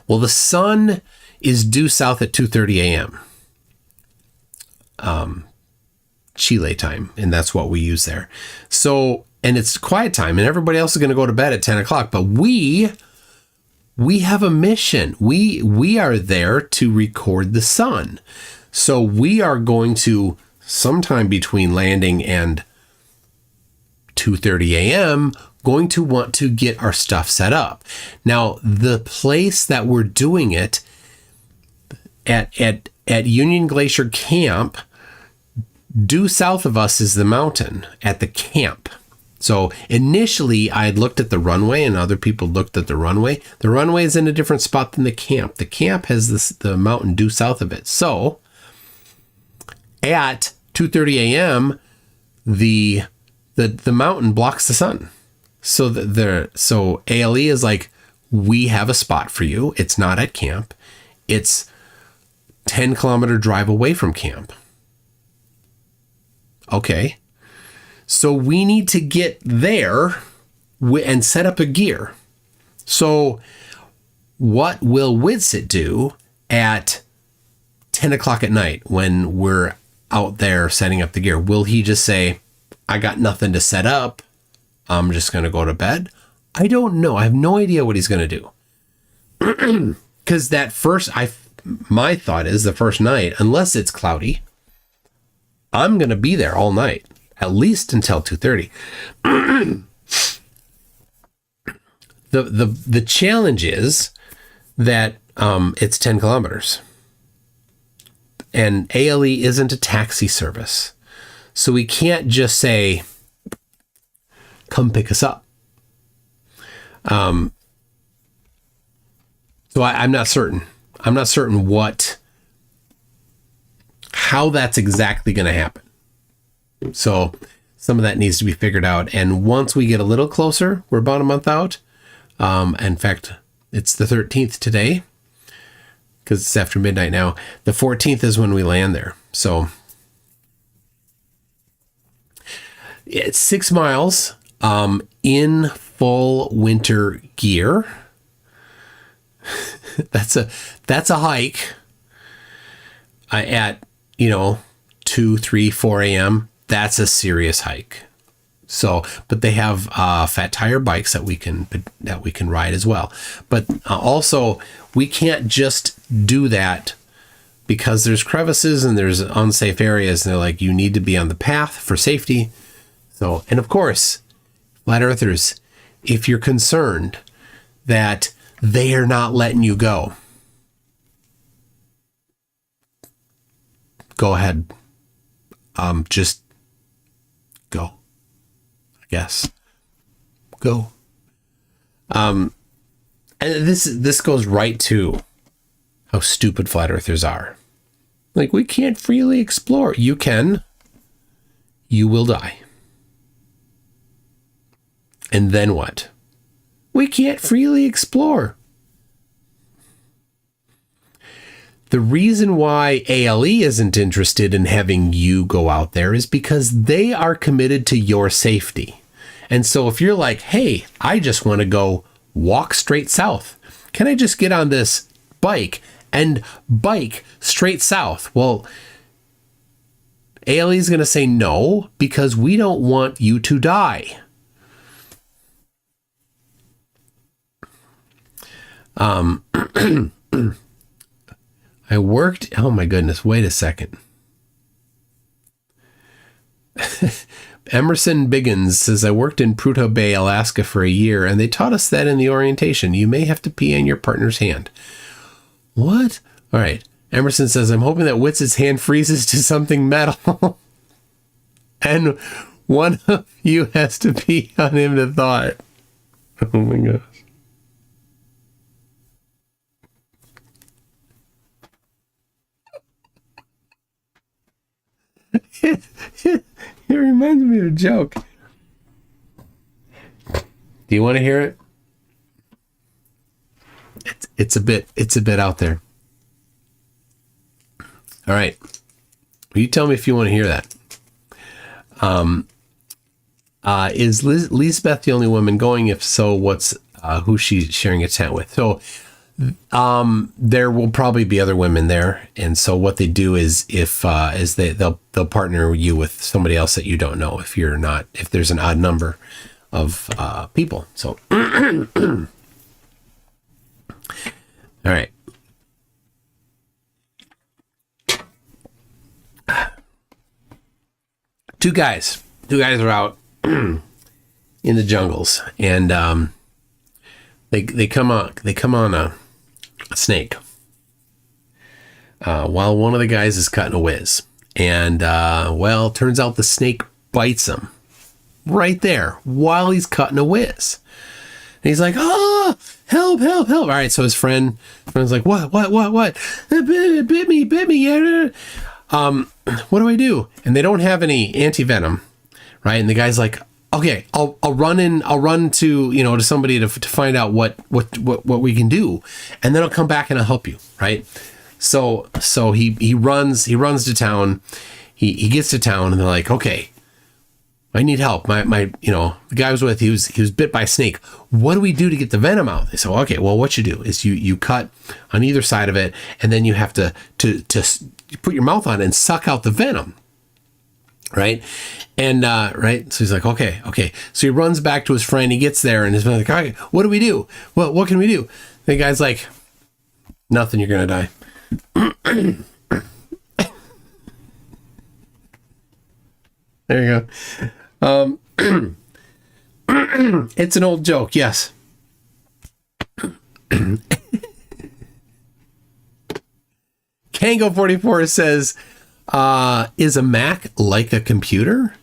Well, the sun is due south at 2:30 a.m. Chile time, and that's what we use there. So, and it's quiet time, and everybody else is going to go to bed at 10 o'clock. But we have a mission. We are there to record the sun. So we are going to, sometime between landing and 2:30 a.m., going to want to get our stuff set up. Now, the place that we're doing it at Union Glacier Camp, due south of us is the mountain at the camp. So initially I had looked at the runway, and other people looked at the runway. The runway is in a different spot than the camp. The camp has the mountain due south of it. So at 2:30 a.m., the mountain blocks the sun. So ALE is like, we have a spot for you. It's not at camp. It's 10-kilometer drive away from camp. Okay. So we need to get there and set up a gear. So what will Witsit do at 10 o'clock at night when we're out there setting up the gear? Will he just say, I got nothing to set up, I'm just going to go to bed? I don't know. I have no idea what he's going to do. Because my thought is the first night, unless it's cloudy, I'm going to be there all night, at least until 2:30. The challenge is that it's 10 kilometers. And ALE isn't a taxi service. So we can't just say, come pick us up. So I'm not certain. I'm not certain how that's exactly going to happen. So some of that needs to be figured out. And once we get a little closer, we're about a month out. In fact, it's the 13th today, because it's after midnight now. The 14th is when we land there. So It's 6 miles in full winter gear. That's a hike at 2, 3, 4 a.m. That's a serious hike. So, but they have fat tire bikes that we can ride as well. But also, we can't just do that because there's crevices and there's unsafe areas. And they're like, you need to be on the path for safety. So, and of course, flat earthers, if you're concerned that they are not letting you go, go ahead. Just go. Yes. Go. And this goes right to how stupid flat earthers are. Like, we can't freely explore. You can. You will die. And then what? We can't freely explore. The reason why ALE isn't interested in having you go out there is because they are committed to your safety. And so if you're like, hey, I just want to go walk straight south, can I just get on this bike and bike straight south? Well, ALE is going to say no, because we don't want you to die. I worked, oh my goodness, wait a second. Emerson Biggins says, I worked in Prudhoe Bay, Alaska for a year, and they taught us that in the orientation. You may have to pee on your partner's hand. What? All right. Emerson says, I'm hoping that Witz's hand freezes to something metal. And one of you has to pee on him to thaw it. Oh my gosh. It reminds me of a joke. Do you want to hear it? It's a bit out there. All right. You tell me if you want to hear that. Is Lisbeth the only woman going? If so, what's who she's sharing a tent with? So there will probably be other women there, and so what they do is they'll partner you with somebody else that you don't know if there's an odd number of people. So all right. Two guys are out in the jungles, and they come on a snake while one of the guys is cutting a whiz, and turns out the snake bites him right there while he's cutting a whiz, and he's like, oh, help. All right, so his friend's like, what it bit me, yeah. What do I do? And they don't have any anti-venom, right? And the guy's like, okay, I'll run to, to somebody to find out what we can do, and then I'll come back and I'll help you, right? So he runs to town. He gets to town, and they're like, okay, I need help. My the guy I was with, he was bit by a snake. What do we do to get the venom out? They said, okay, well, what you do is you cut on either side of it, and then you have to put your mouth on it and suck out the venom. Right. And, right. So he's like, okay. So he runs back to his friend. He gets there, and his friend's like, okay, what do we do? Well, what can we do? The guy's like, nothing, you're going to die. There you go. It's an old joke. Yes. Kango 44 says, is a Mac like a computer?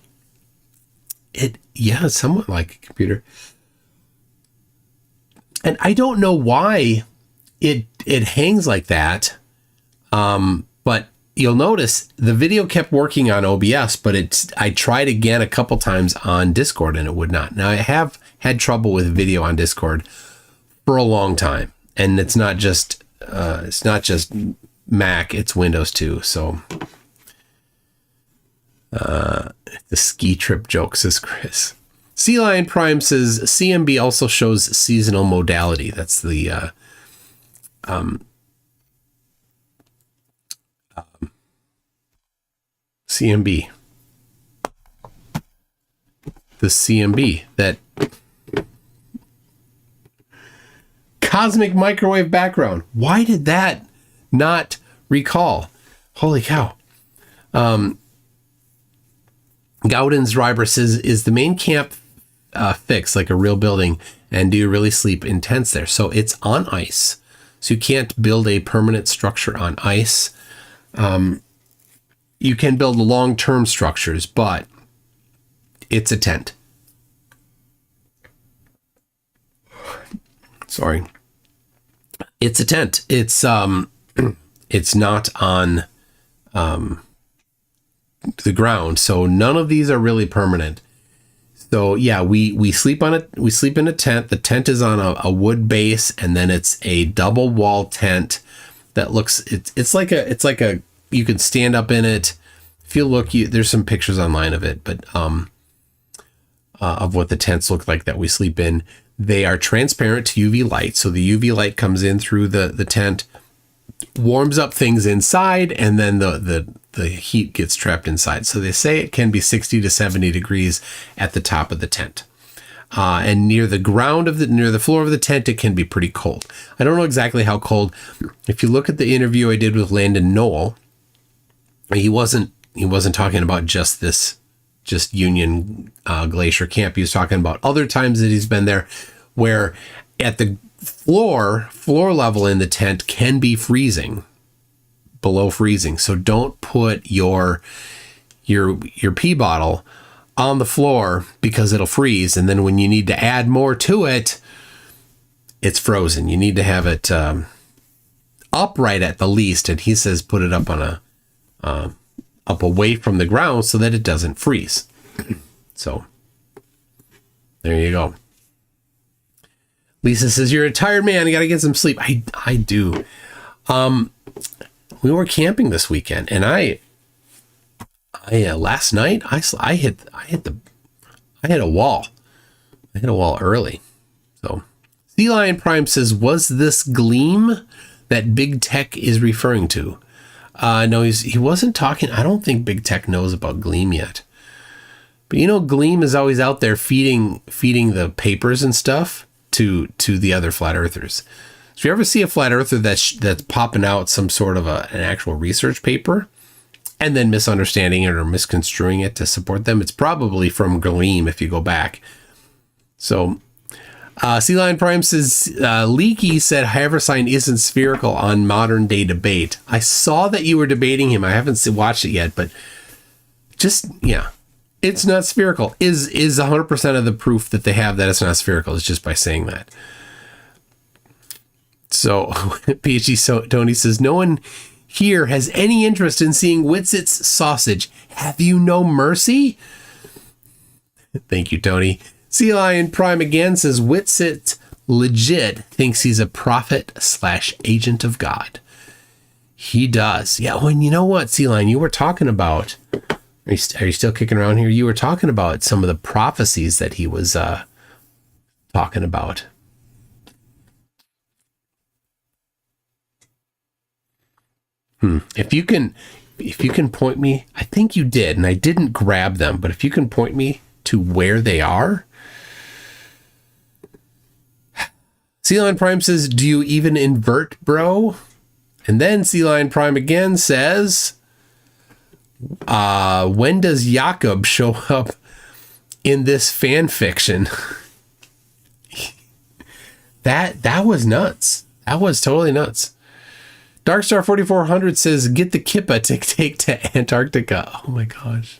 It's somewhat like a computer. And I don't know why it hangs like that. But you'll notice the video kept working on OBS, but I tried again a couple times on Discord and it would not. Now I have had trouble with video on Discord for a long time, and it's not just Mac, it's Windows too. So The ski trip joke, says Chris. Sea Lion Prime says CMB also shows seasonal modality. That's the CMB. The CMB, that cosmic microwave background. Why did that not recall? Holy cow. Gowden's Riber says, is the main camp fixed like a real building, and do you really sleep in tents there? So it's on ice. So you can't build a permanent structure on ice. You can build long-term structures, but it's a tent. Sorry. It's a tent. It's not on the ground. So none of these are really permanent. So yeah, we sleep on it. We sleep in a tent. The tent is on a wood base, and then it's a double wall tent that looks, it's like a, you can stand up in it. If you look, there's some pictures online of it, but, of what the tents look like that we sleep in. They are transparent to UV light. So the UV light comes in through the tent, warms up things inside, and then the heat gets trapped inside. So they say it can be 60 to 70 degrees at the top of the tent. And near the ground near the floor of the tent, it can be pretty cold. I don't know exactly how cold. If you look at the interview I did with Landon Knoll, he wasn't talking about just Union Glacier Camp. He was talking about other times that he's been there, where at the floor level in the tent can be freezing, below freezing. So don't put your pee bottle on the floor, because it'll freeze, and then when you need to add more to it, it's frozen. You need to have it upright at the least, and he says put it up on up away from the ground so that it doesn't freeze. So there you go. Lisa says, you're a tired man, you gotta get some sleep. I do. We were camping this weekend, and I last night I hit a wall. I hit a wall early. So Sea Lion Prime says, was this gleam that BigTech is referring to? No, he wasn't talking. I don't think BigTech knows about Gleam yet. But Gleam is always out there feeding the papers and stuff to the other flat earthers. So if you ever see a flat earther that's popping out some sort of an actual research paper and then misunderstanding it or misconstruing it to support them, it's probably from Gleam if you go back. So Sea Lion Prime says, Leaky said Haversine isn't spherical on modern day debate. I saw that you were debating him. I haven't watched it yet, but it's not spherical. Is 100% of the proof that they have that it's not spherical is just by saying that. So PhD Tony says, no one here has any interest in seeing Witsit's sausage. Have you no mercy? Thank you, Tony. Sea Lion Prime again says, Witsit legit thinks he's a prophet / agent of God. He does. Yeah, well, you know what, Sea Lion, you were talking about, are you still kicking around here? You were talking about some of the prophecies that he was talking about. If you can point me, I think you did, and I didn't grab them, but if you can point me to where they are. Sea Lion Prime says, do you even invert, bro? And then Sea Lion Prime again says, when does Jakob show up in this fan fiction? That was nuts. That was totally nuts. Darkstar 4400 says, get the kippa to take to Antarctica. Oh my gosh.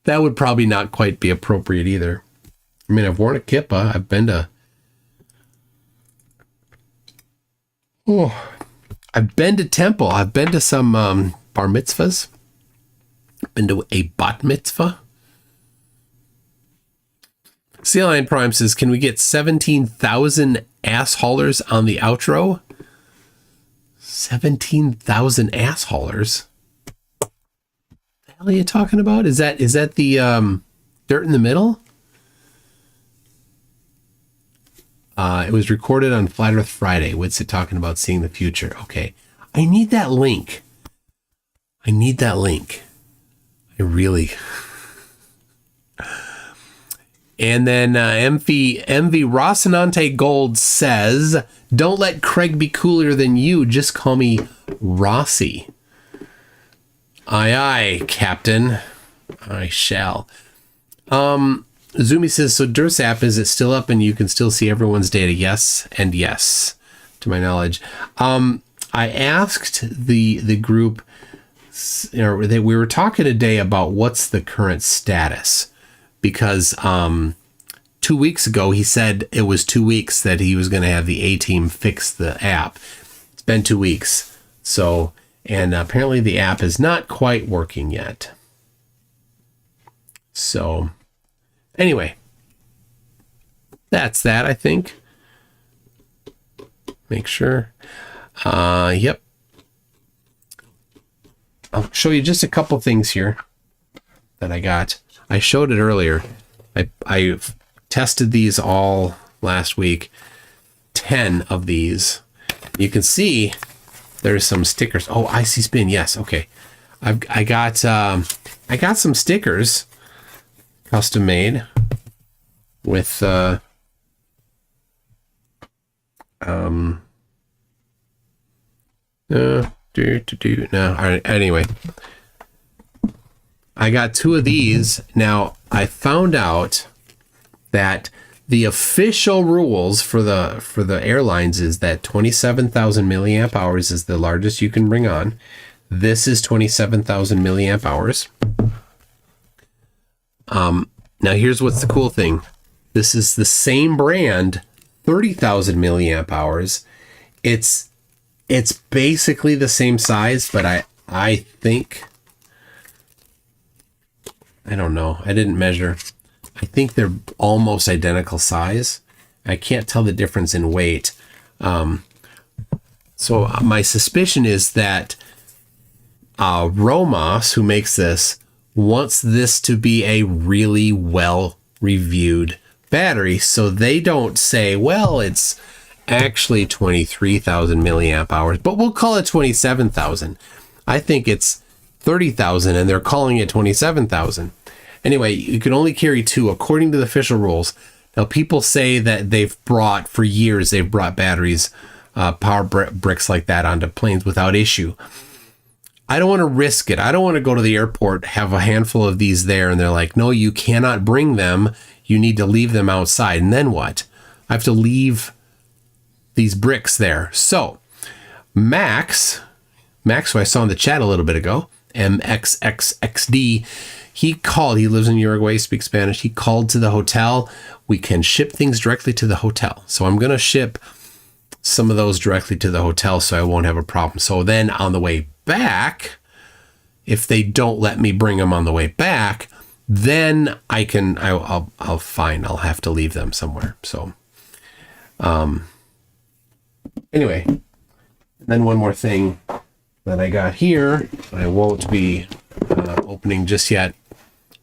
That would probably not quite be appropriate either. I mean, I've worn a kippa. I've been to temple. I've been to some bar mitzvahs. Been to a bat mitzvah. Sea Lion Prime says, can we get 17,000 ass haulers on the outro? 17,000 ass haulers? hell are you talking about? Is that the dirt in the middle? It was recorded on Flat Earth Friday. What's it talking about seeing the future? Okay. I need that link. I really. And then MV Rocinante Gold says, don't let Craig be cooler than you. Just call me Rossi. Aye, aye, Captain. I shall. Zumi says, so Dursap, is it still up and you can still see everyone's data? Yes, and yes, to my knowledge. I asked the group, we were talking today about what's the current status, because 2 weeks ago he said it was 2 weeks that he was going to have the A-team fix the app. It's been 2 weeks. So, and apparently the app is not quite working yet. So, anyway, that's that, I think. Make sure. Yep. I'll show you just a couple things here that I got. I showed it earlier. I tested these all last week. 10 of these. You can see there's some stickers. Oh, IC Spin. Yes. Okay. I got some stickers custom made with no. Anyway, I got 2 of these. Now, I found out that the official rules for the airlines is that 27,000 milliamp hours is the largest you can bring on. This is 27,000 milliamp hours. Now here's what's the cool thing. This is the same brand, 30,000 milliamp hours. It's basically the same size, but I think, I don't know. I didn't measure. I think they're almost identical size. I can't tell the difference in weight. So my suspicion is that Romos, who makes this, wants this to be a really well-reviewed battery, so they don't say, well, it's actually 23,000 milliamp hours, but we'll call it 27,000. I think it's 30,000, and they're calling it 27,000. Anyway, you can only carry 2 according to the official rules. Now, people say that for years, they've brought batteries, power bricks like that onto planes without issue. I don't want to risk it. I don't want to go to the airport, have a handful of these there, and they're like, no, you cannot bring them. You need to leave them outside. And then what? I have to leave these bricks there. So Max, who I saw in the chat a little bit ago, MXXXD, he lives in Uruguay, speaks Spanish. He called to the hotel. We can ship things directly to the hotel. So I'm going to ship some of those directly to the hotel so I won't have a problem. So then on the way back, if they don't let me bring them on the way back, then I'll have to leave them somewhere. So, anyway, then one more thing that I got here, I won't be opening just yet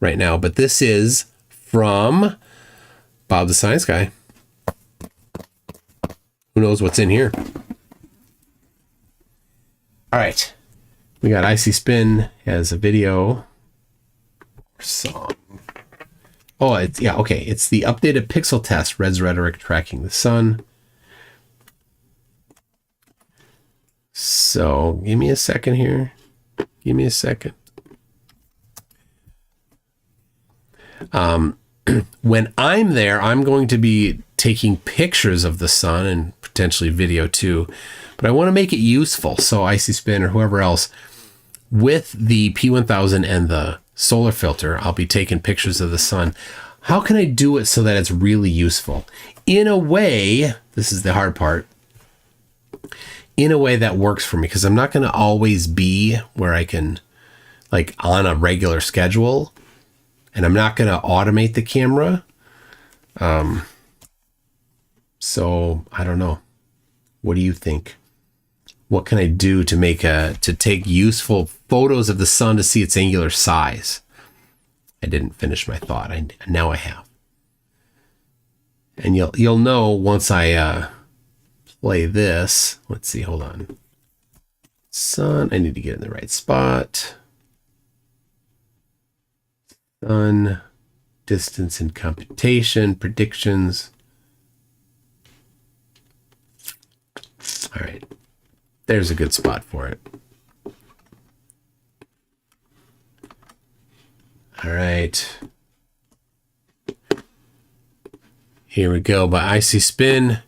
right now, but this is from Bob the Science Guy. Who knows what's in here? All right. We got IC Spin as a video song. Oh, okay. It's the updated pixel test, Red's Rhetoric tracking the sun. So give me a second here. Give me a second. When I'm there, I'm going to be taking pictures of the sun and potentially video too, but I want to make it useful. So IC Spin or whoever else, with the P1000 and the solar filter, I'll be taking pictures of the sun. How can I do it so that it's really useful? In a way, this is the hard part, in a way that works for me, because I'm not going to always be where I can, like, on a regular schedule, and I'm not going to automate the camera. So I don't know. What do you think? what can I do to take useful photos of the sun to see its angular size? I didn't finish my thought. Now I have. And you'll know once I play this. Let's see, hold on. Sun, I need to get in the right spot. Sun, distance and computation, predictions. All right, there's a good spot for it. All right. Here we go by Icy Spin.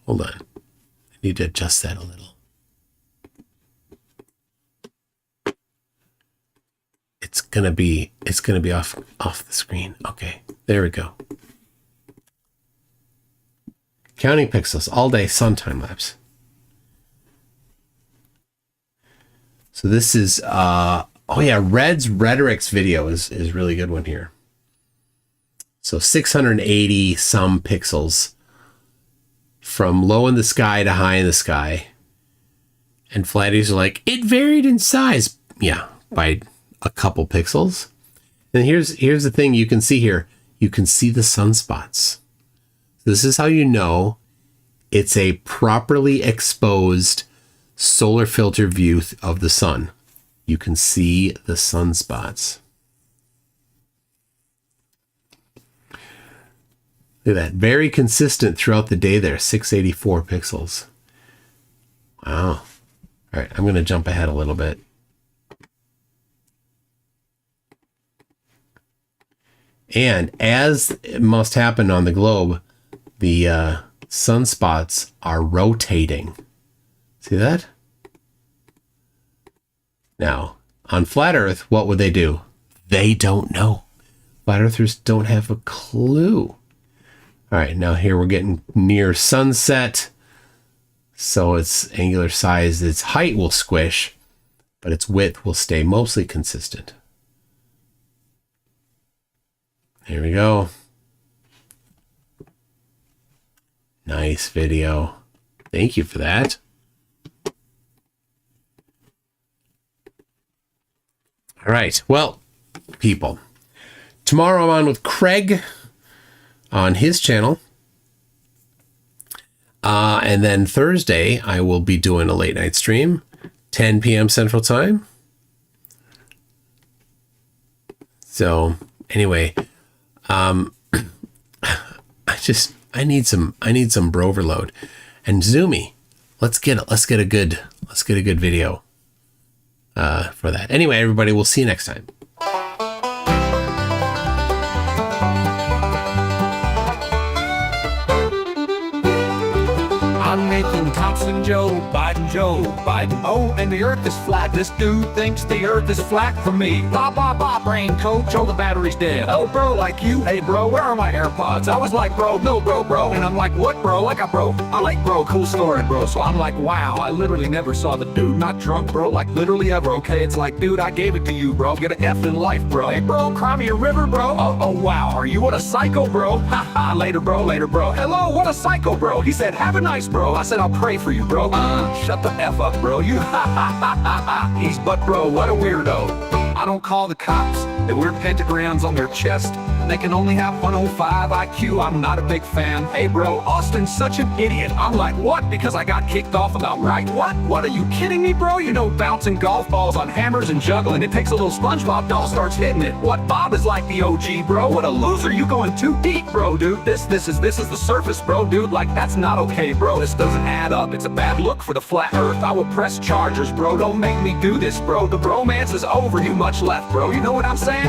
Hold on. I need to adjust that a little. It's gonna be off the screen. Okay, there we go. Counting pixels all day sun time lapse. So this is Red's Rhetoric's video is really good one here. So 680 some pixels from low in the sky to high in the sky. And flatties are like, it varied in size. Yeah, by a couple pixels. And here's the thing you can see here. You can see the sunspots. This is how you know it's a properly exposed solar filter view of the sun. You can see the sunspots. Look at that. Very consistent throughout the day there. 684 pixels. Wow. All right, I'm going to jump ahead a little bit. And as it must happen on the globe, the sunspots are rotating. See that? Now, on flat Earth, what would they do? They don't know. Flat Earthers don't have a clue. All right, now here we're getting near sunset. So its angular size, its height will squish, but its width will stay mostly consistent. Here we go. Nice video. Thank you for that. All right. Well, people, tomorrow I'm on with Craig on his channel. And then Thursday, I will be doing a late night stream, 10 p.m. Central Time. So anyway, I need some broverload. And Zoomy, let's get a good video for that. Anyway, everybody, we'll see you next time. I'm Nathan Thompson, Joe Biden. Oh, and the earth is flat. This dude thinks the earth is flat for me. Blah, brain coach. Oh, the battery's dead. Oh, bro, like you. Hey, bro, where are my AirPods? I was like, bro, no, bro. And I'm like, what, bro? Like, I like, bro, cool story, bro. So I'm like, wow, I literally never saw the dude not drunk, bro. Like, literally ever, okay? It's like, dude, I gave it to you, bro. Get an F in life, bro. Hey, bro, cry me a river, bro. Oh, wow, are you what a psycho, bro? Ha, later, bro. Hello, what a psycho, bro. He said, have a nice, bro. I said, I'll pray for you, bro. Shut the F up, bro. You he's but, bro, what a weirdo. I don't call the cops. They wear pentagrams on their chest. They can only have 105 IQ. I'm not a big fan. Hey, bro, Austin's such an idiot. I'm like, what? Because I got kicked off about right? What? Are you kidding me, bro? You know, bouncing golf balls on hammers and juggling. It takes a little SpongeBob doll starts hitting it. What? Bob is like the OG, bro. What a loser. You going too deep, bro, dude. This is the surface, bro, dude. Like, that's not okay, bro. This doesn't add up. It's a bad look for the flat earth. I will press charges, bro. Don't make me do this, bro. The bromance is over. You much left, bro. You know what I'm saying?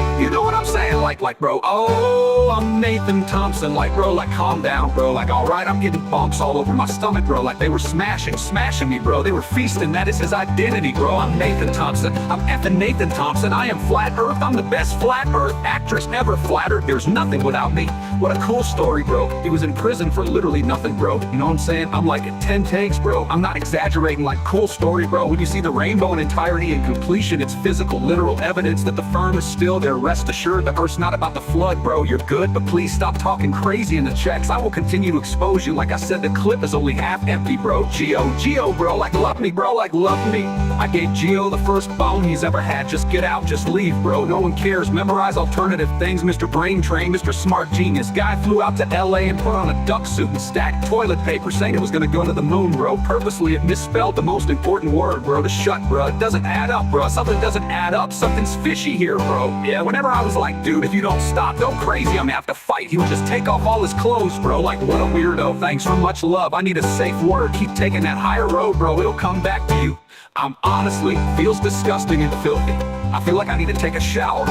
Like, bro. Oh, I'm Nathan Thompson. Like, bro, like, calm down, bro. Like, all right, I'm getting bumps all over my stomach, bro. Like, they were smashing me, bro. They were feasting. That is his identity, bro. I'm Nathan Thompson. I'm effing Nathan Thompson. I am flat earth. I'm the best flat earth actress ever flattered. There's nothing without me. What a cool story, bro. He was in prison for literally nothing, bro. You know what I'm saying? I'm like at 10 takes, bro. I'm not exaggerating. Like, cool story, bro. When you see the rainbow in entirety and completion, it's physical, literal evidence that the firm is still there. Rest assured, the earth's not about to flood good, bro, you're good, but please stop talking crazy in the checks. I will continue to expose you. Like I said, the clip is only half empty, bro. Geo, bro, like love me, bro, like love me. I gave Geo the first bone he's ever had. Just get out, just leave, bro. No one cares. Memorize alternative things, Mr. Brain Train, Mr. Smart Genius. Guy flew out to LA and put on a duck suit and stacked toilet paper, saying it was gonna go to the moon, bro. Purposely it misspelled the most important word, bro. The shut, bro. It doesn't add up, bro. Something doesn't add up. Something's fishy here, bro. Yeah, whenever I was like, dude, if you don't stop, go crazy, I'm gonna have to fight. He would just take off all his clothes, bro. Like, what a weirdo. Thanks for much love. I need a safe word. Keep taking that higher road, bro. It'll come back to you. I'm honestly, feels disgusting and filthy. I feel like I need to take a shower.